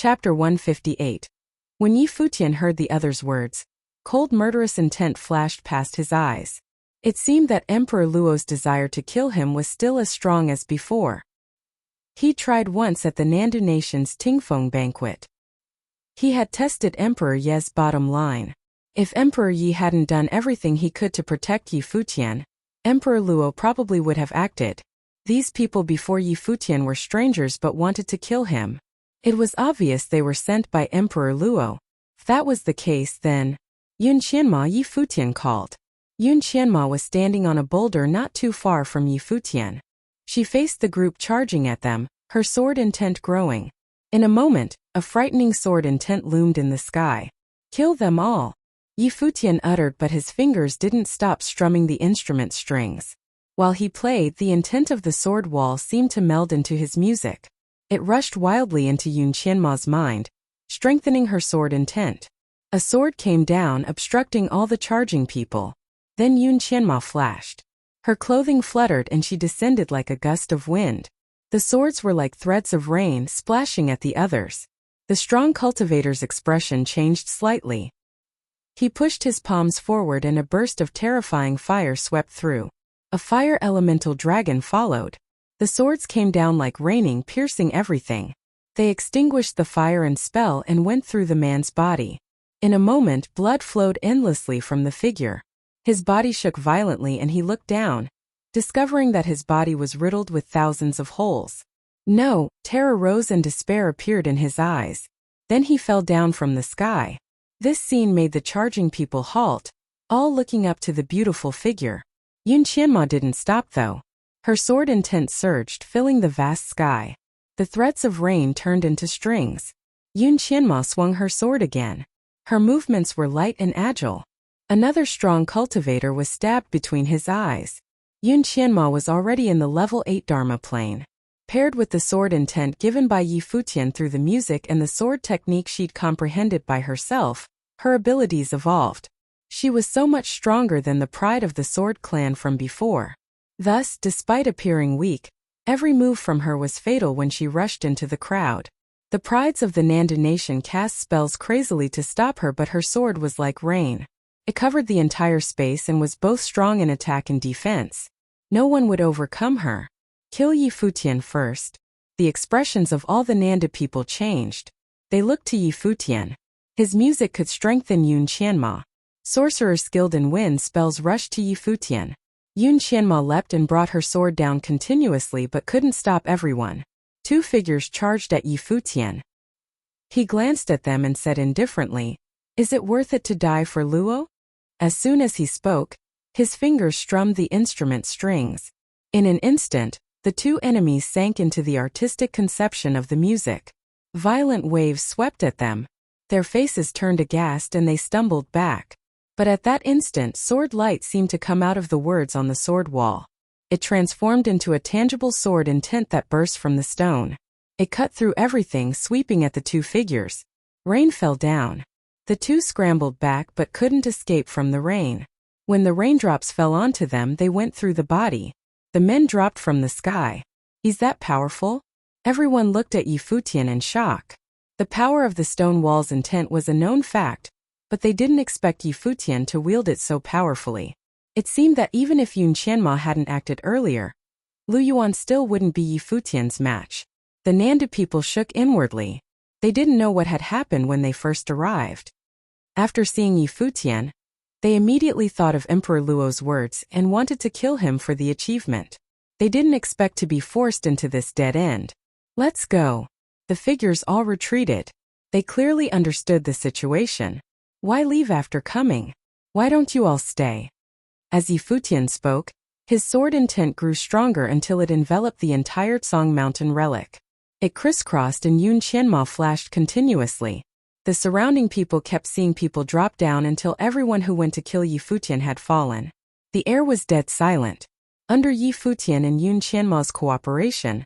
Chapter 158. When Yi Futian heard the other's words, cold murderous intent flashed past his eyes. It seemed that Emperor Luo's desire to kill him was still as strong as before. He tried once at the Nandu nation's Tingfeng banquet. He had tested Emperor Ye's bottom line. If Emperor Yi hadn't done everything he could to protect Yi Futian, Emperor Luo probably would have acted. These people before Yi Futian were strangers but wanted to kill him. It was obvious they were sent by Emperor Luo. If that was the case, then Yun Qianma Yi Futian called. Yun Qianma was standing on a boulder not too far from Yi Futian. She faced the group charging at them, her sword intent growing. In a moment, a frightening sword intent loomed in the sky. Kill them all, Yi Futian uttered, but his fingers didn't stop strumming the instrument strings. While he played, the intent of the sword wall seemed to meld into his music. It rushed wildly into Yun Qianma's mind, strengthening her sword intent. A sword came down, obstructing all the charging people. Then Yun Qianma flashed. Her clothing fluttered and she descended like a gust of wind. The swords were like threads of rain splashing at the others. The strong cultivator's expression changed slightly. He pushed his palms forward and a burst of terrifying fire swept through. A fire elemental dragon followed. The swords came down like raining, piercing everything. They extinguished the fire and spell and went through the man's body. In a moment, blood flowed endlessly from the figure. His body shook violently and he looked down, discovering that his body was riddled with thousands of holes. No, terror rose and despair appeared in his eyes. Then he fell down from the sky. This scene made the charging people halt, all looking up to the beautiful figure. Yun Qianma didn't stop though. Her sword intent surged, filling the vast sky. The threads of rain turned into strings. Yun Qianma swung her sword again. Her movements were light and agile. Another strong cultivator was stabbed between his eyes. Yun Qianma was already in the level 8 Dharma plane. Paired with the sword intent given by Yi Futian through the music and the sword technique she'd comprehended by herself, her abilities evolved. She was so much stronger than the pride of the sword clan from before. Thus, despite appearing weak, every move from her was fatal when she rushed into the crowd. The prides of the Nandu nation cast spells crazily to stop her, but her sword was like rain. It covered the entire space and was both strong in attack and defense. No one would overcome her. Kill Yi Futian first. The expressions of all the Nandu people changed. They looked to Yi Futian. His music could strengthen Yun Qianma. Sorcerers skilled in wind spells rushed to Yi Futian. Yun Qianma leapt and brought her sword down continuously but couldn't stop everyone. Two figures charged at Yi Futian. He glanced at them and said indifferently, "Is it worth it to die for Luo?" As soon as he spoke, his fingers strummed the instrument strings. In an instant, the two enemies sank into the artistic conception of the music. Violent waves swept at them. Their faces turned aghast and they stumbled back. But at that instant, sword light seemed to come out of the words on the sword wall. It transformed into a tangible sword intent that burst from the stone. It cut through everything, sweeping at the two figures. Rain fell down. The two scrambled back but couldn't escape from the rain. When the raindrops fell onto them, they went through the body. The men dropped from the sky. "Is that powerful?" Everyone looked at Yi Futian in shock. The power of the stone wall's intent was a known fact, but they didn't expect Yi Futian to wield it so powerfully. It seemed that even if Yun Qianma hadn't acted earlier, Lu Yuan still wouldn't be Yi Futian's match. The Nandu people shook inwardly. They didn't know what had happened when they first arrived. After seeing Yi Futian, they immediately thought of Emperor Luo's words and wanted to kill him for the achievement. They didn't expect to be forced into this dead end. "Let's go." The figures all retreated. They clearly understood the situation. "Why leave after coming? Why don't you all stay?" As Yi Futian spoke, his sword intent grew stronger until it enveloped the entire Tsang Mountain relic. It crisscrossed and Yun Qianma flashed continuously. The surrounding people kept seeing people drop down until everyone who went to kill Yi Futian had fallen. The air was dead silent. Under Yi Futian and Yun Qianma's cooperation,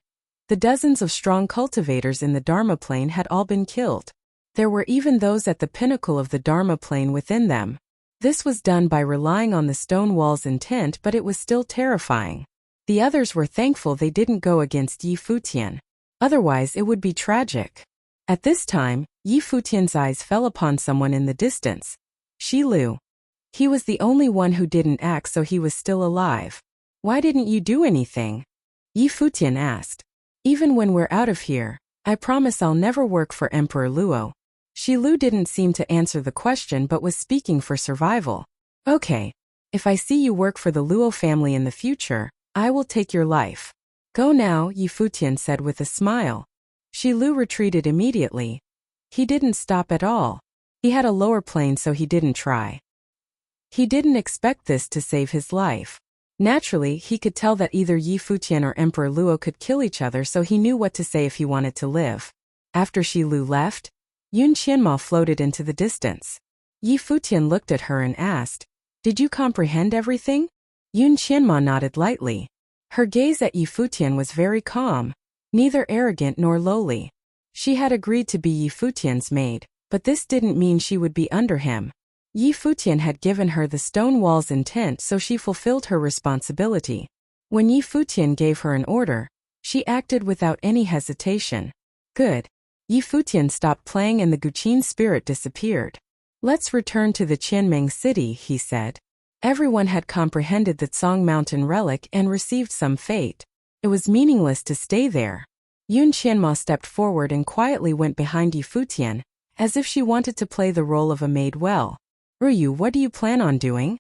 the dozens of strong cultivators in the Dharma plane had all been killed. There were even those at the pinnacle of the Dharma plane within them. This was done by relying on the stone wall's intent, but it was still terrifying. The others were thankful they didn't go against Yi Futian. Otherwise it would be tragic. At this time, Yi Futian's eyes fell upon someone in the distance. Shi Lu. He was the only one who didn't act, so he was still alive. Why didn't you do anything? Yi Futian asked. Even when we're out of here, I promise I'll never work for Emperor Luo. Shi Lu didn't seem to answer the question but was speaking for survival. Okay. If I see you work for the Luo family in the future, I will take your life. Go now, Yi Futian said with a smile. Shi Lu retreated immediately. He didn't stop at all. He had a lower plane, so he didn't try. He didn't expect this to save his life. Naturally, he could tell that either Yi Futian or Emperor Luo could kill each other, so he knew what to say if he wanted to live. After Shi Lu left, Yun Qianma floated into the distance. Yi Futian looked at her and asked, "Did you comprehend everything?" Yun Qianma nodded lightly. Her gaze at Yi Futian was very calm, neither arrogant nor lowly. She had agreed to be Yi Futian's maid, but this didn't mean she would be under him. Yi Futian had given her the stone wall's intent, so she fulfilled her responsibility. When Yi Futian gave her an order, she acted without any hesitation. Good. Yi Futian stopped playing and the Guqin spirit disappeared. Let's return to the Qianming city, he said. Everyone had comprehended the Tsang Mountain relic and received some fate. It was meaningless to stay there. Yun Qianma stepped forward and quietly went behind Yi Futian, as if she wanted to play the role of a maid well. Ruyu, what do you plan on doing?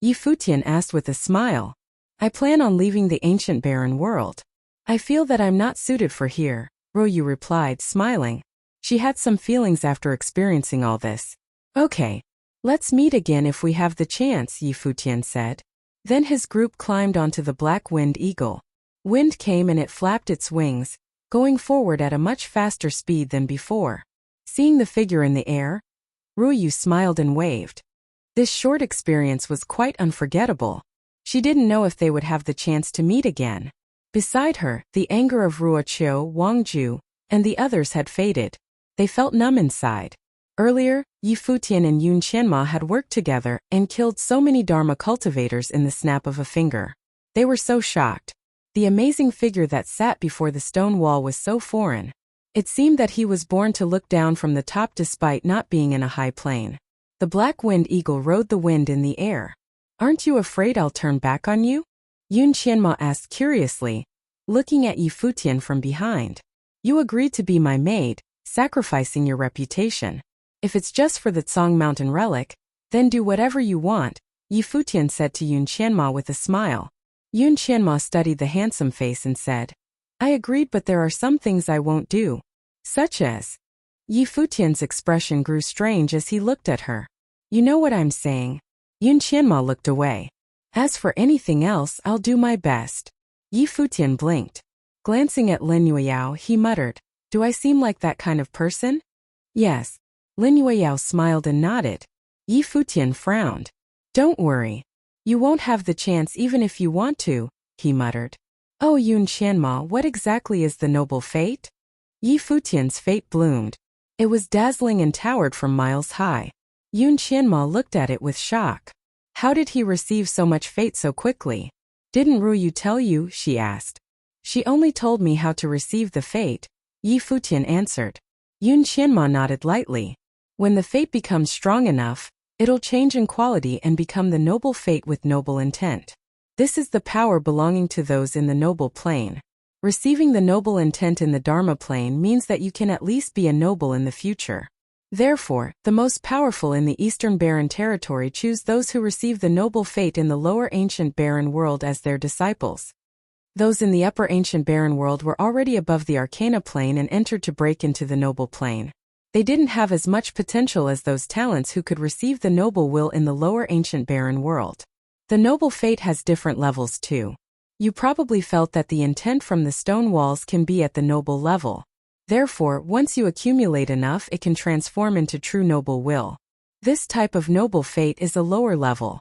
Yi Futian asked with a smile. I plan on leaving the ancient barren world. I feel that I'm not suited for here, Ruyu replied, smiling. She had some feelings after experiencing all this. Okay. Let's meet again if we have the chance, Yi Futian said. Then his group climbed onto the black winged eagle. Wind came and it flapped its wings, going forward at a much faster speed than before. Seeing the figure in the air, Ruyu smiled and waved. This short experience was quite unforgettable. She didn't know if they would have the chance to meet again. Beside her, the anger of Ruoqiu, Wangju, and the others had faded. They felt numb inside. Earlier, Yi Futian and Yun Qianma had worked together and killed so many Dharma cultivators in the snap of a finger. They were so shocked. The amazing figure that sat before the stone wall was so foreign. It seemed that he was born to look down from the top despite not being in a high plane. The black-winged eagle rode the wind in the air. Aren't you afraid I'll turn back on you? Yun Qianma asked curiously, looking at Yi Futian from behind. You agreed to be my maid, sacrificing your reputation. If it's just for the Tsang Mountain relic, then do whatever you want, Yi Futian said to Yun Qianma with a smile. Yun Qianma studied the handsome face and said, I agreed, but there are some things I won't do. Such as? Yi Futian's expression grew strange as he looked at her. You know what I'm saying? Yun Qianma looked away. As for anything else, I'll do my best. Yi Futian blinked. Glancing at Lin Yueyao, he muttered, Do I seem like that kind of person? Yes. Lin Yueyao smiled and nodded. Yi Futian frowned. Don't worry. You won't have the chance even if you want to, he muttered. Oh, Yun Qianma, what exactly is the noble fate? Yi Futian's fate bloomed. It was dazzling and towered from miles high. Yun Qianma looked at it with shock. How did he receive so much fate so quickly? Didn't Ruyu tell you? She asked. She only told me how to receive the fate, Yi Futian answered. Yun Qianma nodded lightly. When the fate becomes strong enough, it'll change in quality and become the noble fate with noble intent. This is the power belonging to those in the noble plane. Receiving the noble intent in the Dharma plane means that you can at least be a noble in the future. Therefore, the most powerful in the Eastern Barren territory choose those who receive the noble fate in the lower ancient barren world as their disciples. Those in the upper ancient barren world were already above the Arcana plane and entered to break into the noble plane. They didn't have as much potential as those talents who could receive the noble will in the lower ancient barren world. The noble fate has different levels too. You probably felt that the intent from the stone walls can be at the noble level. Therefore, once you accumulate enough, it can transform into true noble will. This type of noble fate is a lower level.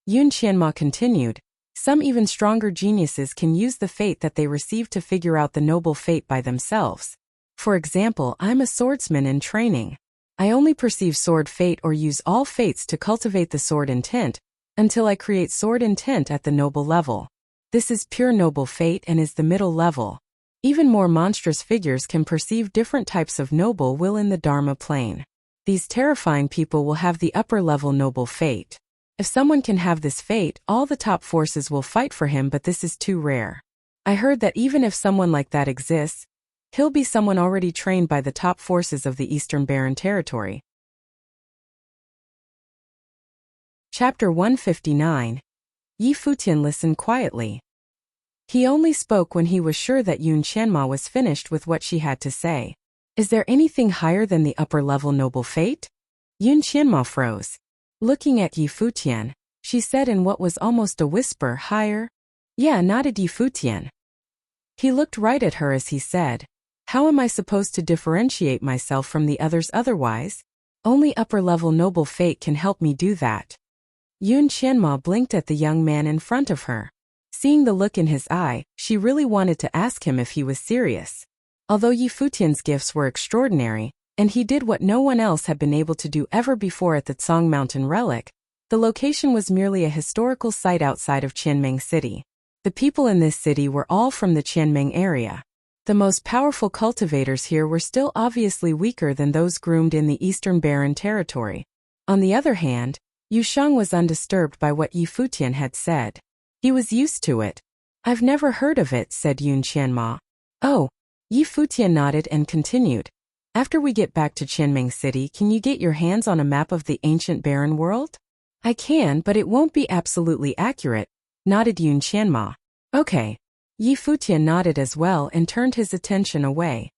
Yun Qianma continued, some even stronger geniuses can use the fate that they receive to figure out the noble fate by themselves. For example, I'm a swordsman in training. I only perceive sword fate or use all fates to cultivate the sword intent, until I create sword intent at the noble level. This is pure noble fate and is the middle level. Even more monstrous figures can perceive different types of noble will in the Dharma plane. These terrifying people will have the upper-level noble fate. If someone can have this fate, all the top forces will fight for him, but this is too rare. I heard that even if someone like that exists, he'll be someone already trained by the top forces of the Eastern Barren Territory. Chapter 159. Yi Futian listened quietly. He only spoke when he was sure that Yun Qianma was finished with what she had to say. Is there anything higher than the upper-level noble fate? Yun Qianma froze. Looking at Yi Futian, she said in what was almost a whisper, higher? Yeah, nodded Yi Futian. He looked right at her as he said, how am I supposed to differentiate myself from the others otherwise? Only upper-level noble fate can help me do that. Yun Qianma blinked at the young man in front of her. Seeing the look in his eye, she really wanted to ask him if he was serious. Although Yi Futian's gifts were extraordinary, and he did what no one else had been able to do ever before at the Tsang Mountain Relic, the location was merely a historical site outside of Qianming City. The people in this city were all from the Qianming area. The most powerful cultivators here were still obviously weaker than those groomed in the Eastern Barren Territory. On the other hand, Yu Sheng was undisturbed by what Yi Futian had said. He was used to it. I've never heard of it, said Yun Qianma. Oh. Yi Futian nodded and continued. After we get back to Qianming City, can you get your hands on a map of the ancient barren world? I can, but it won't be absolutely accurate, nodded Yun Qianma. Okay. Yi Futian nodded as well and turned his attention away.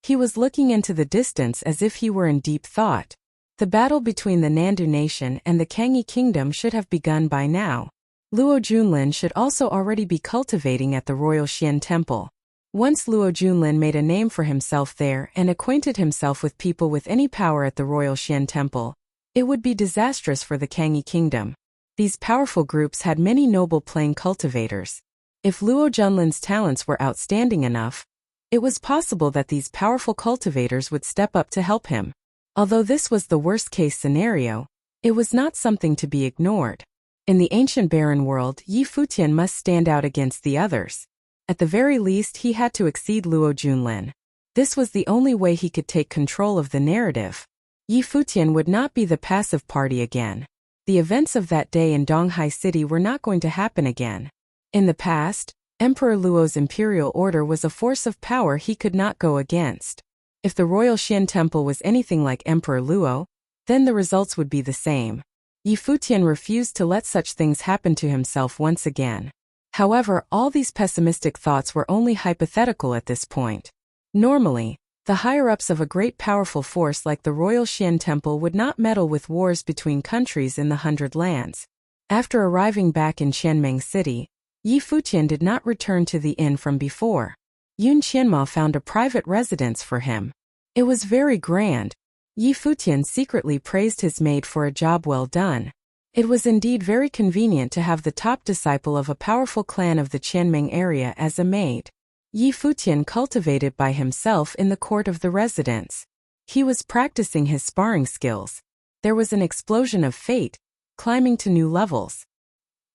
He was looking into the distance as if he were in deep thought. The battle between the Nandu Nation and the Kangyi Kingdom should have begun by now. Luo Junlin should also already be cultivating at the Royal Xian Temple. Once Luo Junlin made a name for himself there and acquainted himself with people with any power at the Royal Xian Temple, it would be disastrous for the Kangyi Kingdom. These powerful groups had many noble plane cultivators. If Luo Junlin's talents were outstanding enough, it was possible that these powerful cultivators would step up to help him. Although this was the worst-case scenario, it was not something to be ignored. In the ancient barren world, Yi Futian must stand out against the others. At the very least, he had to exceed Luo Junlin. This was the only way he could take control of the narrative. Yi Futian would not be the passive party again. The events of that day in Donghai City were not going to happen again. In the past, Emperor Luo's imperial order was a force of power he could not go against. If the Royal Xian Temple was anything like Emperor Luo, then the results would be the same. Yi Futian refused to let such things happen to himself once again. However, all these pessimistic thoughts were only hypothetical at this point. Normally, the higher-ups of a great powerful force like the Royal Xian Temple would not meddle with wars between countries in the 100 Lands. After arriving back in Qianming City, Yi Futian did not return to the inn from before. Yun Qianma found a private residence for him. It was very grand. Yi Futian secretly praised his maid for a job well done. It was indeed very convenient to have the top disciple of a powerful clan of the Qianming area as a maid. Yi Futian cultivated by himself in the court of the residence. He was practicing his sparring skills. There was an explosion of fate, climbing to new levels.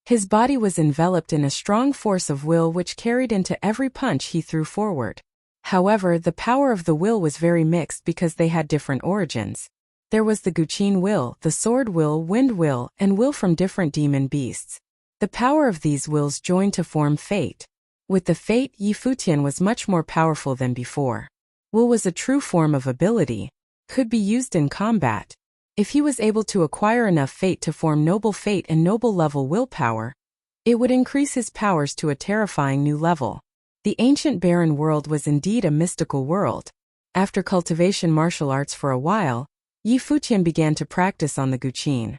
His body was enveloped in a strong force of will which carried into every punch he threw forward. However, the power of the will was very mixed because they had different origins. There was the Guqin will, the sword will, wind will, and will from different demon beasts. The power of these wills joined to form fate. With the fate, Yi Futian was much more powerful than before. Will was a true form of ability, could be used in combat. If he was able to acquire enough fate to form noble fate and noble level willpower, it would increase his powers to a terrifying new level. The ancient barren world was indeed a mystical world. After cultivation martial arts for a while, Yi Futian began to practice on the Guqin.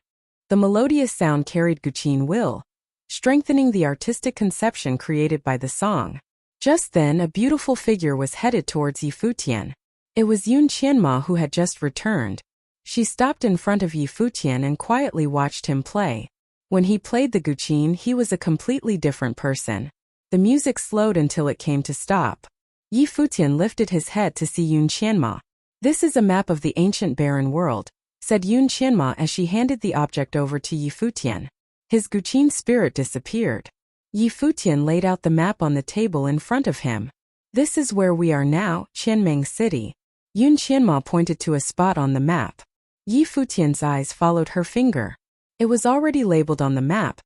The melodious sound carried Guqin will, strengthening the artistic conception created by the song. Just then a beautiful figure was headed towards Yi Futian. It was Yun Qianma who had just returned. She stopped in front of Yi Futian and quietly watched him play. When he played the Guqin, he was a completely different person. The music slowed until it came to stop. Yi Futian lifted his head to see Yun Qianma. This is a map of the ancient barren world, said Yun Qianma as she handed the object over to Yi Futian. His Guqin spirit disappeared. Yi Futian laid out the map on the table in front of him. This is where we are now, Qianming City. Yun Qianma pointed to a spot on the map. Yi Futian's eyes followed her finger. It was already labeled on the map.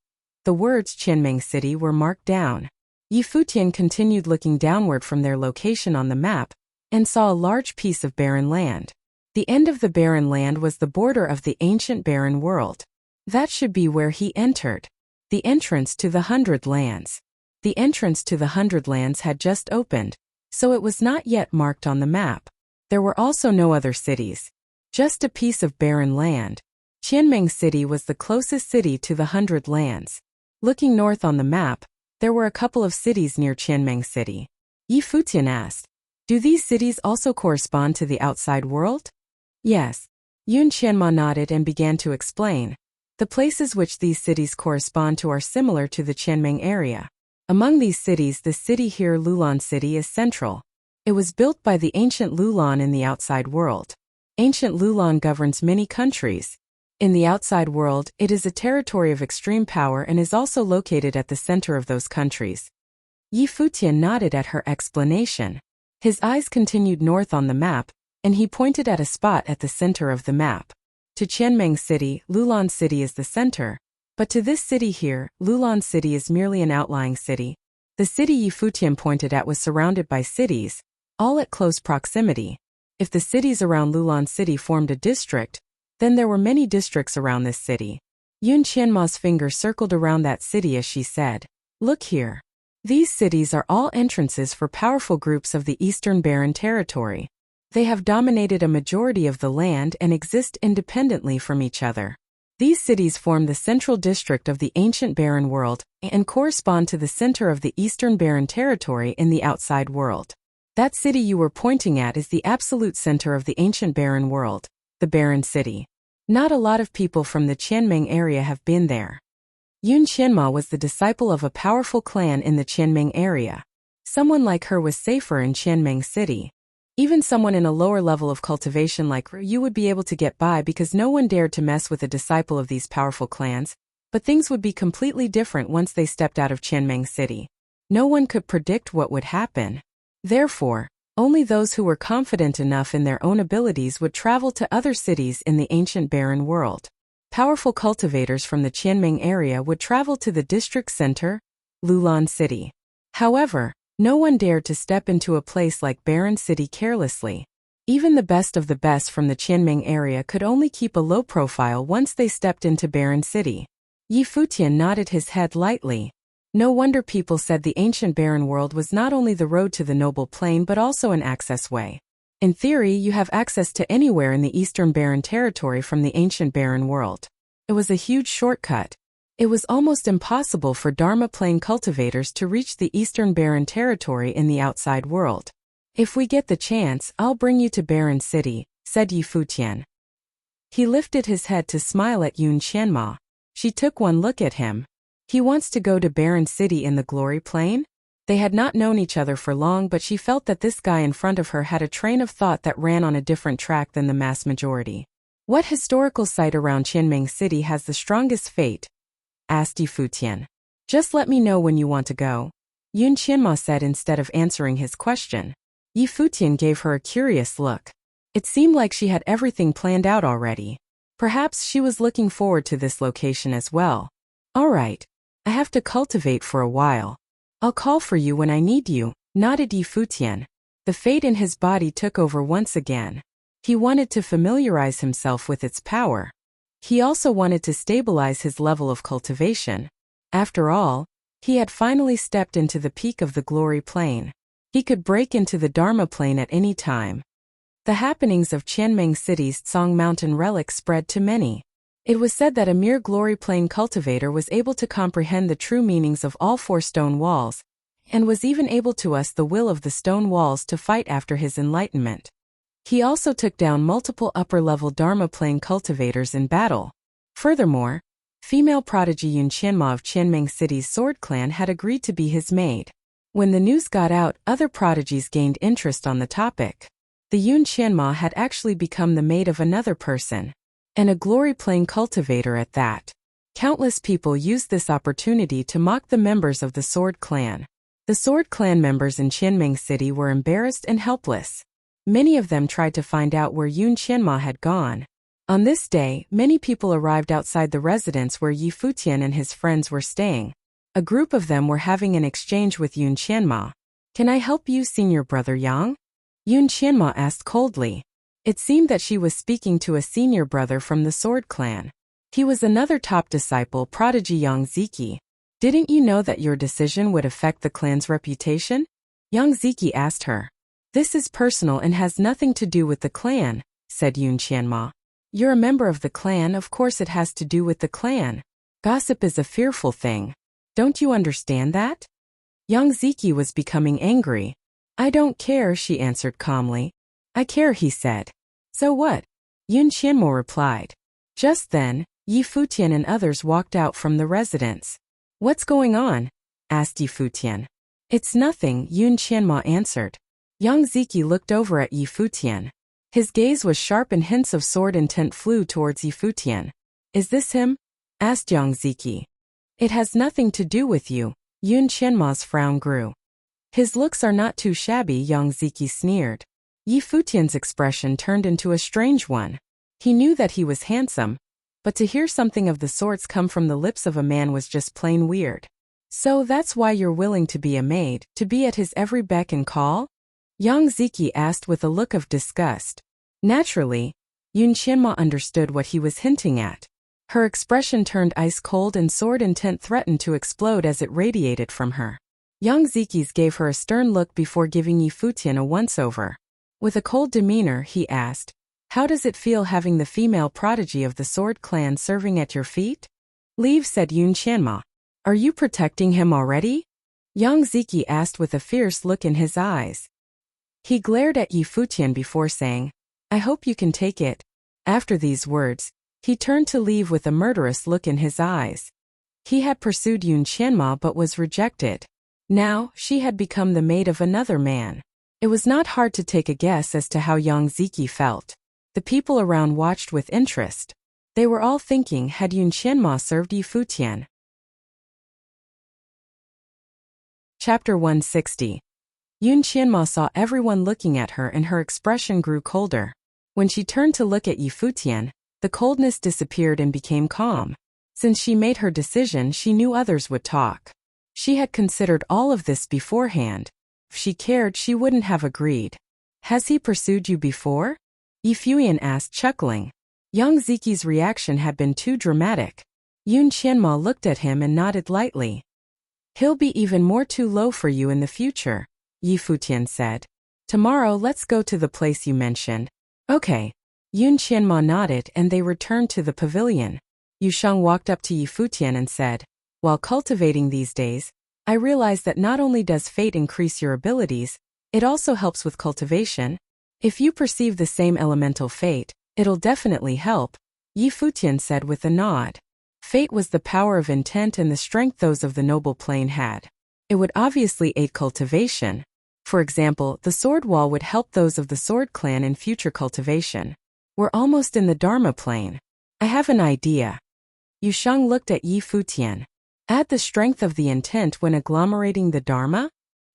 The words Qianming City were marked down. Yi Futian continued looking downward from their location on the map and saw a large piece of barren land. The end of the barren land was the border of the ancient barren world. That should be where he entered. The entrance to the 100 Lands. The entrance to the 100 Lands had just opened, so it was not yet marked on the map. There were also no other cities. Just a piece of barren land. Qianming City was the closest city to the 100 Lands. Looking north on the map, there were a couple of cities near Qianming City. Yi Futian asked, "Do these cities also correspond to the outside world?" Yes. Yun Qianma nodded and began to explain. The places which these cities correspond to are similar to the Qianming area. Among these cities, the city here, Lulan City, is central. It was built by the ancient Lulan in the outside world. Ancient Lulan governs many countries. In the outside world, it is a territory of extreme power and is also located at the center of those countries. Yi Futian nodded at her explanation. His eyes continued north on the map, and he pointed at a spot at the center of the map. To Qianming City, Lulan City is the center, but to this city here, Lulan City is merely an outlying city. The city Yi Futian pointed at was surrounded by cities, all at close proximity. If the cities around Lulan City formed a district, then there were many districts around this city. Yun Qianma's finger circled around that city as she said, "Look here. These cities are all entrances for powerful groups of the Eastern Barren Territory. They have dominated a majority of the land and exist independently from each other. These cities form the central district of the ancient barren world and correspond to the center of the Eastern Barren Territory in the outside world. That city you were pointing at is the absolute center of the ancient barren world, the Barren City. Not a lot of people from the Qianming area have been there." Yun Qianma was the disciple of a powerful clan in the Qianming area. Someone like her was safer in Qianming City. Even someone in a lower level of cultivation like her, you would be able to get by because no one dared to mess with a disciple of these powerful clans, but things would be completely different once they stepped out of Qianming City. No one could predict what would happen. Therefore, only those who were confident enough in their own abilities would travel to other cities in the ancient barren world. Powerful cultivators from the Qianming area would travel to the district center, Lulan City. However, no one dared to step into a place like Barren City carelessly. Even the best of the best from the Qianming area could only keep a low profile once they stepped into Barren City. Yi Futian nodded his head lightly. No wonder people said the ancient barren world was not only the road to the noble plane but also an access way. In theory, you have access to anywhere in the Eastern Barren Territory from the ancient barren world. It was a huge shortcut. It was almost impossible for Dharma Plane cultivators to reach the Eastern Barren Territory in the outside world. "If we get the chance, I'll bring you to Barren City," said Yi Futian. He lifted his head to smile at Yun Qianma. She took one look at him. He wants to go to Barren City in the Glory Plane? They had not known each other for long, but she felt that this guy in front of her had a train of thought that ran on a different track than the mass majority. "What historical site around Qianming City has the strongest fate?" asked Yi Futian. "Just let me know when you want to go," Yun Qianma said instead of answering his question. Yi Futian gave her a curious look. It seemed like she had everything planned out already. Perhaps she was looking forward to this location as well. "All right. I have to cultivate for a while. I'll call for you when I need you," nodded Yi Futian. The fate in his body took over once again. He wanted to familiarize himself with its power. He also wanted to stabilize his level of cultivation. After all, he had finally stepped into the peak of the Glory Plane. He could break into the Dharma Plane at any time. The happenings of Qianming City's Tsong Mountain relic spread to many. It was said that a mere Glory Plane cultivator was able to comprehend the true meanings of all 4 stone walls, and was even able to us the will of the stone walls to fight after his enlightenment. He also took down multiple upper-level Dharma Plane cultivators in battle. Furthermore, female prodigy Yun Qianma of Qianming City's Sword Clan had agreed to be his maid. When the news got out, other prodigies gained interest on the topic. The Yun Qianma had actually become the maid of another person, and a Glory Plane cultivator at that. Countless people used this opportunity to mock the members of the Sword Clan. The Sword Clan members in Qianming City were embarrassed and helpless. Many of them tried to find out where Yun Qianma had gone. On this day, many people arrived outside the residence where Yi Futian and his friends were staying. A group of them were having an exchange with Yun Qianma. "Can I help you, senior brother Yang?" Yun Qianma asked coldly. It seemed that she was speaking to a senior brother from the Sword Clan. He was another top disciple, prodigy Yang Ziki. "Didn't you know that your decision would affect the clan's reputation?" Yang Ziki asked her. "This is personal and has nothing to do with the clan," said Yun Qianma. "You're a member of the clan, of course it has to do with the clan. Gossip is a fearful thing. Don't you understand that?" Yang Ziki was becoming angry. "I don't care," she answered calmly. "I care," he said. "So what?" Yun Qianmo replied. Just then, Yi Futian and others walked out from the residence. "What's going on?" asked Yi Futian. "It's nothing," Yun Qianmo answered. Yang Ziki looked over at Yi Futian. His gaze was sharp and hints of sword intent flew towards Yi Futian. "Is this him?" asked Yang Ziki. "It has nothing to do with you." Yun Qianma's frown grew. "His looks are not too shabby," Yang Ziki sneered. Yi Futian's expression turned into a strange one. He knew that he was handsome, but to hear something of the sorts come from the lips of a man was just plain weird. "So that's why you're willing to be a maid, to be at his every beck and call?" Yang Ziki asked with a look of disgust. Naturally, Yun Qianma understood what he was hinting at. Her expression turned ice-cold and sword intent threatened to explode as it radiated from her. Yang Ziki's gave her a stern look before giving Yi Futian a once-over. With a cold demeanor, he asked, "How does it feel having the female prodigy of the Sword Clan serving at your feet?" "Leave," said Yun Qianma. "Are you protecting him already?" Yang Ziki asked with a fierce look in his eyes. He glared at Yi Futian before saying, "I hope you can take it." After these words, he turned to leave with a murderous look in his eyes. He had pursued Yun Qianma but was rejected. Now, she had become the maid of another man. It was not hard to take a guess as to how Yang Ziki felt. The people around watched with interest. They were all thinking, had Yun Qianma served Yi Futian? Chapter 160. Yun Qianma saw everyone looking at her and her expression grew colder. When she turned to look at Yi Futian, the coldness disappeared and became calm. Since she made her decision, she knew others would talk. She had considered all of this beforehand. If she cared, she wouldn't have agreed. "Has he pursued you before?" Yi Futian asked, chuckling. Yang Ziki's reaction had been too dramatic. Yun Qianma looked at him and nodded lightly. "He'll be even more too low for you in the future," Yi Futian said. "Tomorrow let's go to the place you mentioned." "Okay." Yun Qianma nodded and they returned to the pavilion. Yu Sheng walked up to Yi Futian and said, "While cultivating these days, I realize that not only does fate increase your abilities, it also helps with cultivation. If you perceive the same elemental fate, it'll definitely help," Yi Futian said with a nod. Fate was the power of intent and the strength those of the noble plane had. It would obviously aid cultivation. For example, the sword wall would help those of the Sword Clan in future cultivation. "We're almost in the Dharma plane. I have an idea." Yu Sheng looked at Yi Futian. "Add the strength of the intent when agglomerating the Dharma?"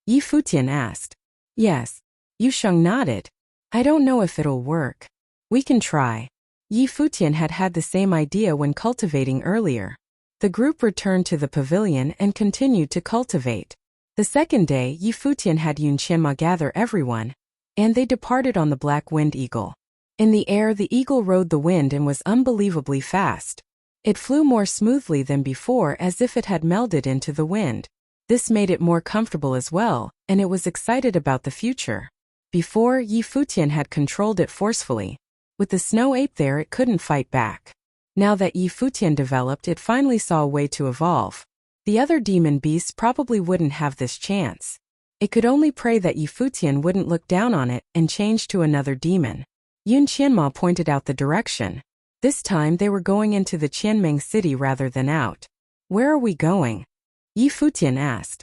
Yi Futian asked. "Yes." Yu Sheng nodded. "I don't know if it'll work. We can try." Yi Futian had had the same idea when cultivating earlier. The group returned to the pavilion and continued to cultivate. The second day, Yi Futian had Yun Qianma gather everyone, and they departed on the Black Wind Eagle. In the air, the eagle rode the wind and was unbelievably fast. It flew more smoothly than before as if it had melded into the wind. This made it more comfortable as well, and it was excited about the future. Before, Yi Futian had controlled it forcefully. With the snow ape there, it couldn't fight back. Now that Yi Futian developed, it finally saw a way to evolve. The other demon beasts probably wouldn't have this chance. It could only pray that Yi Futian wouldn't look down on it and change to another demon. Yun Qianma pointed out the direction. This time they were going into the Qianming city rather than out. "Where are we going?" Yi Futian asked.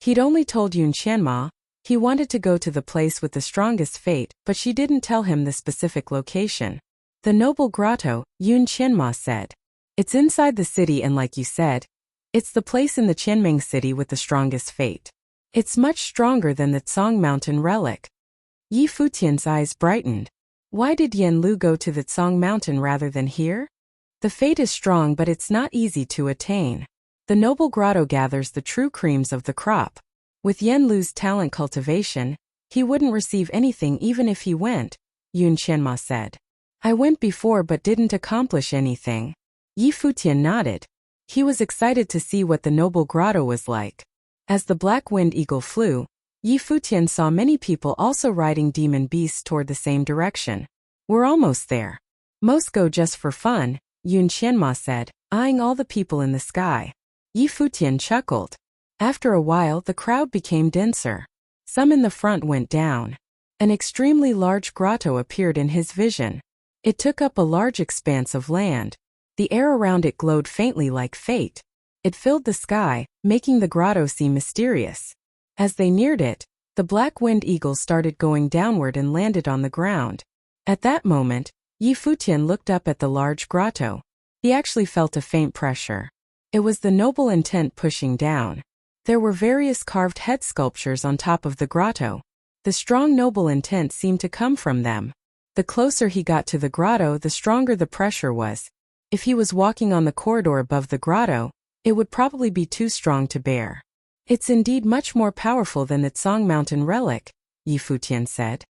He'd only told Yun Qianma he wanted to go to the place with the strongest fate, but she didn't tell him the specific location. "The Noble Grotto," Yun Qianma said. "It's inside the city and like you said, it's the place in the Qianming city with the strongest fate." It's much stronger than the Tsang Mountain relic. Yi Futian's eyes brightened. Why did Yen Lu go to the Tsang Mountain rather than here? The fate is strong, but it's not easy to attain. The noble grotto gathers the true creams of the crop. With Yen Lu's talent cultivation, he wouldn't receive anything even if he went, Yun Qianma said. I went before but didn't accomplish anything. Yi Futian nodded. He was excited to see what the noble grotto was like. As the black wind eagle flew, Yi Futian saw many people also riding demon beasts toward the same direction. We're almost there. Most go just for fun, Yun Qianma said, eyeing all the people in the sky. Yi Futian chuckled. After a while the crowd became denser. Some in the front went down. An extremely large grotto appeared in his vision. It took up a large expanse of land. The air around it glowed faintly like fate. It filled the sky, making the grotto seem mysterious. As they neared it, the black wind eagle started going downward and landed on the ground. At that moment, Yi Futian looked up at the large grotto. He actually felt a faint pressure. It was the noble intent pushing down. There were various carved head sculptures on top of the grotto. The strong noble intent seemed to come from them. The closer he got to the grotto, the stronger the pressure was. If he was walking on the corridor above the grotto, it would probably be too strong to bear. It's indeed much more powerful than the Tsang Mountain relic, Yi Futian said.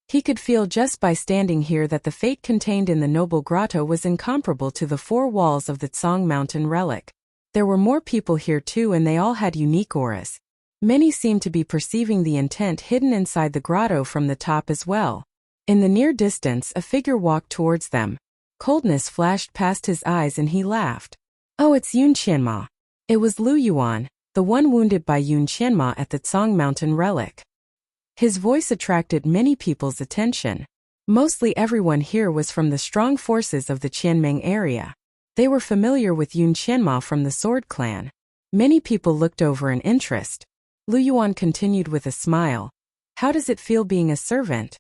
He could feel just by standing here that the fate contained in the noble grotto was incomparable to the four walls of the Tsang Mountain relic. There were more people here too, and they all had unique auras. Many seemed to be perceiving the intent hidden inside the grotto from the top as well. In the near distance, a figure walked towards them. Coldness flashed past his eyes and he laughed. Oh, it's Yun Qianma. It was Lu Yuan, the one wounded by Yun Qianma at the Tsang Mountain relic. His voice attracted many people's attention. Mostly everyone here was from the strong forces of the Qianming area. They were familiar with Yun Qianma from the Sword Clan. Many people looked over in interest. Lu Yuan continued with a smile. How does it feel being a servant?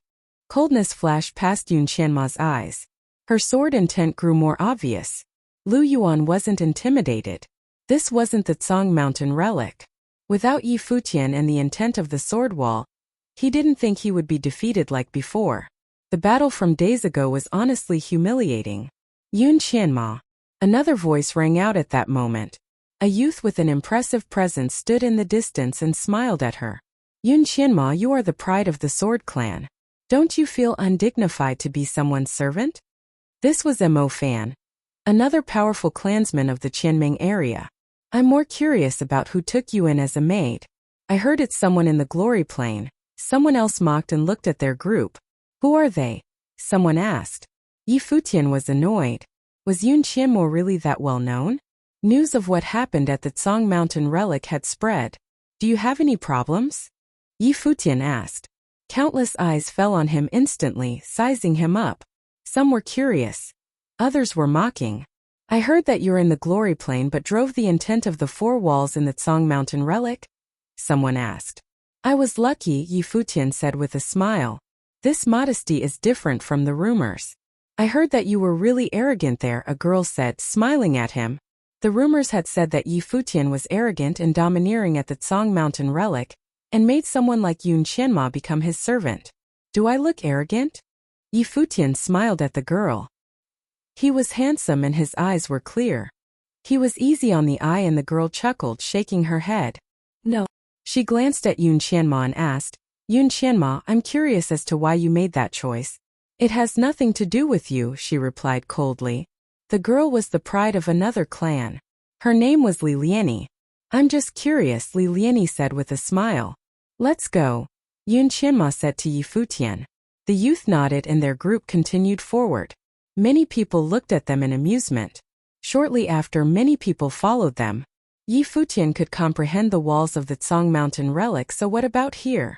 Coldness flashed past Yun Qianma's eyes. Her sword intent grew more obvious. Lu Yuan wasn't intimidated. This wasn't the Tsang Mountain relic. Without Yi Futian and the intent of the sword wall, he didn't think he would be defeated like before. The battle from days ago was honestly humiliating. Yun Qianma. Another voice rang out at that moment. A youth with an impressive presence stood in the distance and smiled at her. Yun Qianma, you are the pride of the Sword Clan. Don't you feel undignified to be someone's servant? This was Mo Fan, another powerful clansman of the Qianming area. I'm more curious about who took you in as a maid. I heard it's someone in the glory plane. Someone else mocked and looked at their group. Who are they? Someone asked. Yi Futian was annoyed. Was Yun Qianmo really that well known? News of what happened at the Tsang Mountain relic had spread. Do you have any problems? Yi Futian asked. Countless eyes fell on him instantly, sizing him up. Some were curious. Others were mocking. I heard that you're in the glory plane but drove the intent of the four walls in the Tsang Mountain relic? Someone asked. I was lucky, Yi Futian said with a smile. This modesty is different from the rumors. I heard that you were really arrogant there, a girl said, smiling at him. The rumors had said that Yi Futian was arrogant and domineering at the Tsang Mountain relic, and made someone like Yun Qianma become his servant. Do I look arrogant? Yi Futian smiled at the girl. He was handsome and his eyes were clear. He was easy on the eye and the girl chuckled, shaking her head. No. She glanced at Yun Qianma and asked, Yun Qianma, I'm curious as to why you made that choice. It has nothing to do with you, she replied coldly. The girl was the pride of another clan. Her name was Li Liani. I'm just curious, Li Liani said with a smile. Let's go, Yun Qianma said to Yi Futian. The youth nodded and their group continued forward. Many people looked at them in amusement. Shortly after, many people followed them. Yi Futian could comprehend the walls of the Tsang Mountain relic, so what about here?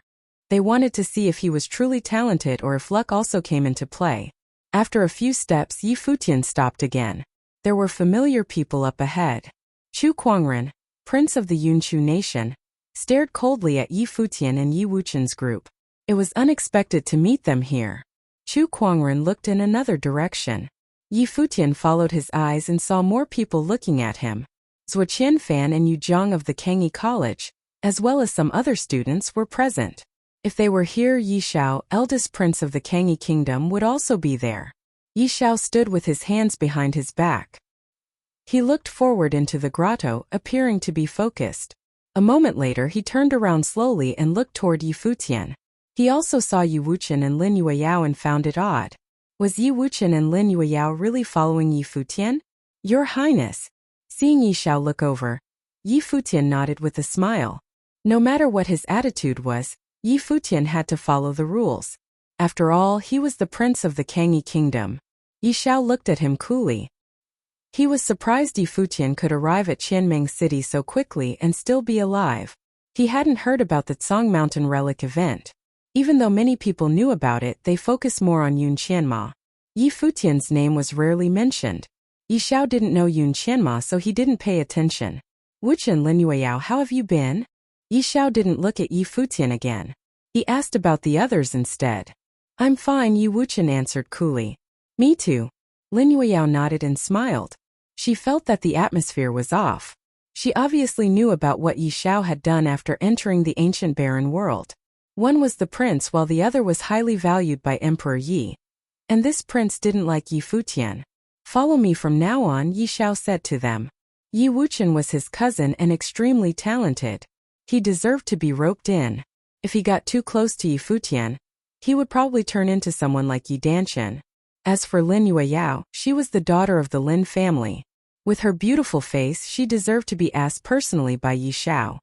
They wanted to see if he was truly talented or if luck also came into play. After a few steps, Yi Futian stopped again. There were familiar people up ahead. Chu Kuangren, prince of the Yunchu nation, stared coldly at Yi Futian and Yi Wuchen's group. It was unexpected to meet them here. Chu Kuangren looked in another direction. Yi Futian followed his eyes and saw more people looking at him. Zhuo Qianfan and Yu Zhang of the Kangyi College, as well as some other students, were present. If they were here, Yi Xiao, eldest prince of the Kangyi kingdom, would also be there. Yi Xiao stood with his hands behind his back. He looked forward into the grotto, appearing to be focused. A moment later he turned around slowly and looked toward Yi Futian. He also saw Yi Wuqian and Lin Yueyao and found it odd. Was Yi Wuqian and Lin Yueyao really following Yi Futian? Your Highness. Seeing Yi Xiao look over, Yi Futian nodded with a smile. No matter what his attitude was, Yi Futian had to follow the rules. After all, he was the prince of the Kangyi kingdom. Yi Xiao looked at him coolly. He was surprised Yi Futian could arrive at Qianming City so quickly and still be alive. He hadn't heard about the Tsang Mountain relic event. Even though many people knew about it, they focused more on Yun Qianma. Yi Futian's name was rarely mentioned. Yi Xiao didn't know Yun Qianma, so he didn't pay attention. Wuqian, Lin Yueyao, how have you been? Yi Xiao didn't look at Yi Futian again. He asked about the others instead. I'm fine, Yi Wuqian answered coolly. Me too. Lin Yueyao nodded and smiled. She felt that the atmosphere was off. She obviously knew about what Yi Xiao had done after entering the ancient barren world. One was the prince while the other was highly valued by Emperor Yi. And this prince didn't like Yi Futian. Follow me from now on, Yi Xiao said to them. Yi Wuqian was his cousin and extremely talented. He deserved to be roped in. If he got too close to Yi Futian, he would probably turn into someone like Yi Danqian. As for Lin Yueyao, she was the daughter of the Lin family. With her beautiful face, she deserved to be asked personally by Yi Xiao.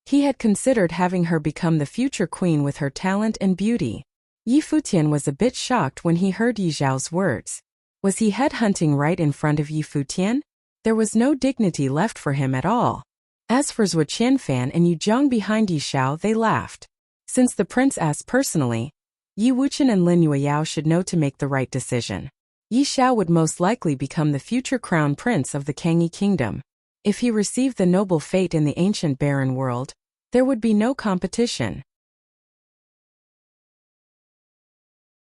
He had considered having her become the future queen with her talent and beauty. Yi Futian was a bit shocked when he heard Yi Xiao's words. Was he headhunting right in front of Yi Futian? There was no dignity left for him at all. As for Zhuo Qianfan and Yu Zhang behind Yi Xiao, they laughed. Since the prince asked personally, Yi Wuqian and Lin Yueyao should know to make the right decision. Yi Xiao would most likely become the future crown prince of the Kangyi kingdom. If he received the noble fate in the ancient barren world, there would be no competition.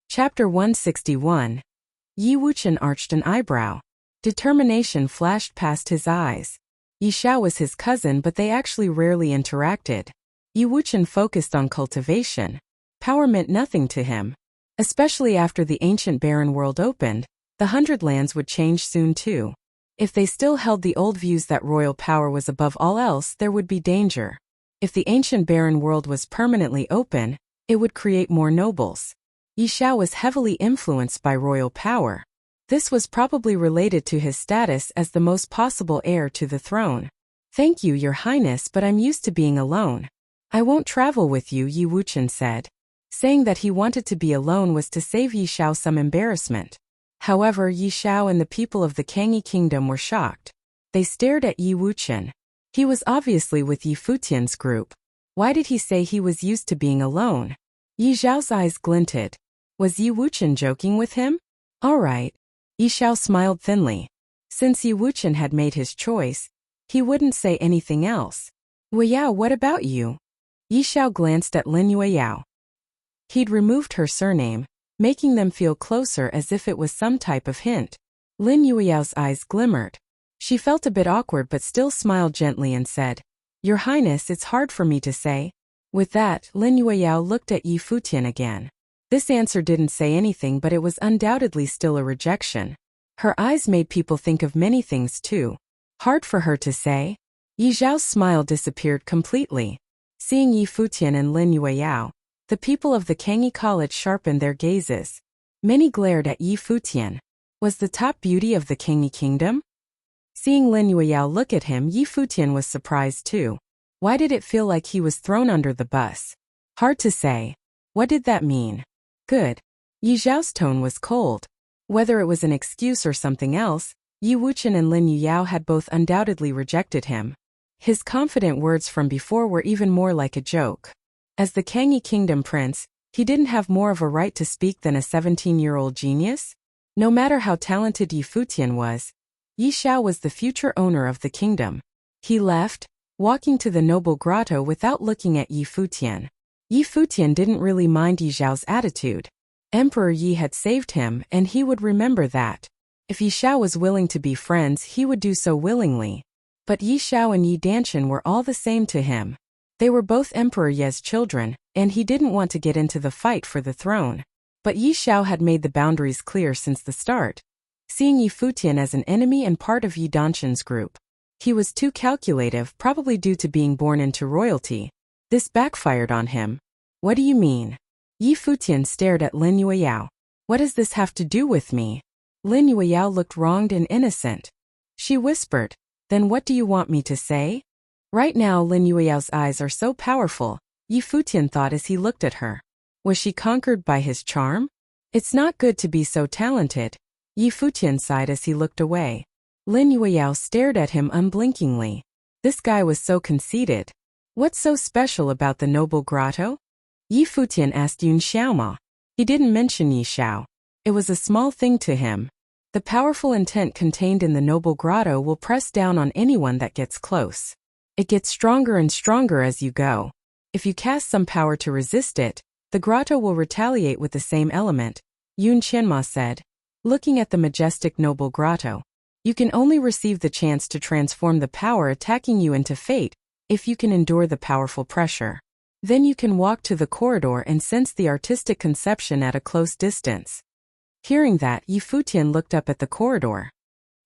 Chapter 161. Yi Wuqian arched an eyebrow. Determination flashed past his eyes. Yi Xiao was his cousin, but they actually rarely interacted. Yi Wuqian focused on cultivation. Power meant nothing to him. Especially after the ancient barren world opened, the Hundred Lands would change soon too. If they still held the old views that royal power was above all else, there would be danger. If the ancient barren world was permanently open, it would create more nobles. Yi Xiao was heavily influenced by royal power. This was probably related to his status as the most possible heir to the throne. Thank you, Your Highness, but I'm used to being alone. I won't travel with you, Yi Wuqian said. Saying that he wanted to be alone was to save Yi Xiao some embarrassment. However, Yi Xiao and the people of the Kangyi kingdom were shocked. They stared at Yi Wuqian. He was obviously with Yi Futian's group. Why did he say he was used to being alone? Yi Xiao's eyes glinted. Was Yi Wuqian joking with him? All right. Yi Xiao smiled thinly. Since Yi Wuqian had made his choice, he wouldn't say anything else. Yueyao, what about you? Yi Xiao glanced at Lin Yueyao. He'd removed her surname, making them feel closer as if it was some type of hint. Lin Yueyao's eyes glimmered. She felt a bit awkward but still smiled gently and said, Your Highness, it's hard for me to say. With that, Lin Yueyao looked at Yi Futian again. This answer didn't say anything, but it was undoubtedly still a rejection. Her eyes made people think of many things too. Hard for her to say. Yi Zhao's smile disappeared completely. Seeing Yi Futian and Lin Yueyao, the people of the Kangyi College sharpened their gazes. Many glared at Yi Futian. Was the top beauty of the Kangyi kingdom? Seeing Lin Yueyao look at him, Yi Futian was surprised too. Why did it feel like he was thrown under the bus? Hard to say. What did that mean? Good. Yi Zhao's tone was cold. Whether it was an excuse or something else, Yi Wuqian and Lin Yueyao had both undoubtedly rejected him. His confident words from before were even more like a joke. As the Kangyi kingdom prince, he didn't have more of a right to speak than a 17-year-old genius? No matter how talented Yi Futian was, Yi Xiao was the future owner of the kingdom. He left, walking to the noble grotto without looking at Yi Futian. Yi Futian didn't really mind Yi Zhao's attitude. Emperor Yi had saved him, and he would remember that. If Yi Xiao was willing to be friends, he would do so willingly. But Yi Xiao and Yi Danqian were all the same to him. They were both Emperor Ye's children, and he didn't want to get into the fight for the throne. But Yi Xiao had made the boundaries clear since the start, seeing Yi Futian as an enemy and part of Yi Danshan's group. He was too calculative, probably due to being born into royalty. This backfired on him. What do you mean? Yi Futian stared at Lin Yueyao. What does this have to do with me? Lin Yueyao looked wronged and innocent. She whispered, then what do you want me to say? Right now Lin Yueyao's eyes are so powerful, Yi Futian thought as he looked at her. Was she conquered by his charm? It's not good to be so talented. Yi Futian sighed as he looked away. Lin Yueyao stared at him unblinkingly. This guy was so conceited. What's so special about the noble grotto? Yi Futian asked Yun Xiaoma. He didn't mention Yi Xiao. It was a small thing to him. The powerful intent contained in the noble grotto will press down on anyone that gets close. It gets stronger and stronger as you go. If you cast some power to resist it, the grotto will retaliate with the same element, Yun Qianma said. Looking at the majestic noble grotto, you can only receive the chance to transform the power attacking you into fate if you can endure the powerful pressure. Then you can walk to the corridor and sense the artistic conception at a close distance. Hearing that, Yi Futian looked up at the corridor.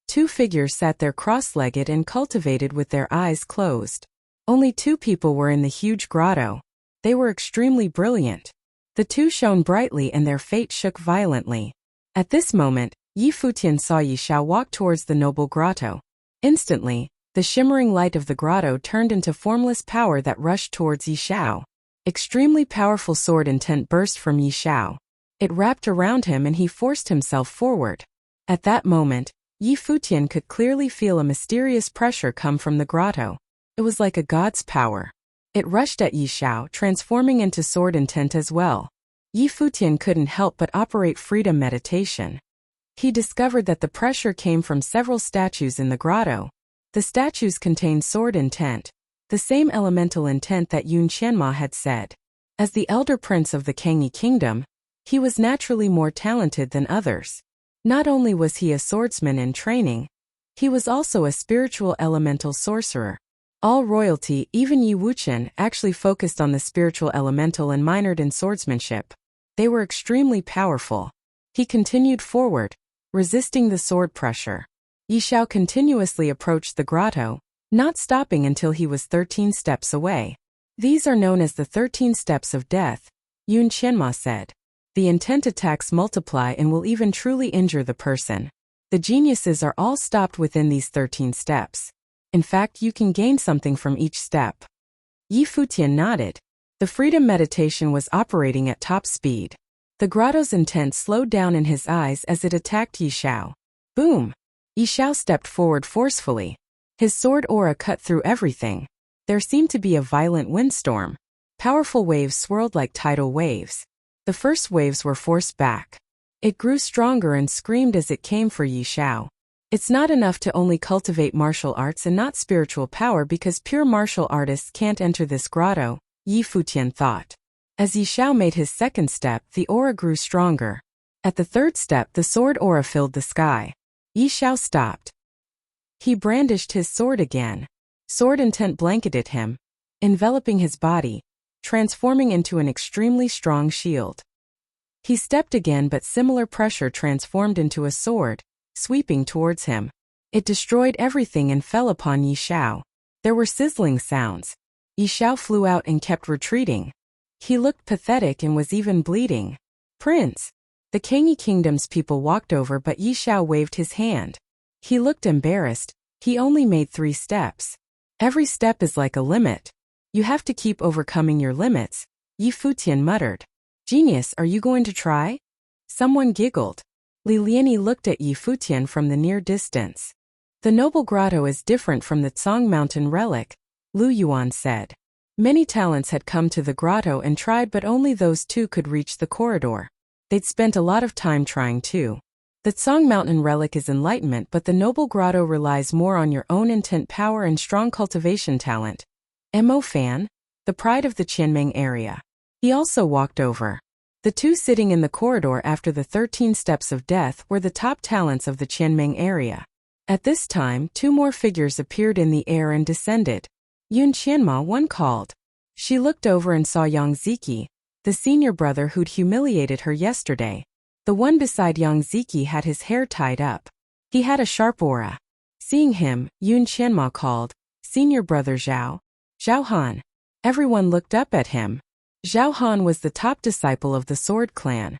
Two figures sat there cross-legged and cultivated with their eyes closed. Only two people were in the huge grotto. They were extremely brilliant. The two shone brightly and their fate shook violently. At this moment, Yi Futian saw Yi Xiao walk towards the noble grotto. Instantly, the shimmering light of the grotto turned into formless power that rushed towards Yi Xiao. Extremely powerful sword intent burst from Yi Xiao. It wrapped around him and he forced himself forward. At that moment, Yi Futian could clearly feel a mysterious pressure come from the grotto. It was like a god's power. It rushed at Yi Xiao, transforming into sword intent as well. Yi Futian couldn't help but operate freedom meditation. He discovered that the pressure came from several statues in the grotto. The statues contained sword intent, the same elemental intent that Yun Qianma had said. As the elder prince of the Kangyi kingdom, he was naturally more talented than others. Not only was he a swordsman in training, he was also a spiritual elemental sorcerer. All royalty, even Yi Wuxian, actually focused on the spiritual elemental and minored in swordsmanship. They were extremely powerful. He continued forward, resisting the sword pressure. Yi Xiao continuously approached the grotto, not stopping until he was 13 steps away. These are known as the 13 steps of death, Yun Qianma said. The intent attacks multiply and will even truly injure the person. The geniuses are all stopped within these 13 steps. In fact, you can gain something from each step. Yi Futian nodded. The freedom meditation was operating at top speed. The grotto's intent slowed down in his eyes as it attacked Yi Xiao. Boom! Yi Xiao stepped forward forcefully. His sword aura cut through everything. There seemed to be a violent windstorm. Powerful waves swirled like tidal waves. The first waves were forced back. It grew stronger and screamed as it came for Yi Xiao. It's not enough to only cultivate martial arts and not spiritual power because pure martial artists can't enter this grotto, Yi Futian thought. As Yi Xiao made his second step, the aura grew stronger. At the third step, the sword aura filled the sky. Yi Xiao stopped. He brandished his sword again. Sword intent blanketed him, enveloping his body, transforming into an extremely strong shield. He stepped again, but similar pressure transformed into a sword, sweeping towards him. It destroyed everything and fell upon Yi Xiao. There were sizzling sounds. Yi Xiao flew out and kept retreating. He looked pathetic and was even bleeding. Prince! The Kangyi Kingdom's people walked over, but Yi Xiao waved his hand. He looked embarrassed. He only made 3 steps. Every step is like a limit. You have to keep overcoming your limits, Yi Futian muttered. Genius, are you going to try? Someone giggled. Li Liani looked at Yi Futian from the near distance. The noble grotto is different from the Tsang mountain relic, Lu Yuan said. Many talents had come to the grotto and tried, but only those 2 could reach the corridor. They'd spent a lot of time trying too. The Tsang mountain relic is enlightenment, but the noble grotto relies more on your own intent power and strong cultivation talent. Mo Fan, the pride of the Qianming area. He also walked over. The 2 sitting in the corridor after the 13 steps of death were the top talents of the Qianming area. At this time, 2 more figures appeared in the air and descended. Yun Qianma, one called. She looked over and saw Yang Ziki, the senior brother who'd humiliated her yesterday. The one beside Yang Ziki had his hair tied up. He had a sharp aura. Seeing him, Yun Qianma called, "Senior brother Zhao." "Zhao Han." Everyone looked up at him. Zhao Han was the top disciple of the Sword Clan.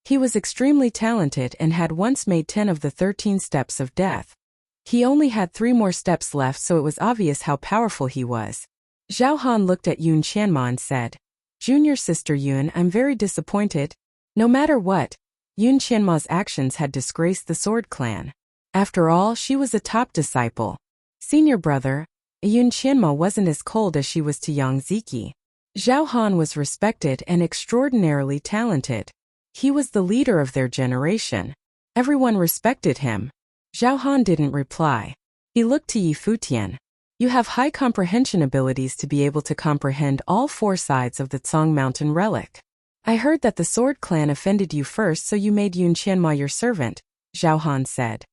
He was extremely talented and had once made 10 of the 13 steps of death. He only had 3 more steps left, so it was obvious how powerful he was. Zhao Han looked at Yun Qianma and said, "Junior sister Yun, I'm very disappointed." No matter what, Yun Qianma's actions had disgraced the Sword Clan. After all, she was a top disciple. Senior brother, Yun Qianma wasn't as cold as she was to Yang Ziki. Zhao Han was respected and extraordinarily talented. He was the leader of their generation. Everyone respected him. Zhao Han didn't reply. He looked to Yi Futian. "You have high comprehension abilities to be able to comprehend all 4 sides of the Tsang Mountain relic. I heard that the Sword Clan offended you first, so you made Yun Qianma your servant," Zhao Han said.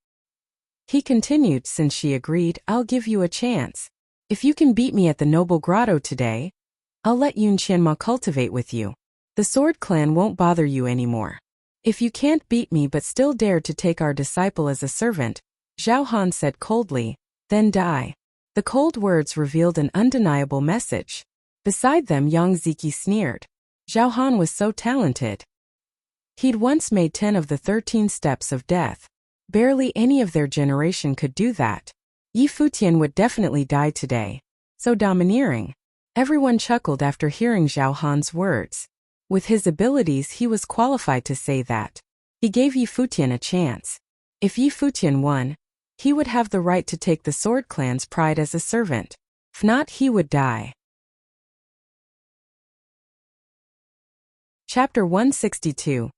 He continued, "Since she agreed, I'll give you a chance. If you can beat me at the Noble Grotto today, I'll let Yun Qianma cultivate with you. The Sword Clan won't bother you anymore. If you can't beat me but still dare to take our disciple as a servant," Zhao Han said coldly, "then die." The cold words revealed an undeniable message. Beside them, Yang Ziki sneered. Zhao Han was so talented. He'd once made 10 of the 13 steps of death. Barely any of their generation could do that. Yi Futian would definitely die today. So domineering. Everyone chuckled after hearing Zhao Han's words. With his abilities, he was qualified to say that. He gave Yi Futian a chance. If Yi Futian won, he would have the right to take the Sword Clan's pride as a servant. If not, he would die. Chapter 162.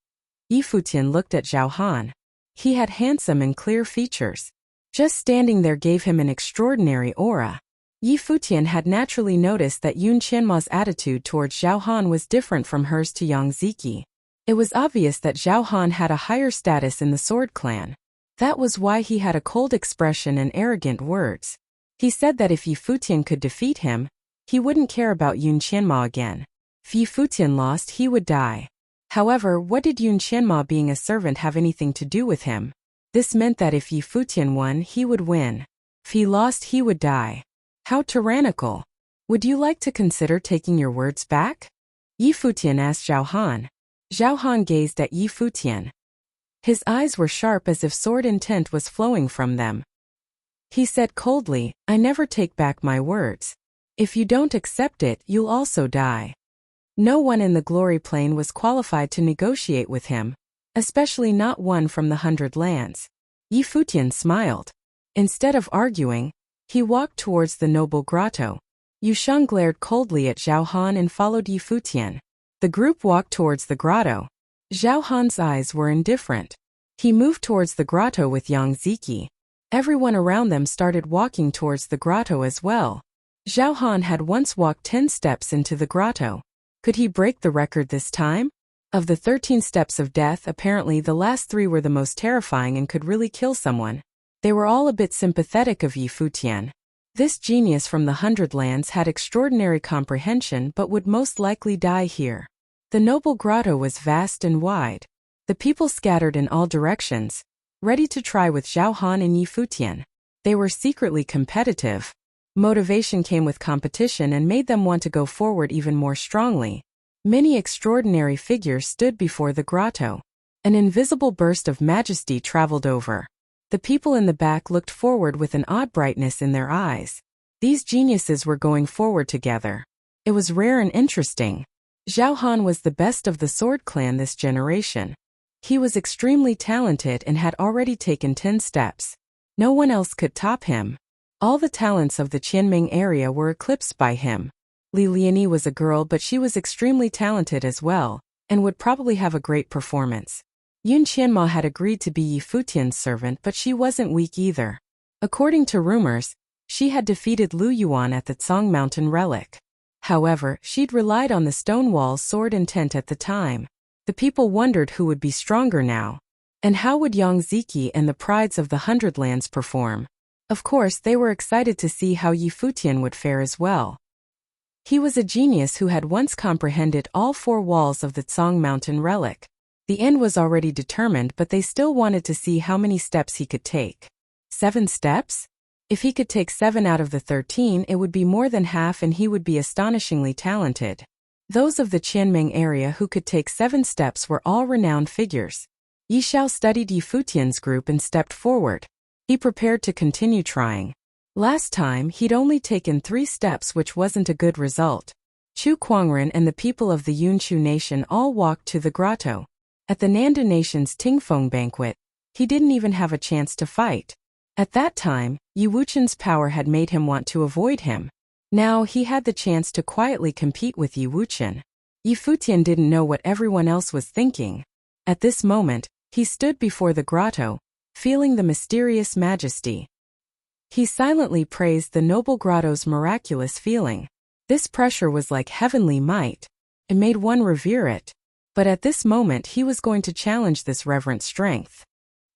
Yi Futian looked at Zhao Han. He had handsome and clear features. Just standing there gave him an extraordinary aura. Yi Futian had naturally noticed that Yun Qianma's attitude towards Zhao Han was different from hers to Yang Ziki. It was obvious that Zhao Han had a higher status in the Sword Clan. That was why he had a cold expression and arrogant words. He said that if Yi Futian could defeat him, he wouldn't care about Yun Qianma again. If Yi Futian lost, he would die. However, what did Yun Qianma being a servant have anything to do with him? This meant that if Yi Futian won, he would win. If he lost, he would die. How tyrannical. Would you like to consider taking your words back? Yi Futian asked Zhao Han. Zhao Han gazed at Yi Futian. His eyes were sharp as if sword intent was flowing from them. He said coldly, "I never take back my words. If you don't accept it, you'll also die." No one in the Glory Plane was qualified to negotiate with him, especially not one from the 100 Lands. Yi Futian smiled. Instead of arguing, he walked towards the Noble Grotto. Yu Sheng glared coldly at Zhao Han and followed Yi Futian. The group walked towards the grotto. Zhao Han's eyes were indifferent. He moved towards the grotto with Yang Ziki. Everyone around them started walking towards the grotto as well. Zhao Han had once walked 10 steps into the grotto. Could he break the record this time? Of the 13 steps of death, apparently the last 3 were the most terrifying and could really kill someone. They were all a bit sympathetic of Yi Futian. This genius from the 100 Lands had extraordinary comprehension but would most likely die here. The Noble Grotto was vast and wide. The people scattered in all directions, ready to try with Zhao Han and Yi Futian. They were secretly competitive. Motivation came with competition and made them want to go forward even more strongly. Many extraordinary figures stood before the grotto. An invisible burst of majesty traveled over. The people in the back looked forward with an odd brightness in their eyes. These geniuses were going forward together. It was rare and interesting. Zhao Han was the best of the Sword Clan this generation. He was extremely talented and had already taken 10 steps. No one else could top him. All the talents of the Qianming area were eclipsed by him. Li Liani was a girl, but she was extremely talented as well, and would probably have a great performance. Yun Qianma had agreed to be Yi Futian's servant, but she wasn't weak either. According to rumors, she had defeated Lu Yuan at the Tsang Mountain relic. However, she'd relied on the Stonewall's sword intent at the time. The people wondered who would be stronger now. And how would Yang Ziki and the prides of the 100 Lands perform? Of course, they were excited to see how Yi Futian would fare as well. He was a genius who had once comprehended all 4 walls of the Tsang Mountain relic. The end was already determined, but they still wanted to see how many steps he could take. 7 steps? If he could take 7 out of the 13, it would be more than half and he would be astonishingly talented. Those of the Qianming area who could take 7 steps were all renowned figures. Yi Xiao studied Yi Futian's group and stepped forward. He prepared to continue trying. Last time, he'd only taken 3 steps, which wasn't a good result. Chu Kuangren and the people of the Yunchu nation all walked to the grotto. At the Nandu nation's Tingfeng banquet, he didn't even have a chance to fight. At that time, Yi Wuqian's power had made him want to avoid him. Now he had the chance to quietly compete with Yi Wuqian. Yi Futian didn't know what everyone else was thinking. At this moment, he stood before the grotto, feeling the mysterious majesty. He silently praised the noble grotto's miraculous feeling. This pressure was like heavenly might. It made one revere it. But at this moment he was going to challenge this reverent strength.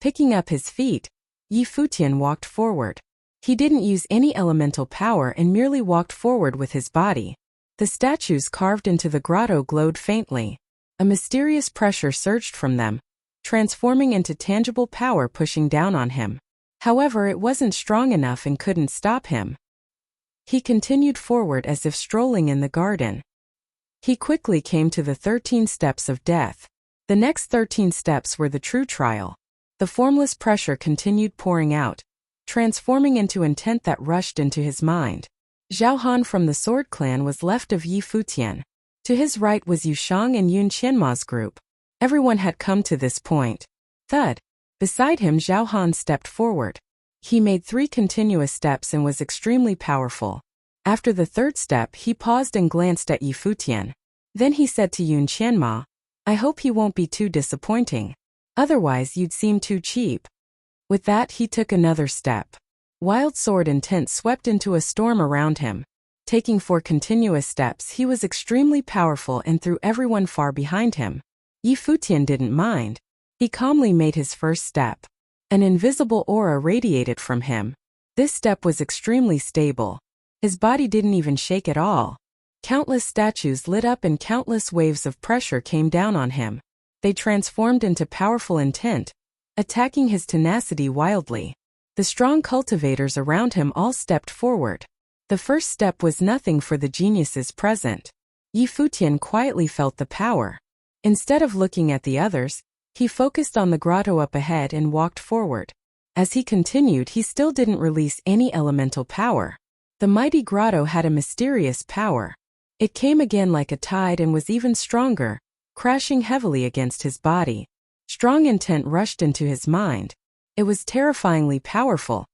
Picking up his feet, Yi Futian walked forward. He didn't use any elemental power and merely walked forward with his body. The statues carved into the grotto glowed faintly. A mysterious pressure surged from them, transforming into tangible power pushing down on him. However, it wasn't strong enough and couldn't stop him. He continued forward as if strolling in the garden. He quickly came to the 13 steps of death. The next 13 steps were the true trial. The formless pressure continued pouring out, transforming into intent that rushed into his mind. Zhao Han from the Sword Clan was left of Yi Futian. To his right was Yu Shang and Yun Qianma's group. Everyone had come to this point. Thud. Beside him, Zhao Han stepped forward. He made 3 continuous steps and was extremely powerful. After the 3rd step, he paused and glanced at Yi Futian. Then he said to Yun Qianma, "I hope he won't be too disappointing. Otherwise you'd seem too cheap." With that, he took another step. Wild sword intent swept into a storm around him. Taking 4 continuous steps, he was extremely powerful and threw everyone far behind him. Yi Futian didn't mind. He calmly made his first step. An invisible aura radiated from him. This step was extremely stable. His body didn't even shake at all. Countless statues lit up and countless waves of pressure came down on him. They transformed into powerful intent, attacking his tenacity wildly. The strong cultivators around him all stepped forward. The first step was nothing for the geniuses present. Yi Futian quietly felt the power. Instead of looking at the others, he focused on the grotto up ahead and walked forward. As he continued, he still didn't release any elemental power. The mighty grotto had a mysterious power. It came again like a tide and was even stronger, crashing heavily against his body. Strong intent rushed into his mind. It was terrifyingly powerful,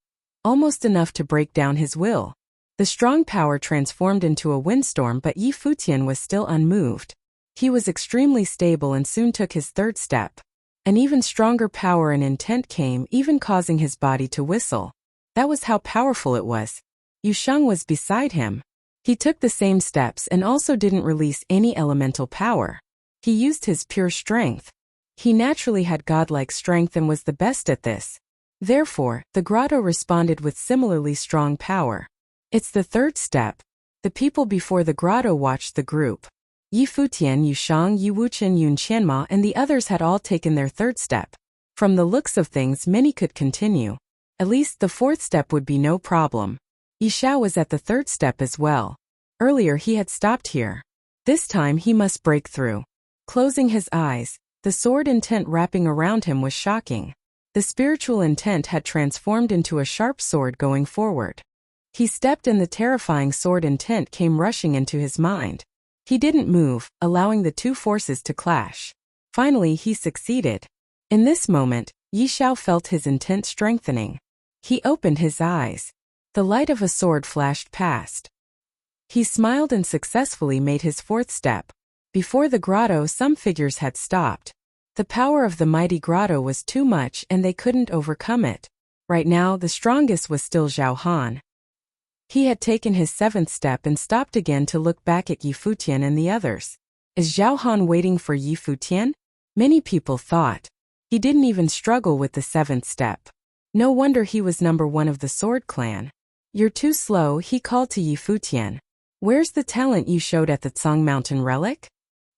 almost enough to break down his will. The strong power transformed into a windstorm, but Yi Futian was still unmoved. He was extremely stable and soon took his 3rd step. An even stronger power and intent came, even causing his body to whistle. That was how powerful it was. Yu Shang was beside him. He took the same steps and also didn't release any elemental power. He used his pure strength. He naturally had godlike strength and was the best at this. Therefore, the grotto responded with similarly strong power. It's the 3rd step. The people before the grotto watched the group. Yi Futian, Yu Shang, Yi Wuqian, Yun Qianma, and the others had all taken their 3rd step. From the looks of things, many could continue. At least the 4th step would be no problem. Yi Xiao was at the 3rd step as well. Earlier he had stopped here. This time he must break through. Closing his eyes, the sword intent wrapping around him was shocking. The spiritual intent had transformed into a sharp sword going forward. He stepped and the terrifying sword intent came rushing into his mind. He didn't move, allowing the 2 forces to clash. Finally, he succeeded. In this moment, Yi Xiao felt his intent strengthening. He opened his eyes. The light of a sword flashed past. He smiled and successfully made his 4th step. Before the grotto, some figures had stopped. The power of the mighty grotto was too much and they couldn't overcome it. Right now, the strongest was still Zhao Han. He had taken his 7th step and stopped again to look back at Yi Futian and the others. Is Zhao Han waiting for Yi Futian? Many people thought. He didn't even struggle with the 7th step. No wonder he was number 1 of the Sword Clan. You're too slow, he called to Yi Futian. Where's the talent you showed at the Tsang Mountain relic?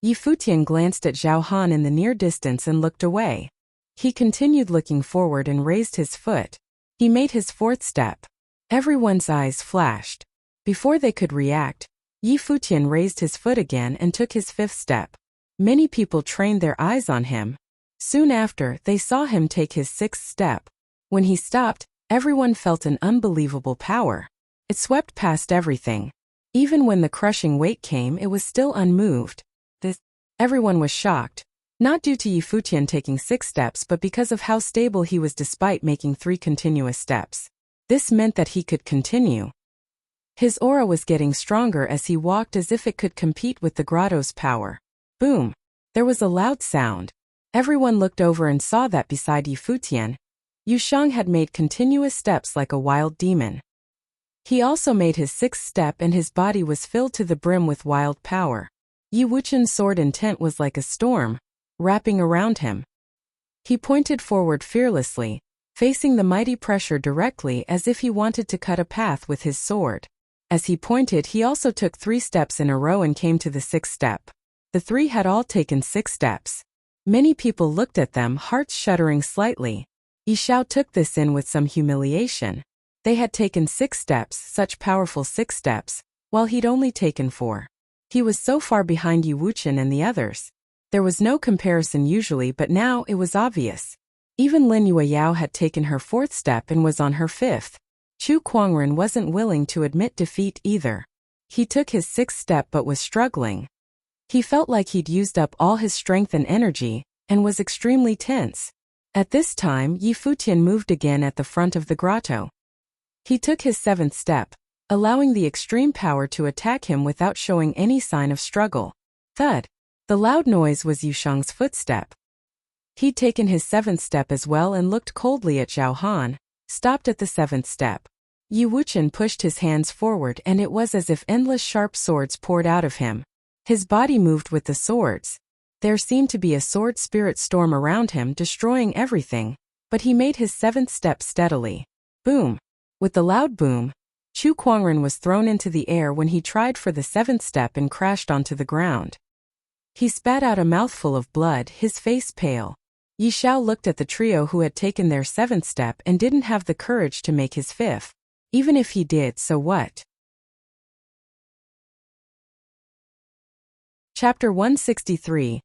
Yi Futian glanced at Zhao Han in the near distance and looked away. He continued looking forward and raised his foot. He made his fourth step. Everyone's eyes flashed. Before they could react, Yi Futian raised his foot again and took his fifth step. Many people trained their eyes on him. Soon after, they saw him take his sixth step. When he stopped, everyone felt an unbelievable power. It swept past everything. Even when the crushing weight came, it was still unmoved. Everyone was shocked. Not due to Yi Futian taking 6 steps but because of how stable he was despite making 3 continuous steps. This meant that he could continue. His aura was getting stronger as he walked as if it could compete with the grotto's power. Boom! There was a loud sound. Everyone looked over and saw that beside Yi Futian, Yu Shang had made continuous steps like a wild demon. He also made his 6th step and his body was filled to the brim with wild power. Yi Wuqian's sword intent was like a storm, wrapping around him. He pointed forward fearlessly, facing the mighty pressure directly as if he wanted to cut a path with his sword. As he pointed, he also took 3 steps in a row and came to the 6th step. The 3 had all taken 6 steps. Many people looked at them, hearts shuddering slightly. Yi Xiao took this in with some humiliation. They had taken 6 steps, such powerful 6 steps, while he'd only taken 4. He was so far behind Yi Wuqian and the others. There was no comparison usually, but now it was obvious. Even Lin Yueyao had taken her 4th step and was on her 5th. Chu Kuangren wasn't willing to admit defeat either. He took his 6th step but was struggling. He felt like he'd used up all his strength and energy, and was extremely tense. At this time, Yi Futian moved again at the front of the grotto. He took his 7th step, allowing the extreme power to attack him without showing any sign of struggle. Thud! The loud noise was Yu Shang's footstep. He'd taken his 7th step as well and looked coldly at Zhao Han, stopped at the 7th step. Yi Wuqian pushed his hands forward and it was as if endless sharp swords poured out of him. His body moved with the swords. There seemed to be a sword spirit storm around him destroying everything, but he made his 7th step steadily. Boom! With the loud boom, Chu Kuangren was thrown into the air when he tried for the 7th step and crashed onto the ground. He spat out a mouthful of blood, his face pale. Yi Xiao looked at the trio who had taken their 7th step and didn't have the courage to make his 5th. Even if he did, so what? Chapter 163.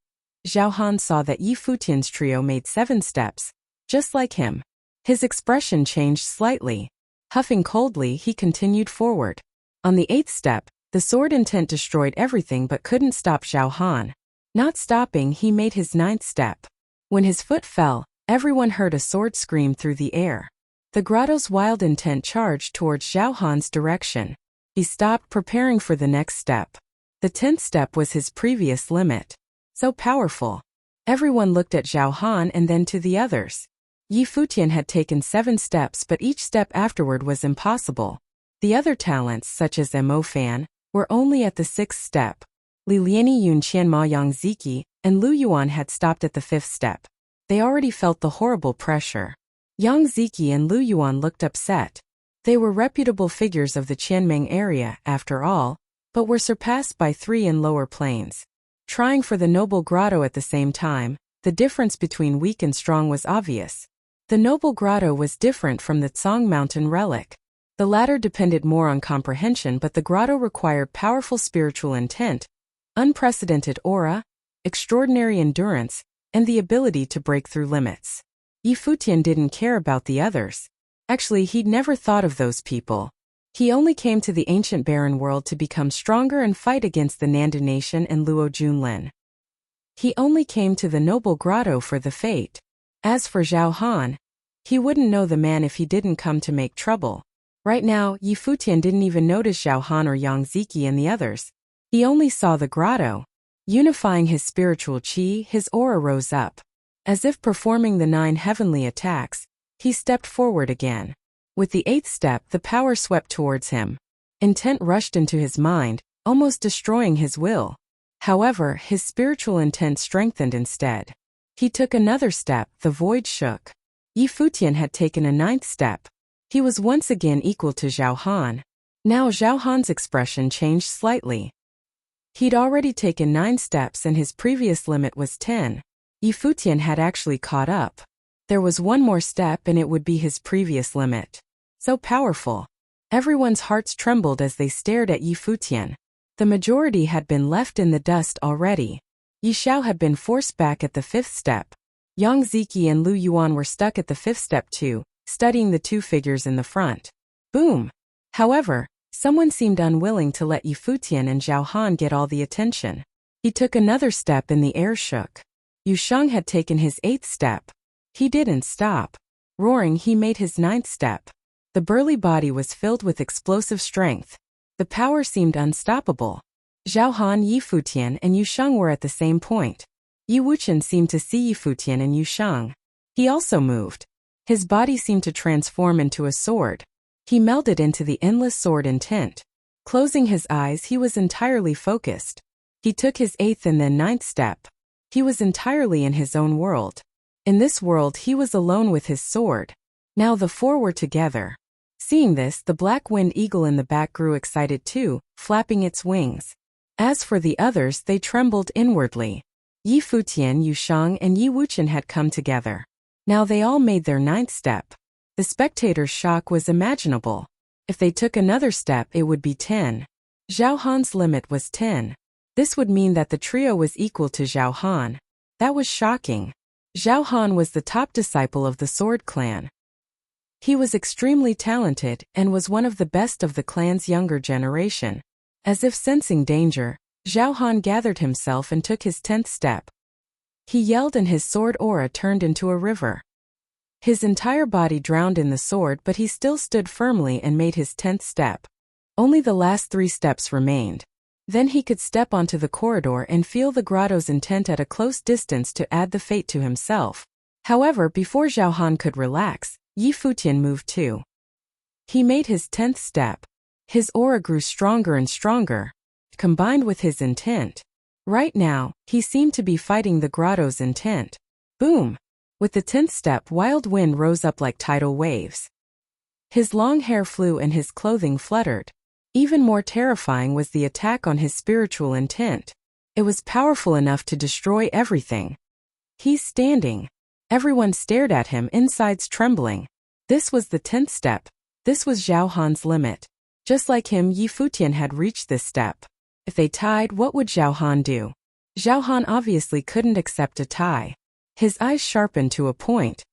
Zhao Han saw that Yi Futian's trio made 7 steps, just like him. His expression changed slightly. Huffing coldly, he continued forward. On the 8th step, the sword intent destroyed everything but couldn't stop Zhao Han. Not stopping, he made his 9th step. When his foot fell, everyone heard a sword scream through the air. The grotto's wild intent charged towards Zhao Han's direction. He stopped, preparing for the next step. The 10th step was his previous limit. So powerful. Everyone looked at Zhao Han and then to the others. Yi Futian had taken 7 steps but each step afterward was impossible. The other talents, such as Mo Fan, were only at the 6th step. Li Liani Yun Qian Ma Yang Ziki and Lu Yuan had stopped at the 5th step. They already felt the horrible pressure. Yang Ziki and Lu Yuan looked upset. They were reputable figures of the Qianmeng area, after all, but were surpassed by 3 in lower planes. Trying for the noble grotto at the same time, the difference between weak and strong was obvious. The noble grotto was different from the Tsang Mountain relic. The latter depended more on comprehension, but the grotto required powerful spiritual intent, unprecedented aura, extraordinary endurance, and the ability to break through limits. Yi Futian didn't care about the others. Actually, he'd never thought of those people. He only came to the ancient barren world to become stronger and fight against the Nandu nation and Luo Junlin. He only came to the noble grotto for the fate. As for Zhao Han, he wouldn't know the man if he didn't come to make trouble. Right now, Yi Futian didn't even notice Zhao Han or Yang Ziki and the others. He only saw the grotto. Unifying his spiritual qi, his aura rose up. As if performing the 9 heavenly attacks, he stepped forward again. With the 8th step, the power swept towards him. Intent rushed into his mind, almost destroying his will. However, his spiritual intent strengthened instead. He took another step, the void shook. Yi Futian had taken a 9th step. He was once again equal to Zhao Han. Now Zhao Han's expression changed slightly. He'd already taken 9 steps and his previous limit was 10. Yi Futian had actually caught up. There was one more step and it would be his previous limit. So powerful. Everyone's hearts trembled as they stared at Yi Futian. The majority had been left in the dust already. Yi Xiao had been forced back at the 5th step. Yang Ziki and Lu Yuan were stuck at the 5th step too, studying the 2 figures in the front. Boom! However, someone seemed unwilling to let Yi Futian and Zhao Han get all the attention. He took another step and the air shook. Yu Sheng had taken his 8th step. He didn't stop. Roaring, he made his 9th step. The burly body was filled with explosive strength. The power seemed unstoppable. Zhao Han, Yi Futian, and Yu Sheng were at the same point. Yi Wuxian seemed to see Yi Futian and Yu Sheng. He also moved. His body seemed to transform into a sword. He melded into the endless sword intent. Closing his eyes, he was entirely focused. He took his 8th and then 9th step. He was entirely in his own world. In this world he was alone with his sword. Now the 4 were together. Seeing this, the black wind eagle in the back grew excited too, flapping its wings. As for the others, they trembled inwardly. Yi Futian, Yu Sheng, and Yi Wuxian had come together. Now they all made their 9th step. The spectators' shock was imaginable. If they took another step, it would be 10. Zhao Han's limit was 10. This would mean that the trio was equal to Zhao Han. That was shocking. Zhao Han was the top disciple of the Sword Clan. He was extremely talented and was one of the best of the clan's younger generation. As if sensing danger, Zhao Han gathered himself and took his 10th step. He yelled and his sword aura turned into a river. His entire body drowned in the sword, but he still stood firmly and made his 10th step. Only the last 3 steps remained. Then he could step onto the corridor and feel the grotto's intent at a close distance to add the fate to himself. However, before Zhao Han could relax, Yi Futian moved too. He made his 10th step. His aura grew stronger and stronger, combined with his intent. Right now, he seemed to be fighting the grotto's intent. Boom! With the 10th step, wild wind rose up like tidal waves. His long hair flew and his clothing fluttered. Even more terrifying was the attack on his spiritual intent. It was powerful enough to destroy everything. He's standing. Everyone stared at him, insides trembling. This was the 10th step. This was Zhao Han's limit. Just like him, Yi Futian had reached this step. If they tied, what would Zhao Han do? Zhao Han obviously couldn't accept a tie. His eyes sharpened to a point.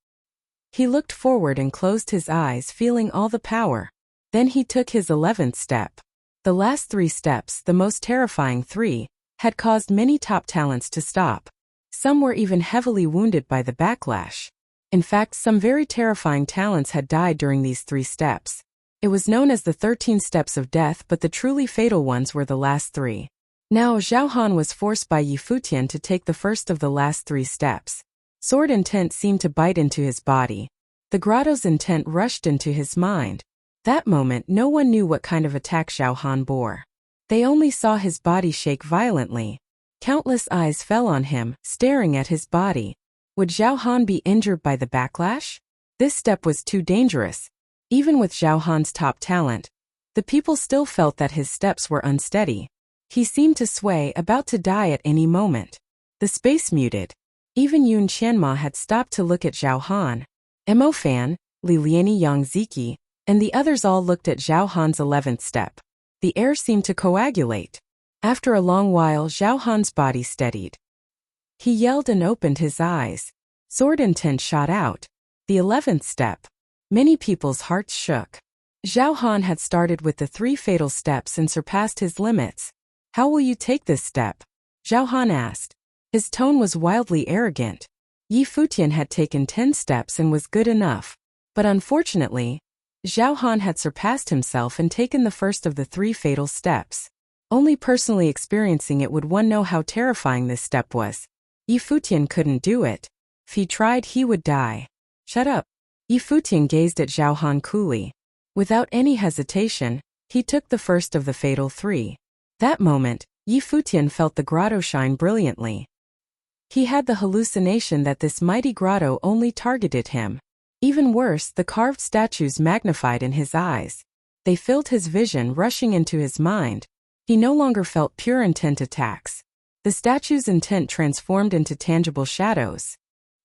He looked forward and closed his eyes, feeling all the power. Then he took his 11th step. The last 3 steps, the most terrifying 3, had caused many top talents to stop. Some were even heavily wounded by the backlash. In fact, some very terrifying talents had died during these 3 steps. It was known as the 13 steps of death, but the truly fatal ones were the last 3. Now Zhao Han was forced by Yi Futian to take the first of the last 3 steps. Sword intent seemed to bite into his body. The grotto's intent rushed into his mind. That moment, no one knew what kind of attack Zhao Han bore. They only saw his body shake violently. Countless eyes fell on him, staring at his body. Would Zhao Han be injured by the backlash? This step was too dangerous. Even with Zhao Han's top talent, the people still felt that his steps were unsteady. He seemed to sway, about to die at any moment. The space muted. Even Yun Qianma had stopped to look at Zhao Han. Mo Fan, Li Liani, Yang Ziki, and the others all looked at Zhao Han's 11th step. The air seemed to coagulate. After a long while, Zhao Han's body steadied. He yelled and opened his eyes. Sword intent shot out. The 11th step. Many people's hearts shook. Zhao Han had started with the 3 fatal steps and surpassed his limits. How will you take this step? Zhao Han asked. His tone was wildly arrogant. Yi Futian had taken 10 steps and was good enough. But unfortunately, Zhao Han had surpassed himself and taken the first of the 3 fatal steps. Only personally experiencing it would one know how terrifying this step was. Yi Futian couldn't do it. If he tried, he would die. Shut up. Yi Futian gazed at Zhao Han coolly. Without any hesitation, he took the first of the fatal 3. That moment, Yi Futian felt the grotto shine brilliantly. He had the hallucination that this mighty grotto only targeted him. Even worse, the carved statues magnified in his eyes. They filled his vision, rushing into his mind. He no longer felt pure intent attacks. The statue's intent transformed into tangible shadows.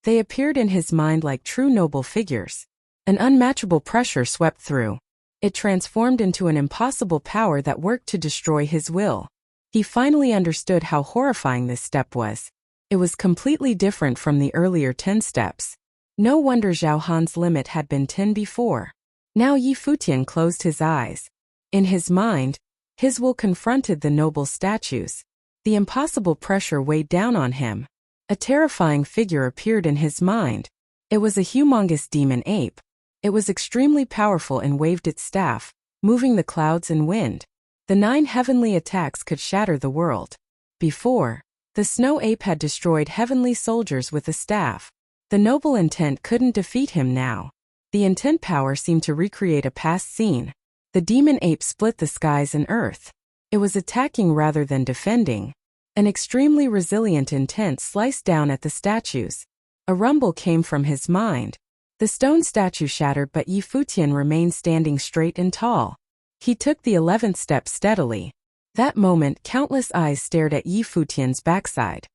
They appeared in his mind like true noble figures. An unmatchable pressure swept through. It transformed into an impossible power that worked to destroy his will. He finally understood how horrifying this step was. It was completely different from the earlier 10 steps. No wonder Zhao Han's limit had been 10 before. Now Yi Futian closed his eyes. In his mind, his will confronted the noble statues. The impossible pressure weighed down on him. A terrifying figure appeared in his mind. It was a humongous demon ape. It was extremely powerful and waved its staff, moving the clouds and wind. The 9 heavenly attacks could shatter the world. Before, the snow ape had destroyed heavenly soldiers with a staff. The noble intent couldn't defeat him now. The intent power seemed to recreate a past scene. The demon ape split the skies and earth. It was attacking rather than defending. An extremely resilient intent sliced down at the statues. A rumble came from his mind. The stone statue shattered, but Yi Futian remained standing straight and tall. He took the 11th step steadily. That moment, countless eyes stared at Yi Futian's backside.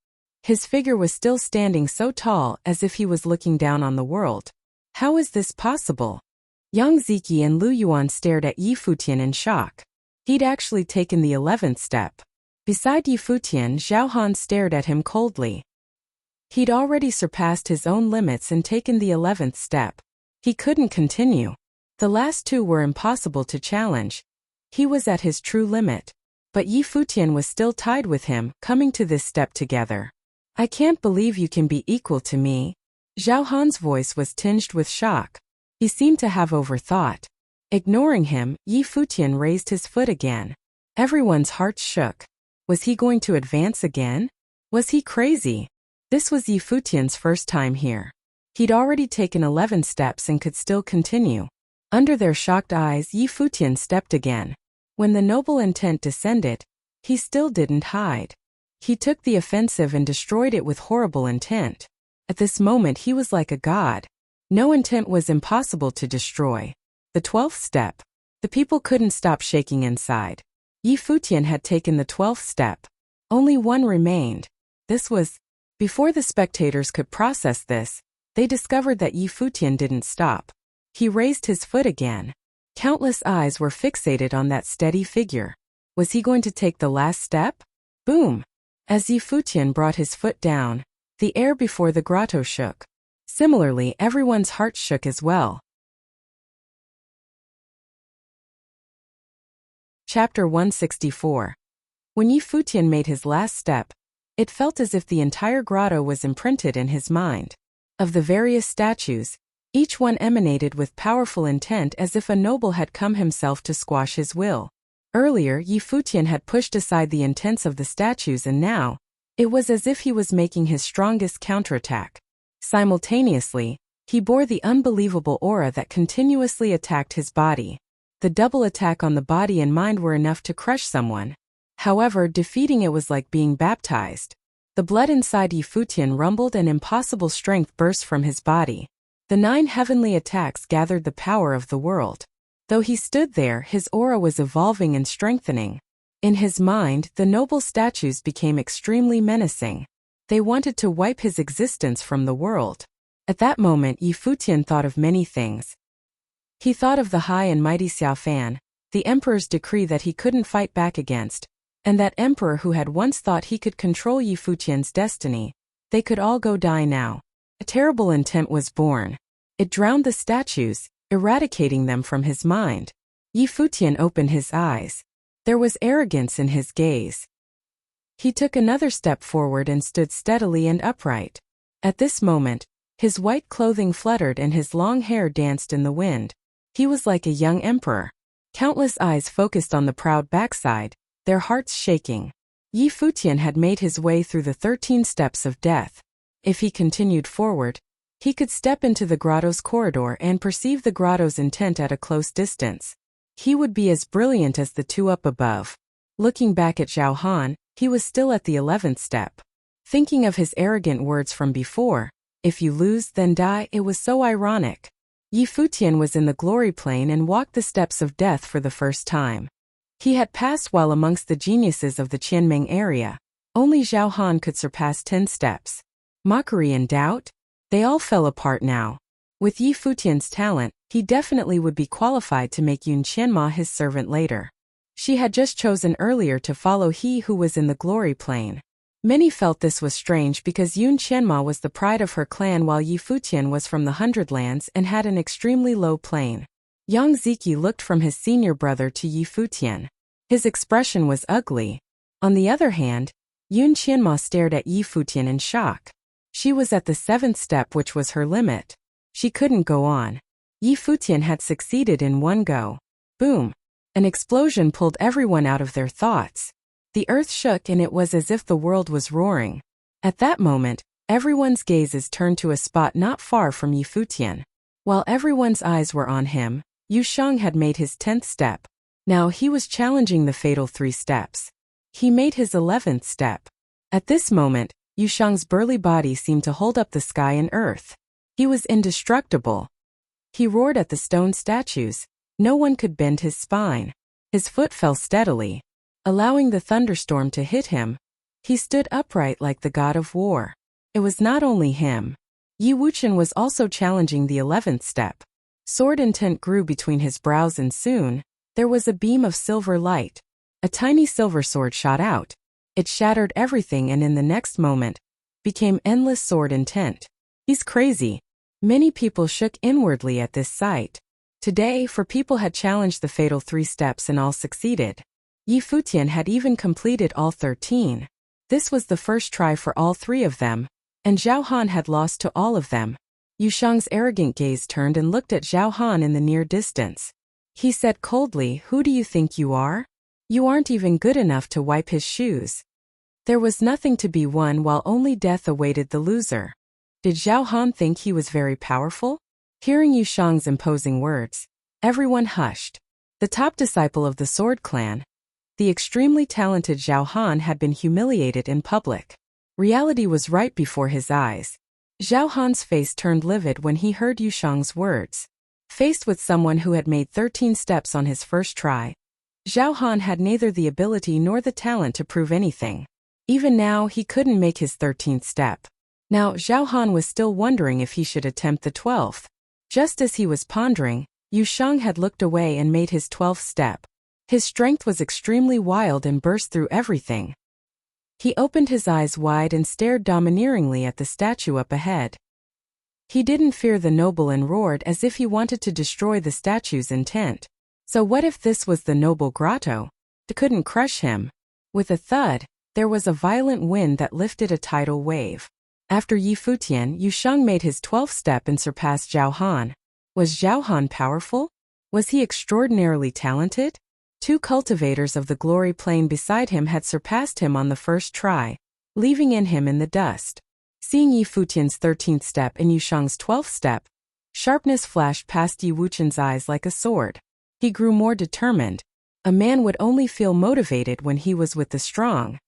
His figure was still standing so tall, as if he was looking down on the world. How is this possible? Yang Ziqi and Lu Yuan stared at Yi Futian in shock. He'd actually taken the 11th step. Beside Yi Futian, Zhao Han stared at him coldly. He'd already surpassed his own limits and taken the 11th step. He couldn't continue. The last 2 were impossible to challenge. He was at his true limit. But Yi Futian was still tied with him, coming to this step together. I can't believe you can be equal to me. Zhao Han's voice was tinged with shock. He seemed to have overthought. Ignoring him, Yi Futian raised his foot again. Everyone's hearts shook. Was he going to advance again? Was he crazy? This was Yi Futian's first time here. He'd already taken 11 steps and could still continue. Under their shocked eyes, Yi Futian stepped again. When the noble intent descended, he still didn't hide. He took the offensive and destroyed it with horrible intent. At this moment he was like a god. No intent was impossible to destroy. The 12th step. The people couldn't stop shaking inside. Yi Futian had taken the 12th step. Only 1 remained. This was... Before the spectators could process this, they discovered that Yi Futian didn't stop. He raised his foot again. Countless eyes were fixated on that steady figure. Was he going to take the last step? Boom! As Yi Futian brought his foot down, the air before the grotto shook. Similarly, everyone's heart shook as well. Chapter 164. When Yi Futian made his last step, it felt as if the entire grotto was imprinted in his mind. Of the various statues, each one emanated with powerful intent, as if a noble had come himself to squash his will. Earlier, Yi Futian had pushed aside the intents of the statues, and now, it was as if he was making his strongest counterattack. Simultaneously, he bore the unbelievable aura that continuously attacked his body. The double attack on the body and mind were enough to crush someone. However, defeating it was like being baptized. The blood inside Yi Futian rumbled and impossible strength burst from his body. The 9 heavenly attacks gathered the power of the world. Though he stood there, his aura was evolving and strengthening. In his mind, the noble statues became extremely menacing. They wanted to wipe his existence from the world. At that moment, Yi Futian thought of many things. He thought of the high and mighty Xiaofan, the emperor's decree that he couldn't fight back against, and that emperor who had once thought he could control Yi Futian's destiny. They could all go die now. A terrible intent was born. It drowned the statues, eradicating them from his mind. Yi Futian opened his eyes. There was arrogance in his gaze. He took another step forward and stood steadily and upright. At this moment, his white clothing fluttered and his long hair danced in the wind. He was like a young emperor. Countless eyes focused on the proud backside, their hearts shaking. Yi Futian had made his way through the 13 steps of death. If he continued forward, he could step into the grotto's corridor and perceive the grotto's intent at a close distance. He would be as brilliant as the 2 up above. Looking back at Zhao Han, he was still at the 11th step. Thinking of his arrogant words from before, "If you lose, then die," it was so ironic. Yi Futian was in the glory plane and walked the steps of death for the first time. He had passed while amongst the geniuses of the Qianmeng area. Only Zhao Han could surpass 10 steps. Mockery and doubt? They all fell apart now. With Yi Futian's talent, he definitely would be qualified to make Yun Qianma his servant later. She had just chosen earlier to follow he who was in the glory plane. Many felt this was strange because Yun Qianma was the pride of her clan while Yi Futian was from the Hundred Lands and had an extremely low plane. Yang Ziki looked from his senior brother to Yi Futian. His expression was ugly. On the other hand, Yun Qianma stared at Yi Futian in shock. She was at the 7th step, which was her limit. She couldn't go on. Yi Futian had succeeded in one go. Boom! An explosion pulled everyone out of their thoughts. The earth shook and it was as if the world was roaring. At that moment, everyone's gazes turned to a spot not far from Yi Futian. While everyone's eyes were on him, Yu Shang had made his 10th step. Now he was challenging the fatal 3 steps. He made his 11th step. At this moment, Yu Shang's burly body seemed to hold up the sky and earth. He was indestructible. He roared at the stone statues. No one could bend his spine. His foot fell steadily, allowing the thunderstorm to hit him. He stood upright like the god of war. It was not only him. Yi Wuchen was also challenging the 11th step. Sword intent grew between his brows and soon, there was a beam of silver light. A tiny silver sword shot out. It shattered everything and in the next moment, became endless sword intent. He's crazy. Many people shook inwardly at this sight. Today, 4 people had challenged the fatal 3 steps and all succeeded. Yi Futian had even completed all 13. This was the first try for all 3 of them, and Zhao Han had lost to all of them. Yu Shang's arrogant gaze turned and looked at Zhao Han in the near distance. He said coldly, "Who do you think you are? You aren't even good enough to wipe his shoes." There was nothing to be won while only death awaited the loser. Did Zhao Han think he was very powerful? Hearing Yu Shang's imposing words, everyone hushed. The top disciple of the Sword Clan, the extremely talented Zhao Han, had been humiliated in public. Reality was right before his eyes. Zhao Han's face turned livid when he heard Yu Shang's words. Faced with someone who had made 13 steps on his first try, Zhao Han had neither the ability nor the talent to prove anything. Even now, he couldn't make his 13th step. Now, Zhao Han was still wondering if he should attempt the 12th. Just as he was pondering, Yu Shang had looked away and made his 12th step. His strength was extremely wild and burst through everything. He opened his eyes wide and stared domineeringly at the statue up ahead. He didn't fear the noble and roared as if he wanted to destroy the statue's intent. So what if this was the noble grotto? It couldn't crush him. With a thud, there was a violent wind that lifted a tidal wave. After Yi Futian, Yu Shang made his 12th step and surpassed Zhao Han. Was Zhao Han powerful? Was he extraordinarily talented? 2 cultivators of the glory plane beside him had surpassed him on the first try, leaving him in the dust. Seeing Yi Futian's 13th step and Yu Shang's 12th step, sharpness flashed past Yi Wuchen's eyes like a sword. He grew more determined. A man would only feel motivated when he was with the strong.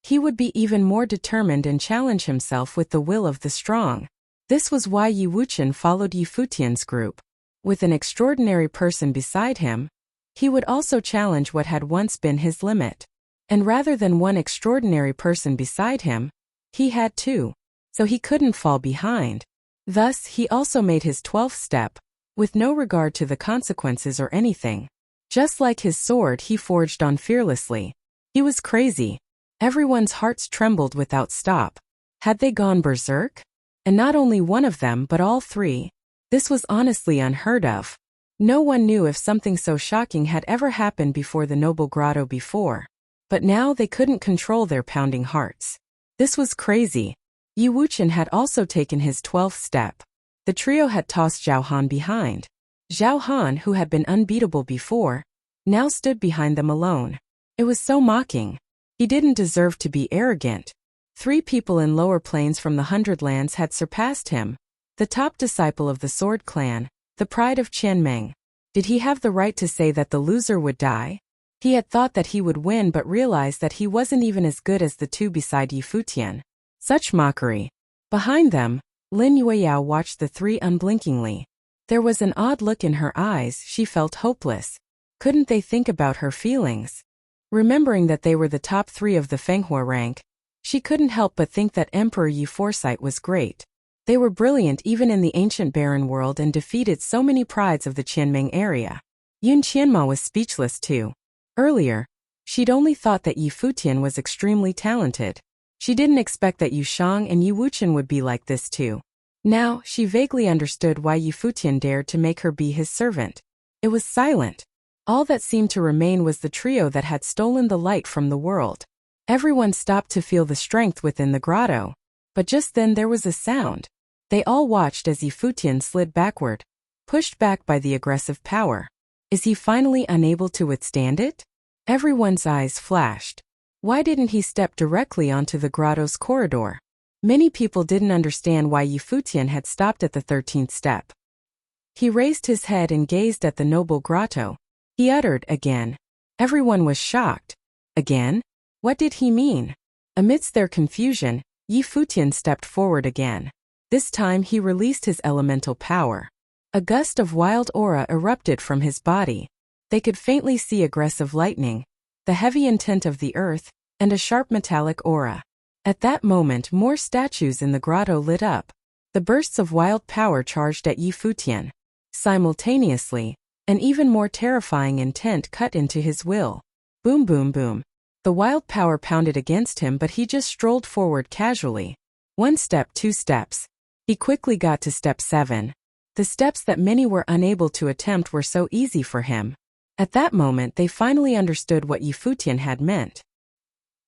He would be even more determined and challenge himself with the will of the strong. This was why Yi Wuchen followed Yi Futian's group. With an extraordinary person beside him, he would also challenge what had once been his limit. And rather than one extraordinary person beside him, he had 2. So he couldn't fall behind. Thus, he also made his 12th step, with no regard to the consequences or anything. Just like his sword, he forged on fearlessly. He was crazy. Everyone's hearts trembled without stop. Had they gone berserk? And not only one of them but all 3. This was honestly unheard of. No one knew if something so shocking had ever happened before the noble grotto before. But now they couldn't control their pounding hearts. This was crazy. Yi Wuchen had also taken his 12th step. The trio had tossed Zhao Han behind. Zhao Han, who had been unbeatable before, now stood behind them alone. It was so mocking. He didn't deserve to be arrogant. 3 people in lower planes from the Hundred Lands had surpassed him. The top disciple of the Sword Clan, the pride of Qianmeng. Did he have the right to say that the loser would die? He had thought that he would win but realized that he wasn't even as good as the 2 beside Yi Futian. Such mockery. Behind them, Lin Yueyao watched the 3 unblinkingly. There was an odd look in her eyes. She felt hopeless. Couldn't they think about her feelings? Remembering that they were the top 3 of the Fenghua rank, she couldn't help but think that Emperor Yi foresight was great. They were brilliant even in the ancient barren world and defeated so many prides of the Qianming area. Yun Qianma was speechless too. Earlier, she'd only thought that Yi Futian was extremely talented. She didn't expect that Yu Shang and Yi Wuqian would be like this too. Now, she vaguely understood why Yi Futian dared to make her be his servant. It was silent. All that seemed to remain was the trio that had stolen the light from the world. Everyone stopped to feel the strength within the grotto. But just then there was a sound. They all watched as Yi Futian slid backward, pushed back by the aggressive power. Is he finally unable to withstand it? Everyone's eyes flashed. Why didn't he step directly onto the grotto's corridor? Many people didn't understand why Yi Futian had stopped at the 13th step. He raised his head and gazed at the noble grotto. He uttered, "Again." Everyone was shocked. Again? What did he mean? Amidst their confusion, Yi Futian stepped forward again. This time he released his elemental power. A gust of wild aura erupted from his body. They could faintly see aggressive lightning, the heavy intent of the earth, and a sharp metallic aura. At that moment more statues in the grotto lit up. The bursts of wild power charged at Yi Futian. Simultaneously, an even more terrifying intent cut into his will. Boom boom boom. The wild power pounded against him, but he just strolled forward casually. 1 step, 2 steps. He quickly got to step 7. The steps that many were unable to attempt were so easy for him. At that moment they finally understood what Yi Futian had meant.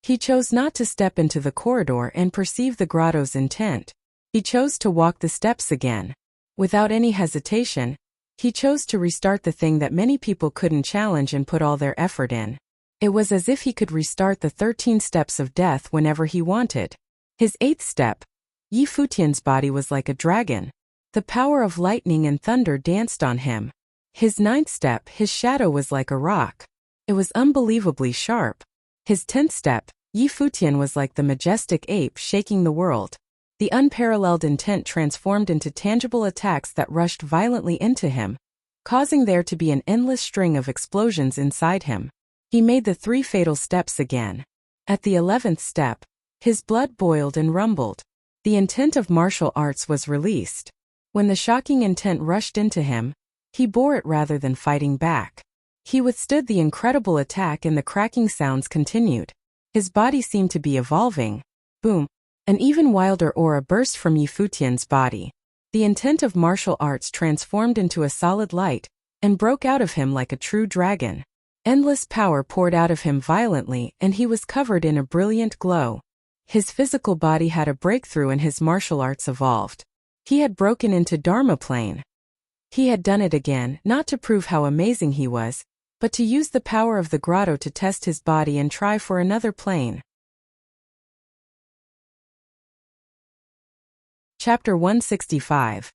He chose not to step into the corridor and perceive the grotto's intent. He chose to walk the steps again. Without any hesitation, he chose to restart the thing that many people couldn't challenge and put all their effort in. It was as if he could restart the 13 steps of death whenever he wanted. His 8th step, Yi Futian's body was like a dragon. The power of lightning and thunder danced on him. His 9th step, his shadow was like a rock. It was unbelievably sharp. His 10th step, Yi Futian was like the majestic ape shaking the world. The unparalleled intent transformed into tangible attacks that rushed violently into him, causing there to be an endless string of explosions inside him. He made the 3 fatal steps again. At the 11th step, his blood boiled and rumbled. The intent of martial arts was released. When the shocking intent rushed into him, he bore it rather than fighting back. He withstood the incredible attack and the cracking sounds continued. His body seemed to be evolving. Boom! An even wilder aura burst from Yi Futian's body. The intent of martial arts transformed into a solid light and broke out of him like a true dragon. Endless power poured out of him violently and he was covered in a brilliant glow. His physical body had a breakthrough and his martial arts evolved. He had broken into Dharma plane. He had done it again, not to prove how amazing he was, but to use the power of the grotto to test his body and try for another plane. Chapter 165.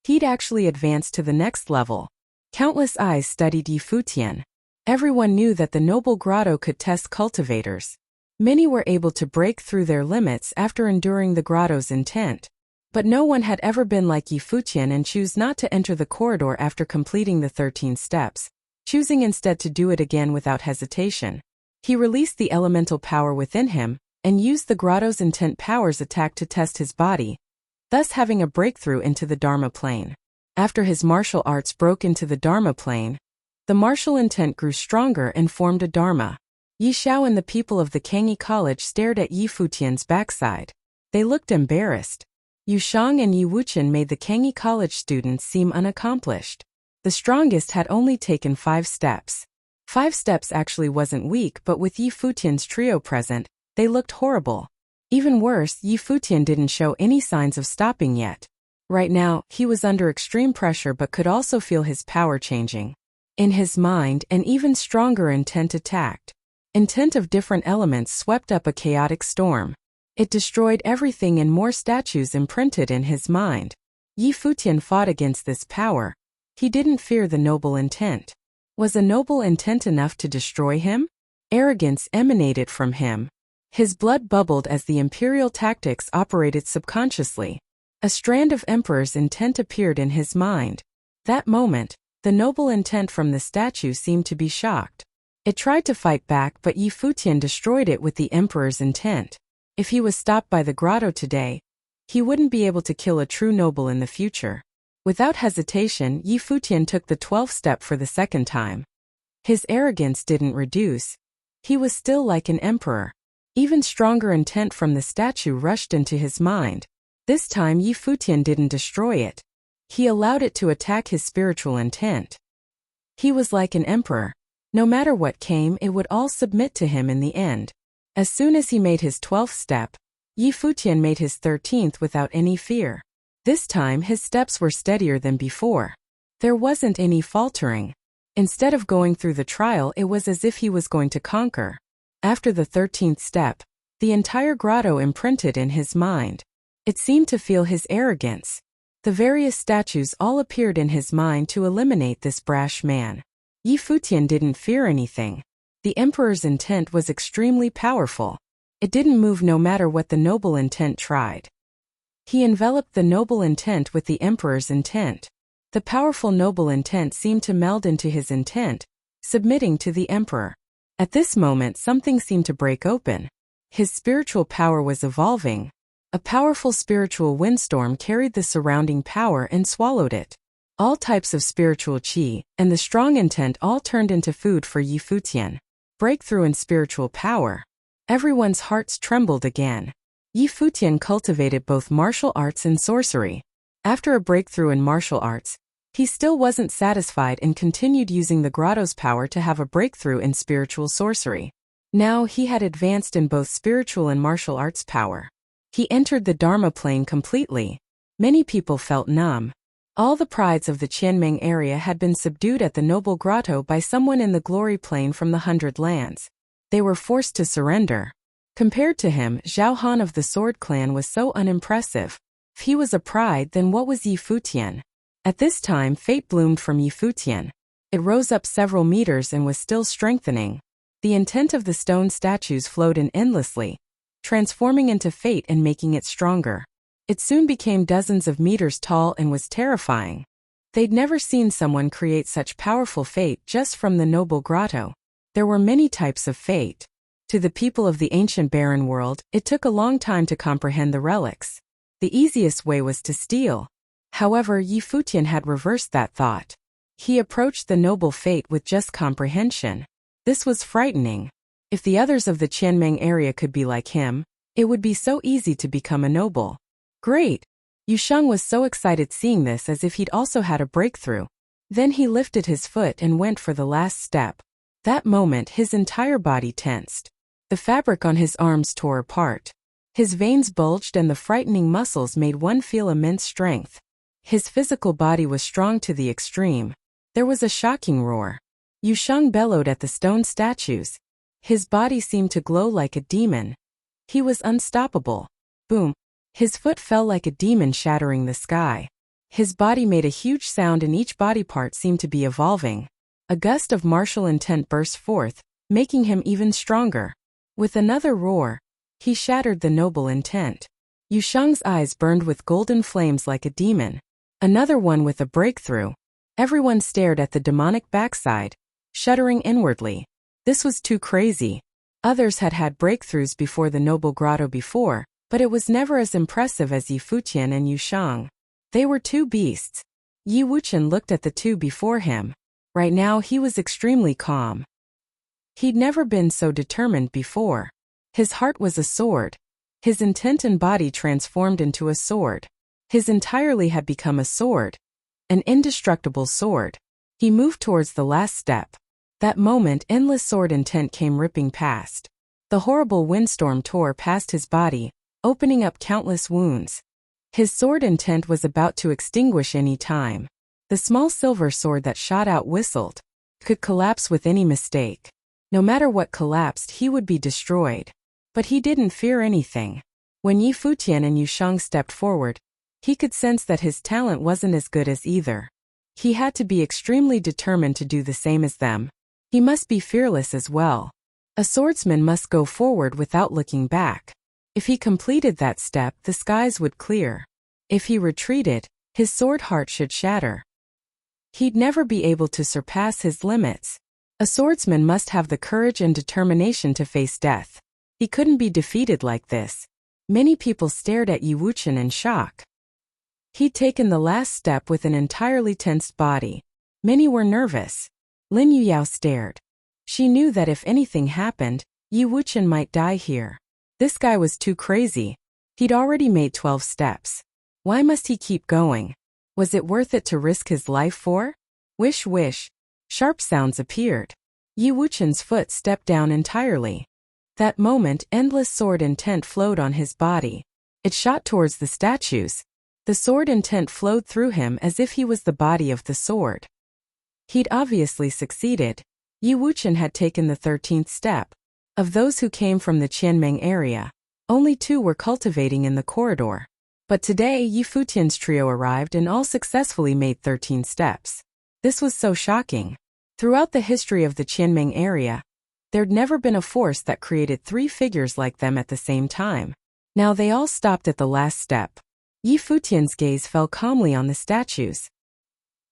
He'd actually advanced to the next level. Countless eyes studied Yi Futian. Everyone knew that the noble grotto could test cultivators. Many were able to break through their limits after enduring the grotto's intent. But no one had ever been like Yi Futian and choose not to enter the corridor after completing the 13 steps, choosing instead to do it again without hesitation. He released the elemental power within him and used the grotto's intent power's attack to test his body, thus having a breakthrough into the Dharma plane. After his martial arts broke into the Dharma plane, the martial intent grew stronger and formed a Dharma. Yi Xiao and the people of the Kangyi College stared at Yi Futian's backside. They looked embarrassed. Yu Shang and Yi Wuqian made the Kangyi College students seem unaccomplished. The strongest had only taken 5 steps. 5 steps actually wasn't weak, but with Yi Futian's trio present, they looked horrible. Even worse, Yi Futian didn't show any signs of stopping yet. Right now, he was under extreme pressure but could also feel his power changing. In his mind, an even stronger intent attacked. Intent of different elements swept up a chaotic storm. It destroyed everything and more statues imprinted in his mind. Yi Futian fought against this power. He didn't fear the noble intent. Was a noble intent enough to destroy him? Arrogance emanated from him. His blood bubbled as the imperial tactics operated subconsciously. A strand of emperor's intent appeared in his mind. That moment, the noble intent from the statue seemed to be shocked. It tried to fight back, but Yi Futian destroyed it with the emperor's intent. If he was stopped by the grotto today, he wouldn't be able to kill a true noble in the future. Without hesitation, Yi Futian took the 12th step for the second time. His arrogance didn't reduce. He was still like an emperor. Even stronger intent from the statue rushed into his mind. This time Yi Futian didn't destroy it. He allowed it to attack his spiritual intent. He was like an emperor. No matter what came, it would all submit to him in the end. As soon as he made his 12th step, Yi Futian made his 13th without any fear. This time his steps were steadier than before. There wasn't any faltering. Instead of going through the trial, it was as if he was going to conquer. After the 13th step, the entire grotto imprinted in his mind. It seemed to feel his arrogance. The various statues all appeared in his mind to eliminate this brash man. Yi Futian didn't fear anything. The emperor's intent was extremely powerful. It didn't move no matter what the noble intent tried. He enveloped the noble intent with the emperor's intent. The powerful noble intent seemed to meld into his intent, submitting to the emperor. At this moment, something seemed to break open. His spiritual power was evolving. A powerful spiritual windstorm carried the surrounding power and swallowed it. All types of spiritual qi and the strong intent all turned into food for Yi Futian. Breakthrough in spiritual power. Everyone's hearts trembled again. Yi Futian cultivated both martial arts and sorcery. After a breakthrough in martial arts, he still wasn't satisfied and continued using the grotto's power to have a breakthrough in spiritual sorcery. Now he had advanced in both spiritual and martial arts power. He entered the Dharma plane completely. Many people felt numb. All the prides of the Qianmeng area had been subdued at the noble grotto by someone in the glory plane from the 100 lands. They were forced to surrender. Compared to him, Zhao Han of the Sword Clan was so unimpressive. If he was a pride, then what was Yi Futian? At this time, fate bloomed from Yi Futian. It rose up several meters and was still strengthening. The intent of the stone statues flowed in endlessly, transforming into fate and making it stronger. It soon became dozens of meters tall and was terrifying. They'd never seen someone create such powerful fate just from the noble grotto. There were many types of fate. To the people of the ancient barren world, it took a long time to comprehend the relics. The easiest way was to steal. However, Yi Futian had reversed that thought. He approached the noble fate with just comprehension. This was frightening. If the others of the Qianmeng area could be like him, it would be so easy to become a noble. Great! Yusheng was so excited seeing this, as if he'd also had a breakthrough. Then he lifted his foot and went for the last step. That moment, his entire body tensed. The fabric on his arms tore apart. His veins bulged and the frightening muscles made one feel immense strength. His physical body was strong to the extreme. There was a shocking roar. Yusheng bellowed at the stone statues. His body seemed to glow like a demon. He was unstoppable. Boom! His foot fell like a demon, shattering the sky. His body made a huge sound and each body part seemed to be evolving. A gust of martial intent burst forth, making him even stronger. With another roar, he shattered the noble intent. Yusheng's eyes burned with golden flames like a demon. Another one with a breakthrough. Everyone stared at the demonic backside, shuddering inwardly. This was too crazy. Others had had breakthroughs before the noble grotto before, but it was never as impressive as Yi Futian and Yusheng. They were two beasts. Yi Wuchen looked at the two before him. Right now he was extremely calm. He'd never been so determined before. His heart was a sword. His intent and body transformed into a sword. His entirely had become a sword. An indestructible sword. He moved towards the last step. That moment, endless sword intent came ripping past. The horrible windstorm tore past his body, opening up countless wounds. His sword intent was about to extinguish any time. The small silver sword that shot out whistled. Could collapse with any mistake. No matter what collapsed, he would be destroyed. But he didn't fear anything. When Yi Futian and Yusheng stepped forward, he could sense that his talent wasn't as good as either. He had to be extremely determined to do the same as them. He must be fearless as well. A swordsman must go forward without looking back. If he completed that step, the skies would clear. If he retreated, his sword heart should shatter. He'd never be able to surpass his limits. A swordsman must have the courage and determination to face death. He couldn't be defeated like this. Many people stared at Wuxian in shock. He'd taken the last step with an entirely tensed body. Many were nervous. Lin Yuyao stared. She knew that if anything happened, Wuxian might die here. This guy was too crazy. He'd already made 12 steps. Why must he keep going? Was it worth it to risk his life for? Wish, wish. Sharp sounds appeared. Wuxian's foot stepped down entirely. That moment, endless sword intent flowed on his body. It shot towards the statues. The sword intent flowed through him as if he was the body of the sword. He'd obviously succeeded. Wuxian had taken the 13th step. Of those who came from the Qianmeng area, only 2 were cultivating in the corridor. But today Futian's trio arrived and all successfully made 13 steps. This was so shocking. Throughout the history of the Qianmeng area, there'd never been a force that created 3 figures like them at the same time. Now they all stopped at the last step. Futian's gaze fell calmly on the statues.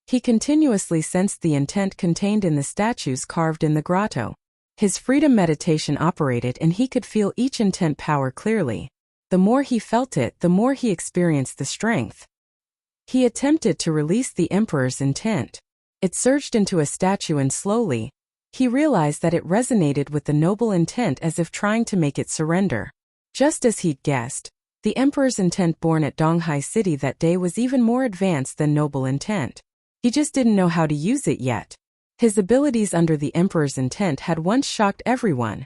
He continuously sensed the intent contained in the statues carved in the grotto. His freedom meditation operated and he could feel each intent power clearly. The more he felt it, the more he experienced the strength. He attempted to release the emperor's intent. It surged into a statue and slowly, he realized that it resonated with the noble intent as if trying to make it surrender. Just as he'd guessed, the emperor's intent born at Donghai City that day was even more advanced than noble intent. He just didn't know how to use it yet. His abilities under the emperor's intent had once shocked everyone.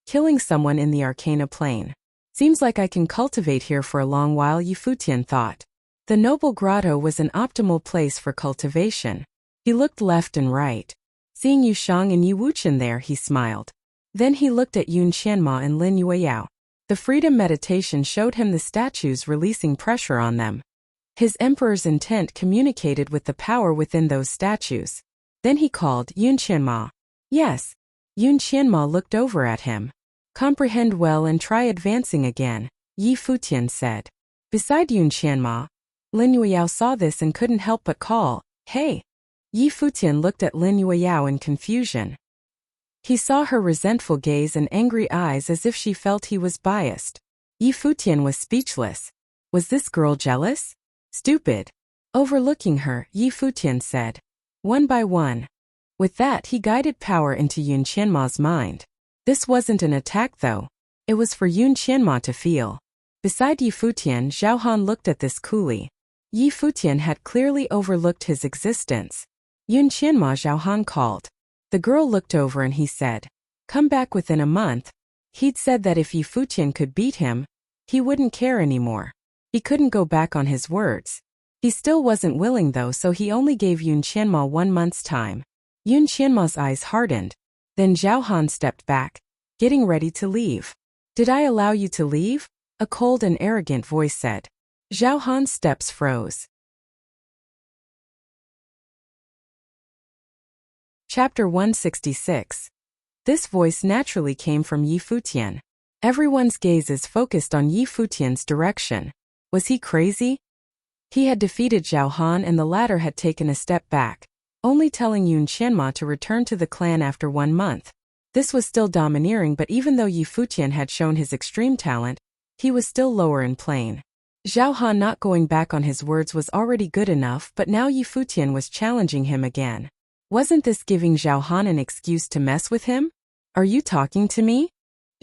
Killing someone in the Arcana plane. Seems like I can cultivate here for a long while, Futian thought. The noble grotto was an optimal place for cultivation. He looked left and right. Seeing Yushang and Wuxian there, he smiled. Then he looked at Yun Qianma and Lin Yuyao. The freedom meditation showed him the statues releasing pressure on them. His emperor's intent communicated with the power within those statues. Then he called Yun Qianma. Yes. Yun Qianma looked over at him. Comprehend well and try advancing again, Futian said. Beside Yun Qianma, Lin Yuyao saw this and couldn't help but call, "Hey!" Futian looked at Lin Yuyao in confusion. He saw her resentful gaze and angry eyes as if she felt he was biased. Futian was speechless. Was this girl jealous? Stupid. Overlooking her, Futian said. One by one. With that, he guided power into Yun Qianma's mind. This wasn't an attack though. It was for Yun Qianma to feel. Beside Futian, Zhao Han looked at this coolly. Futian had clearly overlooked his existence. Yun Qianma, Zhao Han called. The girl looked over and he said, "Come back within a month." He'd said that if Futian could beat him, he wouldn't care anymore. He couldn't go back on his words. He still wasn't willing though, so he only gave Yun Qianma 1 month's time. Yun Qianma's eyes hardened. Then Zhao Han stepped back, getting ready to leave. "Did I allow you to leave?" a cold and arrogant voice said. Zhao Han's steps froze. Chapter 166. This voice naturally came from Futian. Everyone's gazes focused on Futian's direction. Was he crazy? He had defeated Zhao Han and the latter had taken a step back, only telling Yun Qianma to return to the clan after 1 month. This was still domineering, but even though Futian had shown his extreme talent, he was still lower in plane. Zhao Han not going back on his words was already good enough, but now Futian was challenging him again. Wasn't this giving Zhao Han an excuse to mess with him? Are you talking to me?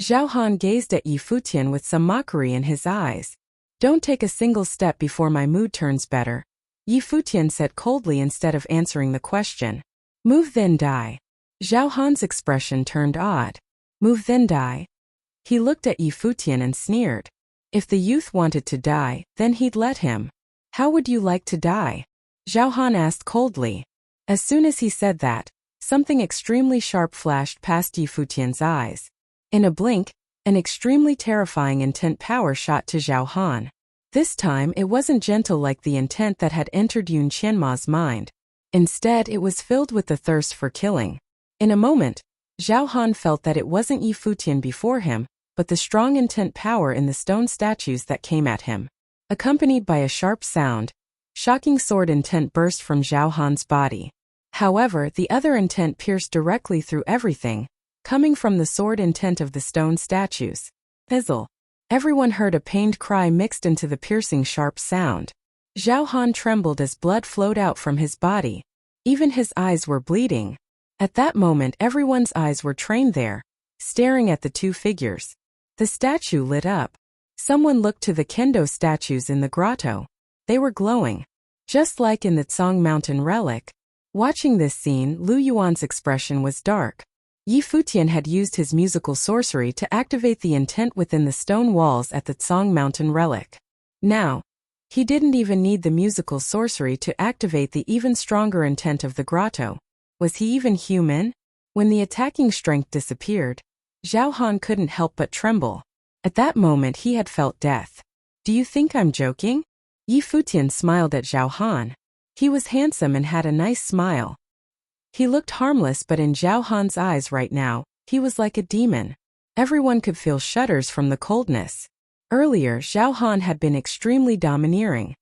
Zhao Han gazed at Futian with some mockery in his eyes. Don't take a single step before my mood turns better, Futian said coldly instead of answering the question. Move then die. Zhao Han's expression turned odd. Move then die? He looked at Futian and sneered. If the youth wanted to die, then he'd let him. How would you like to die? Zhao Han asked coldly. As soon as he said that, something extremely sharp flashed past Futian's eyes. In a blink, an extremely terrifying intent power shot to Zhao Han. This time it wasn't gentle like the intent that had entered Yun Qianma's mind. Instead, it was filled with the thirst for killing. In a moment, Zhao Han felt that it wasn't Futian before him, but the strong intent power in the stone statues that came at him. Accompanied by a sharp sound, shocking sword intent burst from Zhao Han's body. However, the other intent pierced directly through everything, coming from the sword intent of the stone statues. Fizzle. Everyone heard a pained cry mixed into the piercing sharp sound. Zhao Han trembled as blood flowed out from his body. Even his eyes were bleeding. At that moment everyone's eyes were trained there, staring at the two figures. The statue lit up. Someone looked to the kendo statues in the grotto. They were glowing, just like in the Tsang Mountain relic. Watching this scene, Lu Yuan's expression was dark. Yi Futian had used his musical sorcery to activate the intent within the stone walls at the Tsang Mountain relic. Now, he didn't even need the musical sorcery to activate the even stronger intent of the grotto. Was he even human? When the attacking strength disappeared, Zhao Han couldn't help but tremble. At that moment he had felt death. Do you think I'm joking? Yi Futian smiled at Zhao Han. He was handsome and had a nice smile. He looked harmless, but in Zhao Han's eyes right now, he was like a demon. Everyone could feel shudders from the coldness. Earlier, Zhao Han had been extremely domineering.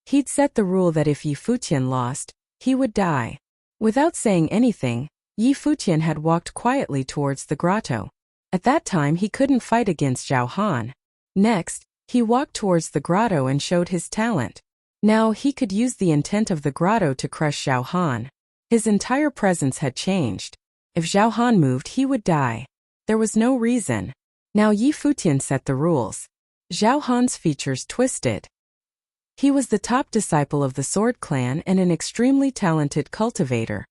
He'd set the rule that if Yi Futian lost, he would die. Without saying anything, Yi Futian had walked quietly towards the grotto. At that time he couldn't fight against Zhao Han. Next, he walked towards the grotto and showed his talent. Now he could use the intent of the grotto to crush Zhao Han. His entire presence had changed. If Zhao Han moved, he would die. There was no reason. Now Yi Futian set the rules. Zhao Han's features twisted. He was the top disciple of the Sword Clan and an extremely talented cultivator.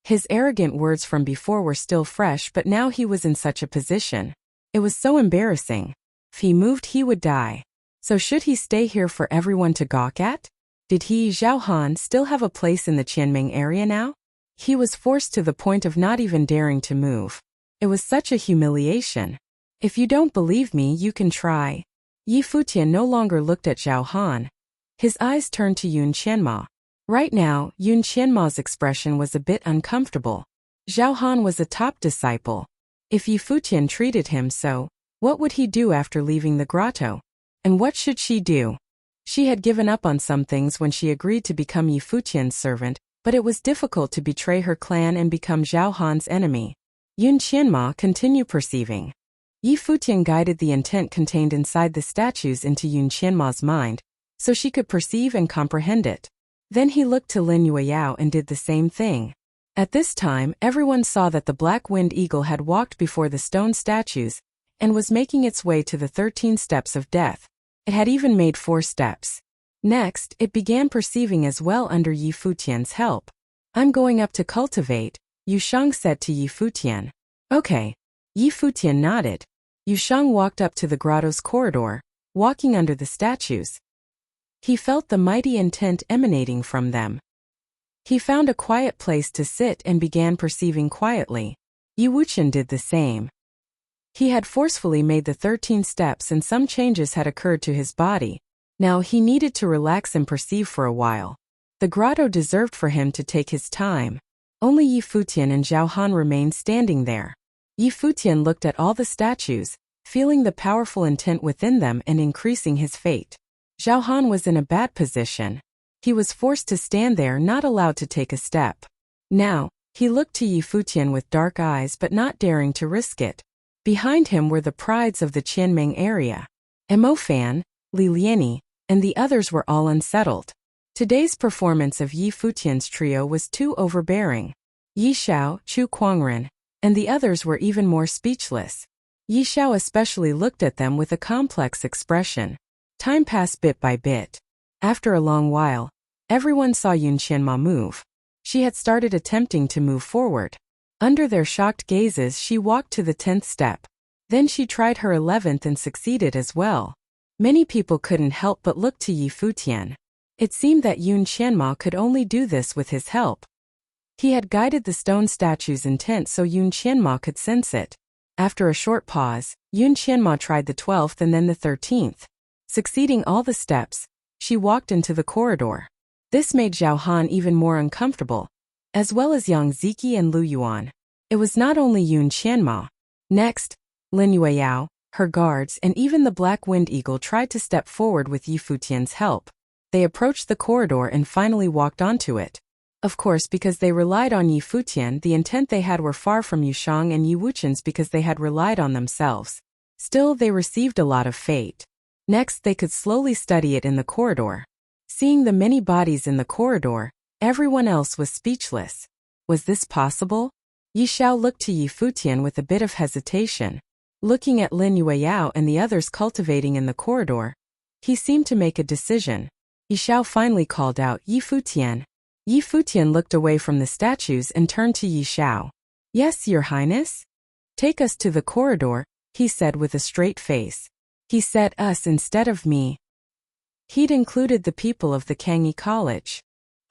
His arrogant words from before were still fresh, but now he was in such a position. It was so embarrassing. If he moved, he would die. So should he stay here for everyone to gawk at? Did he, Zhao Han, still have a place in the Qianming area now? He was forced to the point of not even daring to move. It was such a humiliation. If you don't believe me, you can try. Yi Futian no longer looked at Zhao Han. His eyes turned to Yun Qianma. Right now, Yun Qianma's expression was a bit uncomfortable. Zhao Han was a top disciple. If Yi Futian treated him so, what would he do after leaving the grotto? And what should she do? She had given up on some things when she agreed to become Yi Futian's servant, but it was difficult to betray her clan and become Zhao Han's enemy. Yun Qianma continued perceiving. Yi Futian guided the intent contained inside the statues into Yun Qianma's mind, so she could perceive and comprehend it. Then he looked to Lin Yueyao and did the same thing. At this time, everyone saw that the Black Wind Eagle had walked before the stone statues and was making its way to the 13 steps of death. It had even made 4 steps. Next, it began perceiving as well under Yi Futian's help. I'm going up to cultivate, Yu Shang said to Yi Futian. Okay. Yi Futian nodded. Yu Shang walked up to the grotto's corridor, walking under the statues. He felt the mighty intent emanating from them. He found a quiet place to sit and began perceiving quietly. Yi Wuxian did the same. He had forcefully made the 13 steps and some changes had occurred to his body. Now he needed to relax and perceive for a while. The grotto deserved for him to take his time. Only Yi Futian and Zhao Han remained standing there. Yi Futian looked at all the statues, feeling the powerful intent within them and increasing his fate. Zhao Han was in a bad position. He was forced to stand there, not allowed to take a step. Now, he looked to Yi Futian with dark eyes but not daring to risk it. Behind him were the prides of the Qianming area. Mo Fan, Li Liani, and the others were all unsettled. Today's performance of Yi Futian's trio was too overbearing. Yi Xiao, Chu Kuangren, and the others were even more speechless. Yi Xiao especially looked at them with a complex expression. Time passed bit by bit. After a long while, everyone saw Yun Qianma move. She had started attempting to move forward. Under their shocked gazes, she walked to the 10th step. Then she tried her 11th and succeeded as well. Many people couldn't help but look to Yi Futian. It seemed that Yun Qianma could only do this with his help. He had guided the stone statue's intent so Yun Qianma could sense it. After a short pause, Yun Qianma tried the 12th and then the 13th. Succeeding all the steps, she walked into the corridor. This made Zhao Han even more uncomfortable, as well as Yang Ziki and Lu Yuan. It was not only Yun Qianma. Next, Lin Yueyao, her guards, and even the Black Wind Eagle tried to step forward with Yi Futian's help. They approached the corridor and finally walked onto it. Of course, because they relied on Yi Futian, the intent they had were far from Yushang and Yi Wuqian's because they had relied on themselves. Still, they received a lot of fate. Next, they could slowly study it in the corridor. Seeing the many bodies in the corridor, everyone else was speechless. Was this possible? Yi Xiao looked to Yi Futian with a bit of hesitation. Looking at Lin Yueyao and the others cultivating in the corridor, he seemed to make a decision. Yi Xiao finally called out, "Yi Futian." Yi Futian looked away from the statues and turned to Yi Xiao. "Yes, Your Highness?" "Take us to the corridor," he said with a straight face. He said us instead of me. He'd included the people of the Kangyi College.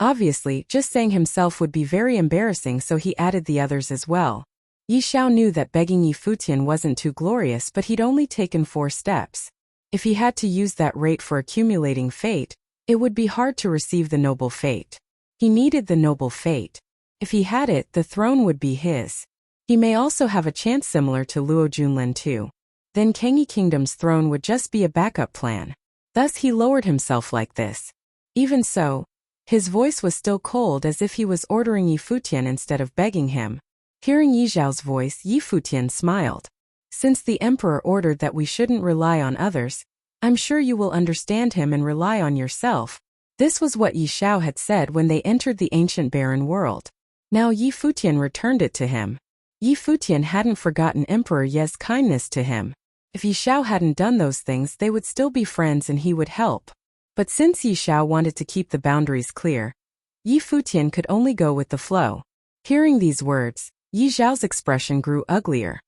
Obviously, just saying himself would be very embarrassing, so he added the others as well. Yi Xiao knew that begging Yi Futian wasn't too glorious, but he'd only taken 4 steps. If he had to use that rate for accumulating fate, it would be hard to receive the noble fate. He needed the noble fate. If he had it, the throne would be his. He may also have a chance similar to Luo Junlin too. Then Kangyi Kingdom's throne would just be a backup plan. Thus he lowered himself like this. Even so, his voice was still cold, as if he was ordering Yi Futian instead of begging him. Hearing Yi Zhao's voice, Yi Futian smiled. "Since the emperor ordered that we shouldn't rely on others, I'm sure you will understand him and rely on yourself." This was what Yi Xiao had said when they entered the ancient barren world. Now Yi Futian returned it to him. Yi Futian hadn't forgotten Emperor Ye's kindness to him. If Yi Xiao hadn't done those things, they would still be friends and he would help. But since Yi Xiao wanted to keep the boundaries clear, Yi Futian could only go with the flow. Hearing these words, Yi Zhao's expression grew uglier.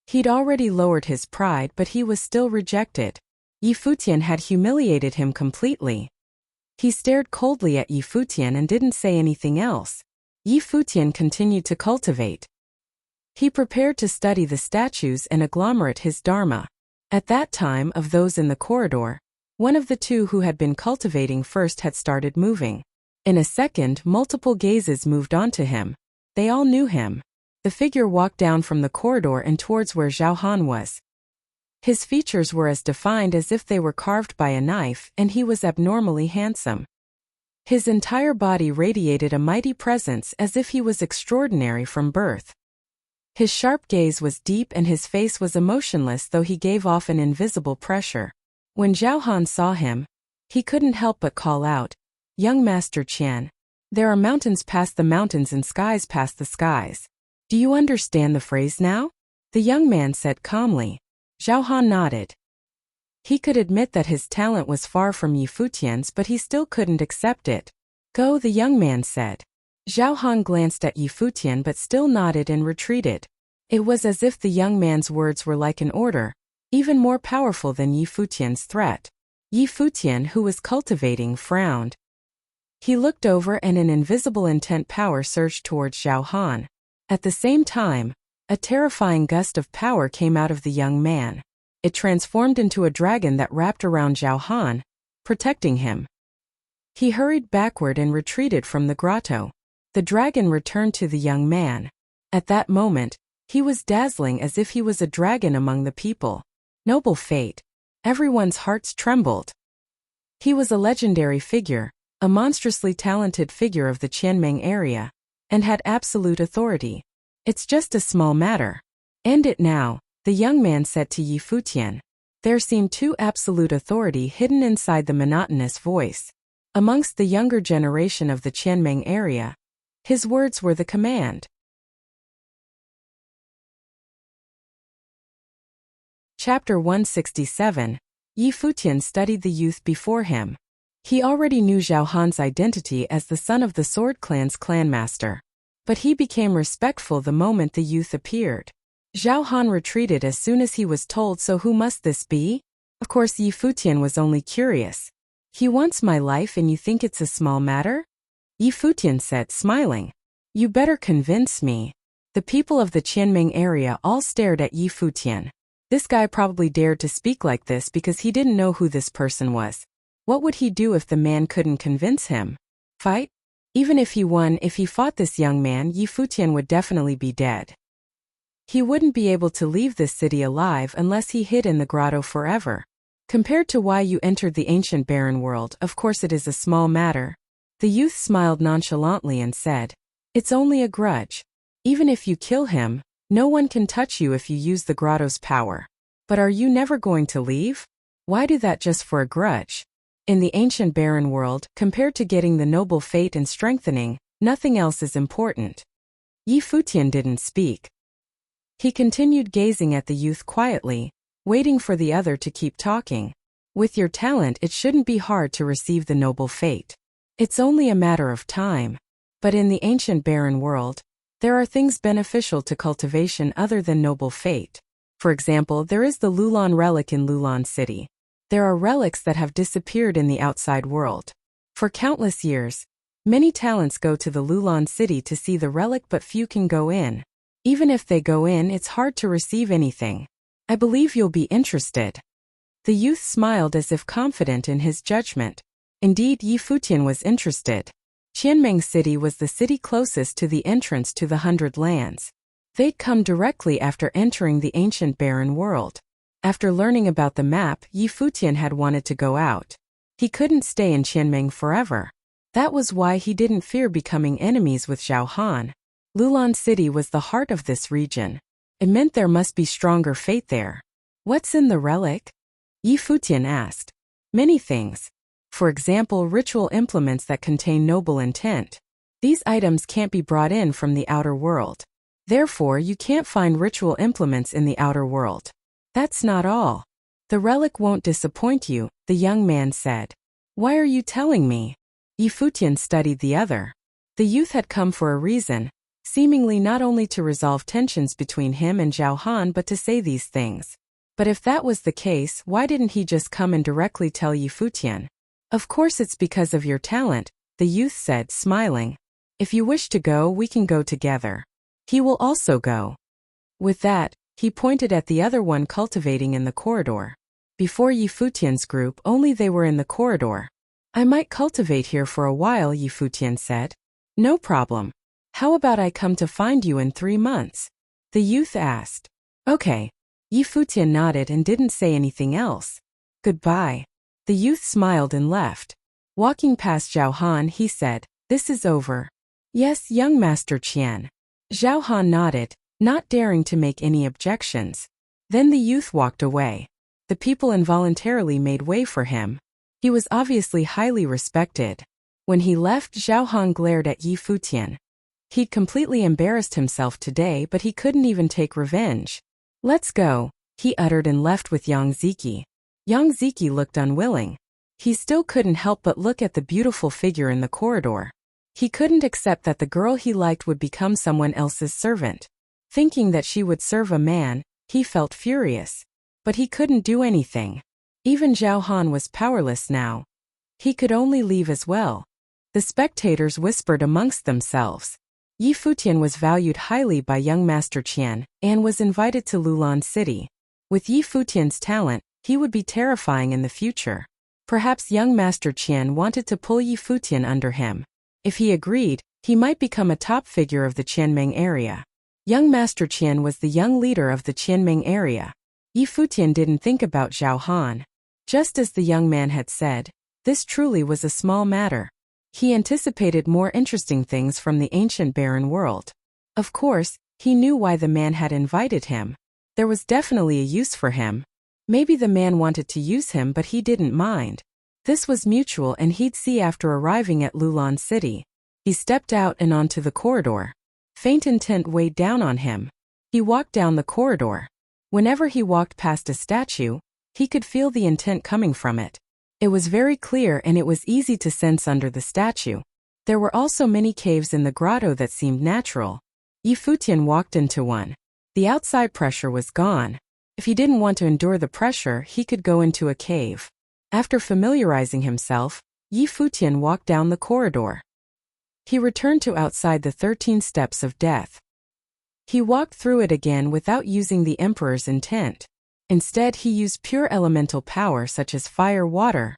He'd already lowered his pride, but he was still rejected. Yi Futian had humiliated him completely. He stared coldly at Yi Futian and didn't say anything else. Yi Futian continued to cultivate. He prepared to study the statues and agglomerate his dharma. At that time, of those in the corridor, one of the 2 who had been cultivating first had started moving. In a second, multiple gazes moved onto him. They all knew him. The figure walked down from the corridor and towards where Zhao Han was. His features were as defined as if they were carved by a knife, and he was abnormally handsome. His entire body radiated a mighty presence, as if he was extraordinary from birth. His sharp gaze was deep and his face was emotionless, though he gave off an invisible pressure. When Zhao Han saw him, he couldn't help but call out, "Young Master Qian, there are mountains past the mountains and skies past the skies. Do you understand the phrase now?" The young man said calmly. Zhao Han nodded. He could admit that his talent was far from Yi Futian's, but he still couldn't accept it. "Go," the young man said. Zhao Han glanced at Yi Futian but still nodded and retreated. It was as if the young man's words were like an order, even more powerful than Yi Futian's threat. Yi Futian, who was cultivating, frowned. He looked over and an invisible intent power surged towards Zhao Han. At the same time, a terrifying gust of power came out of the young man. It transformed into a dragon that wrapped around Zhao Han, protecting him. He hurried backward and retreated from the grotto. The dragon returned to the young man. At that moment, he was dazzling, as if he was a dragon among the people. Noble fate. Everyone's hearts trembled. He was a legendary figure, a monstrously talented figure of the Qianmeng area, and had absolute authority. "It's just a small matter. End it now," the young man said to Yi Futian. There seemed true absolute authority hidden inside the monotonous voice. Amongst the younger generation of the Qianmeng area, his words were the command. Chapter 167. Yi Futian studied the youth before him. He already knew Zhao Han's identity as the son of the Sword Clan's clanmaster. But he became respectful the moment the youth appeared. Zhao Han retreated as soon as he was told, "So who must this be?" Of course Yi Futian was only curious. "He wants my life and you think it's a small matter?" Yi Futian said, smiling. "You better convince me." The people of the Qianmeng area all stared at Yi Futian. This guy probably dared to speak like this because he didn't know who this person was. What would he do if the man couldn't convince him? Fight? Even if he won, if he fought this young man, Yi Futian would definitely be dead. He wouldn't be able to leave this city alive unless he hid in the grotto forever. Compared to why you entered the ancient barren world, of course it is a small matter. The youth smiled nonchalantly and said, "It's only a grudge. Even if you kill him, no one can touch you if you use the grotto's power. But are you never going to leave? Why do that just for a grudge?" In the ancient barren world, compared to getting the noble fate and strengthening, nothing else is important. Yi Futian didn't speak. He continued gazing at the youth quietly, waiting for the other to keep talking. With your talent, it shouldn't be hard to receive the noble fate. It's only a matter of time. But in the ancient barren world, there are things beneficial to cultivation other than noble fate. For example, there is the Lulan relic in Lulan City. There are relics that have disappeared in the outside world. For countless years, many talents go to the Lulan City to see the relic, but few can go in. Even if they go in, it's hard to receive anything. I believe you'll be interested. The youth smiled as if confident in his judgment. Indeed, Yi Futian was interested. Qianmeng City was the city closest to the entrance to the 100 Lands. They'd come directly after entering the ancient barren world. After learning about the map, Yi Futian had wanted to go out. He couldn't stay in Qianmeng forever. That was why he didn't fear becoming enemies with Zhao Han. Lulan City was the heart of this region. It meant there must be stronger fate there. What's in the relic? Yi Futian asked. Many things. For example, ritual implements that contain noble intent. These items can't be brought in from the outer world. Therefore, you can't find ritual implements in the outer world. That's not all. The relic won't disappoint you, the young man said. Why are you telling me? Yi Futian studied the other. The youth had come for a reason, seemingly not only to resolve tensions between him and Zhao Han but to say these things. But if that was the case, why didn't he just come and directly tell Yi Futian? Of course it's because of your talent, the youth said, smiling. If you wish to go, we can go together. He will also go. With that, he pointed at the other one cultivating in the corridor. Before Yi Futian's group, only they were in the corridor. I might cultivate here for a while, Yi Futian said. No problem. How about I come to find you in 3 months? The youth asked. Okay. Yi Futian nodded and didn't say anything else. Goodbye. The youth smiled and left. Walking past Zhao Han, he said, This is over. Yes, young Master Qian. Zhao Han nodded, not daring to make any objections. Then the youth walked away. The people involuntarily made way for him. He was obviously highly respected. When he left, Zhao Han glared at Yi Futian. He'd completely embarrassed himself today, but he couldn't even take revenge. Let's go, he uttered and left with Yang Ziki. Yang Ziki looked unwilling. He still couldn't help but look at the beautiful figure in the corridor. He couldn't accept that the girl he liked would become someone else's servant. Thinking that she would serve a man, he felt furious. But he couldn't do anything. Even Zhao Han was powerless now. He could only leave as well. The spectators whispered amongst themselves. Yi Futian was valued highly by young Master Qian and was invited to Lulan City. With Yi Futian's talent, he would be terrifying in the future. Perhaps young Master Qian wanted to pull Yi Futian under him. If he agreed, he might become a top figure of the Qianmeng area. Young Master Qian was the young leader of the Qianmeng area. Yi Futian didn't think about Zhao Han. Just as the young man had said, this truly was a small matter. He anticipated more interesting things from the ancient barren world. Of course, he knew why the man had invited him. There was definitely a use for him. Maybe the man wanted to use him, but he didn't mind. This was mutual, and he'd see after arriving at Lulan City. He stepped out and onto the corridor. Faint intent weighed down on him. He walked down the corridor. Whenever he walked past a statue, he could feel the intent coming from it. It was very clear, and it was easy to sense under the statue. There were also many caves in the grotto that seemed natural. Yi Futian walked into one. The outside pressure was gone. If he didn't want to endure the pressure, he could go into a cave. After familiarizing himself, Yi Futian walked down the corridor. He returned to outside the 13 steps of death. He walked through it again without using the Emperor's intent. Instead, he used pure elemental power such as fire, water.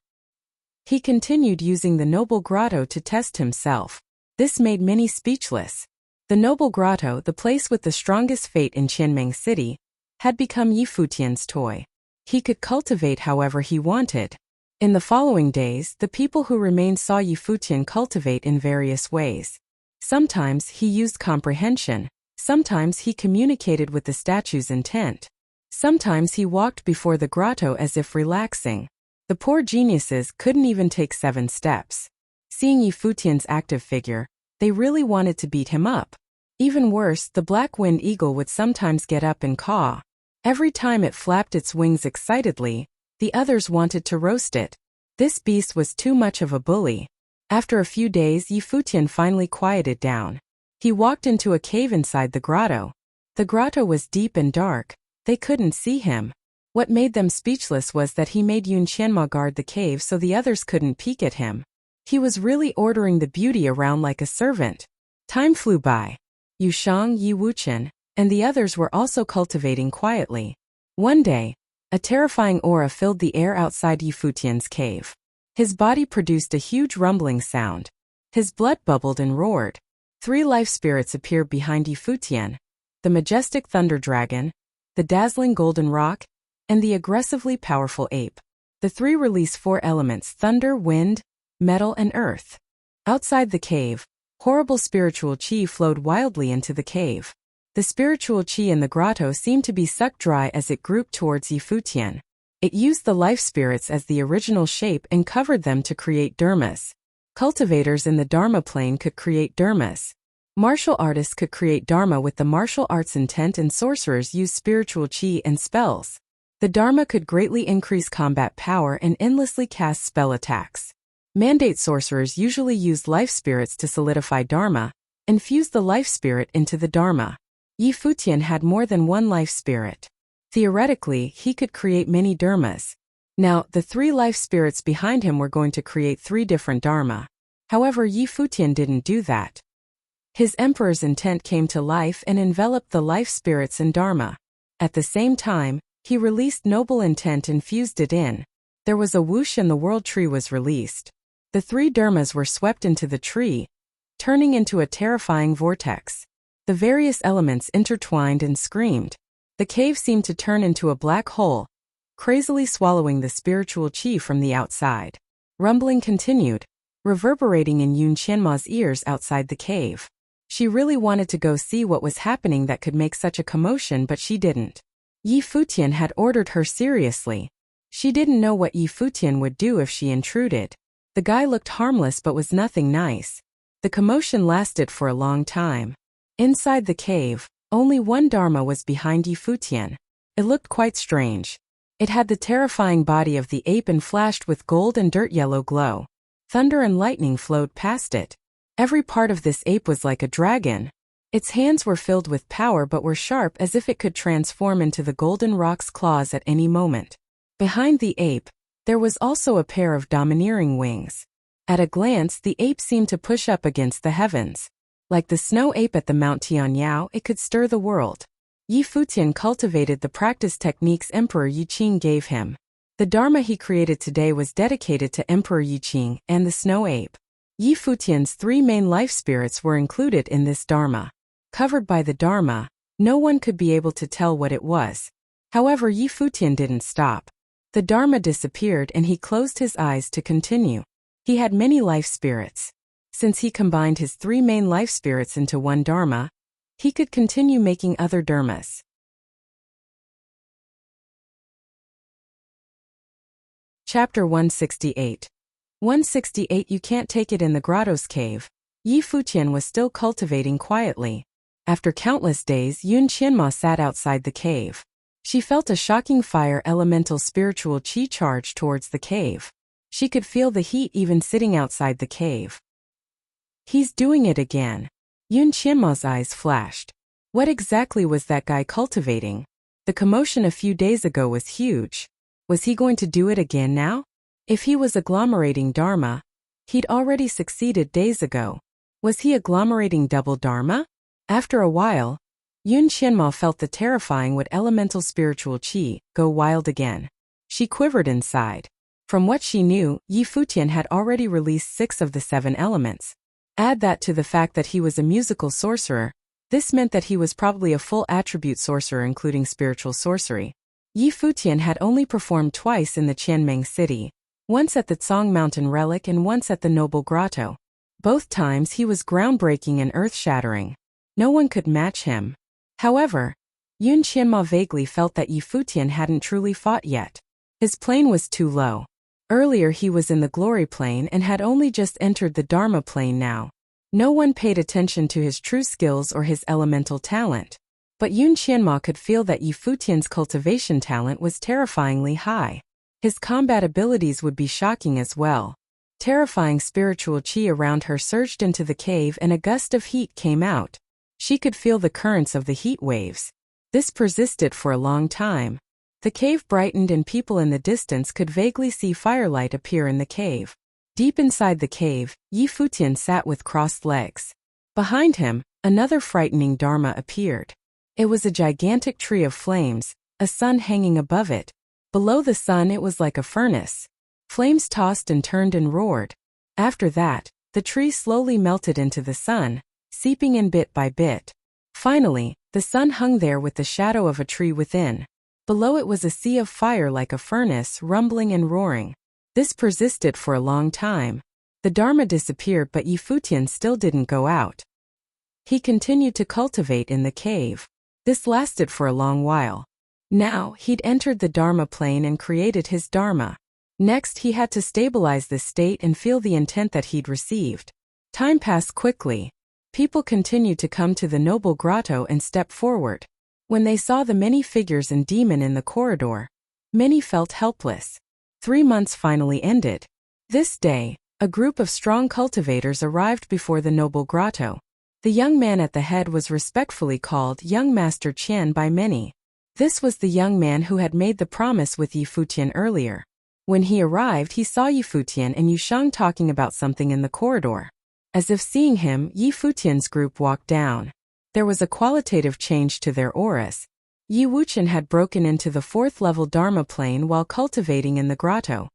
He continued using the Noble Grotto to test himself. This made many speechless. The Noble Grotto, the place with the strongest fate in Qianmeng City, had become Yi Futian's toy. He could cultivate however he wanted. In the following days, the people who remained saw Yi Futian cultivate in various ways. Sometimes he used comprehension, sometimes he communicated with the statue's intent. Sometimes he walked before the grotto as if relaxing. The poor geniuses couldn't even take 7 steps. Seeing Yi Futian's active figure, they really wanted to beat him up. Even worse, the black-winged eagle would sometimes get up and caw. Every time it flapped its wings excitedly, the others wanted to roast it. This beast was too much of a bully. After a few days, Yi Futian finally quieted down. He walked into a cave inside the grotto. The grotto was deep and dark. They couldn't see him. What made them speechless was that he made Yun Qianma guard the cave so the others couldn't peek at him. He was really ordering the beauty around like a servant. Time flew by. Yu Shang, Yi Wuchen, and the others were also cultivating quietly. One day, a terrifying aura filled the air outside Yi Futian's cave. His body produced a huge rumbling sound. His blood bubbled and roared. 3 life spirits appeared behind Yi Futian: the majestic thunder dragon, the dazzling golden rock, and the aggressively powerful ape. The 3 release 4 elements: thunder, wind, metal, and earth. Outside the cave, horrible spiritual qi flowed wildly into the cave. The spiritual qi in the grotto seemed to be sucked dry as it grouped towards Yi Futian. It used the life spirits as the original shape and covered them to create dharmas. Cultivators in the dharma plane could create dharmas. Martial artists could create dharma with the martial arts intent, and sorcerers used spiritual qi and spells. The dharma could greatly increase combat power and endlessly cast spell attacks. Mandate sorcerers usually used life spirits to solidify dharma, and fuse the life spirit into the dharma. Yi Futian had more than 1 life spirit. Theoretically, he could create many dharmas. Now, the 3 life spirits behind him were going to create 3 different dharma. However, Yi Futian didn't do that. His emperor's intent came to life and enveloped the life spirits in dharma. At the same time, he released noble intent and fused it in. There was a whoosh and the world tree was released. The 3 dharmas were swept into the tree, turning into a terrifying vortex. The various elements intertwined and screamed. The cave seemed to turn into a black hole, crazily swallowing the spiritual qi from the outside. Rumbling continued, reverberating in Yun Qianma's ears outside the cave. She really wanted to go see what was happening that could make such a commotion, but she didn't. Yi Futian had ordered her seriously. She didn't know what Yi Futian would do if she intruded. The guy looked harmless but was nothing nice. The commotion lasted for a long time. Inside the cave, only 1 dharma was behind Yi Futian. It looked quite strange. It had the terrifying body of the ape and flashed with gold and dirt yellow glow. Thunder and lightning flowed past it. Every part of this ape was like a dragon. Its hands were filled with power but were sharp as if it could transform into the golden rock's claws at any moment. Behind the ape, there was also a pair of domineering wings. At a glance, the ape seemed to push up against the heavens. Like the snow ape at the Mount Tianyao, it could stir the world. Yi Futian cultivated the practice techniques Emperor Yi Qing gave him. The dharma he created today was dedicated to Emperor Yi Qing and the snow ape. Yi Futian's 3 main life spirits were included in this dharma. Covered by the dharma, no one could be able to tell what it was. However, Yi Futian didn't stop. The dharma disappeared and he closed his eyes to continue. He had many life spirits. Since he combined his 3 main life spirits into 1 dharma, he could continue making other dharmas. Chapter 168. 168. You can't take it in the grotto's cave. Yi Futian was still cultivating quietly. After countless days, Yun Qianma sat outside the cave. She felt a shocking fire elemental spiritual qi charge towards the cave. She could feel the heat even sitting outside the cave. He's doing it again. Yun Qianma's eyes flashed. What exactly was that guy cultivating? The commotion a few days ago was huge. Was he going to do it again now? If he was agglomerating dharma, he'd already succeeded days ago. Was he agglomerating double dharma? After a while, Yun Qianma felt the terrifying what elemental spiritual qi go wild again. She quivered inside. From what she knew, Yi Futian had already released 6 of the 7 elements. Add that to the fact that he was a musical sorcerer. This meant that he was probably a full attribute sorcerer including spiritual sorcery. Yi Futian had only performed twice in the Qianmeng city. once at the Tsong Mountain Relic and once at the Noble Grotto. Both times he was groundbreaking and earth-shattering. No one could match him. However, Yun Qianma vaguely felt that Yi Futian hadn't truly fought yet. His plane was too low. Earlier he was in the glory plane and had only just entered the Dharma plane now. No one paid attention to his true skills or his elemental talent. But Yun Qianma could feel that Yi Futian's cultivation talent was terrifyingly high. His combat abilities would be shocking as well. Terrifying spiritual qi around her surged into the cave and a gust of heat came out. She could feel the currents of the heat waves. This persisted for a long time. The cave brightened and people in the distance could vaguely see firelight appear in the cave. Deep inside the cave, Yi Futian sat with crossed legs. Behind him, another frightening Dharma appeared. It was a gigantic tree of flames, a sun hanging above it. Below the sun it was like a furnace. Flames tossed and turned and roared. After that, the tree slowly melted into the sun, seeping in bit by bit. Finally, the sun hung there with the shadow of a tree within. Below it was a sea of fire like a furnace, rumbling and roaring. This persisted for a long time. The Dharma disappeared but Yi Futian still didn't go out. He continued to cultivate in the cave. This lasted for a long while. Now, he'd entered the Dharma plane and created his Dharma. Next, he had to stabilize this state and feel the intent that he'd received. Time passed quickly. People continued to come to the Noble Grotto and step forward. When they saw the many figures and demon in the corridor, many felt helpless. 3 months finally ended. This day, a group of strong cultivators arrived before the Noble Grotto. The young man at the head was respectfully called Young Master Qian by many. This was the young man who had made the promise with Yi Futian earlier. When he arrived, he saw Yi Futian and Yu Shang talking about something in the corridor. As if seeing him, Yi Futian's group walked down. There was a qualitative change to their auras. Yi Wuxian had broken into the 4th level Dharma plane while cultivating in the grotto.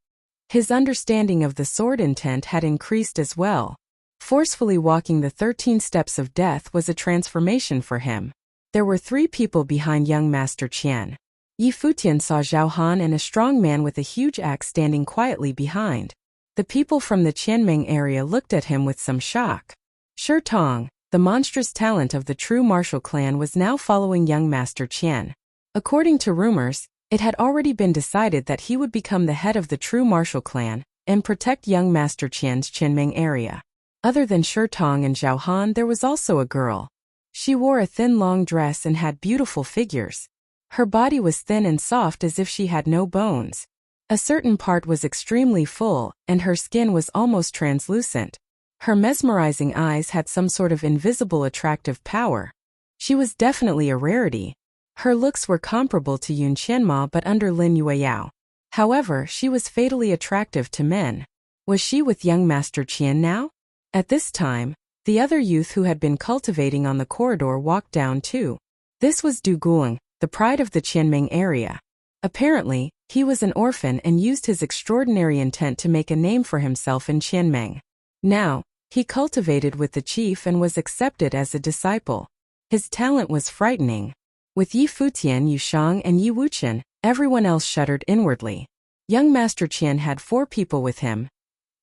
His understanding of the sword intent had increased as well. Forcefully walking the 13 steps of death was a transformation for him. There were 3 people behind young Master Qian. Yi Futian saw Zhao Han and a strong man with a huge axe standing quietly behind. The people from the Qianmeng area looked at him with some shock. Shi Tong, the monstrous talent of the true martial clan, was now following young Master Qian. According to rumors, it had already been decided that he would become the head of the true martial clan and protect young Master Qian's Qianmeng area. Other than Shi Tong and Zhao Han, there was also a girl. She wore a thin long dress and had beautiful figures. Her body was thin and soft as if she had no bones. A certain part was extremely full, and her skin was almost translucent. Her mesmerizing eyes had some sort of invisible attractive power. She was definitely a rarity. Her looks were comparable to Yun Qianma but under Lin Yueyao. However, she was fatally attractive to men. Was she with young Master Qian now? At this time, the other youth who had been cultivating on the corridor walked down too. This was Du Guang, the pride of the Qianmeng area. Apparently, he was an orphan and used his extraordinary intent to make a name for himself in Qianmeng. Now, he cultivated with the chief and was accepted as a disciple. His talent was frightening. With Yi Futian, Yu Shang, and Yi Wuxian, everyone else shuddered inwardly. Young Master Qian had 4 people with him: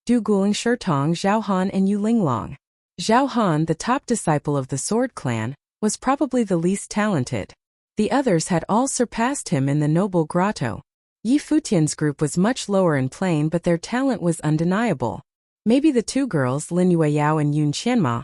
Du Guang, Shi Tong, Zhao Han, and Yu Linglong. Zhao Han, the top disciple of the Sword Clan, was probably the least talented. The others had all surpassed him in the Noble Grotto. Yi Futian's group was much lower in plane but their talent was undeniable. Maybe the 2 girls, Lin Yueyao and Yun Qianma,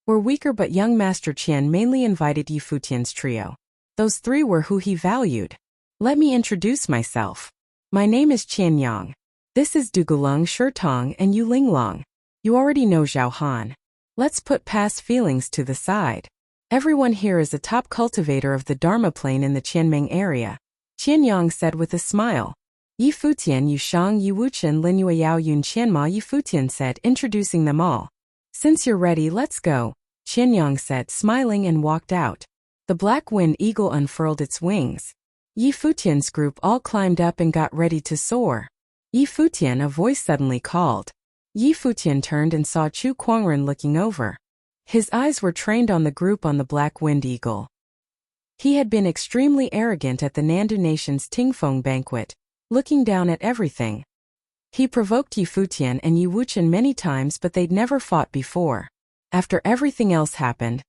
were weaker but young Master Qian mainly invited Yi Futian's trio. Those 3 were who he valued. Let me introduce myself. My name is Qian Yang. This is Du Gulong, Shi Tong, and Yu Linglong. You already know Zhao Han. Let's put past feelings to the side. Everyone here is a top cultivator of the Dharma plane in the Qianmeng area, Qian Yang said with a smile. Yi Futian, Yu Shang, Yi Wuxian, Lin Yueyao, Yun Qianma, Yi Futian said, introducing them all. Since you're ready, let's go, Qian Yang said, smiling, and walked out. The black wind eagle unfurled its wings. Yi Futian's group all climbed up and got ready to soar. Yi Futian, a voice suddenly called. Yi Futian turned and saw Chu Kuangren looking over. His eyes were trained on the group on the black wind eagle. He had been extremely arrogant at the Nandu Nation's Tingfeng banquet, looking down at everything. He provoked Yi Futian and Yi Wuxian many times, but they'd never fought before. After everything else happened,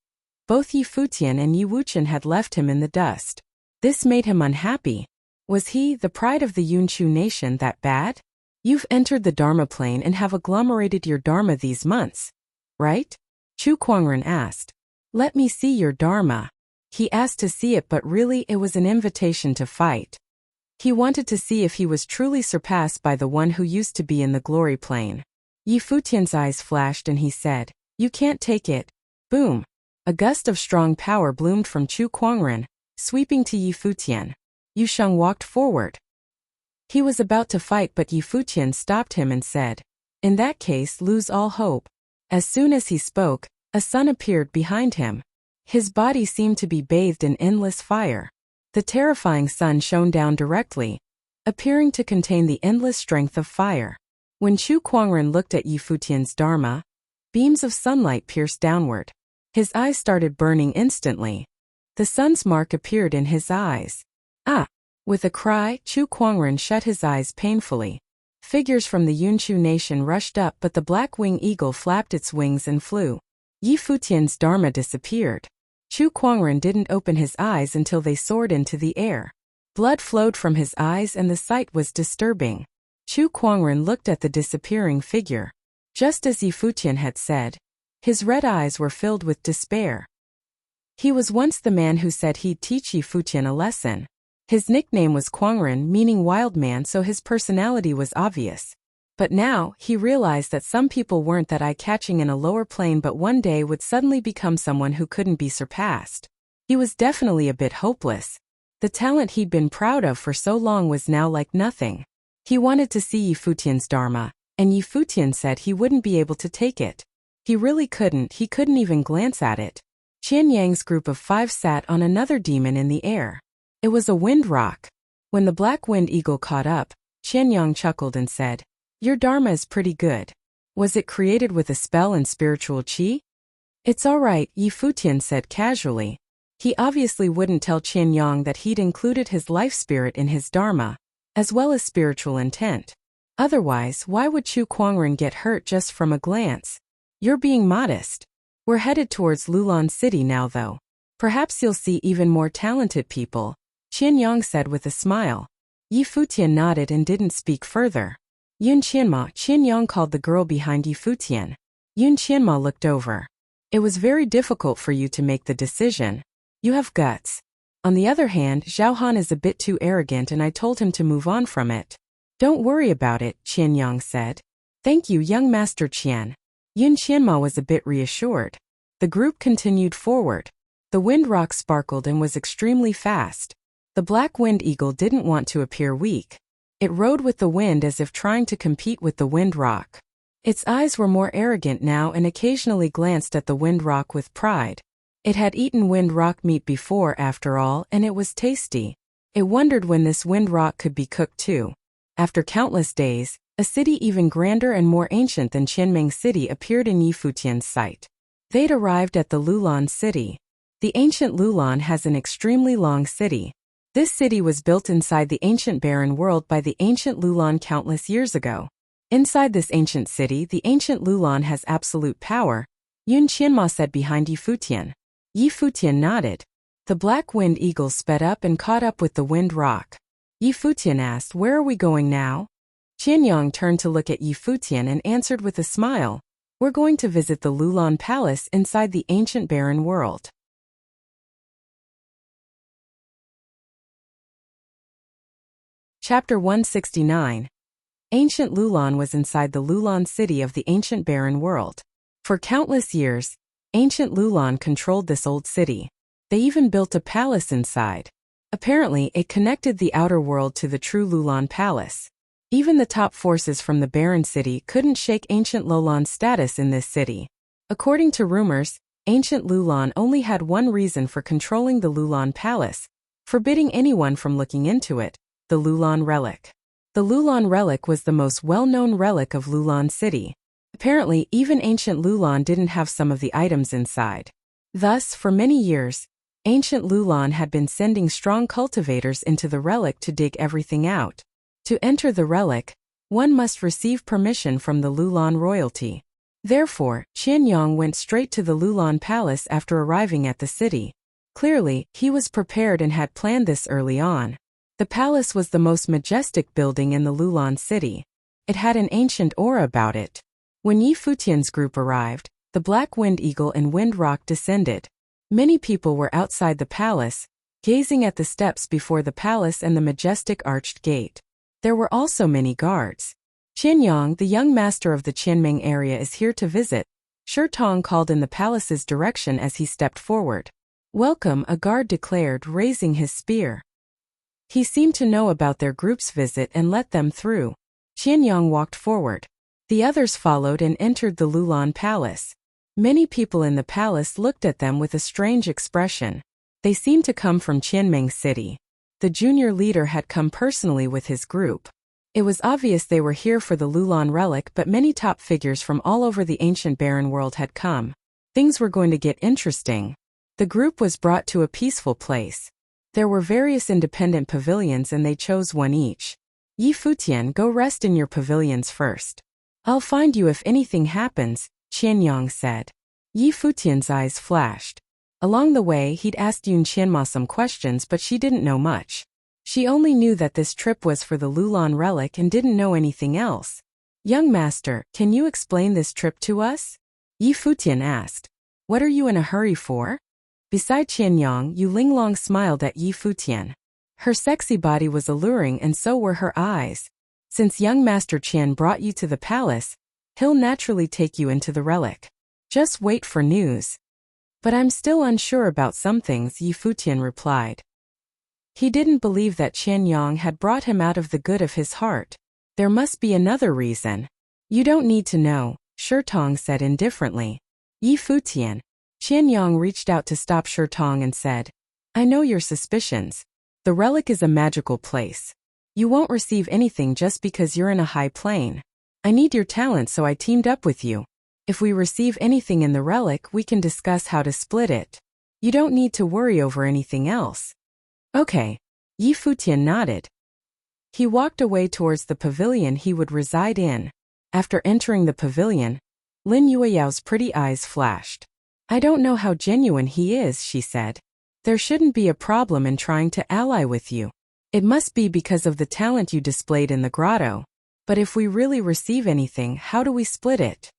both Yi Futian and Yi Wuxian had left him in the dust. This made him unhappy. Was he, the pride of the Yunshu nation, that bad? You've entered the Dharma plane and have agglomerated your Dharma these months, right? Chu Kuangren asked. Let me see your Dharma. He asked to see it, but really it was an invitation to fight. He wanted to see if he was truly surpassed by the one who used to be in the glory plane. Yi Futian's eyes flashed and he said, "You can't take it." Boom! A gust of strong power bloomed from Chu Kuangren, sweeping to Yi Futian. Yu Sheng walked forward. He was about to fight, but Yi Futian stopped him and said, "In that case, lose all hope." As soon as he spoke, a sun appeared behind him. His body seemed to be bathed in endless fire. The terrifying sun shone down directly, appearing to contain the endless strength of fire. When Chu Kuangren looked at Yi Futian's Dharma, beams of sunlight pierced downward. His eyes started burning instantly. The sun's mark appeared in his eyes. Ah! With a cry, Chu Kuangren shut his eyes painfully. Figures from the Yunshu nation rushed up, but the black wing eagle flapped its wings and flew. Yi Futian's Dharma disappeared. Chu Kuangren didn't open his eyes until they soared into the air. Blood flowed from his eyes and the sight was disturbing. Chu Kuangren looked at the disappearing figure. Just as Yi Futian had said, his red eyes were filled with despair. He was once the man who said he'd teach Yi Futian a lesson. His nickname was Kuangren, meaning wild man, so his personality was obvious. But now, he realized that some people weren't that eye-catching in a lower plane but one day would suddenly become someone who couldn't be surpassed. He was definitely a bit hopeless. The talent he'd been proud of for so long was now like nothing. He wanted to see Yi Futian's Dharma, and Yi Futian said he wouldn't be able to take it. He really couldn't, he couldn't even glance at it. Qian Yang's group of 5 sat on another demon in the air. It was a wind rock. When the black wind eagle caught up, Qian Yang chuckled and said, "Your Dharma is pretty good. Was it created with a spell and spiritual qi?" "It's all right," Yi Futian said casually. He obviously wouldn't tell Qian Yang that he'd included his life spirit in his Dharma, as well as spiritual intent. Otherwise, why would Chu Kuangren get hurt just from a glance? You're being modest. We're headed towards Lulan City now though. Perhaps you'll see even more talented people, Qian Yang said with a smile. Yi Futian nodded and didn't speak further. Yun Qianma, Qian Yang called the girl behind Yi Futian. Yun Qianma looked over. It was very difficult for you to make the decision. You have guts. On the other hand, Zhao Han is a bit too arrogant and I told him to move on from it. Don't worry about it, Qian Yang said. Thank you, young Master Qian. Yun Qianma was a bit reassured. The group continued forward. The wind rock sparkled and was extremely fast. The black wind eagle didn't want to appear weak. It rode with the wind as if trying to compete with the wind rock. Its eyes were more arrogant now and occasionally glanced at the wind rock with pride. It had eaten wind rock meat before, after all, and it was tasty. It wondered when this wind rock could be cooked too. After countless days, a city even grander and more ancient than Qianming City appeared in Yi Futian's sight. They'd arrived at the Lulan City. The ancient Lulan has an extremely long city. This city was built inside the ancient barren world by the ancient Lulan countless years ago. Inside this ancient city, the ancient Lulan has absolute power, Yun Qianma said behind Yi Futian. Yi Futian nodded. The black wind eagle sped up and caught up with the wind rock. Yi Futian asked, "Where are we going now?" Qian Yang turned to look at Yi Futian and answered with a smile. "We're going to visit the Lulan Palace inside the ancient barren world." Chapter 169. Ancient Lulan was inside the Lulan city of the ancient barren world. For countless years, ancient Lulan controlled this old city. They even built a palace inside. Apparently, it connected the outer world to the true Lulan palace. Even the top forces from the barren city couldn't shake ancient Lulan's status in this city. According to rumors, ancient Lulan only had one reason for controlling the Lulan palace, forbidding anyone from looking into it: the Lulan relic. The Lulan relic was the most well-known relic of Lulan City. Apparently, even ancient Lulan didn't have some of the items inside. Thus, for many years, ancient Lulan had been sending strong cultivators into the relic to dig everything out. To enter the relic, one must receive permission from the Lulan royalty. Therefore, Qianyang went straight to the Lulan palace after arriving at the city. Clearly, he was prepared and had planned this early on. The palace was the most majestic building in the Lulan city. It had an ancient aura about it. When Yi Futian's group arrived, the Black Wind Eagle and Wind Rock descended. Many people were outside the palace, gazing at the steps before the palace and the majestic arched gate. There were also many guards. Qianyang, the young master of the Qianming area, is here to visit, Shi Tong called in the palace's direction as he stepped forward. Welcome, a guard declared, raising his spear. He seemed to know about their group's visit and let them through. Qianyang walked forward. The others followed and entered the Lulan palace. Many people in the palace looked at them with a strange expression. They seemed to come from Qianming City. The junior leader had come personally with his group. It was obvious they were here for the Lulan relic, but many top figures from all over the ancient barren world had come. Things were going to get interesting. The group was brought to a peaceful place. There were various independent pavilions and they chose one each. Yi Futian, go rest in your pavilions first. I'll find you if anything happens, Qianyang said. Yi Futian's eyes flashed. Along the way he'd asked Yun Qianma some questions, but she didn't know much. She only knew that this trip was for the Lulan relic and didn't know anything else. Young master, can you explain this trip to us? Yi Futian asked. What are you in a hurry for? Beside Qianyang, Yu Linglong smiled at Yi Futian. Her sexy body was alluring and so were her eyes. Since young Master Qian brought you to the palace, he'll naturally take you into the relic. Just wait for news. But I'm still unsure about some things, Yi Futian replied. He didn't believe that Qianyang had brought him out of the good of his heart. There must be another reason. You don't need to know, Shi Tong said indifferently. Yi Futian. Qianyang reached out to stop Shi Tong and said, I know your suspicions. The relic is a magical place. You won't receive anything just because you're in a high plane. I need your talent, so I teamed up with you. If we receive anything in the relic, we can discuss how to split it. You don't need to worry over anything else. Okay. Yi Futian nodded. He walked away towards the pavilion he would reside in. After entering the pavilion, Lin Yueyao's pretty eyes flashed. I don't know how genuine he is, she said. There shouldn't be a problem in trying to ally with you. It must be because of the talent you displayed in the grotto. But if we really receive anything, how do we split it?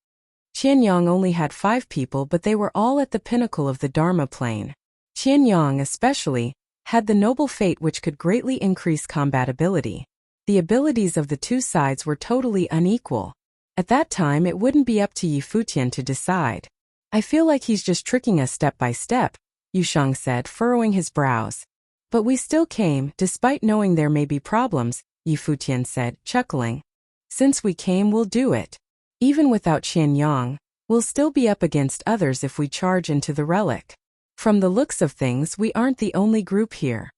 Qianyang only had 5 people, but they were all at the pinnacle of the Dharma plane. Qianyang especially had the noble fate which could greatly increase combatability. The abilities of the two sides were totally unequal. At that time it wouldn't be up to Yi Futian to decide. I feel like he's just tricking us step by step, Yusheng said, furrowing his brows. But we still came, despite knowing there may be problems, Yi Futian said, chuckling. Since we came, we'll do it. Even without Qianyang, we'll still be up against others if we charge into the relic. From the looks of things, we aren't the only group here.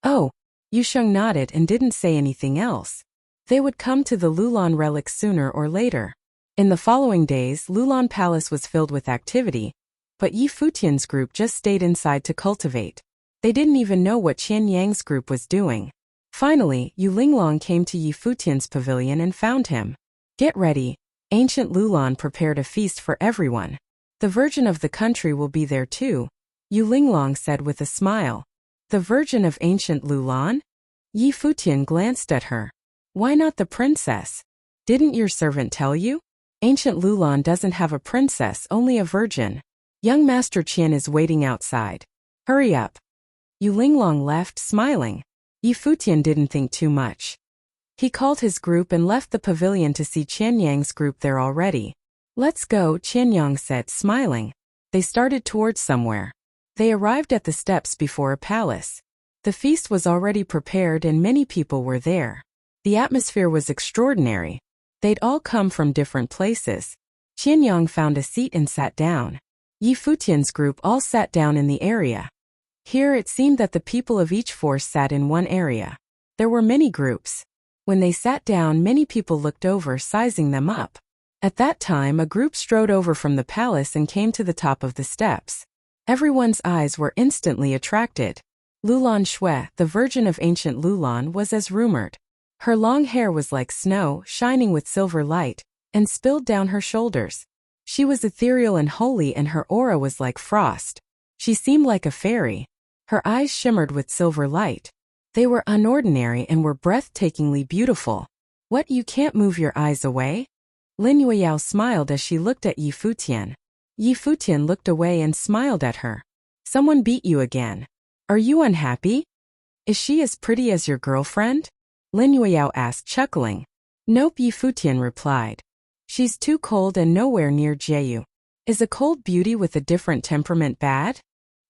Oh, Yusheng nodded and didn't say anything else. They would come to the Lulan relic sooner or later. In the following days, Lulan Palace was filled with activity, but Yi Futian's group just stayed inside to cultivate. They didn't even know what Qianyang's group was doing. Finally, Yu Linglong came to Yi Futian's pavilion and found him. Get ready. Ancient Lulan prepared a feast for everyone. The Virgin of the country will be there too, Yu Linglong said with a smile. The Virgin of ancient Lulan? Yi Futian glanced at her. Why not the princess? Didn't your servant tell you? Ancient Lulan doesn't have a princess, only a virgin. Young Master Qian is waiting outside. Hurry up. Yu Linglong left, smiling. Yi Futian didn't think too much. He called his group and left the pavilion to see Qianyang's group there already. Let's go, Qianyang said, smiling. They started towards somewhere. They arrived at the steps before a palace. The feast was already prepared and many people were there. The atmosphere was extraordinary. They'd all come from different places. Qianyang found a seat and sat down. Yi Futian's group all sat down in the area. Here it seemed that the people of each force sat in one area. There were many groups. When they sat down, many people looked over, sizing them up. At that time, a group strode over from the palace and came to the top of the steps. Everyone's eyes were instantly attracted. Lulan Shui, the Virgin of ancient Lulan, was as rumored. Her long hair was like snow, shining with silver light, and spilled down her shoulders. She was ethereal and holy, and her aura was like frost. She seemed like a fairy. Her eyes shimmered with silver light. They were unordinary and were breathtakingly beautiful. What, you can't move your eyes away? Lin Yueyao smiled as she looked at Yi Futian. Yi Futian looked away and smiled at her. Someone beat you again. Are you unhappy? Is she as pretty as your girlfriend? Lin Yueyao asked, chuckling. Nope, Yi Futian replied. She's too cold and nowhere near Jieyu. Is a cold beauty with a different temperament bad?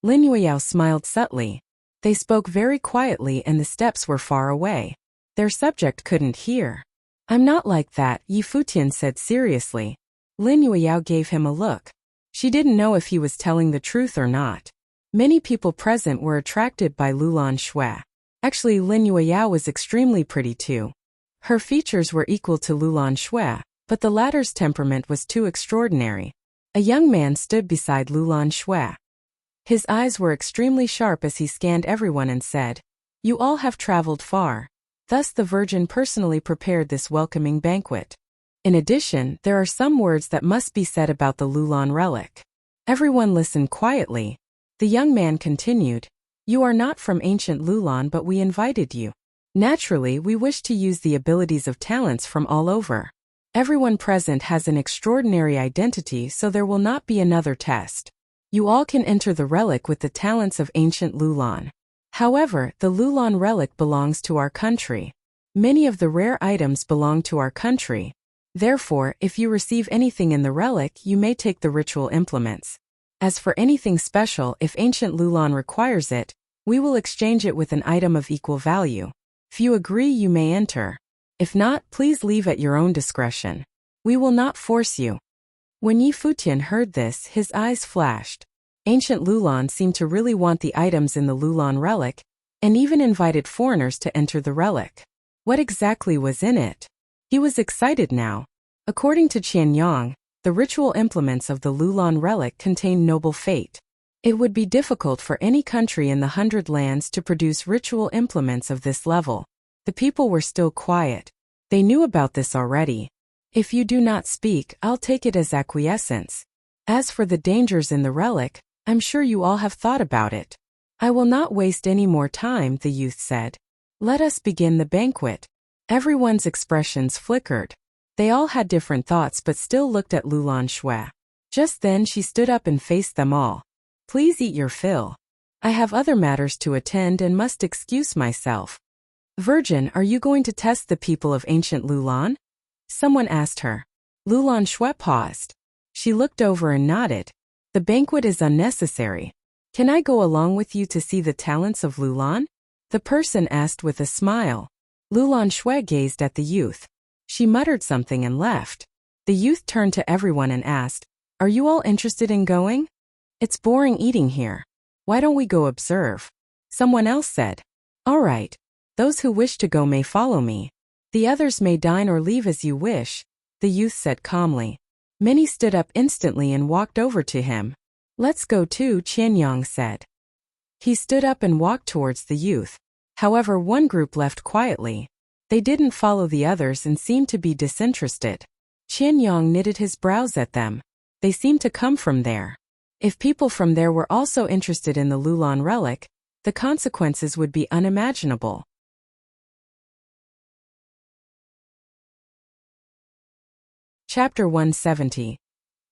Lin Yueyao smiled subtly. They spoke very quietly and the steps were far away. Their subject couldn't hear. I'm not like that, Yi Futian said seriously. Lin Yueyao gave him a look. She didn't know if he was telling the truth or not. Many people present were attracted by Lulan Shui. Actually, Lin Yueyao was extremely pretty too. Her features were equal to Lulan Shui, but the latter's temperament was too extraordinary. A young man stood beside Lulan Shui. His eyes were extremely sharp as he scanned everyone and said, You all have traveled far. Thus the Virgin personally prepared this welcoming banquet. In addition, there are some words that must be said about the Lulan relic. Everyone listened quietly. The young man continued, You are not from ancient Lulan, but we invited you. Naturally, we wish to use the abilities of talents from all over. Everyone present has an extraordinary identity, so there will not be another test. You all can enter the relic with the talents of ancient Lulan. However, the Lulan relic belongs to our country. Many of the rare items belong to our country. Therefore, if you receive anything in the relic, you may take the ritual implements. As for anything special, if ancient Lulan requires it, we will exchange it with an item of equal value. If you agree, you may enter. If not, please leave at your own discretion. We will not force you. When Yi Futian heard this, his eyes flashed. Ancient Lulan seemed to really want the items in the Lulan relic, and even invited foreigners to enter the relic. What exactly was in it? He was excited now. According to Qian Yang, the ritual implements of the Lulan relic contain noble fate. It would be difficult for any country in the 100 Lands to produce ritual implements of this level. The people were still quiet. They knew about this already. If you do not speak, I'll take it as acquiescence. As for the dangers in the relic, I'm sure you all have thought about it. I will not waste any more time, the youth said. Let us begin the banquet. Everyone's expressions flickered. They all had different thoughts but still looked at Lulan Shui. Just then she stood up and faced them all. Please eat your fill. I have other matters to attend and must excuse myself. Virgin, are you going to test the people of ancient Lulan? Someone asked her. Lulan Shui paused. She looked over and nodded. The banquet is unnecessary. Can I go along with you to see the talents of Lulan? The person asked with a smile. Lulan Shui gazed at the youth. She muttered something and left. The youth turned to everyone and asked, Are you all interested in going? It's boring eating here. Why don't we go observe? Someone else said. All right. Those who wish to go may follow me. The others may dine or leave as you wish, the youth said calmly. Many stood up instantly and walked over to him. Let's go too, Qian Yang said. He stood up and walked towards the youth. However, one group left quietly. They didn't follow the others and seemed to be disinterested. Qian Yang knitted his brows at them. They seemed to come from there. If people from there were also interested in the Lulan relic, the consequences would be unimaginable. Chapter 170.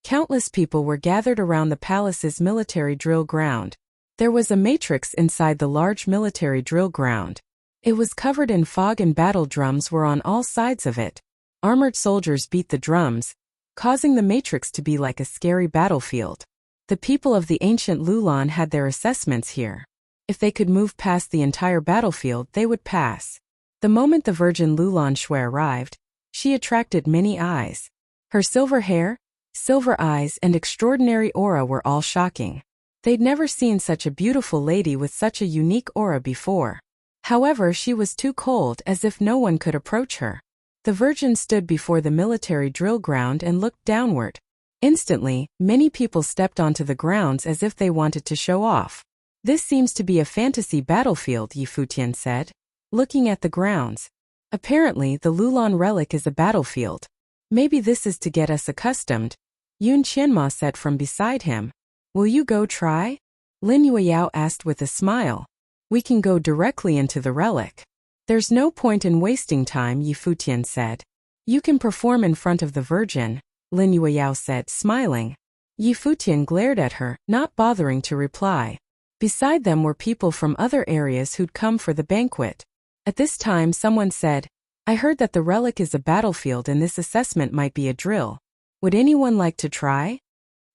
Countless people were gathered around the palace's military drill ground. There was a matrix inside the large military drill ground. It was covered in fog and battle drums were on all sides of it. Armored soldiers beat the drums, causing the matrix to be like a scary battlefield. The people of the ancient Lulan had their assessments here. If they could move past the entire battlefield, they would pass. The moment the Virgin Lulan Shui arrived, she attracted many eyes. Her silver hair, silver eyes, and extraordinary aura were all shocking. They'd never seen such a beautiful lady with such a unique aura before. However, she was too cold, as if no one could approach her. The Virgin stood before the military drill ground and looked downward. Instantly, many people stepped onto the grounds as if they wanted to show off. This seems to be a fantasy battlefield, Yi Futian said, looking at the grounds. Apparently, the Lulan relic is a battlefield. Maybe this is to get us accustomed, Yun Qianma said from beside him. Will you go try? Lin Yueyao asked with a smile. We can go directly into the relic. There's no point in wasting time, Yi Futian said. You can perform in front of the Virgin, Lin Yueyao said, smiling. Yi Futian glared at her, not bothering to reply. Beside them were people from other areas who'd come for the banquet. At this time someone said, I heard that the relic is a battlefield and this assessment might be a drill. Would anyone like to try?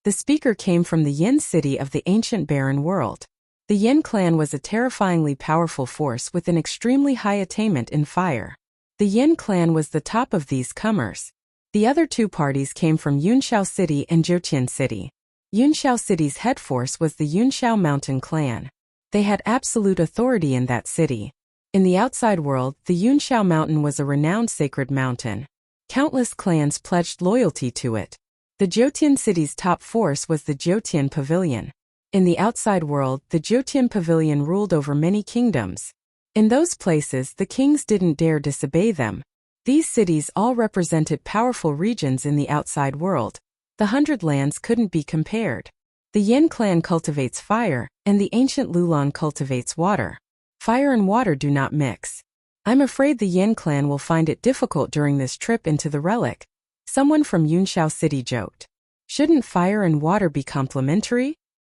The speaker came from the Yin city of the ancient barren world. The Yin clan was a terrifyingly powerful force with an extremely high attainment in fire. The Yin clan was the top of these comers. The other two parties came from Yunxiao City and Jiutian City. Yunxiao City's head force was the Yunxiao Mountain clan. They had absolute authority in that city. In the outside world, the Yunxiao Mountain was a renowned sacred mountain. Countless clans pledged loyalty to it. The Jiutian City's top force was the Jiutian Pavilion. In the outside world, the Jiutian Pavilion ruled over many kingdoms. In those places, the kings didn't dare disobey them. These cities all represented powerful regions in the outside world. The 100 lands couldn't be compared. The Yin clan cultivates fire, and the ancient Lulan cultivates water. Fire and water do not mix. I'm afraid the Yin clan will find it difficult during this trip into the relic, someone from Yunxiao City joked. Shouldn't fire and water be complementary?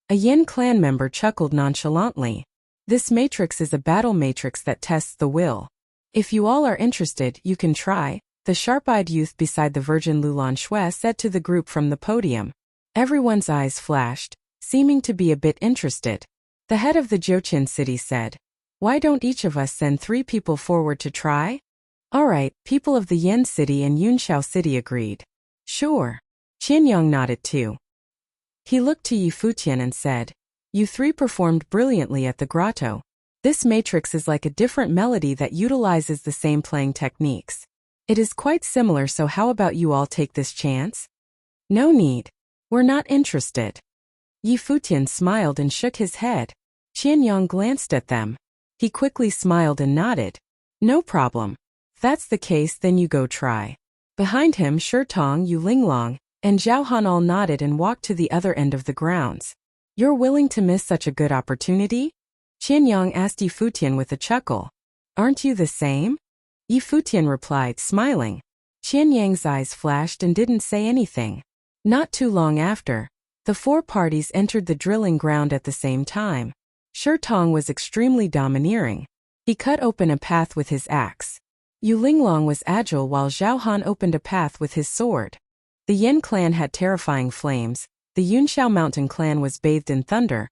A Yin clan member chuckled nonchalantly. This matrix is a battle matrix that tests the will. If you all are interested, you can try, the sharp-eyed youth beside the Virgin Lulan Shui said to the group from the podium. Everyone's eyes flashed, seeming to be a bit interested. The head of the Jiutian City said, Why don't each of us send 3 people forward to try? All right, people of the Yin City and Yunxiao City agreed. Sure. Qianyang nodded too. He looked to Yi Futian and said, You 3 performed brilliantly at the grotto. This matrix is like a different melody that utilizes the same playing techniques. It is quite similar, so how about you all take this chance? No need. We're not interested. Yi Futian smiled and shook his head. Qianyang glanced at them. He quickly smiled and nodded. No problem. If that's the case, then you go try. Behind him, Shitong, Yu Linglong, and Zhao Han all nodded and walked to the other end of the grounds. You're willing to miss such a good opportunity? Qianyang asked Yi Futian with a chuckle. Aren't you the same? Yi Futian replied, smiling. Qianyang's eyes flashed and didn't say anything. Not too long after, the 4 parties entered the drilling ground at the same time. Shitong was extremely domineering. He cut open a path with his axe. Yu Linglong was agile while Zhao Han opened a path with his sword. The Yin clan had terrifying flames, the Yunxiao Mountain clan was bathed in thunder,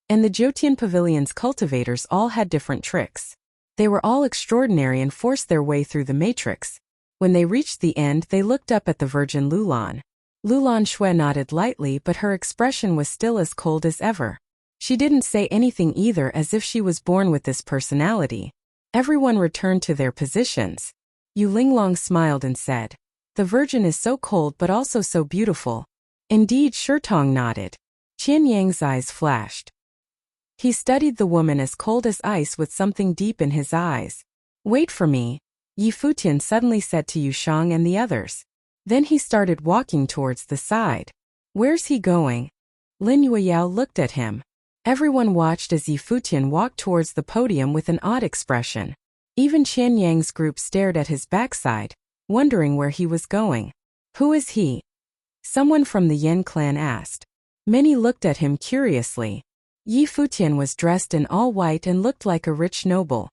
and the Jiutian Pavilion's cultivators all had different tricks. They were all extraordinary and forced their way through the matrix. When they reached the end, they looked up at the Virgin Lulan. Lulan Shui nodded lightly, but her expression was still as cold as ever. She didn't say anything either, as if she was born with this personality. Everyone returned to their positions. Yu Linglong smiled and said, The Virgin is so cold but also so beautiful. Indeed, Shitong nodded. Qianyang's eyes flashed. He studied the woman as cold as ice with something deep in his eyes. Wait for me, Yi Futian suddenly said to Yushang and the others. Then he started walking towards the side. Where's he going? Lin Yueyao looked at him. Everyone watched as Yi Futian walked towards the podium with an odd expression. Even Qianyang's group stared at his backside, wondering where he was going. Who is he? Someone from the Yin clan asked. Many looked at him curiously. Yi Futian was dressed in all white and looked like a rich noble.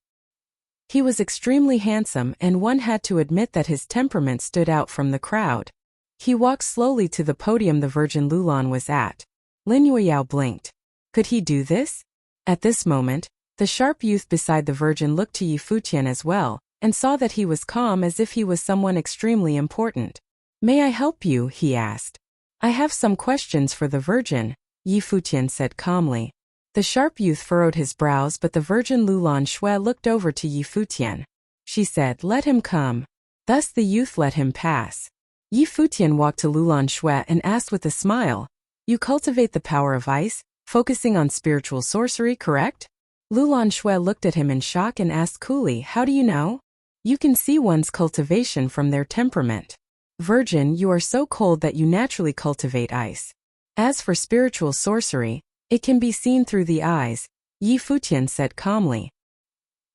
He was extremely handsome, and one had to admit that his temperament stood out from the crowd. He walked slowly to the podium the Virgin Lulan was at. Lin Yueyao blinked. Could he do this? At this moment, the sharp youth beside the Virgin looked to Yi Futian as well, and saw that he was calm as if he was someone extremely important. May I help you? He asked. I have some questions for the Virgin, Yi Futian said calmly. The sharp youth furrowed his brows, but the Virgin Lulan Shui looked over to Yi Futian. She said, Let him come. Thus the youth let him pass. Yi Futian walked to Lulan Shui and asked with a smile, You cultivate the power of ice, focusing on spiritual sorcery, correct? Lulan Shui looked at him in shock and asked coolly, How do you know? You can see one's cultivation from their temperament. Virgin, you are so cold that you naturally cultivate ice. As for spiritual sorcery, it can be seen through the eyes, Yi Futian said calmly.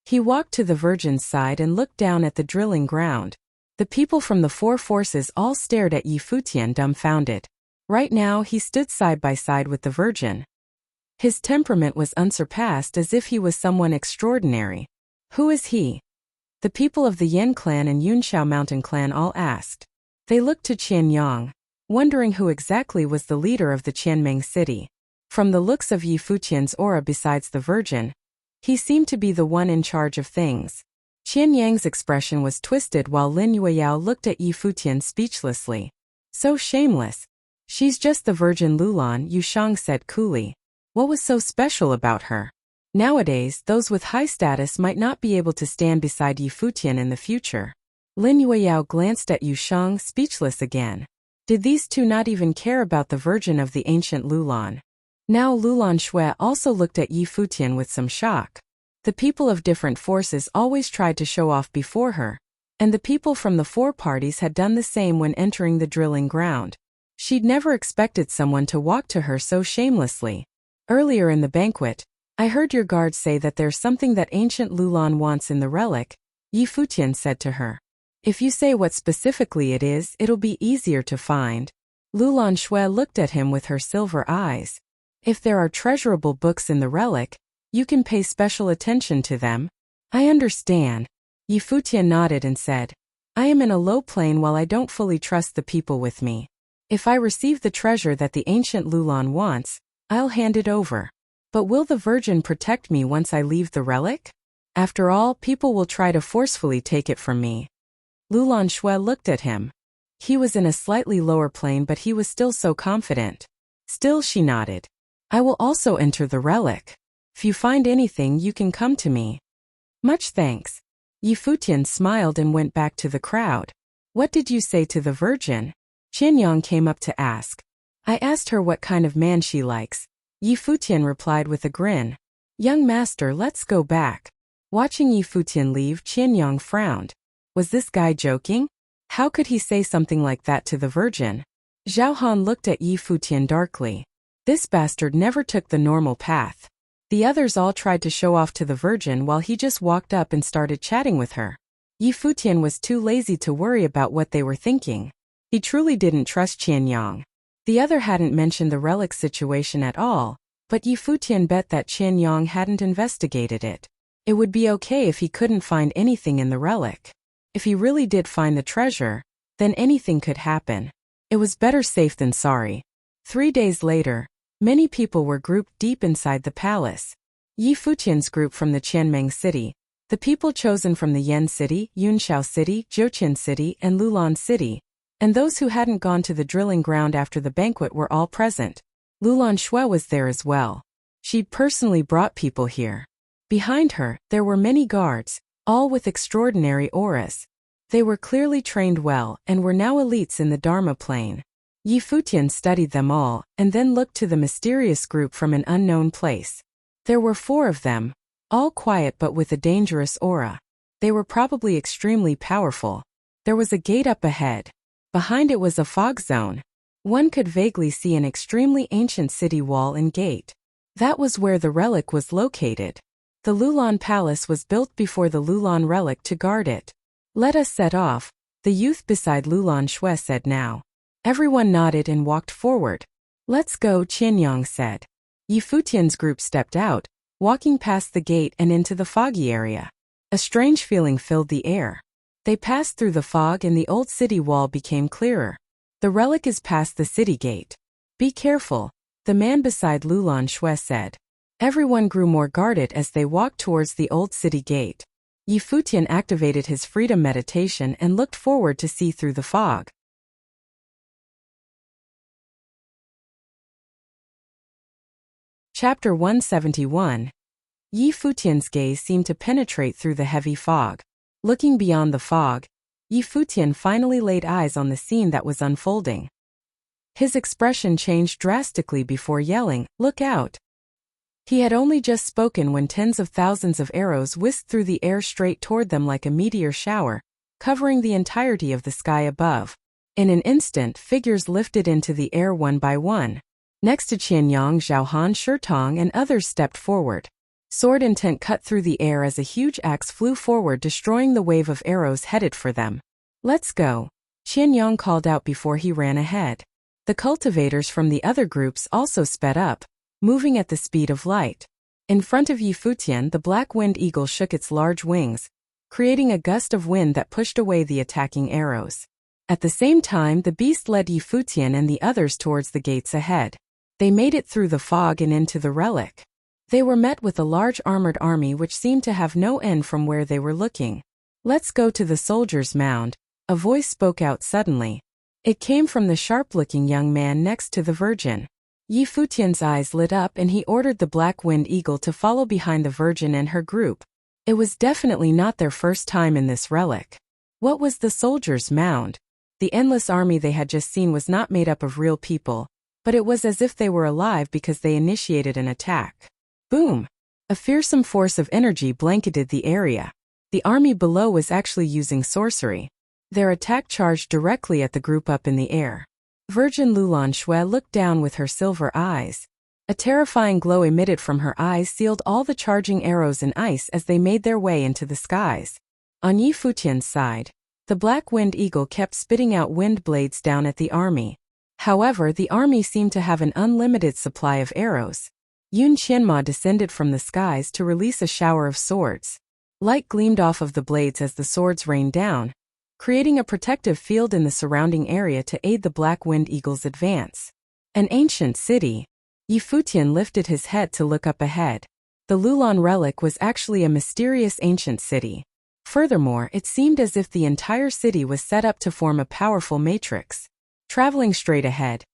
He walked to the Virgin's side and looked down at the drilling ground. The people from the four forces all stared at Yi Futian dumbfounded. Right now he stood side by side with the Virgin. His temperament was unsurpassed, as if he was someone extraordinary. Who is he? The people of the Yan clan and Yunxiao mountain clan all asked. They looked to Qianyang, wondering who exactly was the leader of the Qianming city. From the looks of Yi Futian's aura besides the Virgin, he seemed to be the one in charge of things. Qianyang's expression was twisted while Lin Yueyao looked at Yi Futian speechlessly. So shameless. She's just the Virgin Lulan, Yu Shang said coolly. What was so special about her? Nowadays, those with high status might not be able to stand beside Yi Futian in the future. Lin Yueyao glanced at Yu Shang, speechless again. Did these two not even care about the Virgin of the ancient Lulan? Now Lulan Shui also looked at Yi Futian with some shock. The people of different forces always tried to show off before her, and the people from the four parties had done the same when entering the drilling ground. She'd never expected someone to walk to her so shamelessly. Earlier in the banquet, I heard your guards say that there's something that ancient Lulan wants in the relic, Yi Futian said to her. If you say what specifically it is, it'll be easier to find. Lulan Shui looked at him with her silver eyes. If there are treasurable books in the relic, you can pay special attention to them. I understand. Yi Futian nodded and said, I am in a low plane while I don't fully trust the people with me. If I receive the treasure that the ancient Lulan wants, I'll hand it over. But will the Virgin protect me once I leave the relic? After all, people will try to forcefully take it from me. Lulan Shui looked at him. He was in a slightly lower plane, but he was still so confident. Still, she nodded. I will also enter the relic. If you find anything, you can come to me. Much thanks. Yi Futian smiled and went back to the crowd. What did you say to the Virgin? Qianyang came up to ask. I asked her what kind of man she likes. Yi Futian replied with a grin. Young master, let's go back. Watching Yi Futian leave, Qianyang frowned. Was this guy joking? How could he say something like that to the Virgin? Zhao Han looked at Yi Futian darkly. This bastard never took the normal path. The others all tried to show off to the Virgin while he just walked up and started chatting with her. Yi Futian was too lazy to worry about what they were thinking. He truly didn't trust Qianyang. The other hadn't mentioned the relic situation at all, but Yi Futian bet that Qianyang hadn't investigated it. It would be okay if he couldn't find anything in the relic. If he really did find the treasure, then anything could happen. It was better safe than sorry. 3 days later, many people were grouped deep inside the palace. Yi Futian's group from the Qianming city, the people chosen from the Yan city, Yunxiao city, Zhoutian city, and Lulan city, and those who hadn't gone to the drilling ground after the banquet were all present. Lulan Shui was there as well. She'd personally brought people here. Behind her, there were many guards, all with extraordinary auras. They were clearly trained well and were now elites in the Dharma plane. Yi Futian studied them all and then looked to the mysterious group from an unknown place. There were 4 of them, all quiet but with a dangerous aura. They were probably extremely powerful. There was a gate up ahead. Behind it was a fog zone. One could vaguely see an extremely ancient city wall and gate. That was where the relic was located. The Lulan Palace was built before the Lulan relic to guard it. Let us set off, the youth beside Lulan Shui said now. Everyone nodded and walked forward. Let's go, Qianyang said. Yi Futian's group stepped out, walking past the gate and into the foggy area. A strange feeling filled the air. They passed through the fog and the old city wall became clearer. The relic is past the city gate. Be careful, the man beside Lulan Shui said. Everyone grew more guarded as they walked towards the old city gate. Yi Futian activated his freedom meditation and looked forward to see through the fog. Chapter 171. Yi Futian's gaze seemed to penetrate through the heavy fog. Looking beyond the fog, Yi Futian finally laid eyes on the scene that was unfolding. His expression changed drastically before yelling, "Look out!" He had only just spoken when tens of thousands of arrows whisked through the air straight toward them like a meteor shower, covering the entirety of the sky above. In an instant, figures lifted into the air one by one. Next to Qianyang, Zhaohan, Shitong, and others stepped forward. Sword intent cut through the air as a huge axe flew forward, destroying the wave of arrows headed for them. "Let's go," Qianyang called out before he ran ahead. The cultivators from the other groups also sped up, moving at the speed of light. In front of Yi Futian, the black winged eagle shook its large wings, creating a gust of wind that pushed away the attacking arrows. At the same time, the beast led Yi Futian and the others towards the gates ahead. They made it through the fog and into the relic. They were met with a large armored army which seemed to have no end from where they were looking. "Let's go to the soldier's mound," a voice spoke out suddenly. It came from the sharp-looking young man next to the Virgin. Yi Futian's eyes lit up and he ordered the black winged eagle to follow behind the Virgin and her group. It was definitely not their first time in this relic. What was the soldier's mound? The endless army they had just seen was not made up of real people, but it was as if they were alive because they initiated an attack. Boom! A fearsome force of energy blanketed the area. The army below was actually using sorcery. Their attack charged directly at the group up in the air. Virgin Lulan Shui looked down with her silver eyes. A terrifying glow emitted from her eyes, sealed all the charging arrows in ice as they made their way into the skies. On Yi Futian's side, the black winged eagle kept spitting out wind blades down at the army. However, the army seemed to have an unlimited supply of arrows. Yun Qianma descended from the skies to release a shower of swords. Light gleamed off of the blades as the swords rained down, creating a protective field in the surrounding area to aid the black winged eagle's advance. An ancient city. Yi Futian lifted his head to look up ahead. The Lulan relic was actually a mysterious ancient city. Furthermore, it seemed as if the entire city was set up to form a powerful matrix. Traveling straight ahead,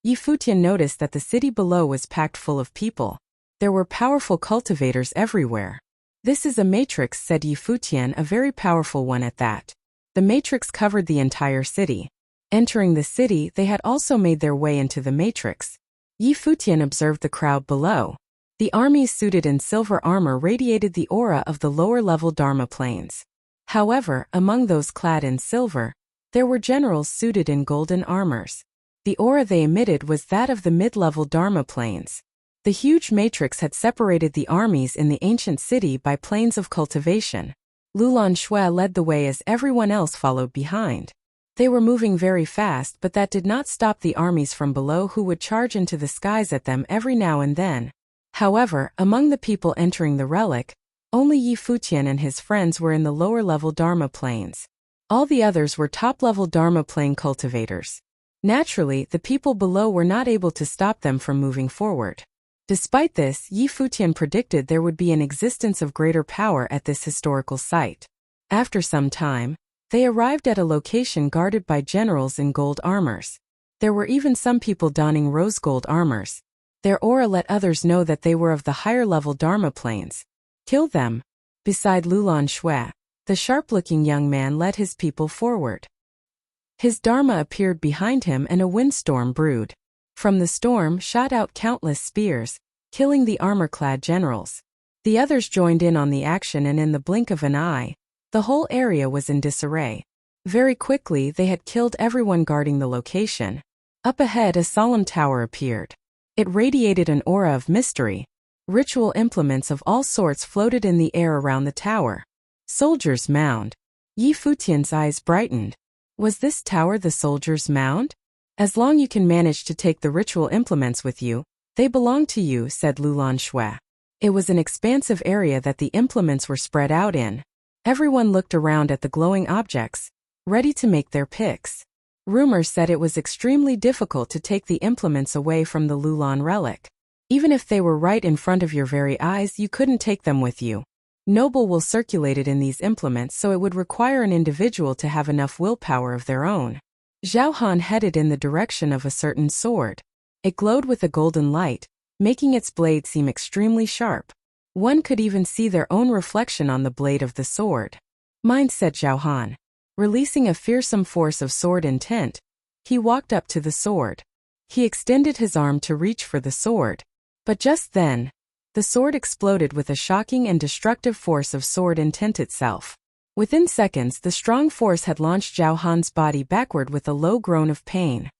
Yi Futian noticed that the city below was packed full of people. There were powerful cultivators everywhere. "This is a matrix," said Yi Futian, a very powerful one at that. The matrix covered the entire city. Entering the city, they had also made their way into the matrix. Yi Futian observed the crowd below. The armies suited in silver armor radiated the aura of the lower-level Dharma planes. However, among those clad in silver, there were generals suited in golden armors. The aura they emitted was that of the mid-level Dharma planes. The huge matrix had separated the armies in the ancient city by planes of cultivation. Lulan Shui led the way as everyone else followed behind. They were moving very fast, but that did not stop the armies from below who would charge into the skies at them every now and then. However, among the people entering the relic, only Yi Futian and his friends were in the lower-level Dharma planes. All the others were top-level Dharma plane cultivators. Naturally, the people below were not able to stop them from moving forward. Despite this, Yi Futian predicted there would be an existence of greater power at this historical site. After some time, they arrived at a location guarded by generals in gold armors. There were even some people donning rose gold armors. Their aura let others know that they were of the higher-level Dharma planes. "Kill them." Beside Lulan Shui, the sharp-looking young man led his people forward. His Dharma appeared behind him and a windstorm brewed. From the storm shot out countless spears, killing the armor-clad generals. The others joined in on the action, and in the blink of an eye, the whole area was in disarray. Very quickly they had killed everyone guarding the location. Up ahead a solemn tower appeared. It radiated an aura of mystery. Ritual implements of all sorts floated in the air around the tower. Soldier's mound. Yi Futian's eyes brightened. Was this tower the soldier's mound? "As long you can manage to take the ritual implements with you, they belong to you," said Lulan Shui. It was an expansive area that the implements were spread out in. Everyone looked around at the glowing objects, ready to make their picks. Rumors said it was extremely difficult to take the implements away from the Lulan relic. Even if they were right in front of your very eyes, you couldn't take them with you. Noble will circulated in these implements, so it would require an individual to have enough willpower of their own. Zhao Han headed in the direction of a certain sword. It glowed with a golden light, making its blade seem extremely sharp. One could even see their own reflection on the blade of the sword. "Mine," said Zhao Han. Releasing a fearsome force of sword intent, he walked up to the sword. He extended his arm to reach for the sword. But just then, The sword exploded with a shocking and destructive force of sword intent itself. Within seconds, the strong force had launched Zhao Han's body backward with a low groan of pain.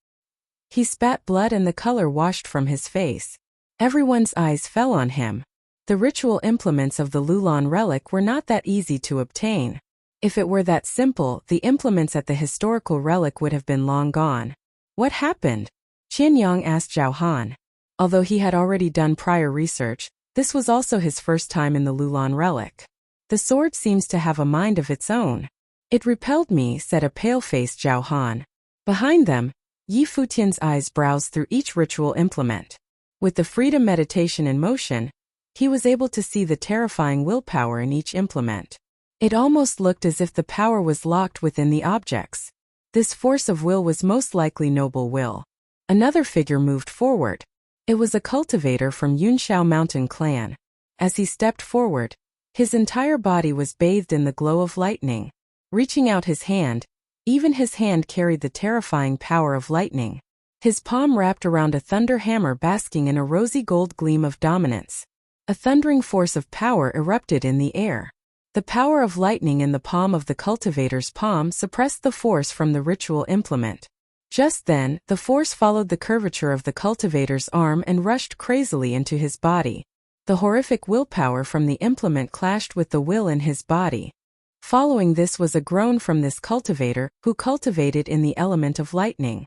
He spat blood and the color washed from his face. Everyone's eyes fell on him. The ritual implements of the Lulan relic were not that easy to obtain. If it were that simple, the implements at the historical relic would have been long gone. What happened? Qianyang asked Zhao Han. Although he had already done prior research, this was also his first time in the Lulan relic. The sword seems to have a mind of its own. It repelled me, said a pale-faced Zhao Han. Behind them, Yi Futian's eyes browsed through each ritual implement. With the freedom meditation in motion, he was able to see the terrifying willpower in each implement. It almost looked as if the power was locked within the objects. This force of will was most likely noble will. Another figure moved forward. It was a cultivator from Yunshao Mountain clan. As he stepped forward, his entire body was bathed in the glow of lightning. Reaching out his hand, even his hand carried the terrifying power of lightning. His palm wrapped around a thunder hammer basking in a rosy gold gleam of dominance. A thundering force of power erupted in the air. The power of lightning in the palm of the cultivator's palm suppressed the force from the ritual implement. Just then, the force followed the curvature of the cultivator's arm and rushed crazily into his body. The horrific willpower from the implement clashed with the will in his body. Following this was a groan from this cultivator, who cultivated in the element of lightning.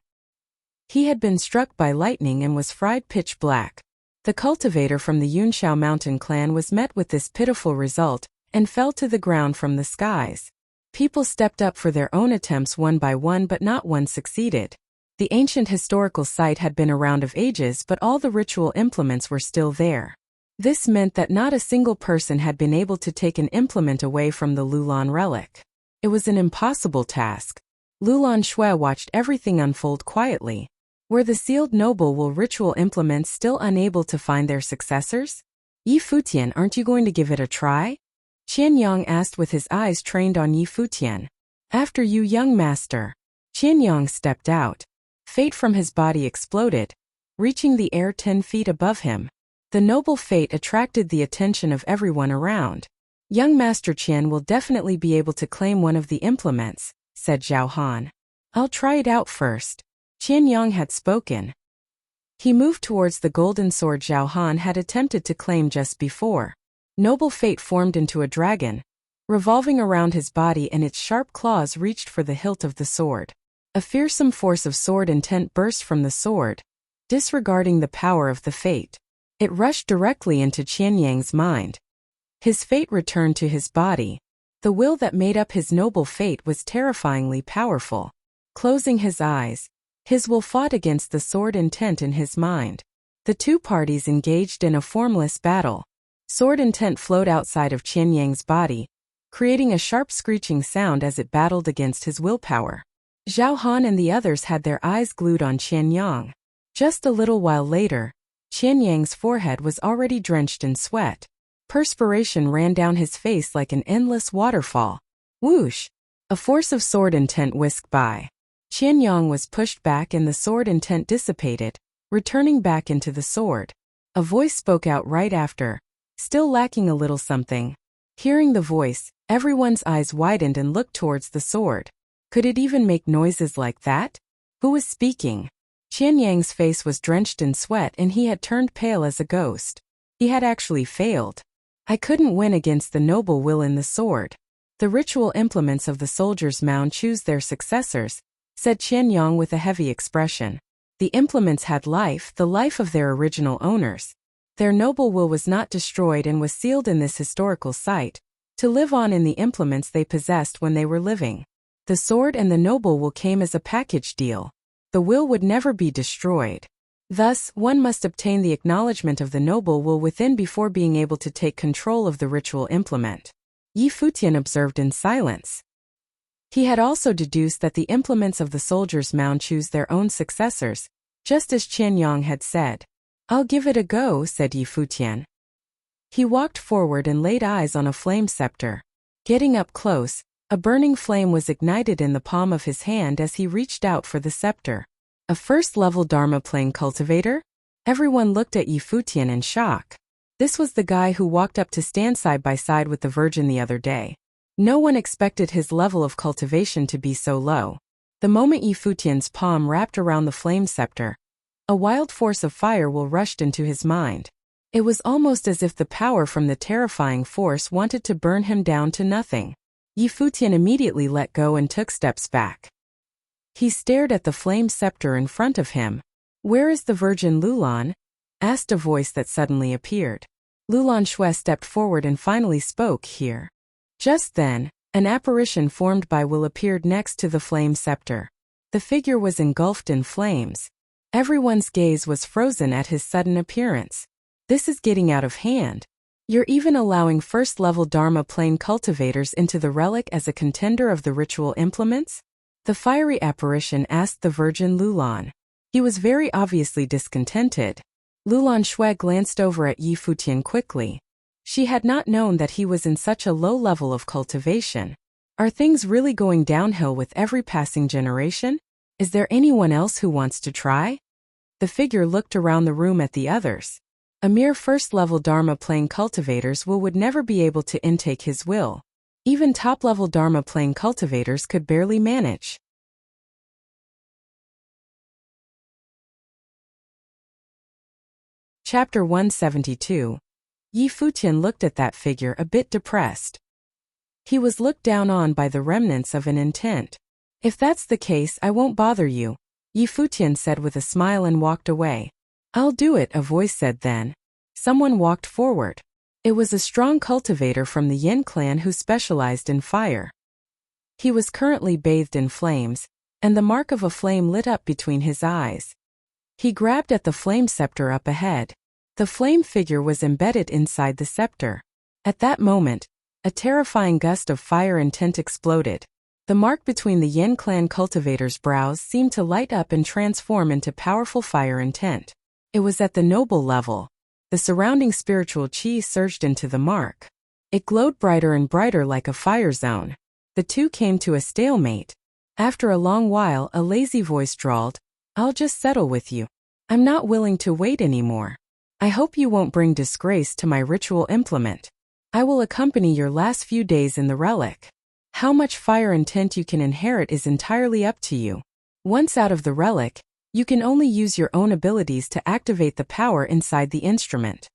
He had been struck by lightning and was fried pitch black. The cultivator from the Yunshao Mountain clan was met with this pitiful result, and fell to the ground from the skies. People stepped up for their own attempts one by one, but not one succeeded. The ancient historical site had been around of ages, but all the ritual implements were still there. This meant that not a single person had been able to take an implement away from the Lulan relic. It was an impossible task. Lulan Shui watched everything unfold quietly. Were the sealed noble will ritual implements still unable to find their successors? Yi Futian, aren't you going to give it a try? Qianyang asked with his eyes trained on Yi Futian. After you, young master. Qianyang stepped out. Fate from his body exploded, reaching the air 10 feet above him. The noble fate attracted the attention of everyone around. Young Master Qian will definitely be able to claim one of the implements, said Zhao Han. I'll try it out first. Qianyang had spoken. He moved towards the golden sword Zhao Han had attempted to claim just before. Noble fate formed into a dragon, revolving around his body, and its sharp claws reached for the hilt of the sword. A fearsome force of sword intent burst from the sword, disregarding the power of the fate. It rushed directly into Qianyang's mind. His fate returned to his body. The will that made up his noble fate was terrifyingly powerful. Closing his eyes, his will fought against the sword intent in his mind. The two parties engaged in a formless battle. Sword intent flowed outside of Qianyang's body, creating a sharp screeching sound as it battled against his willpower. Zhao Han and the others had their eyes glued on Qianyang. Just a little while later, Qianyang's forehead was already drenched in sweat. Perspiration ran down his face like an endless waterfall. Whoosh! A force of sword intent whisked by. Qianyang was pushed back and the sword intent dissipated, returning back into the sword. A voice spoke out right after, still lacking a little something. Hearing the voice, everyone's eyes widened and looked towards the sword. Could it even make noises like that? Who was speaking? Qianyang's face was drenched in sweat and he had turned pale as a ghost. He had actually failed. I couldn't win against the noble will in the sword. The ritual implements of the soldier's mound choose their successors, said Qianyang with a heavy expression. The implements had life, the life of their original owners. Their noble will was not destroyed and was sealed in this historical site, to live on in the implements they possessed when they were living. The sword and the noble will came as a package deal. The will would never be destroyed. Thus, one must obtain the acknowledgement of the noble will within before being able to take control of the ritual implement. Yi Futian observed in silence. He had also deduced that the implements of the soldier's mound choose their own successors, just as Qianyang had said. I'll give it a go, said Yi Futian. He walked forward and laid eyes on a flame scepter. Getting up close, a burning flame was ignited in the palm of his hand as he reached out for the scepter. A first-level Dharma plane cultivator? Everyone looked at Yi Futian in shock. This was the guy who walked up to stand side by side with the Virgin the other day. No one expected his level of cultivation to be so low. The moment Yi Futian's palm wrapped around the flame scepter, a wild force of fire will rushed into his mind. It was almost as if the power from the terrifying force wanted to burn him down to nothing. Yi Futian immediately let go and took steps back. He stared at the flame scepter in front of him. "Where is the Virgin Lulan?" asked a voice that suddenly appeared. Lulan Shui stepped forward and finally spoke, "Here." Just then, an apparition formed by Will appeared next to the flame scepter. The figure was engulfed in flames. Everyone's gaze was frozen at his sudden appearance. "This is getting out of hand. You're even allowing first-level Dharma plane cultivators into the relic as a contender of the ritual implements?" The fiery apparition asked the Virgin Lulan. He was very obviously discontented. Lulan Shui glanced over at Yi Futian quickly. She had not known that he was in such a low level of cultivation. Are things really going downhill with every passing generation? Is there anyone else who wants to try? The figure looked around the room at the others. A mere first-level Dharma plane cultivators would never be able to intake his will. Even top-level Dharma plane cultivators could barely manage. Chapter 172. Yi Futian looked at that figure a bit depressed. He was looked down on by the remnants of an intent. "If that's the case, I won't bother you," Yi Futian said with a smile and walked away. "I'll do it," a voice said then. Someone walked forward. It was a strong cultivator from the Yin clan who specialized in fire. He was currently bathed in flames, and the mark of a flame lit up between his eyes. He grabbed at the flame scepter up ahead. The flame figure was embedded inside the scepter. At that moment, a terrifying gust of fire intent exploded. The mark between the Yin clan cultivator's brows seemed to light up and transform into powerful fire intent. It was at the noble level. The surrounding spiritual chi surged into the mark. It glowed brighter and brighter like a fire zone. The two came to a stalemate. After a long while, a lazy voice drawled, "I'll just settle with you. I'm not willing to wait anymore. I hope you won't bring disgrace to my ritual implement. I will accompany your last few days in the relic. How much fire intent you can inherit is entirely up to you. Once out of the relic, you can only use your own abilities to activate the power inside the instrument."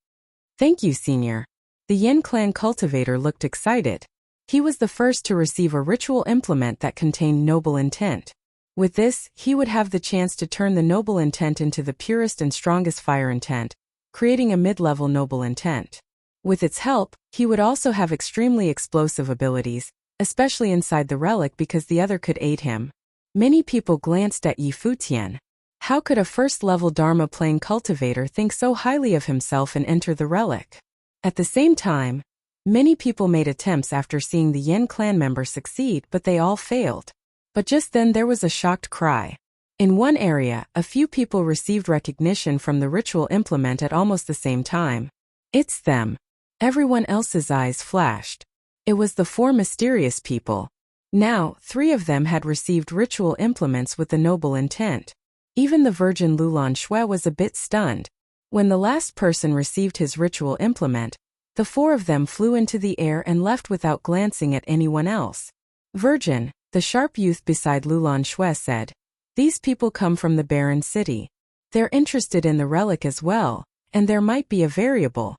"Thank you, Senior." The Yin clan cultivator looked excited. He was the first to receive a ritual implement that contained noble intent. With this, he would have the chance to turn the noble intent into the purest and strongest fire intent, creating a mid-level noble intent. With its help, he would also have extremely explosive abilities, especially inside the relic because the other could aid him. Many people glanced at Yi Futian. How could a first-level Dharma plane cultivator think so highly of himself and enter the relic? At the same time, many people made attempts after seeing the Yin clan member succeed, but they all failed. But just then there was a shocked cry. In one area, a few people received recognition from the ritual implement at almost the same time. "It's them." Everyone else's eyes flashed. It was the four mysterious people. Now, 3 of them had received ritual implements with the noble intent. Even the Virgin Lulan Shui was a bit stunned. When the last person received his ritual implement, the 4 of them flew into the air and left without glancing at anyone else. "Virgin," the sharp youth beside Lulan Shui said, "these people come from the barren city. They're interested in the relic as well, and there might be a variable."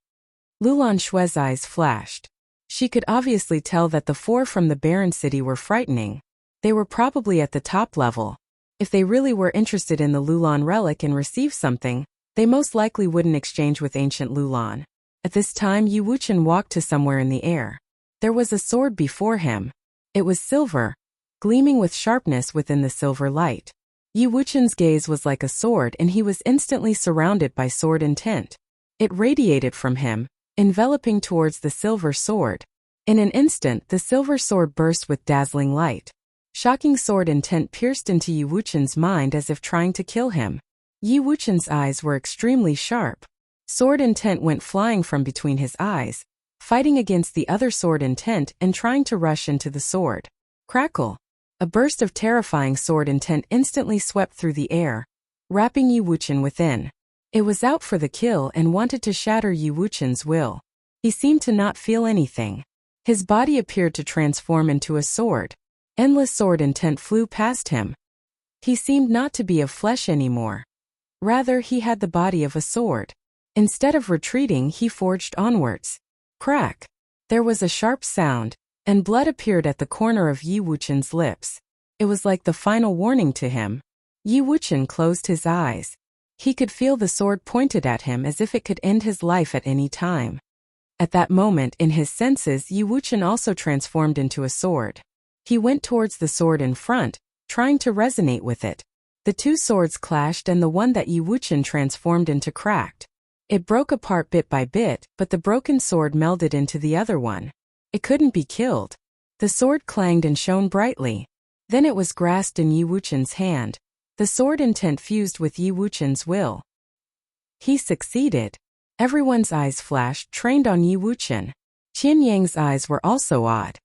Lulan Shui's eyes flashed. She could obviously tell that the 4 from the barren city were frightening. They were probably at the top level. If they really were interested in the Lulan relic and received something, they most likely wouldn't exchange with ancient Lulan. At this time, Yi Wuchen walked to somewhere in the air. There was a sword before him. It was silver, gleaming with sharpness within the silver light. Yi Wuchen's gaze was like a sword and he was instantly surrounded by sword intent. It radiated from him, enveloping towards the silver sword. In an instant, the silver sword burst with dazzling light. Shocking sword intent pierced into Yi Wuchen's mind as if trying to kill him. Yi Wuchen's eyes were extremely sharp. Sword intent went flying from between his eyes, fighting against the other sword intent and trying to rush into the sword. Crackle! A burst of terrifying sword intent instantly swept through the air, wrapping Yi Wuchen within. It was out for the kill and wanted to shatter Yi Wuqian's will. He seemed to not feel anything. His body appeared to transform into a sword. Endless sword intent flew past him. He seemed not to be of flesh anymore. Rather, he had the body of a sword. Instead of retreating, he forged onwards. Crack! There was a sharp sound, and blood appeared at the corner of Yi Wuqian's lips. It was like the final warning to him. Yi Wuqian closed his eyes. He could feel the sword pointed at him as if it could end his life at any time. At that moment, in his senses, Yi Wuqian also transformed into a sword. He went towards the sword in front, trying to resonate with it. The two swords clashed and the one that Yi Wuqian transformed into cracked. It broke apart bit by bit, but the broken sword melded into the other one. It couldn't be killed. The sword clanged and shone brightly. Then it was grasped in Yi Wuqian's hand. The sword intent fused with Yi Wuqian's will. He succeeded. Everyone's eyes flashed, trained on Yi Wuqian. Qian Yang's eyes were also odd.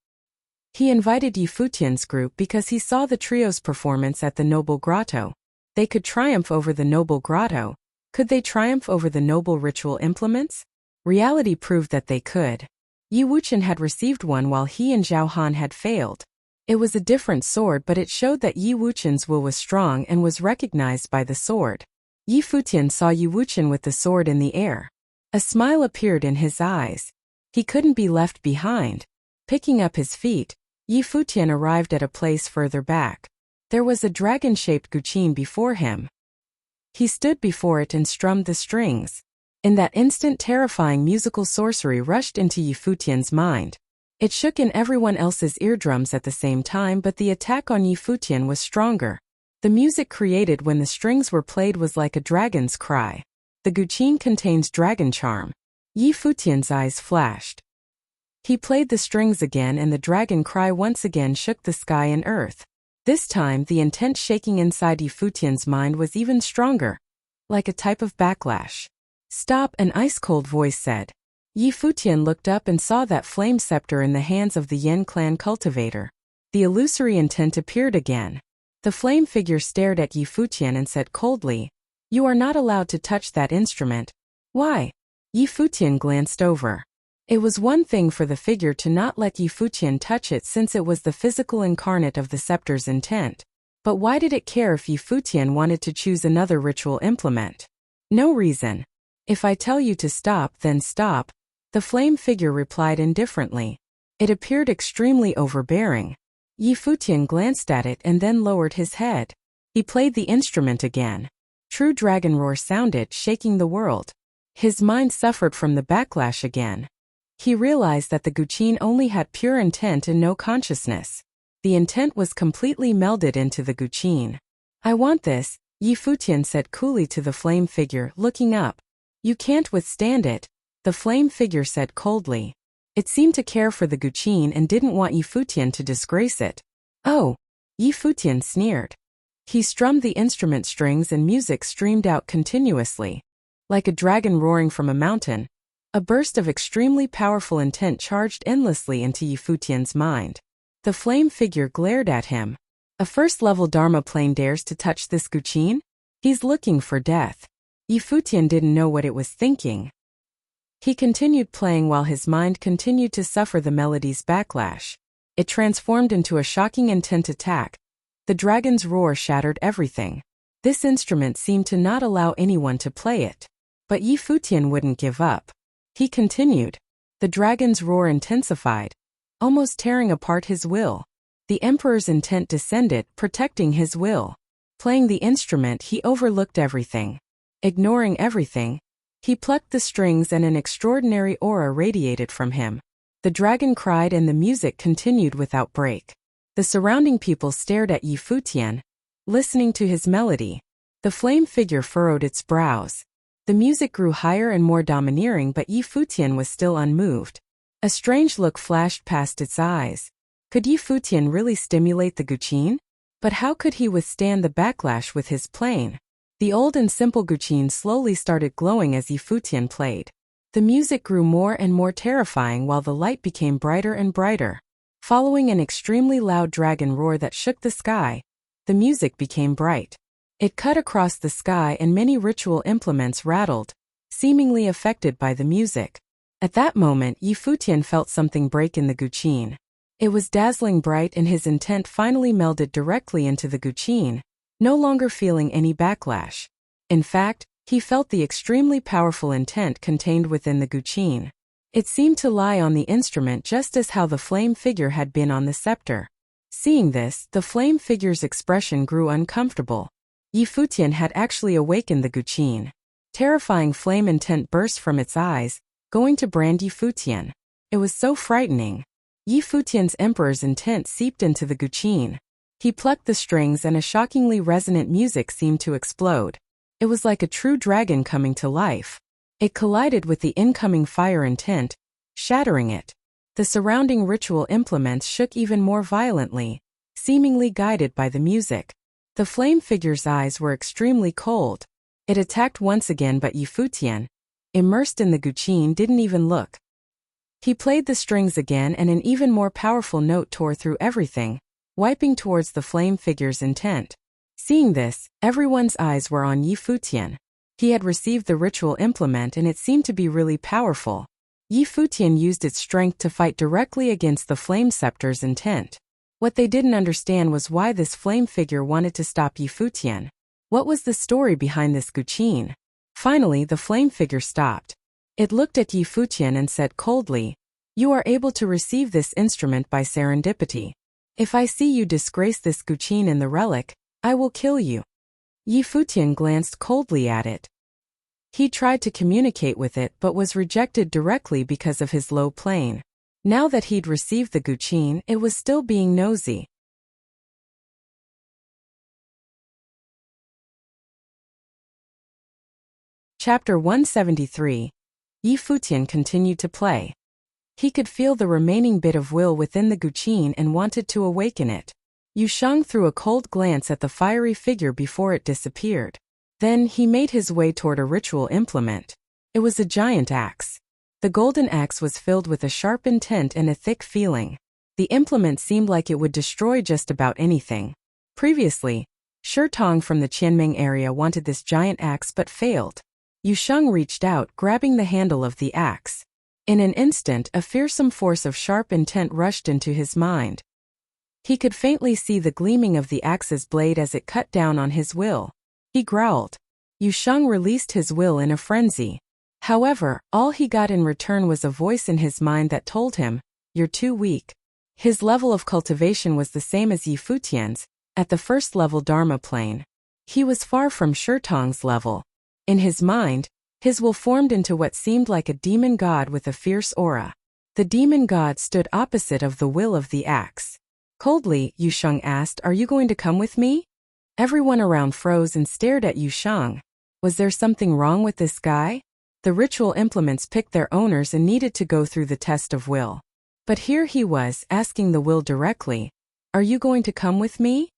He invited Yi Futian's group because he saw the trio's performance at the Noble Grotto. They could triumph over the Noble Grotto. Could they triumph over the noble ritual implements? Reality proved that they could. Yi Wuqian had received one while he and Zhao Han had failed. It was a different sword, but it showed that Yi Wuqian's will was strong and was recognized by the sword. Yi Futian saw Yi Wuqian with the sword in the air. A smile appeared in his eyes. He couldn't be left behind. Picking up his feet, Yi Futian arrived at a place further back. There was a dragon-shaped guqin before him. He stood before it and strummed the strings. In that instant, terrifying musical sorcery rushed into Yi Futian's mind. It shook in everyone else's eardrums at the same time, but the attack on Yi Futian was stronger. The music created when the strings were played was like a dragon's cry. The guqin contains dragon charm. Yi Futian's eyes flashed. He played the strings again and the dragon cry once again shook the sky and earth. This time, the intent shaking inside Yi Futian's mind was even stronger. Like a type of backlash. "Stop," an ice-cold voice said. Yi Futian looked up and saw that flame scepter in the hands of the Yen clan cultivator. The illusory intent appeared again. The flame figure stared at Yi Futian and said coldly, "You are not allowed to touch that instrument." "Why?" Yi Futian glanced over. It was one thing for the figure to not let Yi Futian touch it since it was the physical incarnate of the scepter's intent. But why did it care if Yi Futian wanted to choose another ritual implement? No reason. "If I tell you to stop, then stop," the flame figure replied indifferently. It appeared extremely overbearing. Yi Futian glanced at it and then lowered his head. He played the instrument again. True dragon roar sounded, shaking the world. His mind suffered from the backlash again. He realized that the guqin only had pure intent and no consciousness. The intent was completely melded into the guqin. "I want this," Yi Futian said coolly to the flame figure, looking up. "You can't withstand it," the flame figure said coldly. It seemed to care for the guqin and didn't want Yi Futian to disgrace it. "Oh," Yi Futian sneered. He strummed the instrument strings and music streamed out continuously. Like a dragon roaring from a mountain, a burst of extremely powerful intent charged endlessly into Yi Futian's mind. The flame figure glared at him. A first-level Dharma plane dares to touch this guqin? He's looking for death. Yi Futian didn't know what it was thinking. He continued playing while his mind continued to suffer the melody's backlash. It transformed into a shocking intent attack. The dragon's roar shattered everything. This instrument seemed to not allow anyone to play it. But Yi Futian wouldn't give up. He continued. The dragon's roar intensified, almost tearing apart his will. The emperor's intent descended, protecting his will. Playing the instrument, he overlooked everything. Ignoring everything, he plucked the strings and an extraordinary aura radiated from him. The dragon cried and the music continued without break. The surrounding people stared at Yi Futian, listening to his melody. The flame figure furrowed its brows. The music grew higher and more domineering, but Yi Futian was still unmoved. A strange look flashed past its eyes. Could Yi Futian really stimulate the guqin? But how could he withstand the backlash with his playing? The old and simple guqin slowly started glowing as Yi Futian played. The music grew more and more terrifying while the light became brighter and brighter. Following an extremely loud dragon roar that shook the sky, the music became bright. It cut across the sky and many ritual implements rattled, seemingly affected by the music. At that moment, Yi Futian felt something break in the guqin. It was dazzling bright and his intent finally melded directly into the guqin, no longer feeling any backlash. In fact, he felt the extremely powerful intent contained within the guqin. It seemed to lie on the instrument just as how the flame figure had been on the scepter. Seeing this, the flame figure's expression grew uncomfortable. Yi Futian had actually awakened the guqin. Terrifying flame intent burst from its eyes, going to brand Yi Futian. It was so frightening. Yi Futian's emperor's intent seeped into the guqin. He plucked the strings and a shockingly resonant music seemed to explode. It was like a true dragon coming to life. It collided with the incoming fire intent, shattering it. The surrounding ritual implements shook even more violently, seemingly guided by the music. The flame figure's eyes were extremely cold. It attacked once again, but Yi Futian, immersed in the guqin, didn't even look. He played the strings again and an even more powerful note tore through everything, wiping towards the flame figure's intent. Seeing this, everyone's eyes were on Yi Futian. He had received the ritual implement and it seemed to be really powerful. Yi Futian used its strength to fight directly against the flame scepter's intent. What they didn't understand was why this flame figure wanted to stop Yi Futian. What was the story behind this guqin? Finally, the flame figure stopped. It looked at Yi Futian and said coldly, "You are able to receive this instrument by serendipity. If I see you disgrace this guqin in the relic, I will kill you." Yi Futian glanced coldly at it. He tried to communicate with it but was rejected directly because of his low plane. Now that he'd received the guqin, it was still being nosy. Chapter 173. Yi Futian continued to play. He could feel the remaining bit of will within the guqin and wanted to awaken it. Yu Sheng threw a cold glance at the fiery figure before it disappeared. Then he made his way toward a ritual implement. It was a giant axe. The golden axe was filled with a sharp intent and a thick feeling. The implement seemed like it would destroy just about anything. Previously, Shi Tong from the Qianming area wanted this giant axe but failed. Yu Sheng reached out, grabbing the handle of the axe. In an instant, a fearsome force of sharp intent rushed into his mind. He could faintly see the gleaming of the axe's blade as it cut down on his will. He growled. Yu Sheng released his will in a frenzy. However, all he got in return was a voice in his mind that told him, "You're too weak." His level of cultivation was the same as Yi Futian's, at the first level Dharma plane. He was far from Shi Tong's level. In his mind, his will formed into what seemed like a demon god with a fierce aura. The demon god stood opposite of the will of the axe. Coldly, Yu Sheng asked, "Are you going to come with me?" Everyone around froze and stared at Yu Sheng. Was there something wrong with this guy? The ritual implements picked their owners and needed to go through the test of will. But here he was, asking the will directly, "Are you going to come with me?"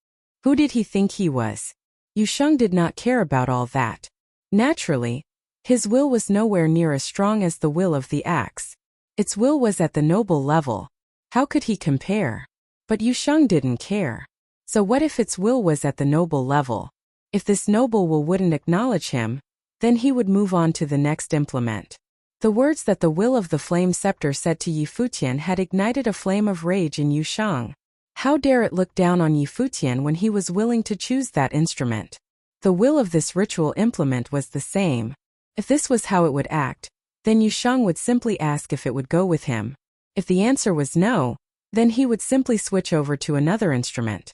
Who did he think he was? Yu Sheng did not care about all that. Naturally, his will was nowhere near as strong as the will of the axe. Its will was at the noble level. How could he compare? But Yu Sheng didn't care. So what if its will was at the noble level? If this noble will wouldn't acknowledge him, then he would move on to the next implement. The words that the will of the flame scepter said to Yi Futian had ignited a flame of rage in Yu Sheng. How dare it look down on Yi Futian when he was willing to choose that instrument? The will of this ritual implement was the same. If this was how it would act, then Yu Sheng would simply ask if it would go with him. If the answer was no, then he would simply switch over to another instrument.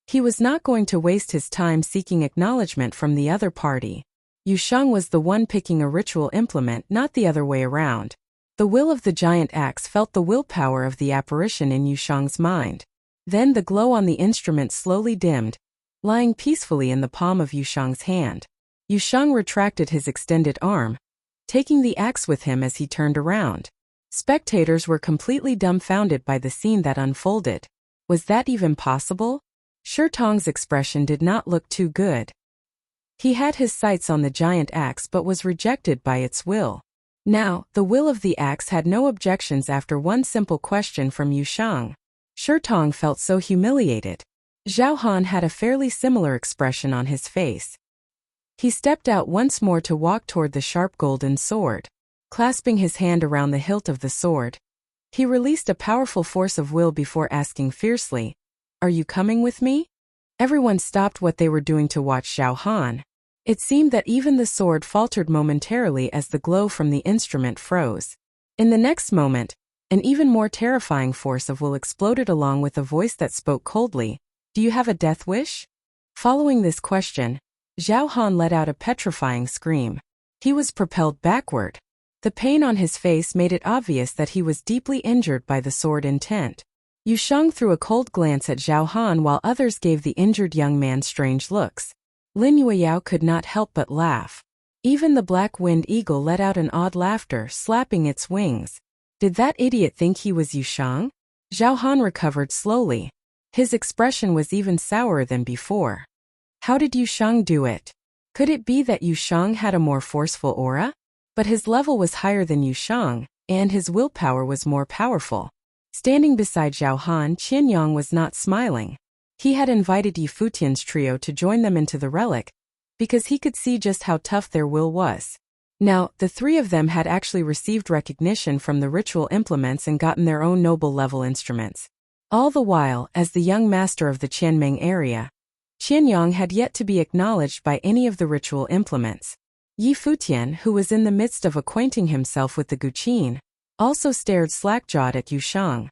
He was not going to waste his time seeking acknowledgement from the other party. Yu Sheng was the one picking a ritual implement, not the other way around. The will of the giant axe felt the willpower of the apparition in Yu Sheng's mind. Then the glow on the instrument slowly dimmed, lying peacefully in the palm of Yu Sheng's hand. Yu Sheng retracted his extended arm, taking the axe with him as he turned around. Spectators were completely dumbfounded by the scene that unfolded. Was that even possible? Shi Tong's expression did not look too good. He had his sights on the giant axe but was rejected by its will. Now, the will of the axe had no objections after one simple question from Yu Sheng. Shi Tong felt so humiliated. Zhao Han had a fairly similar expression on his face. He stepped out once more to walk toward the sharp golden sword. Clasping his hand around the hilt of the sword, he released a powerful force of will before asking fiercely, "Are you coming with me?" Everyone stopped what they were doing to watch Zhao Han. It seemed that even the sword faltered momentarily as the glow from the instrument froze. In the next moment, an even more terrifying force of will exploded along with a voice that spoke coldly, "Do you have a death wish?" Following this question, Zhao Han let out a petrifying scream. He was propelled backward. The pain on his face made it obvious that he was deeply injured by the sword intent. Yu Sheng threw a cold glance at Zhao Han while others gave the injured young man strange looks. Lin Yueyao could not help but laugh. Even the black winged eagle let out an odd laughter, slapping its wings. Did that idiot think he was Yu Sheng? Zhao Han recovered slowly. His expression was even sourer than before. How did Yu Sheng do it? Could it be that Yu Sheng had a more forceful aura? But his level was higher than Yu Sheng, and his willpower was more powerful. Standing beside Zhao Han, Qian Yang was not smiling. He had invited Yi Futian's trio to join them into the relic, because he could see just how tough their will was. Now, the three of them had actually received recognition from the ritual implements and gotten their own noble-level instruments. All the while, as the young master of the Qianmeng area, Qian Yang had yet to be acknowledged by any of the ritual implements. Yi Futian, who was in the midst of acquainting himself with the Guqin, also stared slack-jawed at Yu Sheng.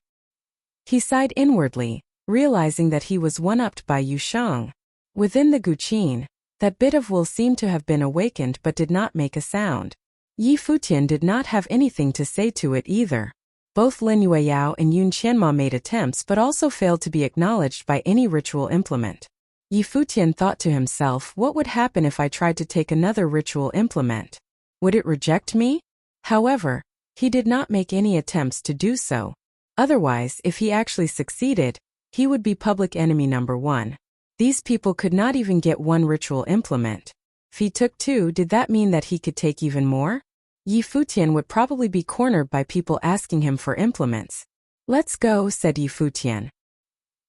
He sighed inwardly, realizing that he was one-upped by Yu Sheng. Within the Guqin, that bit of will seemed to have been awakened but did not make a sound. Yi Futian did not have anything to say to it either. Both Lin Yueyao and Yun Qianma made attempts but also failed to be acknowledged by any ritual implement. Yi Futian thought to himself, what would happen if I tried to take another ritual implement? Would it reject me? However, he did not make any attempts to do so. Otherwise, if he actually succeeded, he would be public enemy number one. These people could not even get one ritual implement. If he took two, did that mean that he could take even more? Yi Futian would probably be cornered by people asking him for implements. Let's go, said Yi Futian.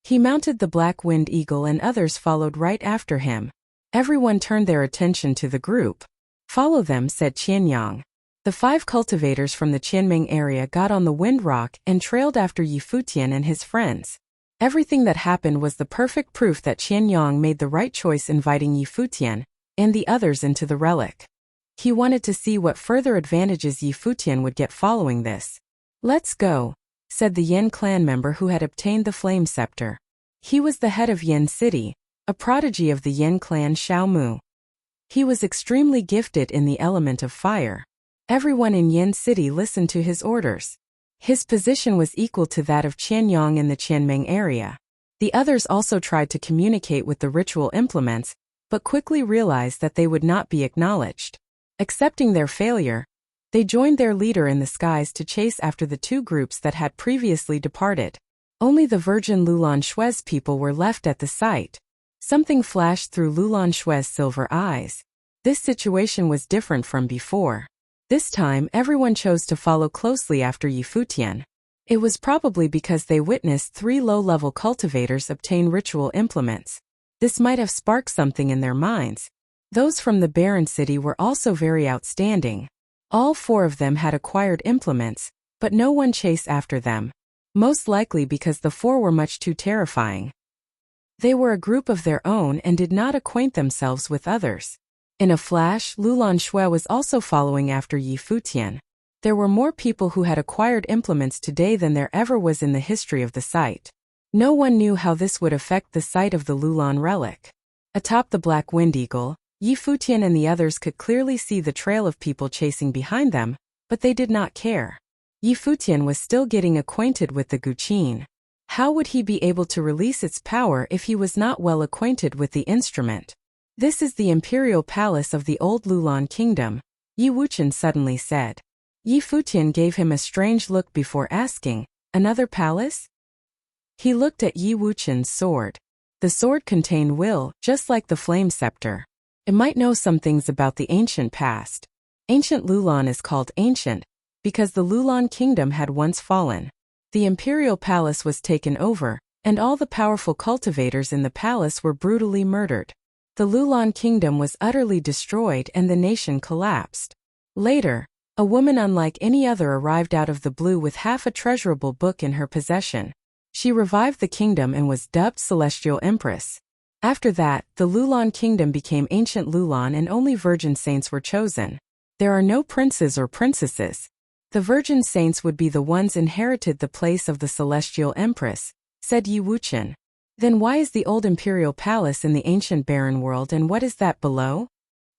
He mounted the black winged eagle and others followed right after him. Everyone turned their attention to the group. Follow them, said Qian Yang. The 5 cultivators from the Qianmeng area got on the wind rock and trailed after Yi Futian and his friends. Everything that happened was the perfect proof that Qian Yang made the right choice inviting Yi Futian and the others into the relic. He wanted to see what further advantages Yi Futian would get following this. Let's go, said the Yen clan member who had obtained the flame scepter. He was the head of Yen City, a prodigy of the Yen clan Xiao Mu. He was extremely gifted in the element of fire. Everyone in Yen City listened to his orders. His position was equal to that of Qian Yang in the Qianmeng area. The others also tried to communicate with the ritual implements, but quickly realized that they would not be acknowledged. Accepting their failure, they joined their leader in the skies to chase after the 2 groups that had previously departed. Only the virgin Lulan Shui's people were left at the site. Something flashed through Lulan Shui's silver eyes. This situation was different from before. This time, everyone chose to follow closely after Yi Futian. It was probably because they witnessed 3 low-level cultivators obtain ritual implements. This might have sparked something in their minds. Those from the Barren City were also very outstanding. All 4 of them had acquired implements, but no one chased after them. Most likely because the 4 were much too terrifying. They were a group of their own and did not acquaint themselves with others. In a flash, Lulan Shui was also following after Yi Futian. There were more people who had acquired implements today than there ever was in the history of the site. No one knew how this would affect the site of the Lulan relic. Atop the black wind eagle, Yi Futian and the others could clearly see the trail of people chasing behind them, but they did not care. Yi Futian was still getting acquainted with the Guqin. How would he be able to release its power if he was not well acquainted with the instrument? This is the imperial palace of the old Lulan kingdom, Yi Wuchen suddenly said. Yi Futian gave him a strange look before asking, another palace? He looked at Yi Wuchen's sword. The sword contained will, just like the flame scepter. It might know some things about the ancient past. Ancient Lulan is called ancient, because the Lulan kingdom had once fallen. The imperial palace was taken over, and all the powerful cultivators in the palace were brutally murdered. The Lulan kingdom was utterly destroyed and the nation collapsed. Later, a woman unlike any other arrived out of the blue with half a treasurable book in her possession. She revived the kingdom and was dubbed Celestial Empress. After that, the Lulan kingdom became Ancient Lulan and only virgin saints were chosen. There are no princes or princesses. The virgin saints would be the ones inherited the place of the Celestial Empress, said Wuxian. Then why is the old imperial palace in the ancient barren world and what is that below?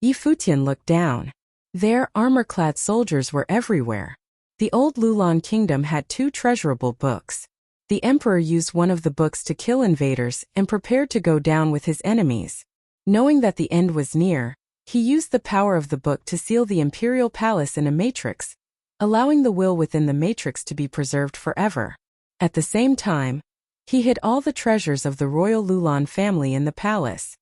Futian looked down. There, armor-clad soldiers were everywhere. The old Lulan kingdom had 2 treasurable books. The emperor used one of the books to kill invaders and prepared to go down with his enemies. Knowing that the end was near, he used the power of the book to seal the imperial palace in a matrix, allowing the will within the matrix to be preserved forever. At the same time, he hid all the treasures of the royal Lulan family in the palace.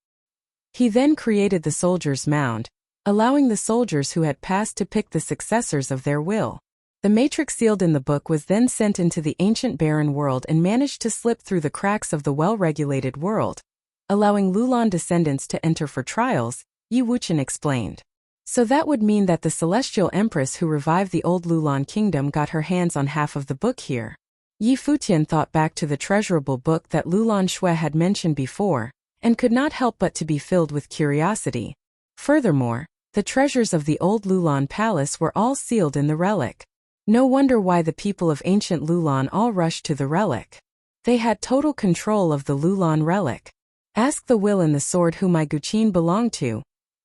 He then created the soldiers' mound, allowing the soldiers who had passed to pick the successors of their will. The matrix sealed in the book was then sent into the ancient barren world and managed to slip through the cracks of the well-regulated world, allowing Lulan descendants to enter for trials, Wuxian explained. So that would mean that the Celestial Empress who revived the old Lulan kingdom got her hands on half of the book here. Futian thought back to the treasurable book that Lulan Xue had mentioned before, and could not help but to be filled with curiosity. Furthermore, the treasures of the old Lulan palace were all sealed in the relic. No wonder why the people of ancient Lulan all rushed to the relic. They had total control of the Lulan relic. Ask the will and the sword who my Guqin belonged to,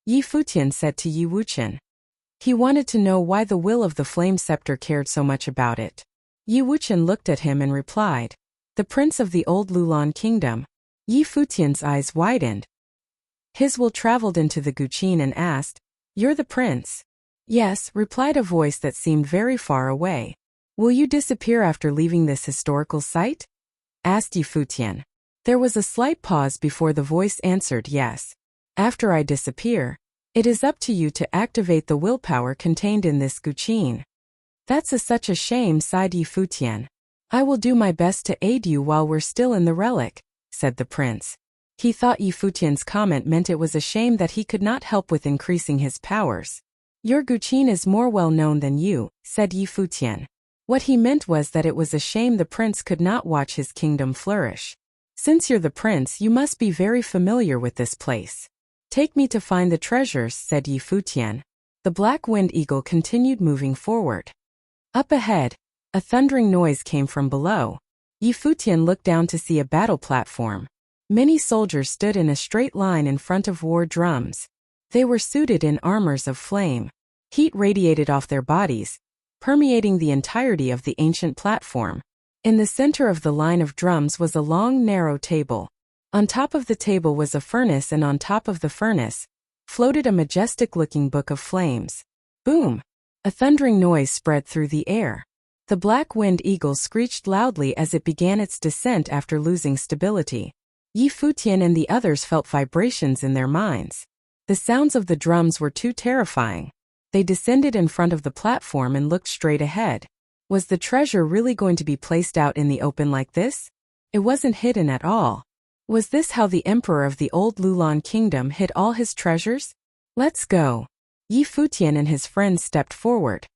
Futian said to Wuxian. He wanted to know why the will of the flame scepter cared so much about it. Wuxian looked at him and replied, "The prince of the old Lulan kingdom." Futian's eyes widened. His will traveled into the Guqin and asked, "You're the prince?" "Yes," replied a voice that seemed very far away. "Will you disappear after leaving this historical site?" asked Futian. There was a slight pause before the voice answered yes. "After I disappear, it is up to you to activate the willpower contained in this Guqin." "That's such a shame," sighed Futian. "I will do my best to aid you while we're still in the relic," said the prince. He thought Futian's comment meant it was a shame that he could not help with increasing his powers. "Your Guqin is more well known than you," said Futian. What he meant was that it was a shame the prince could not watch his kingdom flourish. "Since you're the prince, you must be very familiar with this place. Take me to find the treasures," said Futian. The black wind eagle continued moving forward. Up ahead, a thundering noise came from below. Futian looked down to see a battle platform. Many soldiers stood in a straight line in front of war drums. They were suited in armors of flame. Heat radiated off their bodies, permeating the entirety of the ancient platform. In the center of the line of drums was a long, narrow table. On top of the table was a furnace, and on top of the furnace floated a majestic-looking book of flames. Boom! A thundering noise spread through the air. The black wind eagle screeched loudly as it began its descent after losing stability. Futian and the others felt vibrations in their minds. The sounds of the drums were too terrifying. They descended in front of the platform and looked straight ahead. Was the treasure really going to be placed out in the open like this? It wasn't hidden at all. Was this how the emperor of the old Lulan kingdom hid all his treasures? "Let's go." Futian and his friends stepped forward.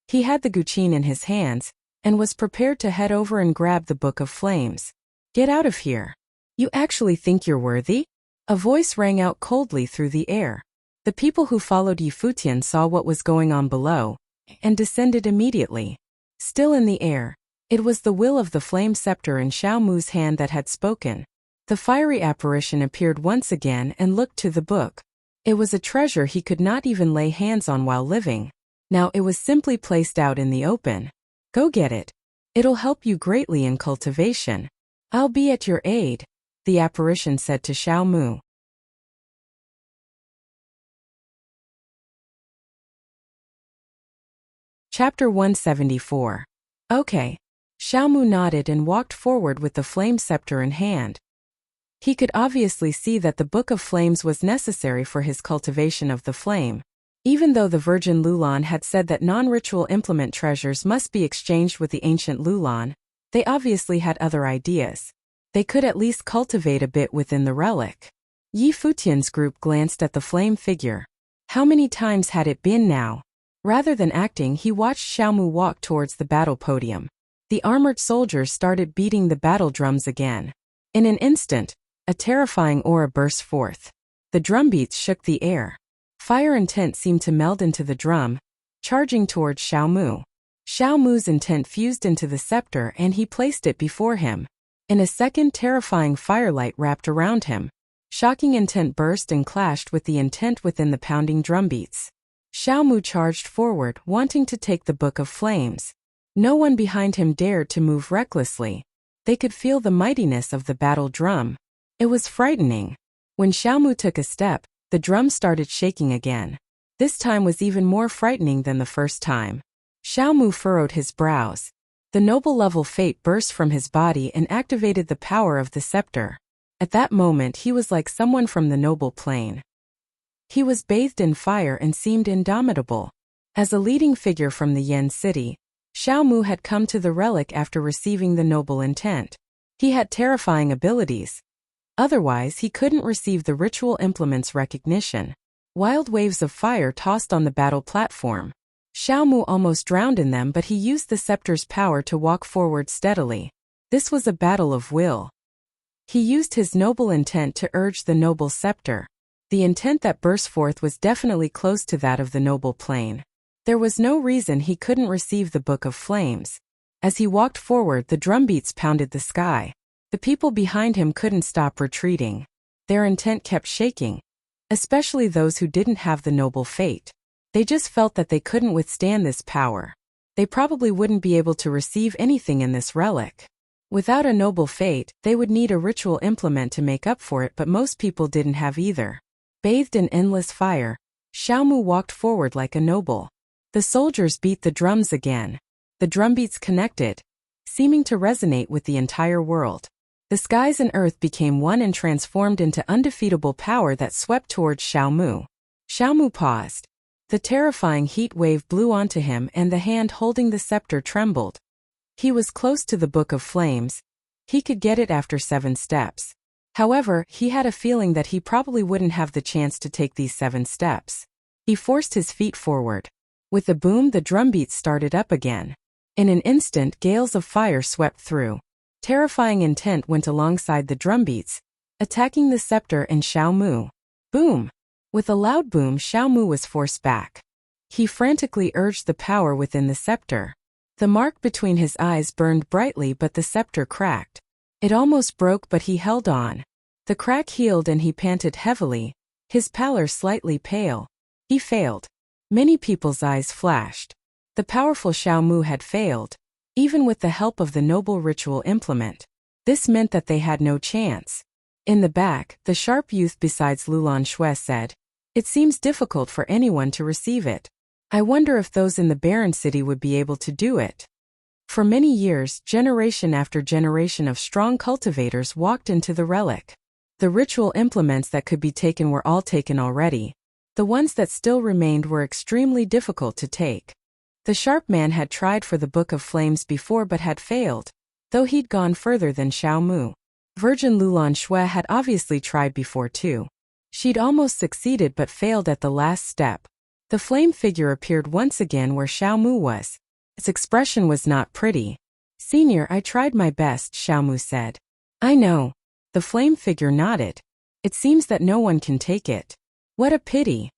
He had the Guqin in his hands, and was prepared to head over and grab the Book of Flames. "Get out of here. You actually think you're worthy?" A voice rang out coldly through the air. The people who followed Futian saw what was going on below, and descended immediately. Still in the air, it was the will of the flame scepter in Xiao Mu's hand that had spoken. The fiery apparition appeared once again and looked to the book. It was a treasure he could not even lay hands on while living. Now it was simply placed out in the open. "Go get it. It'll help you greatly in cultivation. I'll be at your aid," the apparition said to Xiao Mu. Chapter 174. Okay. Xiao Mu nodded and walked forward with the flame scepter in hand. He could obviously see that the Book of Flames was necessary for his cultivation of the flame. Even though the Virgin Lulan had said that non-ritual implement treasures must be exchanged with the ancient Lulan, they obviously had other ideas. They could at least cultivate a bit within the relic. Yi Futian's group glanced at the flame figure. How many times had it been now? Rather than acting, he watched Xiaomu walk towards the battle podium. The armored soldiers started beating the battle drums again. In an instant, a terrifying aura burst forth. The drumbeats shook the air. Fire intent seemed to meld into the drum, charging towards Xiaomu. Xiaomu's intent fused into the scepter and he placed it before him. In a second, terrifying firelight wrapped around him. Shocking intent burst and clashed with the intent within the pounding drumbeats. Xiaomu charged forward, wanting to take the Book of Flames. No one behind him dared to move recklessly. They could feel the mightiness of the battle drum. It was frightening. When Xiaomu took a step, the drum started shaking again. This time was even more frightening than the first time. Xiaomu furrowed his brows. The noble level fate burst from his body and activated the power of the scepter. At that moment he was like someone from the noble plane. He was bathed in fire and seemed indomitable. As a leading figure from the Yen city, Xiaomu had come to the relic after receiving the noble intent. He had terrifying abilities. Otherwise he couldn't receive the ritual implement's recognition. Wild waves of fire tossed on the battle platform. Xiaomu almost drowned in them, but he used the scepter's power to walk forward steadily. This was a battle of will. He used his noble intent to urge the noble scepter. The intent that burst forth was definitely close to that of the noble plane. There was no reason he couldn't receive the Book of Flames. As he walked forward, the drumbeats pounded the sky. The people behind him couldn't stop retreating. Their intent kept shaking, especially those who didn't have the noble fate. They just felt that they couldn't withstand this power. They probably wouldn't be able to receive anything in this relic. Without a noble fate, they would need a ritual implement to make up for it, but most people didn't have either. Bathed in endless fire, Xiaomu walked forward like a noble. The soldiers beat the drums again. The drumbeats connected, seeming to resonate with the entire world. The skies and earth became one and transformed into undefeatable power that swept towards Xiaomu. Xiaomu paused. The terrifying heat wave blew onto him and the hand holding the scepter trembled. He was close to the Book of Flames. He could get it after 7 steps. However, he had a feeling that he probably wouldn't have the chance to take these 7 steps. He forced his feet forward. With a boom, the drumbeats started up again. In an instant, gales of fire swept through. Terrifying intent went alongside the drumbeats, attacking the scepter and Xiaomu. Boom! With a loud boom, Xiaomu was forced back. He frantically urged the power within the scepter. The mark between his eyes burned brightly, but the scepter cracked. It almost broke, but he held on. The crack healed and he panted heavily, his pallor slightly pale. He failed. Many people's eyes flashed. The powerful Xiaomu had failed, even with the help of the noble ritual implement. This meant that they had no chance. In the back, the sharp youth besides Lulan Shui said, "It seems difficult for anyone to receive it. I wonder if those in the barren city would be able to do it." For many years, generation after generation of strong cultivators walked into the relic. The ritual implements that could be taken were all taken already. The ones that still remained were extremely difficult to take. The sharp man had tried for the Book of Flames before but had failed, though he'd gone further than Xiaomu. Virgin Lulan Shui had obviously tried before too. She'd almost succeeded but failed at the last step. The flame figure appeared once again where Xiaomu was. Its expression was not pretty. "Senior, I tried my best," Xiaomu said. "I know." The flame figure nodded. "It seems that no one can take it. What a pity.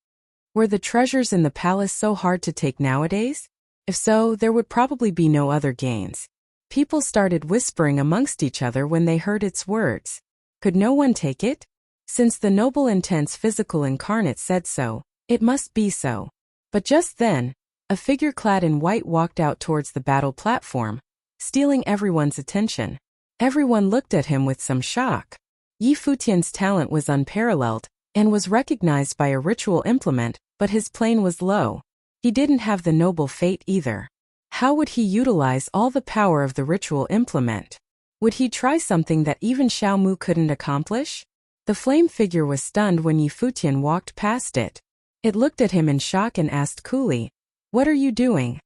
Were the treasures in the palace so hard to take nowadays? If so, there would probably be no other gains." People started whispering amongst each other when they heard its words. Could no one take it? Since the noble intense physical incarnate said so, it must be so. But just then, a figure clad in white walked out towards the battle platform, stealing everyone's attention. Everyone looked at him with some shock. Yi Futian's talent was unparalleled, and was recognized by a ritual implement, but his plane was low. He didn't have the noble fate either. How would he utilize all the power of the ritual implement? Would he try something that even Xiaomu couldn't accomplish? The flame figure was stunned when Yi Futian walked past it. It looked at him in shock and asked coolly, "What are you doing?"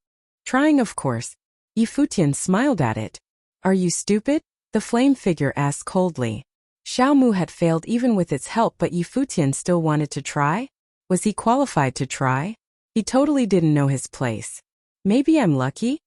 "Trying, of course." Yi Futian smiled at it. "Are you stupid? The flame figure asked coldly. Xiao Mu had failed even with its help, but Yi Futian still wanted to try? Was he qualified to try? He totally didn't know his place. Maybe I'm lucky?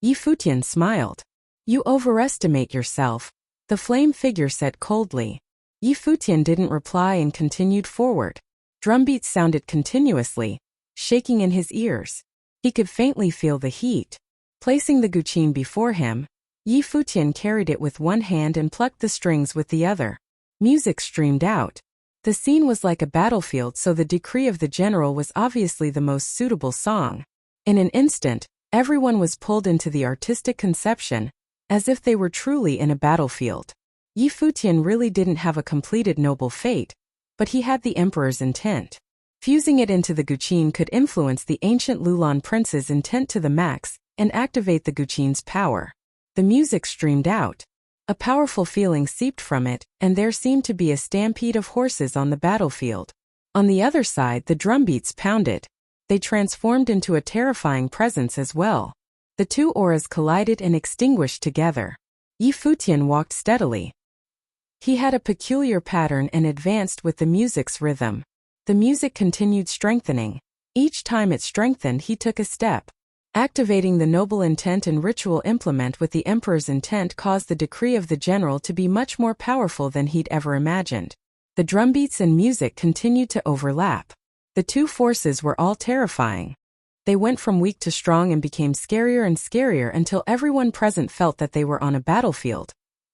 Yi Futian smiled. You overestimate yourself, the flame figure said coldly. Yi Futian didn't reply and continued forward. Drumbeats sounded continuously, shaking in his ears. He could faintly feel the heat. Placing the guqin before him, Yi Futian carried it with one hand and plucked the strings with the other. Music streamed out. The scene was like a battlefield, so the decree of the general was obviously the most suitable song. In an instant, everyone was pulled into the artistic conception, as if they were truly in a battlefield. Yi Futian really didn't have a completed noble fate, but he had the emperor's intent. Fusing it into the guqin could influence the ancient Lulan prince's intent to the max and activate the guqin's power. The music streamed out. A powerful feeling seeped from it, and there seemed to be a stampede of horses on the battlefield. On the other side, the drumbeats pounded. They transformed into a terrifying presence as well. The two auras collided and extinguished together. Yi Futian walked steadily. He had a peculiar pattern and advanced with the music's rhythm. The music continued strengthening. Each time it strengthened, he took a step. Activating the noble intent and ritual implement with the emperor's intent caused the decree of the general to be much more powerful than he'd ever imagined. The drumbeats and music continued to overlap. The two forces were all terrifying. They went from weak to strong and became scarier and scarier until everyone present felt that they were on a battlefield,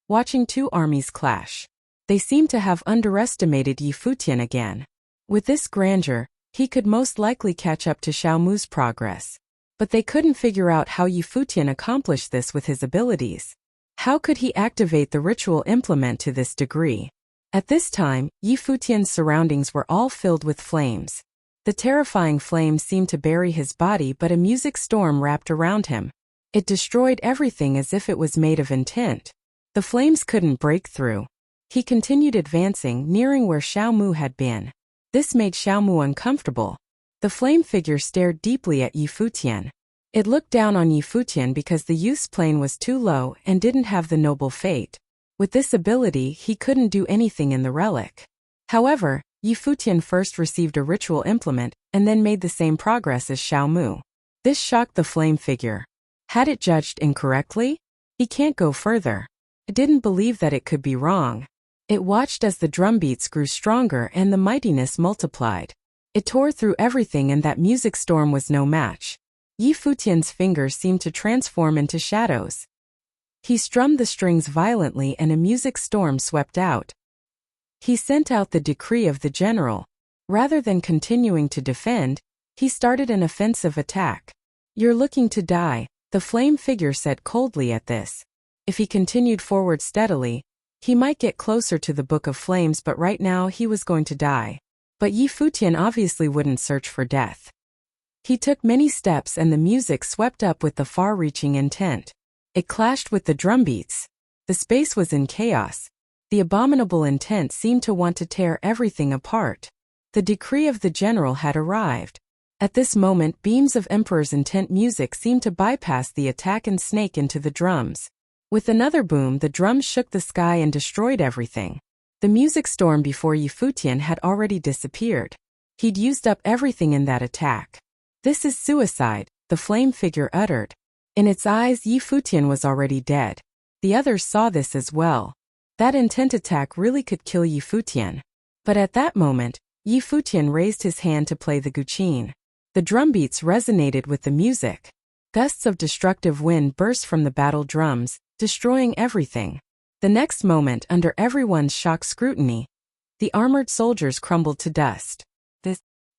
watching two armies clash. They seemed to have underestimated Yi Futian again. With this grandeur, he could most likely catch up to Xiao Mu's progress. But they couldn't figure out how Yi Futian accomplished this with his abilities. How could he activate the ritual implement to this degree? At this time, Yi Futian's surroundings were all filled with flames. The terrifying flames seemed to bury his body, but a music storm wrapped around him. It destroyed everything as if it was made of intent. The flames couldn't break through. He continued advancing, nearing where Xiao Mu had been. This made Xiao Mu uncomfortable. The flame figure stared deeply at Yi Futian. It looked down on Yi Futian because the youth's plane was too low and didn't have the noble fate. With this ability, he couldn't do anything in the relic. However, Yi Futian first received a ritual implement and then made the same progress as Xiao Mu. This shocked the flame figure. Had it judged incorrectly? He can't go further. It didn't believe that it could be wrong. It watched as the drumbeats grew stronger and the mightiness multiplied. It tore through everything, and that music storm was no match. Yi Futian's fingers seemed to transform into shadows. He strummed the strings violently and a music storm swept out. He sent out the decree of the general. Rather than continuing to defend, he started an offensive attack. You're looking to die, the flame figure said coldly at this. If he continued forward steadily, he might get closer to the Book of Flames, but right now he was going to die. But Yi Futian obviously wouldn't search for death. He took many steps and the music swept up with the far-reaching intent. It clashed with the drumbeats. The space was in chaos. The abominable intent seemed to want to tear everything apart. The decree of the general had arrived. At this moment, beams of Emperor's intent music seemed to bypass the attack and snake into the drums. With another boom, the drums shook the sky and destroyed everything. The music storm before Yi Futian had already disappeared. He'd used up everything in that attack. This is suicide, the flame figure uttered. In its eyes, Yi Futian was already dead. The others saw this as well. That intent attack really could kill Yi Futian. But at that moment, Yi Futian raised his hand to play the guqin. The drumbeats resonated with the music. Gusts of destructive wind burst from the battle drums, destroying everything. The next moment, under everyone's shocked scrutiny, the armored soldiers crumbled to dust.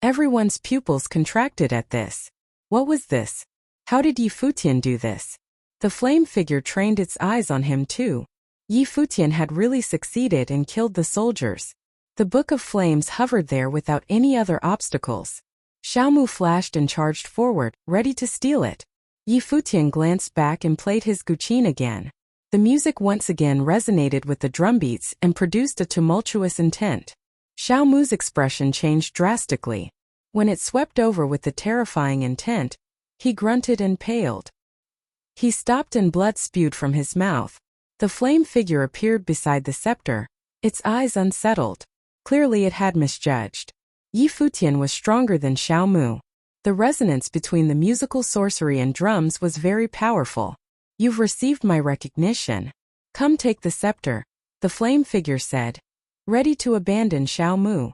Everyone's pupils contracted at this. What was this? How did Yi Futian do this? The flame figure trained its eyes on him too. Yi Futian had really succeeded and killed the soldiers. The Book of Flames hovered there without any other obstacles. Xiao Mu flashed and charged forward, ready to steal it. Yi Futian glanced back and played his guqin again. The music once again resonated with the drumbeats and produced a tumultuous intent. Xiao Mu's expression changed drastically. When it swept over with the terrifying intent, he grunted and paled. He stopped and blood spewed from his mouth. The flame figure appeared beside the scepter, its eyes unsettled. Clearly it had misjudged. Yi Futian was stronger than Xiao Mu. The resonance between the musical sorcery and drums was very powerful. You've received my recognition. Come take the scepter, the flame figure said, ready to abandon Xiao Mu.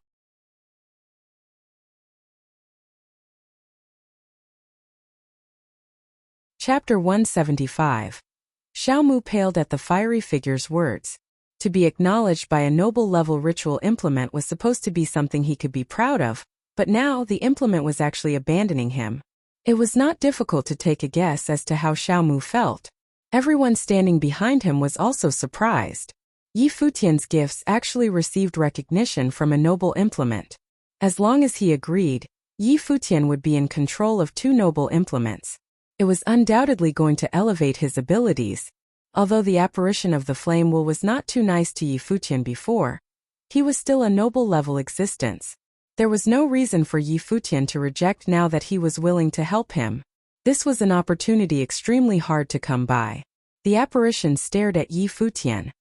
Chapter 175. Xiao Mu paled at the fiery figure's words. To be acknowledged by a noble-level ritual implement was supposed to be something he could be proud of, but now the implement was actually abandoning him. It was not difficult to take a guess as to how Xiao Mu felt. Everyone standing behind him was also surprised. Yi Futian's gifts actually received recognition from a noble implement. As long as he agreed, Yi Futian would be in control of two noble implements. It was undoubtedly going to elevate his abilities. Although the apparition of the flame will was not too nice to Yi Futian before, he was still a noble-level existence. There was no reason for Yi Futian to reject now that he was willing to help him. This was an opportunity extremely hard to come by. The apparition stared at Yi Futian.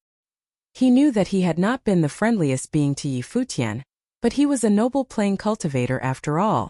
He knew that he had not been the friendliest being to Yi Futian, but he was a noble plane cultivator after all.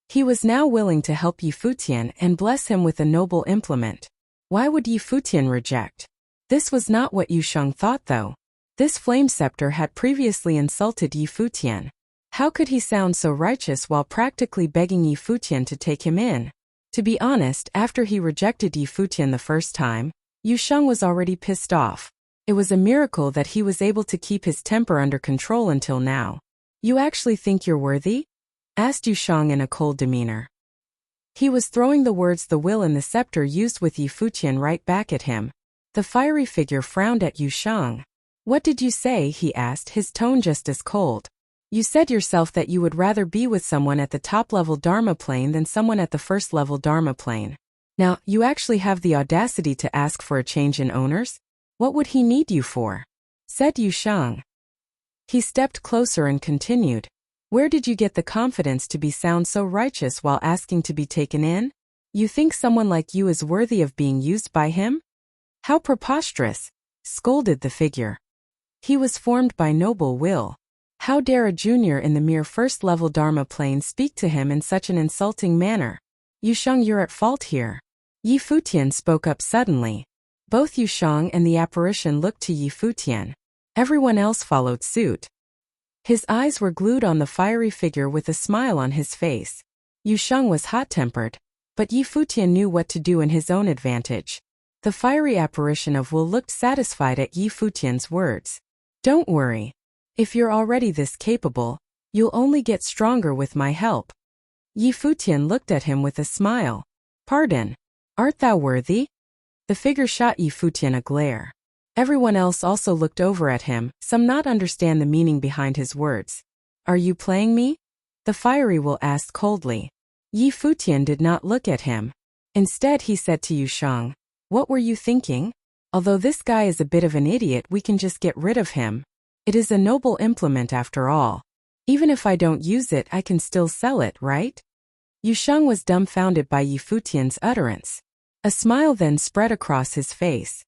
He was now willing to help Yi Futian and bless him with a noble implement. Why would Yi Futian reject? This was not what Yu Sheng thought though. This flame scepter had previously insulted Yi Futian. How could he sound so righteous while practically begging Yi Futian to take him in? To be honest, after he rejected Yi Futian the first time, Yu Sheng was already pissed off. It was a miracle that he was able to keep his temper under control until now. You actually think you're worthy? Asked Yu Sheng in a cold demeanor. He was throwing the words the will and the scepter used with Yi Futian right back at him. The fiery figure frowned at Yu Sheng. What did you say? He asked, his tone just as cold. You said yourself that you would rather be with someone at the top-level Dharma plane than someone at the first-level Dharma plane. Now, you actually have the audacity to ask for a change in owners? What would he need you for? Said Yu Sheng. He stepped closer and continued. Where did you get the confidence to sound so righteous while asking to be taken in? You think someone like you is worthy of being used by him? How preposterous! Scolded the figure. He was formed by noble will. How dare a junior in the mere first-level Dharma plane speak to him in such an insulting manner? Yu Sheng, you're at fault here. Yi Futian spoke up suddenly. Both Yu Sheng and the apparition looked to Yi Futian. Everyone else followed suit. His eyes were glued on the fiery figure with a smile on his face. Yu Sheng was hot-tempered, but Yi Futian knew what to do in his own advantage. The fiery apparition of Will looked satisfied at Yi Futian's words. Don't worry. If you're already this capable, you'll only get stronger with my help. Yi Futian looked at him with a smile. Pardon. Art thou worthy? The figure shot Yi Futian a glare. Everyone else also looked over at him, some not understand the meaning behind his words. Are you playing me? The fiery Will asked coldly. Yi Futian did not look at him. Instead he said to Yu Sheng, what were you thinking? Although this guy is a bit of an idiot, we can just get rid of him. It is a noble implement after all. Even if I don't use it, I can still sell it, right? Yu Sheng was dumbfounded by Yi Futian's utterance. A smile then spread across his face.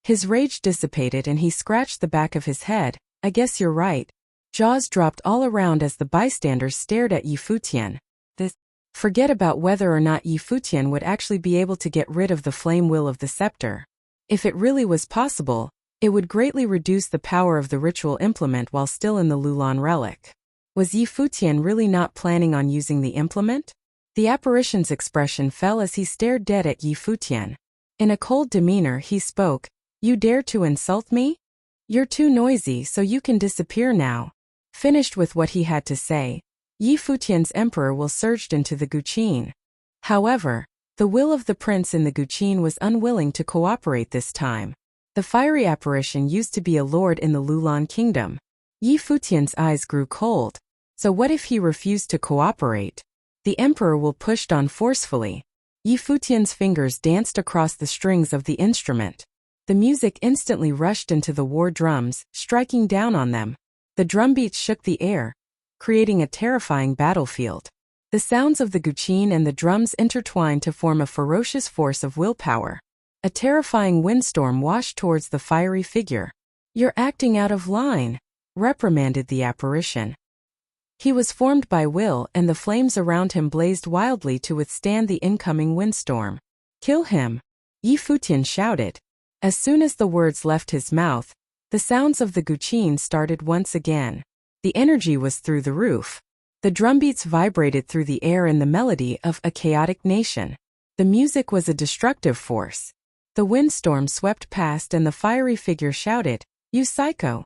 His rage dissipated and he scratched the back of his head. I guess you're right. Jaws dropped all around as the bystanders stared at Yi Futian. Forget about whether or not Yi Futian would actually be able to get rid of the flame will of the scepter. If it really was possible, it would greatly reduce the power of the ritual implement while still in the Lulan relic. Was Yi Futian really not planning on using the implement? The apparition's expression fell as he stared dead at Yi Futian. In a cold demeanor he spoke. You dare to insult me? You're too noisy, so you can disappear now. Finished with what he had to say, Yi Futian's emperor will surged into the Guqin. However, the will of the prince in the Guqin was unwilling to cooperate this time. The fiery apparition used to be a lord in the Lulan kingdom. Yi Futian's eyes grew cold. So what if he refused to cooperate? The emperor will pushed on forcefully. Yi Futian's fingers danced across the strings of the instrument. The music instantly rushed into the war drums, striking down on them. The drumbeats shook the air, creating a terrifying battlefield. The sounds of the Guqin and the drums intertwined to form a ferocious force of willpower. A terrifying windstorm washed towards the fiery figure. "You're acting out of line," reprimanded the apparition. He was formed by will, and the flames around him blazed wildly to withstand the incoming windstorm. "Kill him!" Yi Futian shouted. As soon as the words left his mouth, the sounds of the guqin started once again. The energy was through the roof. The drumbeats vibrated through the air in the melody of a chaotic nation. The music was a destructive force. The windstorm swept past and the fiery figure shouted, "You psycho!"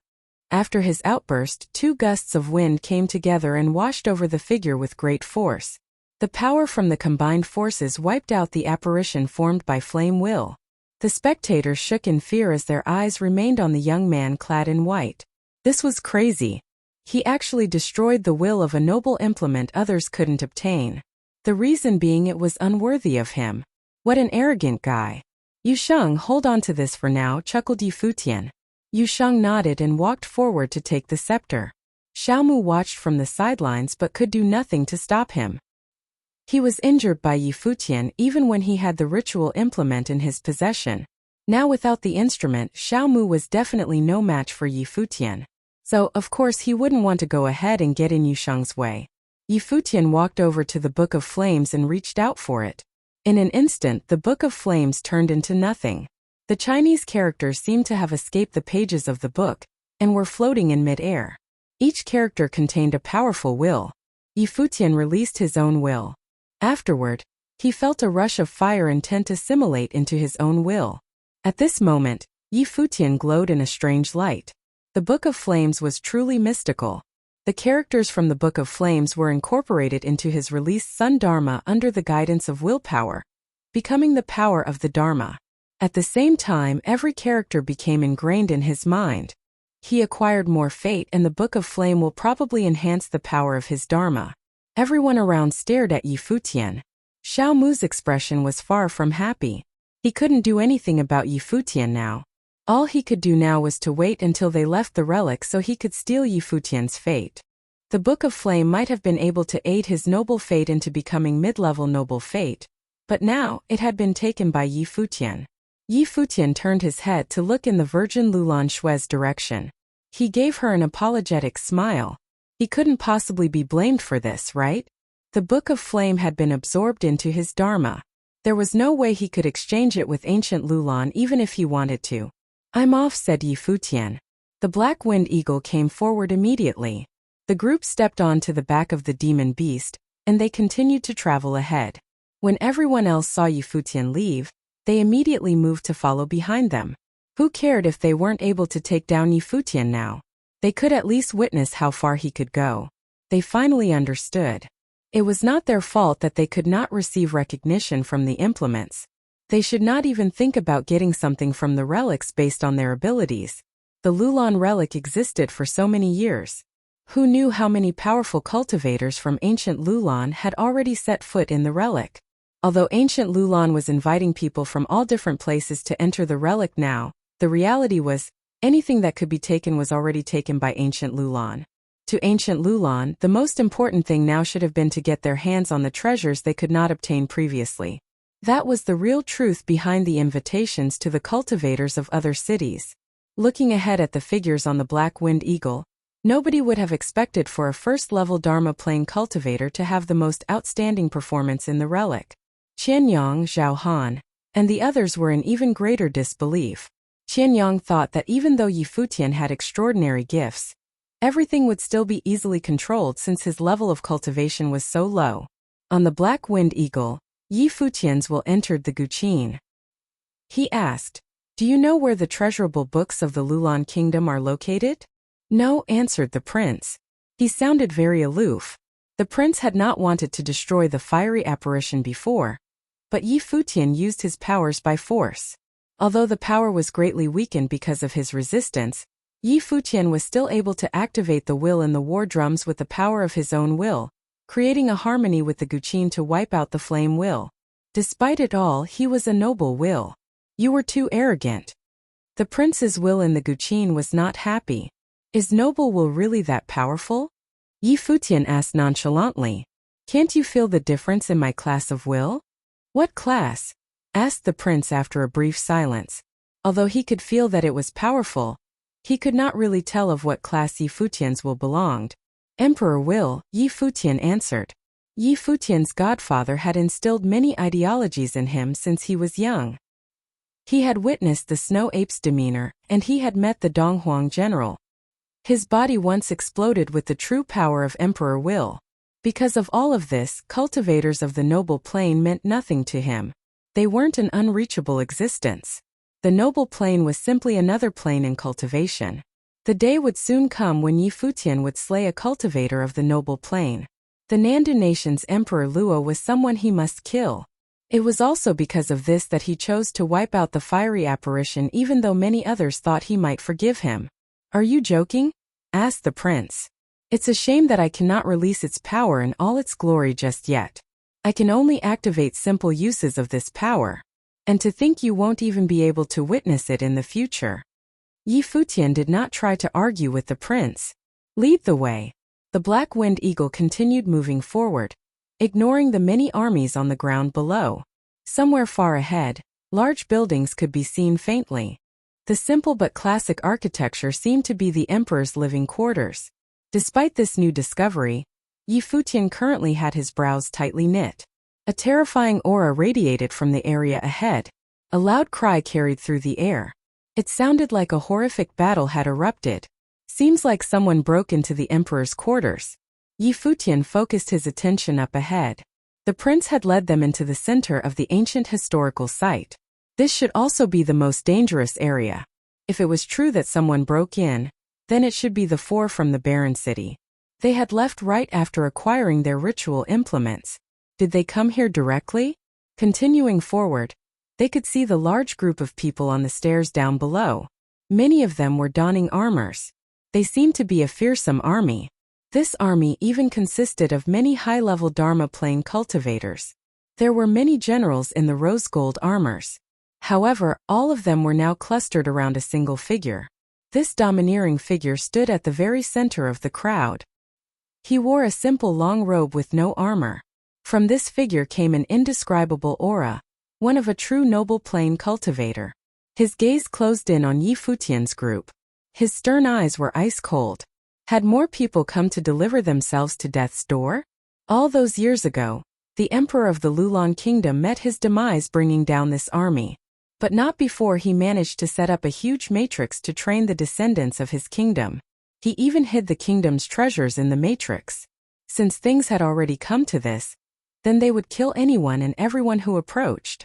After his outburst, 2 gusts of wind came together and washed over the figure with great force. The power from the combined forces wiped out the apparition formed by flame will. The spectators shook in fear as their eyes remained on the young man clad in white. This was crazy. He actually destroyed the will of a noble implement others couldn't obtain. The reason being it was unworthy of him. What an arrogant guy. "Yu Sheng, hold on to this for now," chuckled Yi Futian. Yu Sheng nodded and walked forward to take the scepter. Xiaomu watched from the sidelines but could do nothing to stop him. He was injured by Yi Futian even when he had the ritual implement in his possession. Now without the instrument, Xiaomu was definitely no match for Yi Futian. So, of course, he wouldn't want to go ahead and get in Yu Sheng's way. Yi Futian walked over to the Book of Flames and reached out for it. In an instant, the Book of Flames turned into nothing. The Chinese characters seemed to have escaped the pages of the book and were floating in mid-air. Each character contained a powerful will. Yi Futian released his own will. Afterward, he felt a rush of fire intent to assimilate into his own will. At this moment, Yi Futian glowed in a strange light. The Book of Flames was truly mystical. The characters from the Book of Flames were incorporated into his released Sun Dharma under the guidance of willpower, becoming the power of the Dharma. At the same time, every character became ingrained in his mind. He acquired more fate, and the Book of Flame will probably enhance the power of his Dharma. Everyone around stared at Yi Futian. Xiao Mu's expression was far from happy. He couldn't do anything about Yi Futian now. All he could do now was to wait until they left the relic so he could steal Yi Futian's fate. The Book of Flame might have been able to aid his noble fate into becoming mid-level noble fate, but now it had been taken by Yi Futian. Yi Futian turned his head to look in the Virgin Lulan Shui's direction. He gave her an apologetic smile. He couldn't possibly be blamed for this, right? The Book of Flame had been absorbed into his Dharma. There was no way he could exchange it with ancient Lulan even if he wanted to. "I'm off," said Yi Futian. The Black Wind Eagle came forward immediately. The group stepped onto the back of the demon beast, and they continued to travel ahead. When everyone else saw Yi Futian leave, they immediately moved to follow behind them. Who cared if they weren't able to take down Yi Futian now? They could at least witness how far he could go. They finally understood. It was not their fault that they could not receive recognition from the implements. They should not even think about getting something from the relics based on their abilities. The Lulan relic existed for so many years. Who knew how many powerful cultivators from ancient Lulan had already set foot in the relic? Although ancient Lulan was inviting people from all different places to enter the relic now, the reality was, anything that could be taken was already taken by ancient Lulan. To ancient Lulan, the most important thing now should have been to get their hands on the treasures they could not obtain previously. That was the real truth behind the invitations to the cultivators of other cities. Looking ahead at the figures on the Black Wind Eagle, nobody would have expected for a first-level Dharma plane cultivator to have the most outstanding performance in the relic. Qianyang, Zhao Han, and the others were in even greater disbelief. Qianyang thought that even though Yi Futian had extraordinary gifts, everything would still be easily controlled since his level of cultivation was so low. On the Black Wind Eagle, Yi Futian's will entered the guqin. He asked, "Do you know where the treasurable books of the Lulan kingdom are located?" "No," answered the prince. He sounded very aloof. The prince had not wanted to destroy the fiery apparition before, but Yi Futian used his powers by force. Although the power was greatly weakened because of his resistance, Yi Futian was still able to activate the will in the war drums with the power of his own will, creating a harmony with the guqin to wipe out the flame will. Despite it all, he was a noble will. "You were too arrogant." The prince's will in the guqin was not happy. "Is noble will really that powerful?" Yi Futian asked nonchalantly. "Can't you feel the difference in my class of will?" "What class?" asked the prince after a brief silence. Although he could feel that it was powerful, he could not really tell of what class Yi Futian's will belonged. Emperor Will, Yi Futian answered. Yi Futian's godfather had instilled many ideologies in him since he was young. He had witnessed the snow ape's demeanor, and he had met the Donghuang general. His body once exploded with the true power of Emperor Will. Because of all of this, cultivators of the noble plane meant nothing to him. They weren't an unreachable existence. The noble plane was simply another plane in cultivation. The day would soon come when Yi Futian would slay a cultivator of the noble plane. The Nandu nation's Emperor Luo was someone he must kill. It was also because of this that he chose to wipe out the fiery apparition even though many others thought he might forgive him. Are you joking? Asked the prince. It's a shame that I cannot release its power in all its glory just yet. I can only activate simple uses of this power. And to think you won't even be able to witness it in the future. Yi Futian did not try to argue with the prince. Lead the way. The black winged eagle continued moving forward, ignoring the many armies on the ground below. Somewhere far ahead, large buildings could be seen faintly. The simple but classic architecture seemed to be the emperor's living quarters. Despite this new discovery, Yi Futian currently had his brows tightly knit. A terrifying aura radiated from the area ahead. A loud cry carried through the air. It sounded like a horrific battle had erupted. Seems like someone broke into the emperor's quarters. Yi Futian focused his attention up ahead. The prince had led them into the center of the ancient historical site. This should also be the most dangerous area. If it was true that someone broke in, then it should be the four from the barren city. They had left right after acquiring their ritual implements. Did they come here directly? Continuing forward, they could see the large group of people on the stairs down below. Many of them were donning armors. They seemed to be a fearsome army. This army even consisted of many high-level Dharma plane cultivators. There were many generals in the rose gold armors. However, all of them were now clustered around a single figure. This domineering figure stood at the very center of the crowd. He wore a simple long robe with no armor. From this figure came an indescribable aura, one of a true noble plane cultivator. His gaze closed in on Yi Futian's group. His stern eyes were ice cold. Had more people come to deliver themselves to death's door? All those years ago, the emperor of the Lulan kingdom met his demise bringing down this army. But not before he managed to set up a huge matrix to train the descendants of his kingdom. He even hid the kingdom's treasures in the matrix. Since things had already come to this, then they would kill anyone and everyone who approached.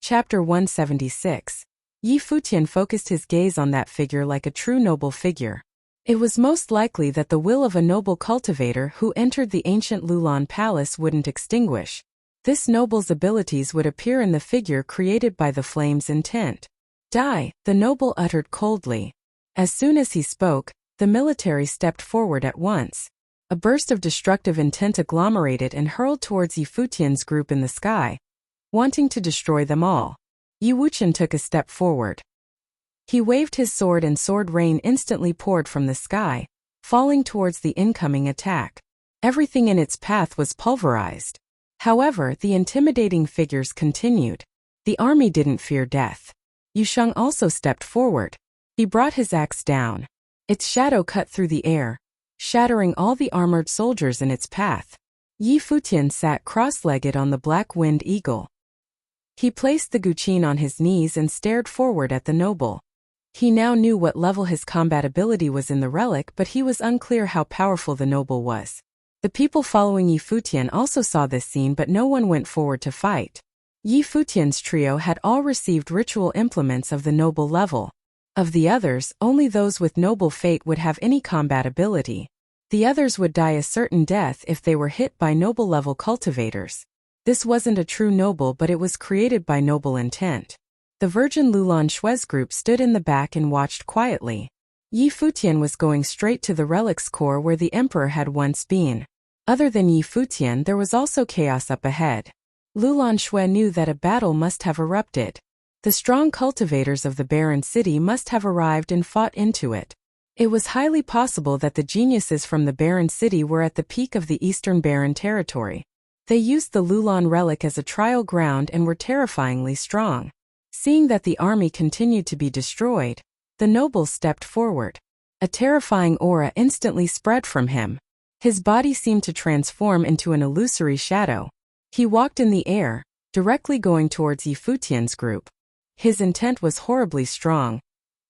Chapter 176. Yi Futian focused his gaze on that figure like a true noble figure. It was most likely that the will of a noble cultivator who entered the ancient Lulan palace wouldn't extinguish. This noble's abilities would appear in the figure created by the flame's intent. Die, the noble uttered coldly. As soon as he spoke, the military stepped forward at once. A burst of destructive intent agglomerated and hurled towards Yi Futian's group in the sky, wanting to destroy them all. Yi Wuxian took a step forward. He waved his sword and sword rain instantly poured from the sky, falling towards the incoming attack. Everything in its path was pulverized. However, the intimidating figures continued. The army didn't fear death. Yu Sheng also stepped forward. He brought his axe down. Its shadow cut through the air, shattering all the armored soldiers in its path. Yi Futian sat cross-legged on the black winged eagle. He placed the guqin on his knees and stared forward at the noble. He now knew what level his combat ability was in the relic, but he was unclear how powerful the noble was. The people following Yi Futian also saw this scene, but no one went forward to fight. Yi Futian's trio had all received ritual implements of the noble level. Of the others, only those with noble fate would have any combat ability. The others would die a certain death if they were hit by noble level cultivators. This wasn't a true noble, but it was created by noble intent. The Virgin Lulan Shue's group stood in the back and watched quietly. Yi Futian was going straight to the relic's core where the emperor had once been. Other than Yi Futian, there was also chaos up ahead. Lulan Shui knew that a battle must have erupted. The strong cultivators of the barren city must have arrived and fought into it. It was highly possible that the geniuses from the Baron city were at the peak of the Eastern Baron territory. They used the Lulan relic as a trial ground and were terrifyingly strong. Seeing that the army continued to be destroyed, the noble stepped forward. A terrifying aura instantly spread from him. His body seemed to transform into an illusory shadow. He walked in the air, directly going towards Futian's group. His intent was horribly strong.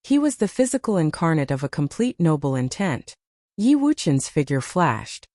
He was the physical incarnate of a complete noble intent. Wuxian's figure flashed.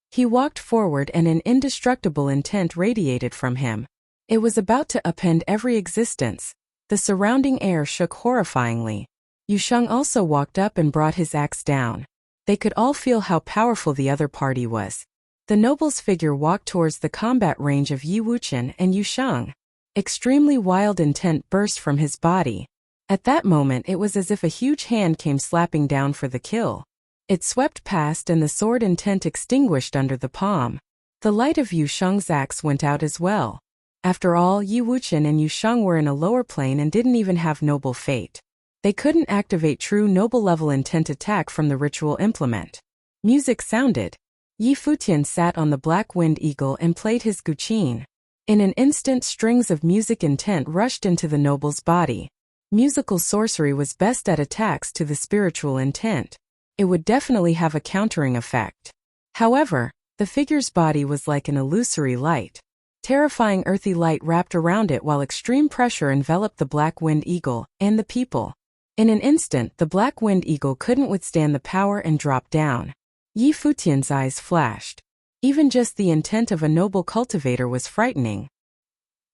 He walked forward and an indestructible intent radiated from him. It was about to upend every existence. The surrounding air shook horrifyingly. Yusheng also walked up and brought his axe down. They could all feel how powerful the other party was. The noble's figure walked towards the combat range of Wuxian and Yusheng. Extremely wild intent burst from his body. At that moment it was as if a huge hand came slapping down for the kill. It swept past and the sword intent extinguished under the palm. The light of Yusheng's axe went out as well. After all, Wuxian and Yusheng were in a lower plane and didn't even have noble fate. They couldn't activate true noble level intent attack from the ritual implement. Music sounded. Futian sat on the black wind eagle and played his guqin. In an instant strings of music intent rushed into the noble's body. Musical sorcery was best at attacks to the spiritual intent. It would definitely have a countering effect. However, the figure's body was like an illusory light. Terrifying earthy light wrapped around it while extreme pressure enveloped the black wind eagle and the people. In an instant, the black wind eagle couldn't withstand the power and dropped down. Futian's eyes flashed. Even just the intent of a noble cultivator was frightening.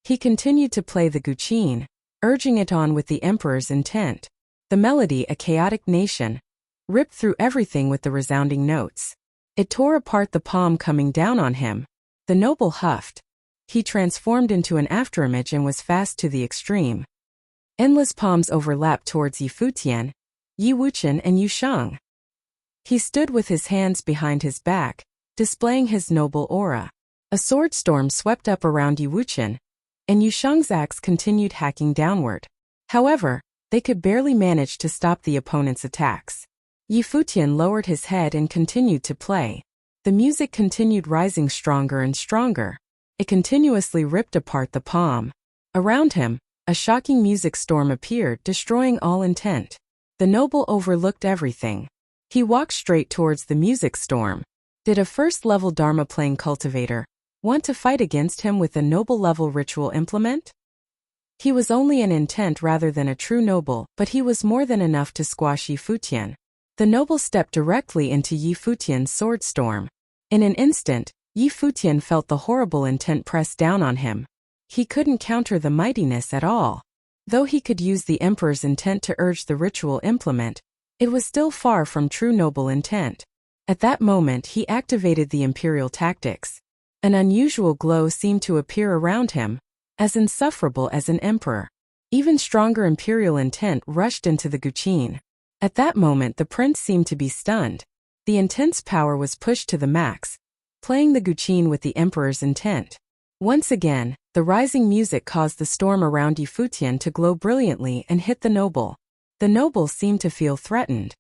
He continued to play the guqin, urging it on with the emperor's intent. The melody, a chaotic nation, ripped through everything with the resounding notes. It tore apart the palm coming down on him. The noble huffed. He transformed into an afterimage and was fast to the extreme. Endless palms overlapped towards Futian, Wuxian and Yusheng. He stood with his hands behind his back, displaying his noble aura. A sword storm swept up around Wuxian, and Yusheng's axe continued hacking downward. However, they could barely manage to stop the opponent's attacks. Futian lowered his head and continued to play. The music continued rising stronger and stronger. It continuously ripped apart the palm. Around him, a shocking music storm appeared, destroying all intent. The noble overlooked everything. He walked straight towards the music storm. Did a first-level Dharma-playing cultivator want to fight against him with a noble-level ritual implement? He was only an intent rather than a true noble, but he was more than enough to squash Futian. The noble stepped directly into Futian's sword storm. In an instant, Futian felt the horrible intent press down on him. He couldn't counter the mightiness at all. Though he could use the emperor's intent to urge the ritual implement, it was still far from true noble intent. At that moment he activated the imperial tactics. An unusual glow seemed to appear around him, as insufferable as an emperor. Even stronger imperial intent rushed into the guqin. At that moment the prince seemed to be stunned. The intense power was pushed to the max, playing the guqin with the emperor's intent. Once again, the rising music caused the storm around Futian to glow brilliantly and hit the noble. The noble seemed to feel threatened.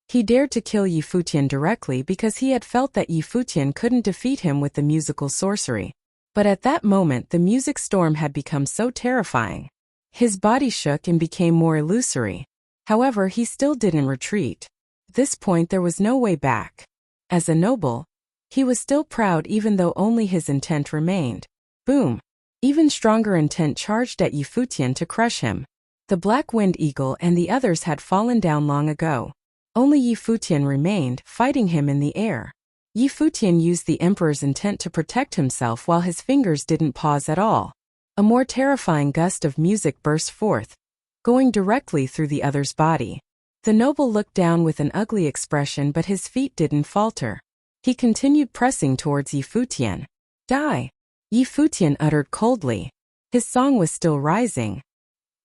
He dared to kill Futian directly because he had felt that Futian couldn't defeat him with the musical sorcery. But at that moment the music storm had become so terrifying. His body shook and became more illusory. However, he still didn't retreat. At this point there was no way back. As a noble, he was still proud even though only his intent remained. Boom! Even stronger intent charged at Futian to crush him. The Black Wind Eagle and the others had fallen down long ago. Only Futian remained, fighting him in the air. Futian used the emperor's intent to protect himself while his fingers didn't pause at all. A more terrifying gust of music burst forth, going directly through the other's body. The noble looked down with an ugly expression, but his feet didn't falter. He continued pressing towards Futian. Die! Futian uttered coldly. His song was still rising.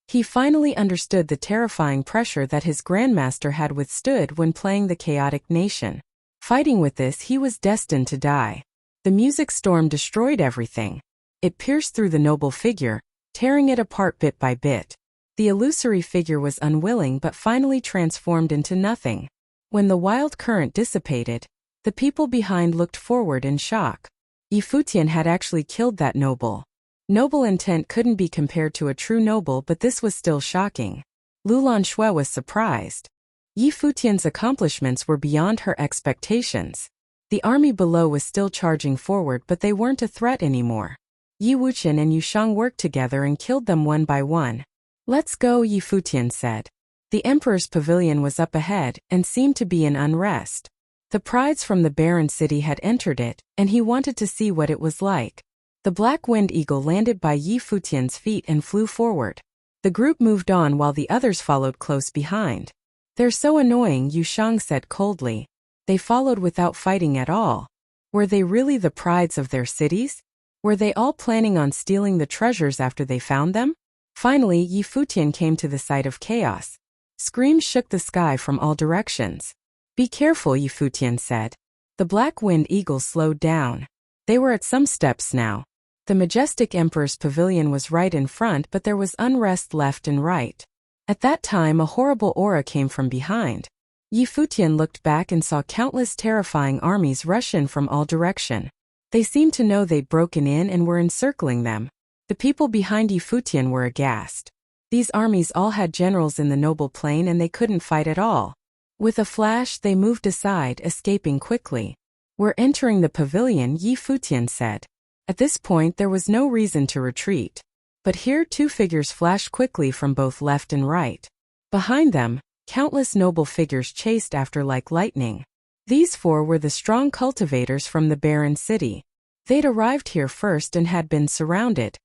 He finally understood the terrifying pressure that his grandmaster had withstood when playing the chaotic nation. Fighting with this, he was destined to die. The music storm destroyed everything. It pierced through the noble figure, tearing it apart bit by bit. The illusory figure was unwilling but finally transformed into nothing. When the wild current dissipated, the people behind looked forward in shock. Yi Futian had actually killed that noble. Noble intent couldn't be compared to a true noble, but this was still shocking. Lulan Shui was surprised. Yi Futian's accomplishments were beyond her expectations. The army below was still charging forward, but they weren't a threat anymore. Yi Wuxian and Yu Shang worked together and killed them one by one. "Let's go," Yi Futian said. The emperor's pavilion was up ahead and seemed to be in unrest. The prides from the barren city had entered it, and he wanted to see what it was like. The black wind eagle landed by Yi Futian's feet and flew forward. The group moved on while the others followed close behind. "They're so annoying," Yu Shang said coldly. They followed without fighting at all. Were they really the prides of their cities? Were they all planning on stealing the treasures after they found them? Finally, Yi Futian came to the site of chaos. Screams shook the sky from all directions. "Be careful," Yi Futian said. The black wind eagle slowed down. They were at some steps now. The majestic emperor's pavilion was right in front, but there was unrest left and right. At that time, a horrible aura came from behind. Yi Futian looked back and saw countless terrifying armies rush in from all direction. They seemed to know they'd broken in and were encircling them. The people behind Yi Futian were aghast. These armies all had generals in the noble plain and they couldn't fight at all. With a flash, they moved aside, escaping quickly. "We're entering the pavilion," Yi Futian said. At this point, there was no reason to retreat. But here 2 figures flashed quickly from both left and right. Behind them, countless noble figures chased after like lightning. These 4 were the strong cultivators from the barren city. They'd arrived here first and had been surrounded.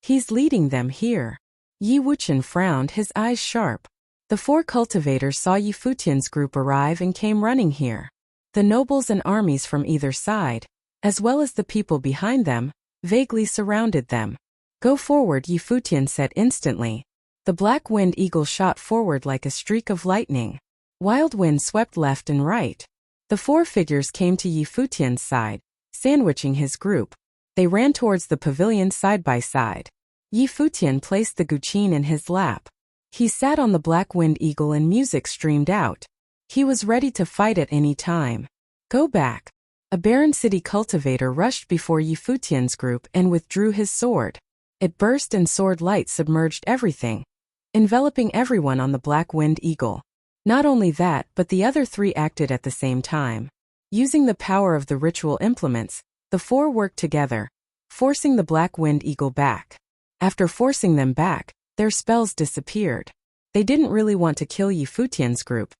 "He's leading them here." Yi Wuxian frowned, his eyes sharp. The 4 cultivators saw Yi Futian's group arrive and came running here. The nobles and armies from either side, as well as the people behind them, vaguely surrounded them. "Go forward," Yi Futian said instantly. The black wind eagle shot forward like a streak of lightning. Wild wind swept left and right. The 4 figures came to Yi Futian's side, sandwiching his group. They ran towards the pavilion side by side. Yi Futian placed the guqin in his lap. He sat on the black wind eagle and music streamed out. He was ready to fight at any time. "Go back." A barren city cultivator rushed before Yi Futian's group and withdrew his sword. It burst and sword light submerged everything, enveloping everyone on the black wind eagle. Not only that, but the other 3 acted at the same time. Using the power of the ritual implements, the 4 worked together, forcing the black wind eagle back. After forcing them back, their spells disappeared. They didn't really want to kill Yi Futian's group.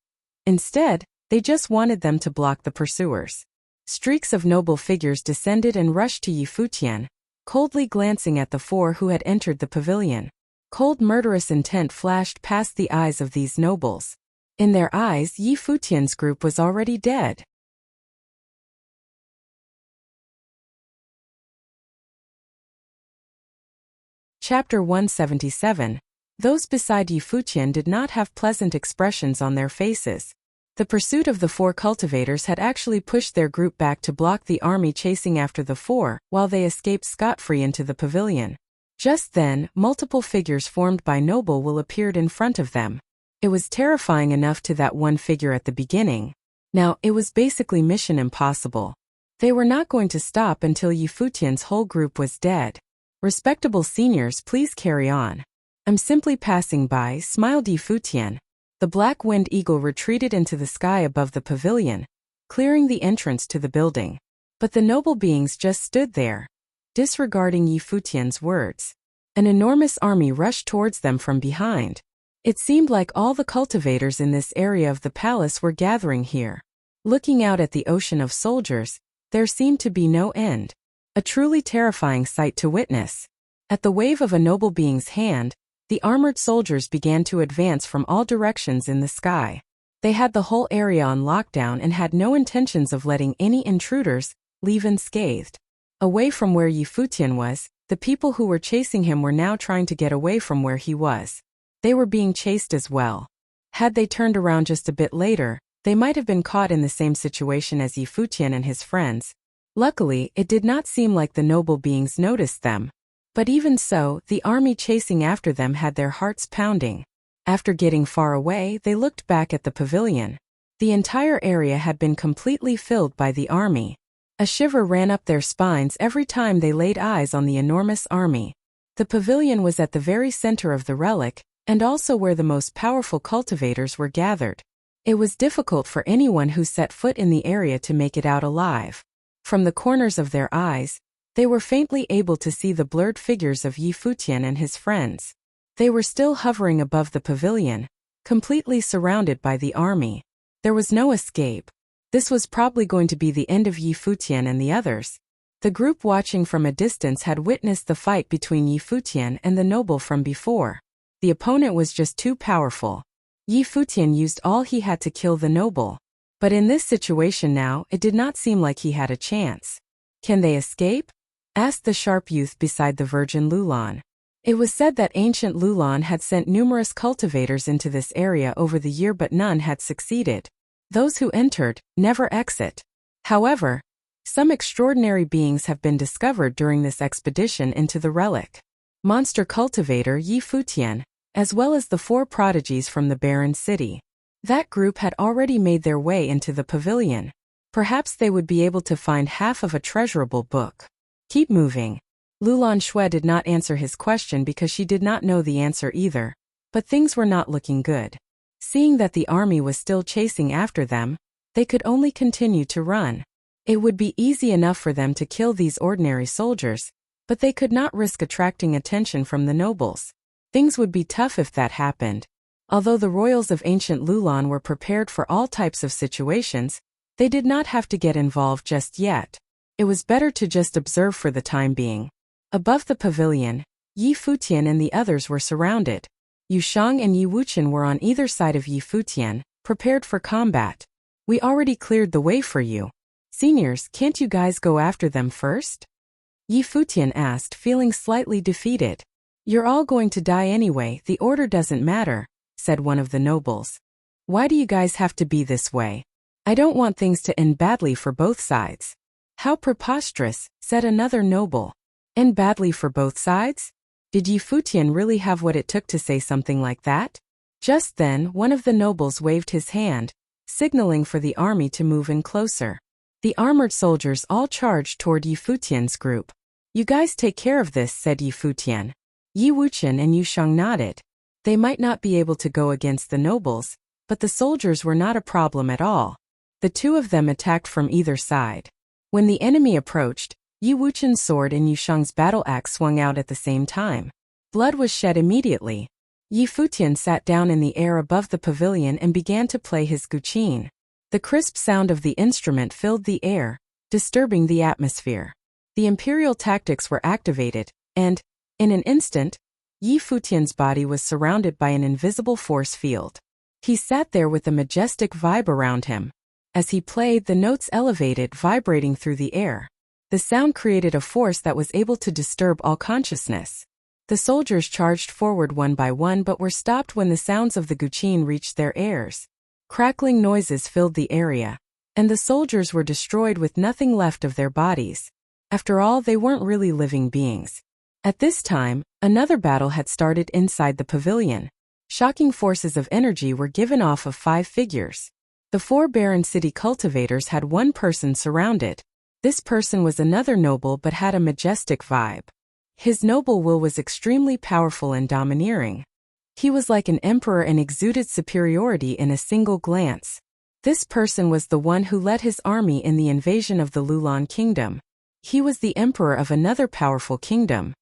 Instead, they just wanted them to block the pursuers. Streaks of noble figures descended and rushed to Yi Futian, coldly glancing at the 4 who had entered the pavilion. Cold murderous intent flashed past the eyes of these nobles. In their eyes, Yi Futian's group was already dead. Chapter 177. Those beside Yi Futian did not have pleasant expressions on their faces. The pursuit of the 4 cultivators had actually pushed their group back to block the army chasing after the 4, while they escaped scot-free into the pavilion. Just then, multiple figures formed by noble will appeared in front of them. It was terrifying enough to that one figure at the beginning. Now, it was basically mission impossible. They were not going to stop until Yi Futian's whole group was dead. "Respectable seniors, please carry on. I'm simply passing by," smiled Yi Futian. The black wind eagle retreated into the sky above the pavilion, clearing the entrance to the building. But the noble beings just stood there, disregarding Yi Futian's words. An enormous army rushed towards them from behind. It seemed like all the cultivators in this area of the palace were gathering here. Looking out at the ocean of soldiers, there seemed to be no end. A truly terrifying sight to witness. At the wave of a noble being's hand, the armored soldiers began to advance from all directions in the sky. They had the whole area on lockdown and had no intentions of letting any intruders leave unscathed. Away from where Yi Futian was, the people who were chasing him were now trying to get away from where he was. They were being chased as well. Had they turned around just a bit later, they might have been caught in the same situation as Yi Futian and his friends. Luckily, it did not seem like the noble beings noticed them. But even so, the army chasing after them had their hearts pounding. After getting far away, they looked back at the pavilion. The entire area had been completely filled by the army. A shiver ran up their spines every time they laid eyes on the enormous army. The pavilion was at the very center of the relic, and also where the most powerful cultivators were gathered. It was difficult for anyone who set foot in the area to make it out alive. From the corners of their eyes, they were faintly able to see the blurred figures of Futian and his friends. They were still hovering above the pavilion, completely surrounded by the army. There was no escape. This was probably going to be the end of Futian and the others. The group watching from a distance had witnessed the fight between Futian and the noble from before. The opponent was just too powerful. Futian used all he had to kill the noble. But in this situation now, it did not seem like he had a chance. "Can they escape?" asked the sharp youth beside the virgin Lulan. It was said that ancient Lulan had sent numerous cultivators into this area over the year, but none had succeeded. Those who entered never exit. However, some extraordinary beings have been discovered during this expedition into the relic. Monster cultivator Futian, as well as the 4 prodigies from the barren city. That group had already made their way into the pavilion. Perhaps they would be able to find half of a treasurable book. "Keep moving." Lulan Shui did not answer his question because she did not know the answer either. But things were not looking good. Seeing that the army was still chasing after them, they could only continue to run. It would be easy enough for them to kill these ordinary soldiers, but they could not risk attracting attention from the nobles. Things would be tough if that happened. Although the royals of ancient Lulan were prepared for all types of situations, they did not have to get involved just yet. It was better to just observe for the time being. Above the pavilion, Futian and the others were surrounded. Yushang and Wuchen were on either side of Futian, prepared for combat. "We already cleared the way for you. Seniors, can't you guys go after them first?" Futian asked, feeling slightly defeated. "You're all going to die anyway, the order doesn't matter," said one of the nobles. "Why do you guys have to be this way? I don't want things to end badly for both sides." "How preposterous," said another noble. "End badly for both sides?" Did Futian really have what it took to say something like that? Just then, one of the nobles waved his hand, signaling for the army to move in closer. The armored soldiers all charged toward Futian's group. "You guys take care of this," said Futian. Wuchen and Yushang nodded. They might not be able to go against the nobles, but the soldiers were not a problem at all. The 2 of them attacked from either side. When the enemy approached, Wuchen's sword and Yushang's battle axe swung out at the same time. Blood was shed immediately. Futian sat down in the air above the pavilion and began to play his guqin. The crisp sound of the instrument filled the air, disturbing the atmosphere. The imperial tactics were activated, and, in an instant, Futian's body was surrounded by an invisible force field. He sat there with a majestic vibe around him. As he played, the notes elevated, vibrating through the air. The sound created a force that was able to disturb all consciousness. The soldiers charged forward one by one but were stopped when the sounds of the guqin reached their ears. Crackling noises filled the area, and the soldiers were destroyed with nothing left of their bodies. After all, they weren't really living beings. At this time, another battle had started inside the pavilion. Shocking forces of energy were given off of 5 figures. The 4 barren city cultivators had one person surrounded. This person was another noble but had a majestic vibe. His noble will was extremely powerful and domineering. He was like an emperor and exuded superiority in a single glance. This person was the one who led his army in the invasion of the Lulan kingdom. He was the emperor of another powerful kingdom.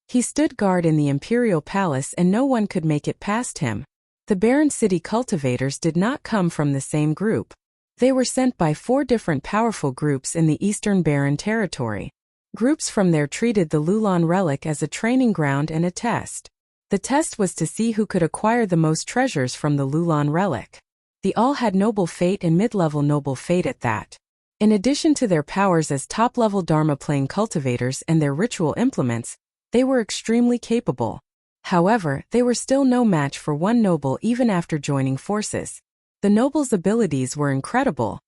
He stood guard in the imperial palace and no one could make it past him. The barren city cultivators did not come from the same group. They were sent by 4 different powerful groups in the eastern barren territory. Groups from there treated the Lulan relic as a training ground and a test. The test was to see who could acquire the most treasures from the Lulan relic. They all had noble fate and mid-level noble fate at that. In addition to their powers as top-level Dharma plane cultivators and their ritual implements, they were extremely capable. However, they were still no match for one noble even after joining forces. The noble's abilities were incredible.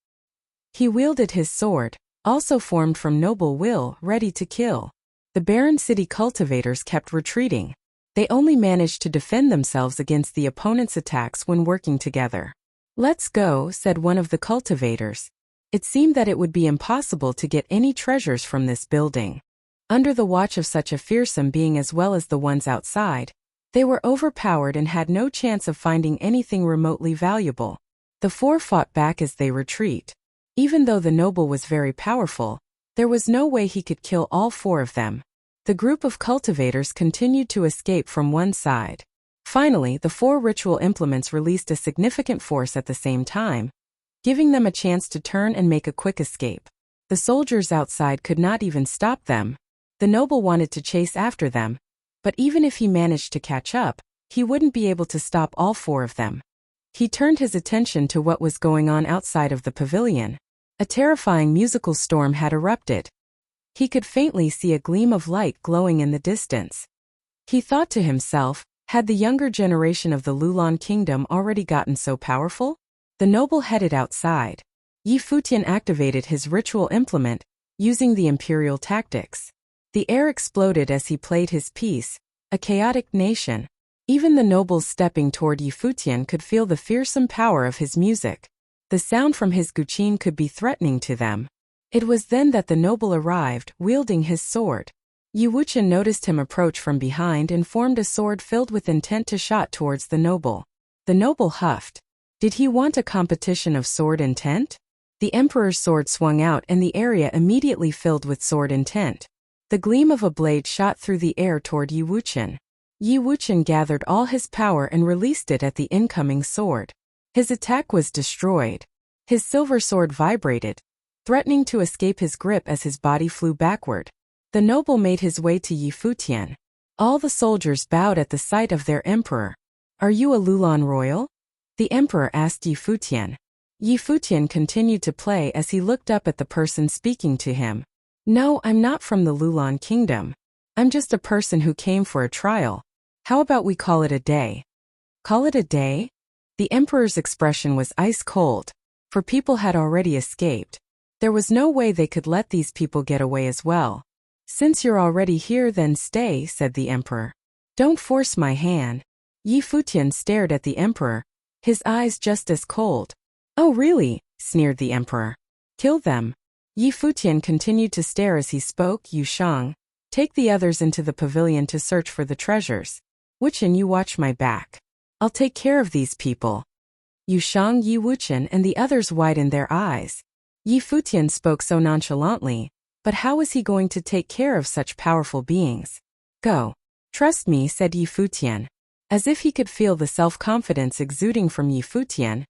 He wielded his sword, also formed from noble will, ready to kill. The barren city cultivators kept retreating. They only managed to defend themselves against the opponent's attacks when working together. Let's go, said one of the cultivators. It seemed that it would be impossible to get any treasures from this building. Under the watch of such a fearsome being as well as the ones outside, they were overpowered and had no chance of finding anything remotely valuable. The four fought back as they retreat. Even though the noble was very powerful, there was no way he could kill all four of them. The group of cultivators continued to escape from one side. Finally, the four ritual implements released a significant force at the same time, giving them a chance to turn and make a quick escape. The soldiers outside could not even stop them. The noble wanted to chase after them, but even if he managed to catch up, he wouldn't be able to stop all four of them. He turned his attention to what was going on outside of the pavilion. A terrifying musical storm had erupted. He could faintly see a gleam of light glowing in the distance. He thought to himself, had the younger generation of the Lulan kingdom already gotten so powerful? The noble headed outside. Futian activated his ritual implement, using the imperial tactics. The air exploded as he played his piece, a chaotic nation. Even the nobles stepping toward Futian could feel the fearsome power of his music. The sound from his guqin could be threatening to them. It was then that the noble arrived, wielding his sword. Wuxia noticed him approach from behind and formed a sword filled with intent to shot towards the noble. The noble huffed. Did he want a competition of sword intent? The emperor's sword swung out and the area immediately filled with sword intent. The gleam of a blade shot through the air toward Wuxian. Wuxian gathered all his power and released it at the incoming sword. His attack was destroyed. His silver sword vibrated, threatening to escape his grip as his body flew backward. The noble made his way to Futian. All the soldiers bowed at the sight of their emperor. Are you a Lulan royal? The emperor asked Futian. Futian continued to play as he looked up at the person speaking to him. No, I'm not from the Lulan kingdom. I'm just a person who came for a trial. How about we call it a day? Call it a day? The emperor's expression was ice cold, for people had already escaped. There was no way they could let these people get away as well. Since you're already here, then stay, said the emperor. Don't force my hand. Futian stared at the emperor, his eyes just as cold. Oh really? Sneered the emperor. Kill them. Futian continued to stare as he spoke. Shang, take the others into the pavilion to search for the treasures. Wuxian, you watch my back. I'll take care of these people. Shang, Wuxian, and the others widened their eyes. Futian spoke so nonchalantly, but how was he going to take care of such powerful beings? Go. Trust me, said Futian. As if he could feel the self-confidence exuding from Futian,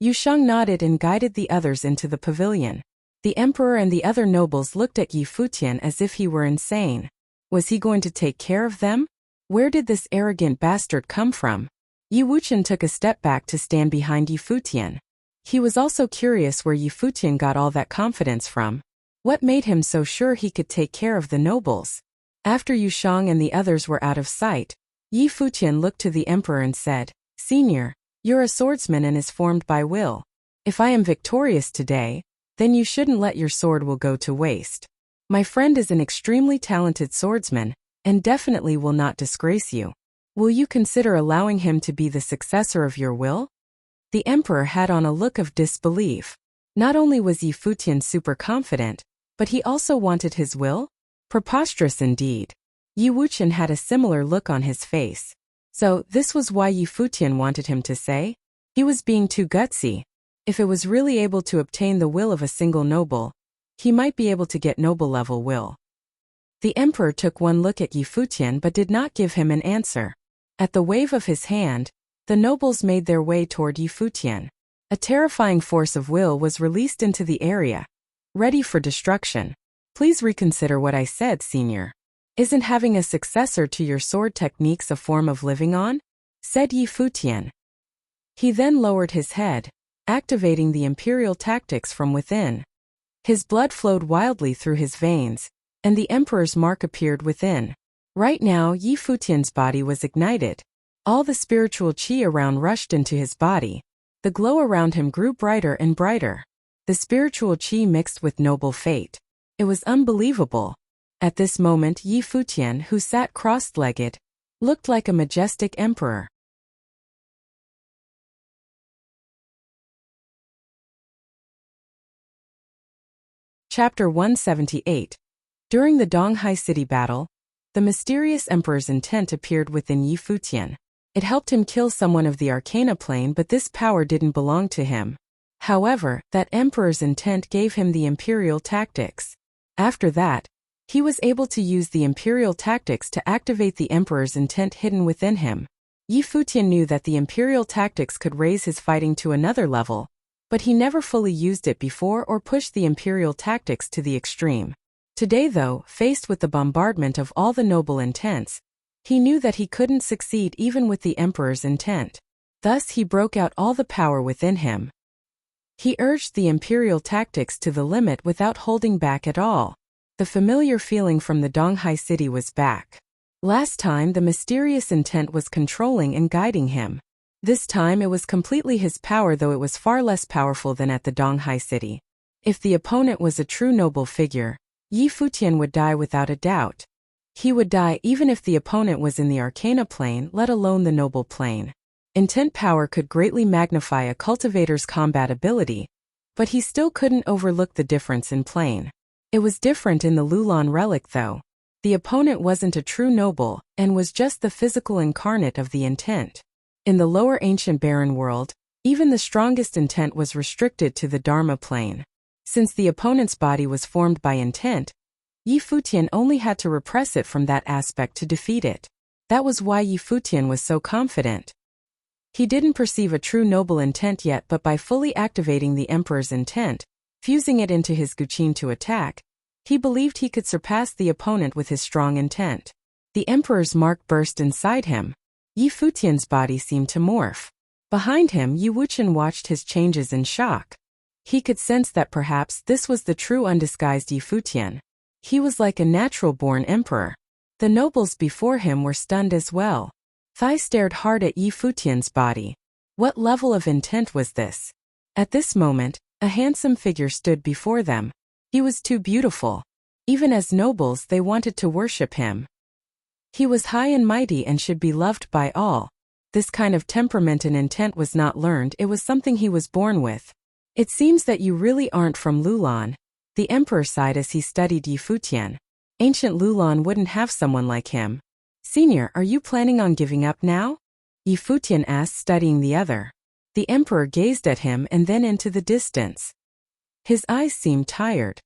Shang nodded and guided the others into the pavilion. The emperor and the other nobles looked at Futian as if he were insane. Was he going to take care of them? Where did this arrogant bastard come from? Wuxian took a step back to stand behind Futian. He was also curious where Futian got all that confidence from. What made him so sure he could take care of the nobles? After Shang and the others were out of sight, Futian looked to the emperor and said, Senior, you're a swordsman and is formed by will. If I am victorious today, then you shouldn't let your sword will go to waste. My friend is an extremely talented swordsman, and definitely will not disgrace you. Will you consider allowing him to be the successor of your will? The emperor had on a look of disbelief. Not only was Futian super confident, but he also wanted his will? Preposterous indeed. Wuxian had a similar look on his face. So, this was why Futian wanted him to say? He was being too gutsy. If it was really able to obtain the will of a single noble, he might be able to get noble-level will. The emperor took one look at Futian but did not give him an answer. At the wave of his hand, the nobles made their way toward Futian. A terrifying force of will was released into the area, ready for destruction. Please reconsider what I said, Senior. Isn't having a successor to your sword techniques a form of living on? Said Futian. He then lowered his head, activating the imperial tactics from within. His blood flowed wildly through his veins, and the emperor's mark appeared within. Right now, Futian's body was ignited. All the spiritual qi around rushed into his body. The glow around him grew brighter and brighter. The spiritual qi mixed with noble fate. It was unbelievable. At this moment, Futian, who sat crossed-legged, looked like a majestic emperor. Chapter 178. During the Donghai City battle, the mysterious emperor's intent appeared within Yi Futian. It helped him kill someone of the Arcana plane, but this power didn't belong to him. However, that emperor's intent gave him the imperial tactics. After that, he was able to use the imperial tactics to activate the emperor's intent hidden within him. Yi Futian knew that the imperial tactics could raise his fighting to another level, but he never fully used it before or pushed the imperial tactics to the extreme. Today though, faced with the bombardment of all the noble intents, he knew that he couldn't succeed even with the emperor's intent. Thus he broke out all the power within him. He urged the imperial tactics to the limit without holding back at all. The familiar feeling from the Donghai city was back. Last time the mysterious intent was controlling and guiding him. This time it was completely his power, though it was far less powerful than at the Donghai city. If the opponent was a true noble figure, Yi Futian would die without a doubt. He would die even if the opponent was in the Arcana plane, let alone the noble plane. Intent power could greatly magnify a cultivator's combat ability, but he still couldn't overlook the difference in plane. It was different in the Lulan relic though. The opponent wasn't a true noble, and was just the physical incarnate of the intent. In the lower ancient barren world, even the strongest intent was restricted to the Dharma plane. Since the opponent's body was formed by intent, Yi Futian only had to repress it from that aspect to defeat it. That was why Yi Futian was so confident. He didn't perceive a true noble intent yet, but by fully activating the emperor's intent, fusing it into his Guqin to attack, he believed he could surpass the opponent with his strong intent. The emperor's mark burst inside him. Yi Futian's body seemed to morph. Behind him, Yi Wuxian watched his changes in shock. He could sense that perhaps this was the true undisguised Yi Futian. He was like a natural-born emperor. The nobles before him were stunned as well. Thai stared hard at Yi Futian's body. What level of intent was this? At this moment, a handsome figure stood before them. He was too beautiful. Even as nobles, they wanted to worship him. He was high and mighty and should be loved by all. This kind of temperament and intent was not learned, it was something he was born with. It seems that you really aren't from Lulan. The emperor sighed as he studied Yi Futian. Ancient Lulan wouldn't have someone like him. Senior, are you planning on giving up now? Yi Futian asked, studying the other. The emperor gazed at him and then into the distance. His eyes seemed tired.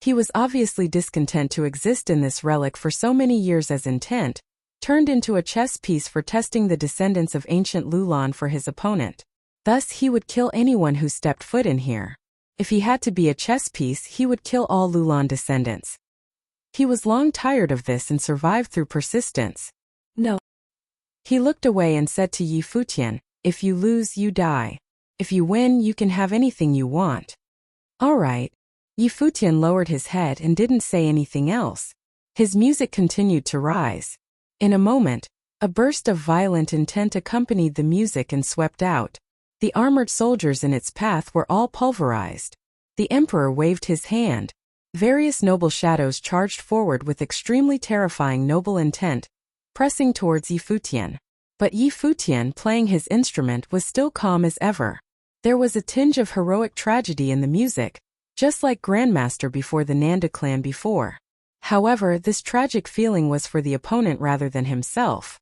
He was obviously discontent to exist in this relic for so many years as intent, turned into a chess piece for testing the descendants of ancient Lulan for his opponent. Thus he would kill anyone who stepped foot in here. If he had to be a chess piece, he would kill all Lulan descendants. He was long tired of this and survived through persistence. No. He looked away and said to Yi Futian, if you lose, you die. If you win, you can have anything you want. All right. Yi Futian lowered his head and didn't say anything else. His music continued to rise. In a moment, a burst of violent intent accompanied the music and swept out. The armored soldiers in its path were all pulverized. The emperor waved his hand. Various noble shadows charged forward with extremely terrifying noble intent, pressing towards Yi Futian. But Yi Futian, playing his instrument, was still calm as ever. There was a tinge of heroic tragedy in the music, just like Grandmaster before the Nanda clan before. However, this tragic feeling was for the opponent rather than himself.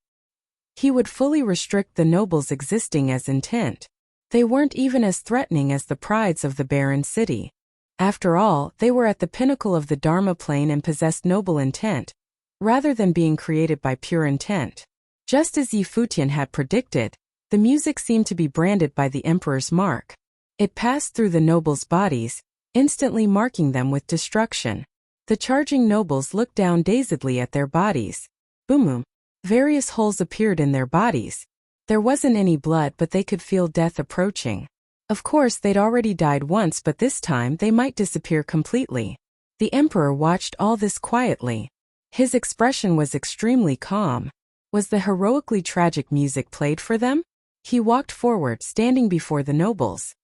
He would fully restrict the nobles existing as intent. They weren't even as threatening as the prides of the barren city. After all, they were at the pinnacle of the Dharma plane and possessed noble intent, rather than being created by pure intent. Just as Yi Futian had predicted, the music seemed to be branded by the emperor's mark. It passed through the nobles' bodies, instantly marking them with destruction. The charging nobles looked down dazedly at their bodies. Boom! Various holes appeared in their bodies. There wasn't any blood, but they could feel death approaching. Of course, they'd already died once, but this time they might disappear completely. The emperor watched all this quietly. His expression was extremely calm. Was the heroically tragic music played for them? He walked forward, standing before the nobles.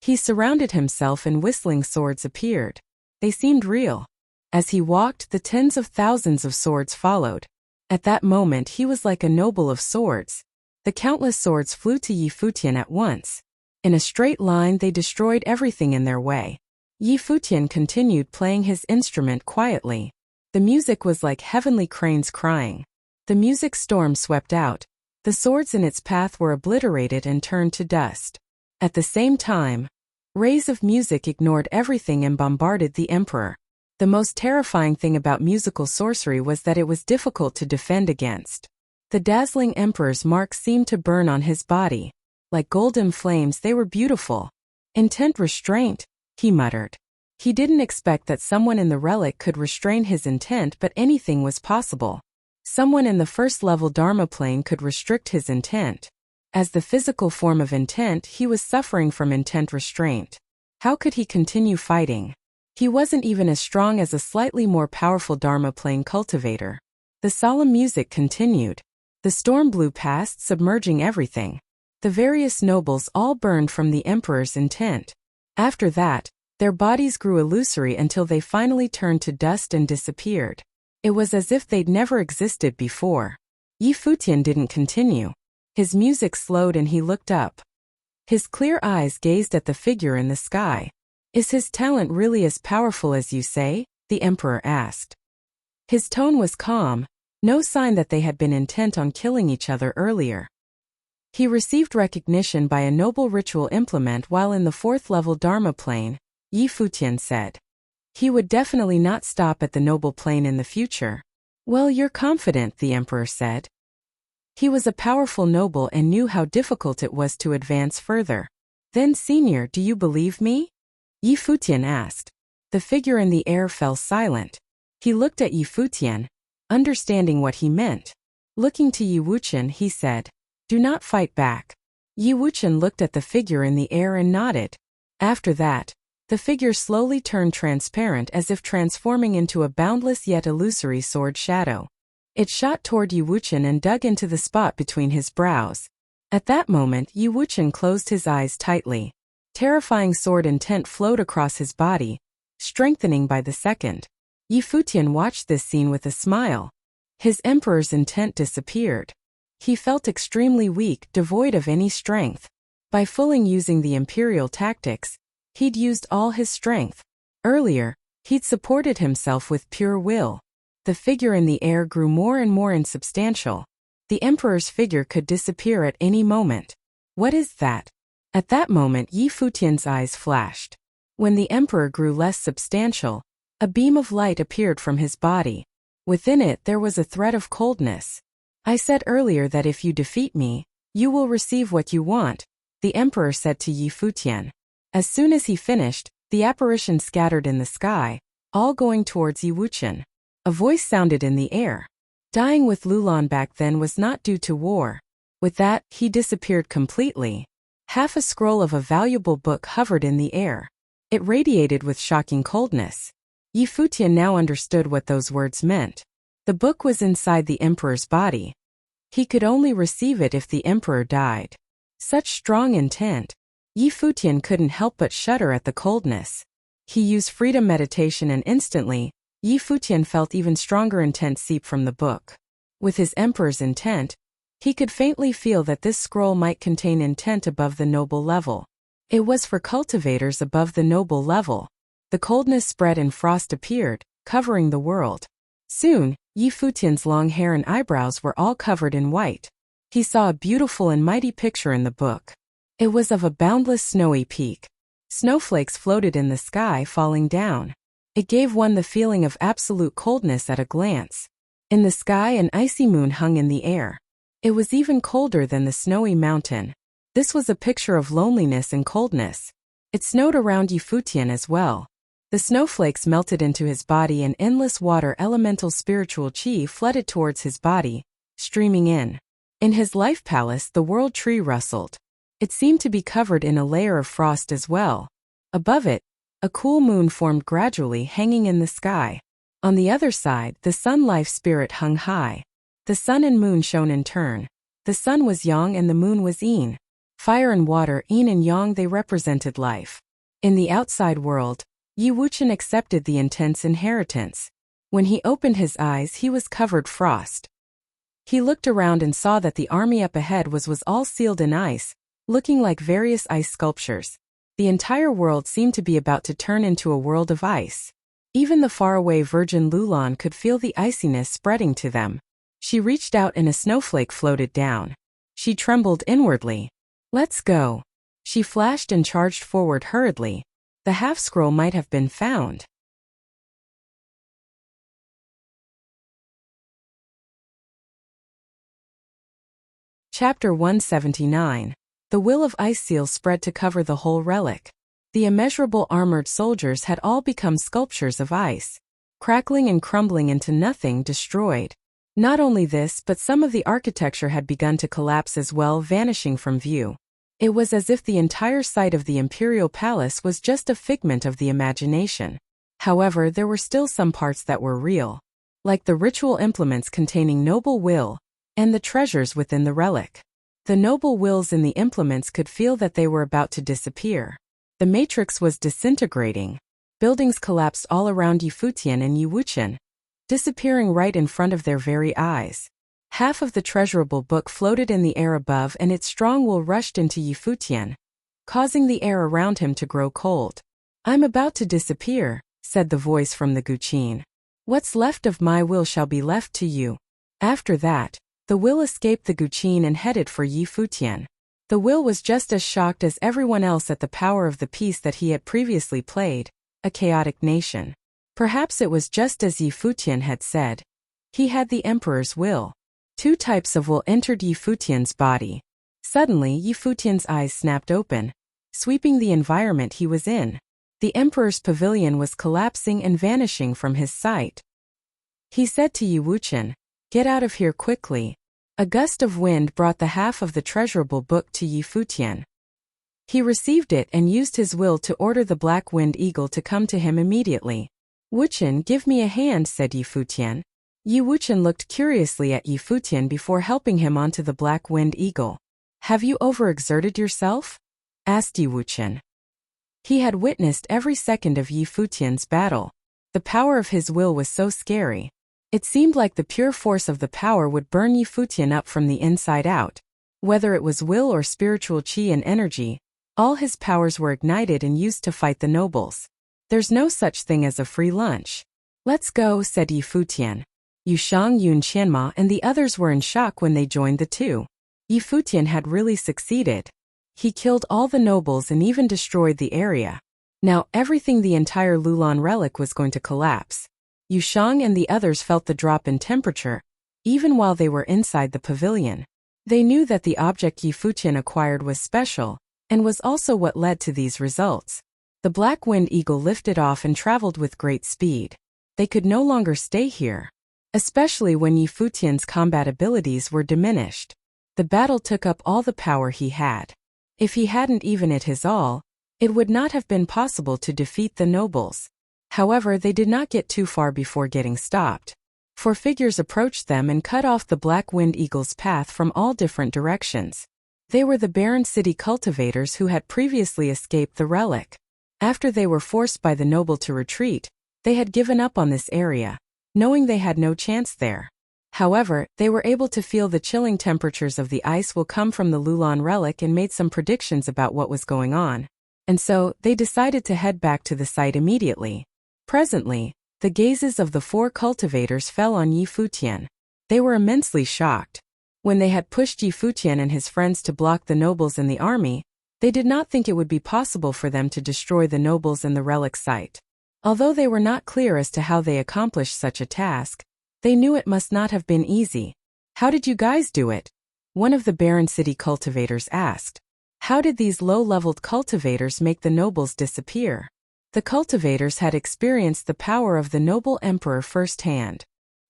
He surrounded himself and whistling swords appeared. They seemed real. As he walked, the tens of thousands of swords followed. At that moment he was like a noble of swords. The countless swords flew to Yi Futian at once. In a straight line they destroyed everything in their way. Yi Futian continued playing his instrument quietly. The music was like heavenly cranes crying. The music storm swept out. The swords in its path were obliterated and turned to dust. At the same time, rays of music ignored everything and bombarded the emperor. The most terrifying thing about musical sorcery was that it was difficult to defend against. The dazzling emperor's marks seemed to burn on his body. Like golden flames, they were beautiful. Intent restraint, he muttered. He didn't expect that someone in the relic could restrain his intent, but anything was possible. Someone in the first level Dharma plane could restrict his intent. As the physical form of intent, he was suffering from intent restraint. How could he continue fighting? He wasn't even as strong as a slightly more powerful Dharma plane cultivator. The solemn music continued. The storm blew past, submerging everything. The various nobles all burned from the emperor's intent. After that, their bodies grew illusory until they finally turned to dust and disappeared. It was as if they'd never existed before. Yi Futian didn't continue. His music slowed and he looked up. His clear eyes gazed at the figure in the sky. Is his talent really as powerful as you say? The emperor asked. His tone was calm, no sign that they had been intent on killing each other earlier. He received recognition by a noble ritual implement while in the 4th level Dharma plane, Yi Futian said. He would definitely not stop at the noble plane in the future. Well, you're confident, the emperor said. He was a powerful noble and knew how difficult it was to advance further. Then, senior, do you believe me? Yi Futian asked. The figure in the air fell silent. He looked at Yi Futian, understanding what he meant. Looking to Yi Wuchen, he said, do not fight back. Yi Wuchen looked at the figure in the air and nodded. After that, the figure slowly turned transparent as if transforming into a boundless yet illusory sword shadow. It shot toward Yi Wuchen and dug into the spot between his brows. At that moment, Yi Wuchen closed his eyes tightly. Terrifying sword intent flowed across his body, strengthening by the second. Yi Futian watched this scene with a smile. His emperor's intent disappeared. He felt extremely weak, devoid of any strength. By fully using the imperial tactics, he'd used all his strength. Earlier, he'd supported himself with pure will. The figure in the air grew more and more insubstantial. The emperor's figure could disappear at any moment. What is that? At that moment, Yi Futian's eyes flashed. When the emperor grew less substantial, a beam of light appeared from his body. Within it there was a thread of coldness. I said earlier that if you defeat me, you will receive what you want, the emperor said to Yi Futian. As soon as he finished, the apparition scattered in the sky, all going towards Yi Wuchen. A voice sounded in the air. Dying with Lulan back then was not due to war. With that, he disappeared completely. Half a scroll of a valuable book hovered in the air. It radiated with shocking coldness. Yi Futian now understood what those words meant. The book was inside the emperor's body. He could only receive it if the emperor died. Such strong intent. Yi Futian couldn't help but shudder at the coldness. He used freedom meditation and instantly, Yi Futian felt even stronger intent seep from the book. With his emperor's intent, he could faintly feel that this scroll might contain intent above the noble level. It was for cultivators above the noble level. The coldness spread and frost appeared, covering the world. Soon, Yi Futian's long hair and eyebrows were all covered in white. He saw a beautiful and mighty picture in the book. It was of a boundless snowy peak. Snowflakes floated in the sky, falling down. It gave one the feeling of absolute coldness at a glance. In the sky, an icy moon hung in the air. It was even colder than the snowy mountain. This was a picture of loneliness and coldness. It snowed around Yi Futian as well. The snowflakes melted into his body and endless water elemental spiritual chi flooded towards his body, streaming in. In his life palace, the world tree rustled. It seemed to be covered in a layer of frost as well. Above it, a cool moon formed gradually, hanging in the sky. On the other side, the sun life spirit hung high. The sun and moon shone in turn. The sun was yang and the moon was yin. Fire and water, yin and yang, they represented life. In the outside world, Yi Wuchen accepted the intense inheritance. When he opened his eyes, he was covered frost. He looked around and saw that the army up ahead was all sealed in ice, looking like various ice sculptures. The entire world seemed to be about to turn into a world of ice. Even the faraway Virgin Lulan could feel the iciness spreading to them. She reached out and a snowflake floated down. She trembled inwardly. Let's go. She flashed and charged forward hurriedly. The half-scroll might have been found. Chapter 179. The will of ice seals spread to cover the whole relic. The immeasurable armored soldiers had all become sculptures of ice, crackling and crumbling into nothing, destroyed. Not only this, but some of the architecture had begun to collapse as well, vanishing from view. It was as if the entire site of the imperial palace was just a figment of the imagination. However, there were still some parts that were real, like the ritual implements containing noble will, and the treasures within the relic. The noble wills in the implements could feel that they were about to disappear. The matrix was disintegrating. Buildings collapsed all around Futian and Wuxia, disappearing right in front of their very eyes. Half of the treasurable book floated in the air above, and its strong will rushed into Futian, causing the air around him to grow cold. "I'm about to disappear," said the voice from the Guqin. "What's left of my will shall be left to you." After that, the will escaped the Guqin and headed for Futian. The will was just as shocked as everyone else at the power of the piece that he had previously played, a chaotic nation. Perhaps it was just as Futian had said. He had the Emperor's will. Two types of will entered Futian's body. Suddenly, Futian's eyes snapped open, sweeping the environment he was in. The Emperor's pavilion was collapsing and vanishing from his sight. He said to Wuxia, "Get out of here quickly." A gust of wind brought the half of the treasurable book to Futian. He received it and used his will to order the black winged eagle to come to him immediately. "Wuxia, give me a hand," said Futian. Wuxia looked curiously at Futian before helping him onto the black winged eagle. "Have you overexerted yourself?" asked Wuxia. He had witnessed every second of Futian's battle. The power of his will was so scary. It seemed like the pure force of the power would burn Futian up from the inside out. Whether it was will or spiritual qi and energy, all his powers were ignited and used to fight the nobles. "There's no such thing as a free lunch." "Let's go," said Futian. Yushang, Yun Qianma and the others were in shock when they joined the two. Futian had really succeeded. He killed all the nobles and even destroyed the area. Now everything, the entire Lulan relic, was going to collapse. Yushang and the others felt the drop in temperature, even while they were inside the pavilion. They knew that the object Futian acquired was special, and was also what led to these results. The black winged eagle lifted off and traveled with great speed. They could no longer stay here, especially when Futian's combat abilities were diminished. The battle took up all the power he had. If he hadn't even it his all, it would not have been possible to defeat the nobles. However, they did not get too far before getting stopped. Four figures approached them and cut off the black winged eagle's path from all different directions. They were the barren city cultivators who had previously escaped the relic. After they were forced by the noble to retreat, they had given up on this area, knowing they had no chance there. However, they were able to feel the chilling temperatures of the ice will come from the Lulan relic and made some predictions about what was going on. And so, they decided to head back to the site immediately. Presently, the gazes of the four cultivators fell on Futian. They were immensely shocked. When they had pushed Futian and his friends to block the nobles and the army, they did not think it would be possible for them to destroy the nobles and the relic site. Although they were not clear as to how they accomplished such a task, they knew it must not have been easy. "How did you guys do it?" one of the barren city cultivators asked. How did these low-leveled cultivators make the nobles disappear? The cultivators had experienced the power of the noble emperor firsthand.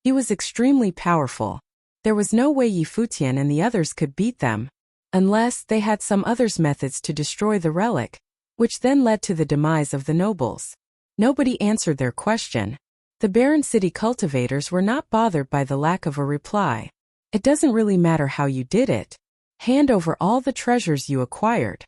He was extremely powerful. There was no way Futian and the others could beat them, unless they had some other's methods to destroy the relic, which then led to the demise of the nobles. Nobody answered their question. The barren city cultivators were not bothered by the lack of a reply. It doesn't really matter how you did it. Hand over all the treasures you acquired.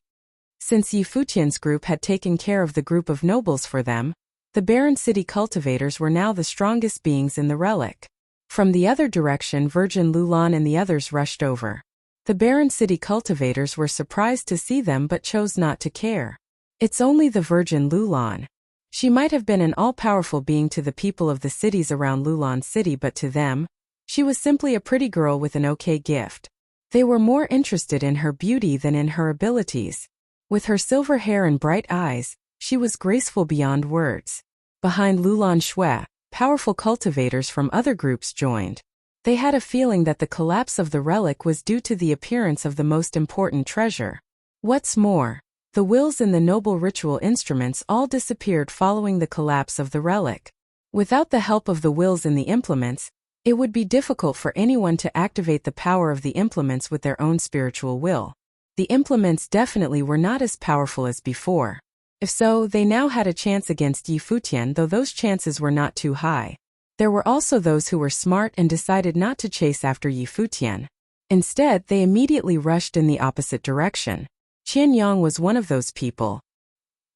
Since Futian's group had taken care of the group of nobles for them, the barren city cultivators were now the strongest beings in the relic. From the other direction, Virgin Lulan and the others rushed over. The barren city cultivators were surprised to see them but chose not to care. It's only the Virgin Lulan. She might have been an all-powerful being to the people of the cities around Lulan City, but to them, she was simply a pretty girl with an okay gift. They were more interested in her beauty than in her abilities. With her silver hair and bright eyes, she was graceful beyond words. Behind Lulan Shui, powerful cultivators from other groups joined. They had a feeling that the collapse of the relic was due to the appearance of the most important treasure. What's more, the wills in the noble ritual instruments all disappeared following the collapse of the relic. Without the help of the wills in the implements, it would be difficult for anyone to activate the power of the implements with their own spiritual will. The implements definitely were not as powerful as before. If so, they now had a chance against Yi Futian, though those chances were not too high. There were also those who were smart and decided not to chase after Yi Futian. Instead, they immediately rushed in the opposite direction. Qian Yang was one of those people.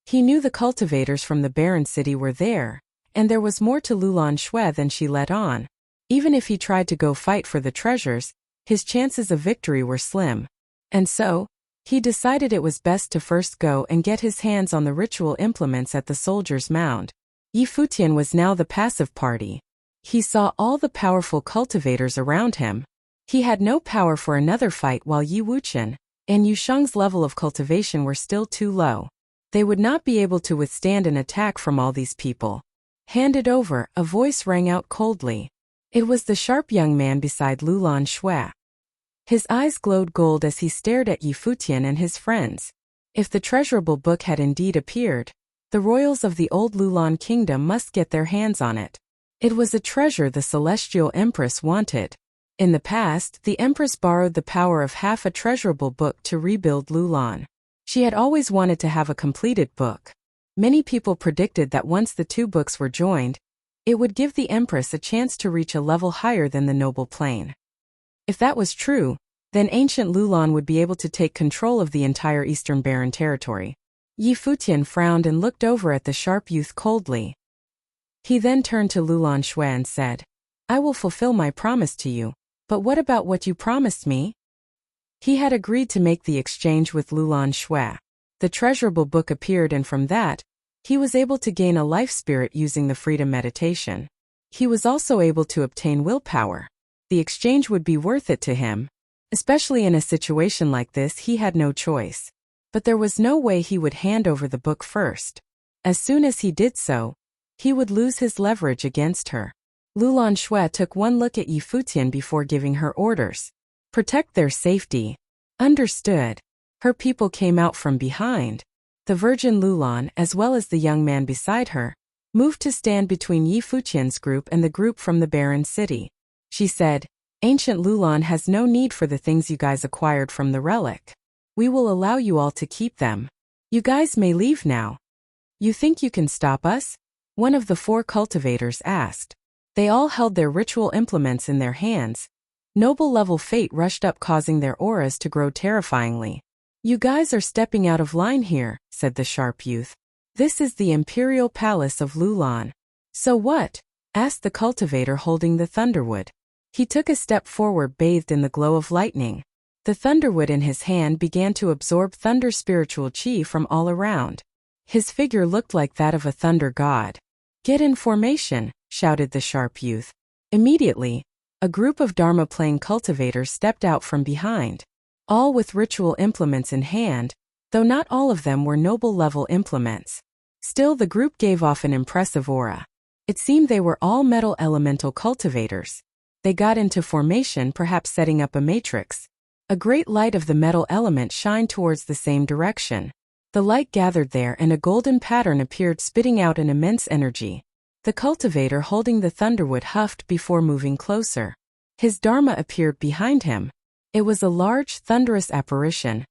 He knew the cultivators from the barren city were there, and there was more to Lulan Shui than she let on. Even if he tried to go fight for the treasures, his chances of victory were slim. And so, he decided it was best to first go and get his hands on the ritual implements at the soldier's mound. Yi Futian was now the passive party. He saw all the powerful cultivators around him. He had no power for another fight, while Yi Wuqian and Yu Sheng's level of cultivation were still too low. They would not be able to withstand an attack from all these people. Hand it over, a voice rang out coldly. It was the sharp young man beside Lulan Shui. His eyes glowed gold as he stared at Yi Futian and his friends. If the treasurable book had indeed appeared, the royals of the old Lulan kingdom must get their hands on it. It was a treasure the celestial empress wanted. In the past, the empress borrowed the power of half a treasurable book to rebuild Lulan. She had always wanted to have a completed book. Many people predicted that once the two books were joined, it would give the empress a chance to reach a level higher than the noble plane. If that was true, then ancient Lulan would be able to take control of the entire Eastern Barren territory. Yi Futian frowned and looked over at the sharp youth coldly. He then turned to Lulan Shui and said, "I will fulfill my promise to you, but what about what you promised me?" He had agreed to make the exchange with Lulan Shui. The treasurable book appeared, and from that, he was able to gain a life spirit using the freedom meditation. He was also able to obtain willpower. The exchange would be worth it to him. Especially in a situation like this, he had no choice. But there was no way he would hand over the book first. As soon as he did so, he would lose his leverage against her. Lulan Shui took one look at Yi Futian before giving her orders. Protect their safety. Understood. Her people came out from behind. The Virgin Lulan, as well as the young man beside her, moved to stand between Yi Futian's group and the group from the barren city. She said, "Ancient Lulan has no need for the things you guys acquired from the relic. We will allow you all to keep them. You guys may leave now." "You think you can stop us?" one of the four cultivators asked. They all held their ritual implements in their hands. Noble-level fate rushed up, causing their auras to grow terrifyingly. "You guys are stepping out of line here," said the sharp youth. "This is the Imperial Palace of Lulan." "So what?" asked the cultivator holding the thunderwood. He took a step forward, bathed in the glow of lightning. The thunderwood in his hand began to absorb thunder spiritual chi from all around. His figure looked like that of a thunder god. "Get in formation," shouted the sharp youth. Immediately, a group of Dharma plane cultivators stepped out from behind. All with ritual implements in hand, though not all of them were noble-level implements. Still, the group gave off an impressive aura. It seemed they were all metal elemental cultivators. They got into formation, perhaps setting up a matrix. A great light of the metal element shined towards the same direction. The light gathered there and a golden pattern appeared, spitting out an immense energy. The cultivator holding the thunderwood huffed before moving closer. His Dharma appeared behind him. It was a large, thunderous apparition,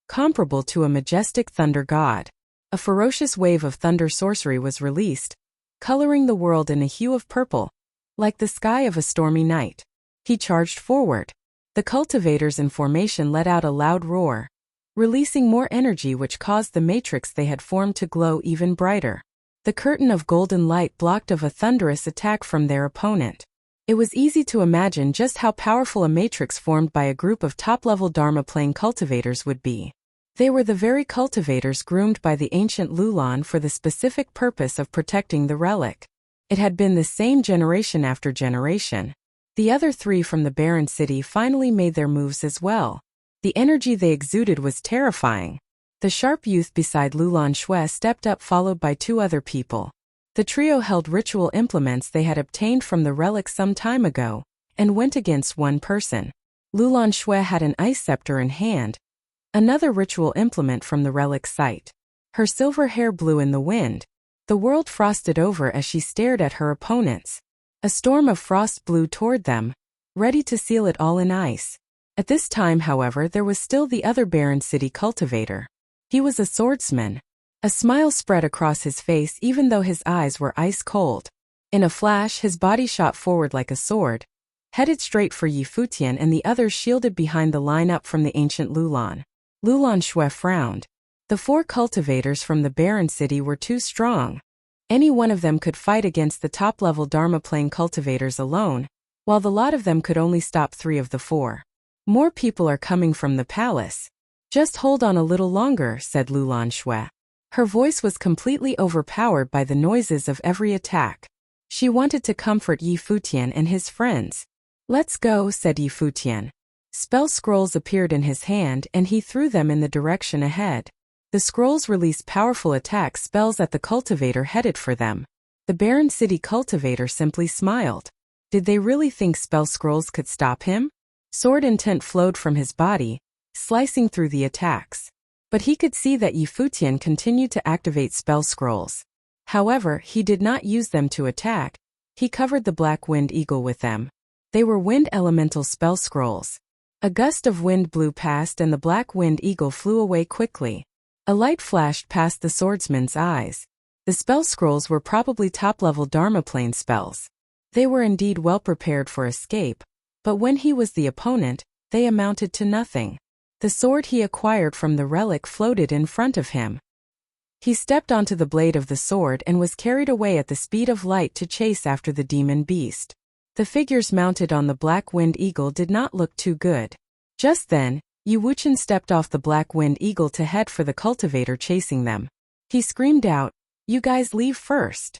comparable to a majestic thunder god. A ferocious wave of thunder sorcery was released, coloring the world in a hue of purple, like the sky of a stormy night. He charged forward. The cultivators in formation let out a loud roar, releasing more energy, which caused the matrix they had formed to glow even brighter. The curtain of golden light blocked a thunderous attack from their opponent. It was easy to imagine just how powerful a matrix formed by a group of top-level Dharma plane cultivators would be. They were the very cultivators groomed by the ancient Lulan for the specific purpose of protecting the relic. It had been the same generation after generation. The other three from the barren city finally made their moves as well. The energy they exuded was terrifying. The sharp youth beside Lulan Xue stepped up, followed by two other people. The trio held ritual implements they had obtained from the relic some time ago, and went against one person. Lulan Xue had an ice scepter in hand, another ritual implement from the relic's site. Her silver hair blew in the wind. The world frosted over as she stared at her opponents. A storm of frost blew toward them, ready to seal it all in ice. At this time, however, there was still the other barren city cultivator. He was a swordsman. A smile spread across his face even though his eyes were ice cold. In a flash, his body shot forward like a sword, headed straight for Futian and the others shielded behind the line-up from the ancient Lulan. Lulan Xue frowned. The four cultivators from the barren city were too strong. Any one of them could fight against the top-level Dharma plane cultivators alone, while the lot of them could only stop 3 of the 4. More people are coming from the palace. Just hold on a little longer, said Lulan Xue. Her voice was completely overpowered by the noises of every attack. She wanted to comfort Futian and his friends. Let's go, said Futian. Spell scrolls appeared in his hand and he threw them in the direction ahead. The scrolls released powerful attack spells at the cultivator headed for them. The barren city cultivator simply smiled. Did they really think spell scrolls could stop him? Sword intent flowed from his body, slicing through the attacks. But he could see that Futian continued to activate spell scrolls. However, he did not use them to attack. He covered the Black Wind Eagle with them. They were wind elemental spell scrolls. A gust of wind blew past and the Black Wind Eagle flew away quickly. A light flashed past the swordsman's eyes. The spell scrolls were probably top-level Dharma plane spells. They were indeed well prepared for escape, but when he was the opponent, they amounted to nothing. The sword he acquired from the relic floated in front of him. He stepped onto the blade of the sword and was carried away at the speed of light to chase after the demon beast. The figures mounted on the Black Wind Eagle did not look too good. Just then, Wuxia stepped off the Black Wind Eagle to head for the cultivator chasing them. He screamed out, "You guys leave first."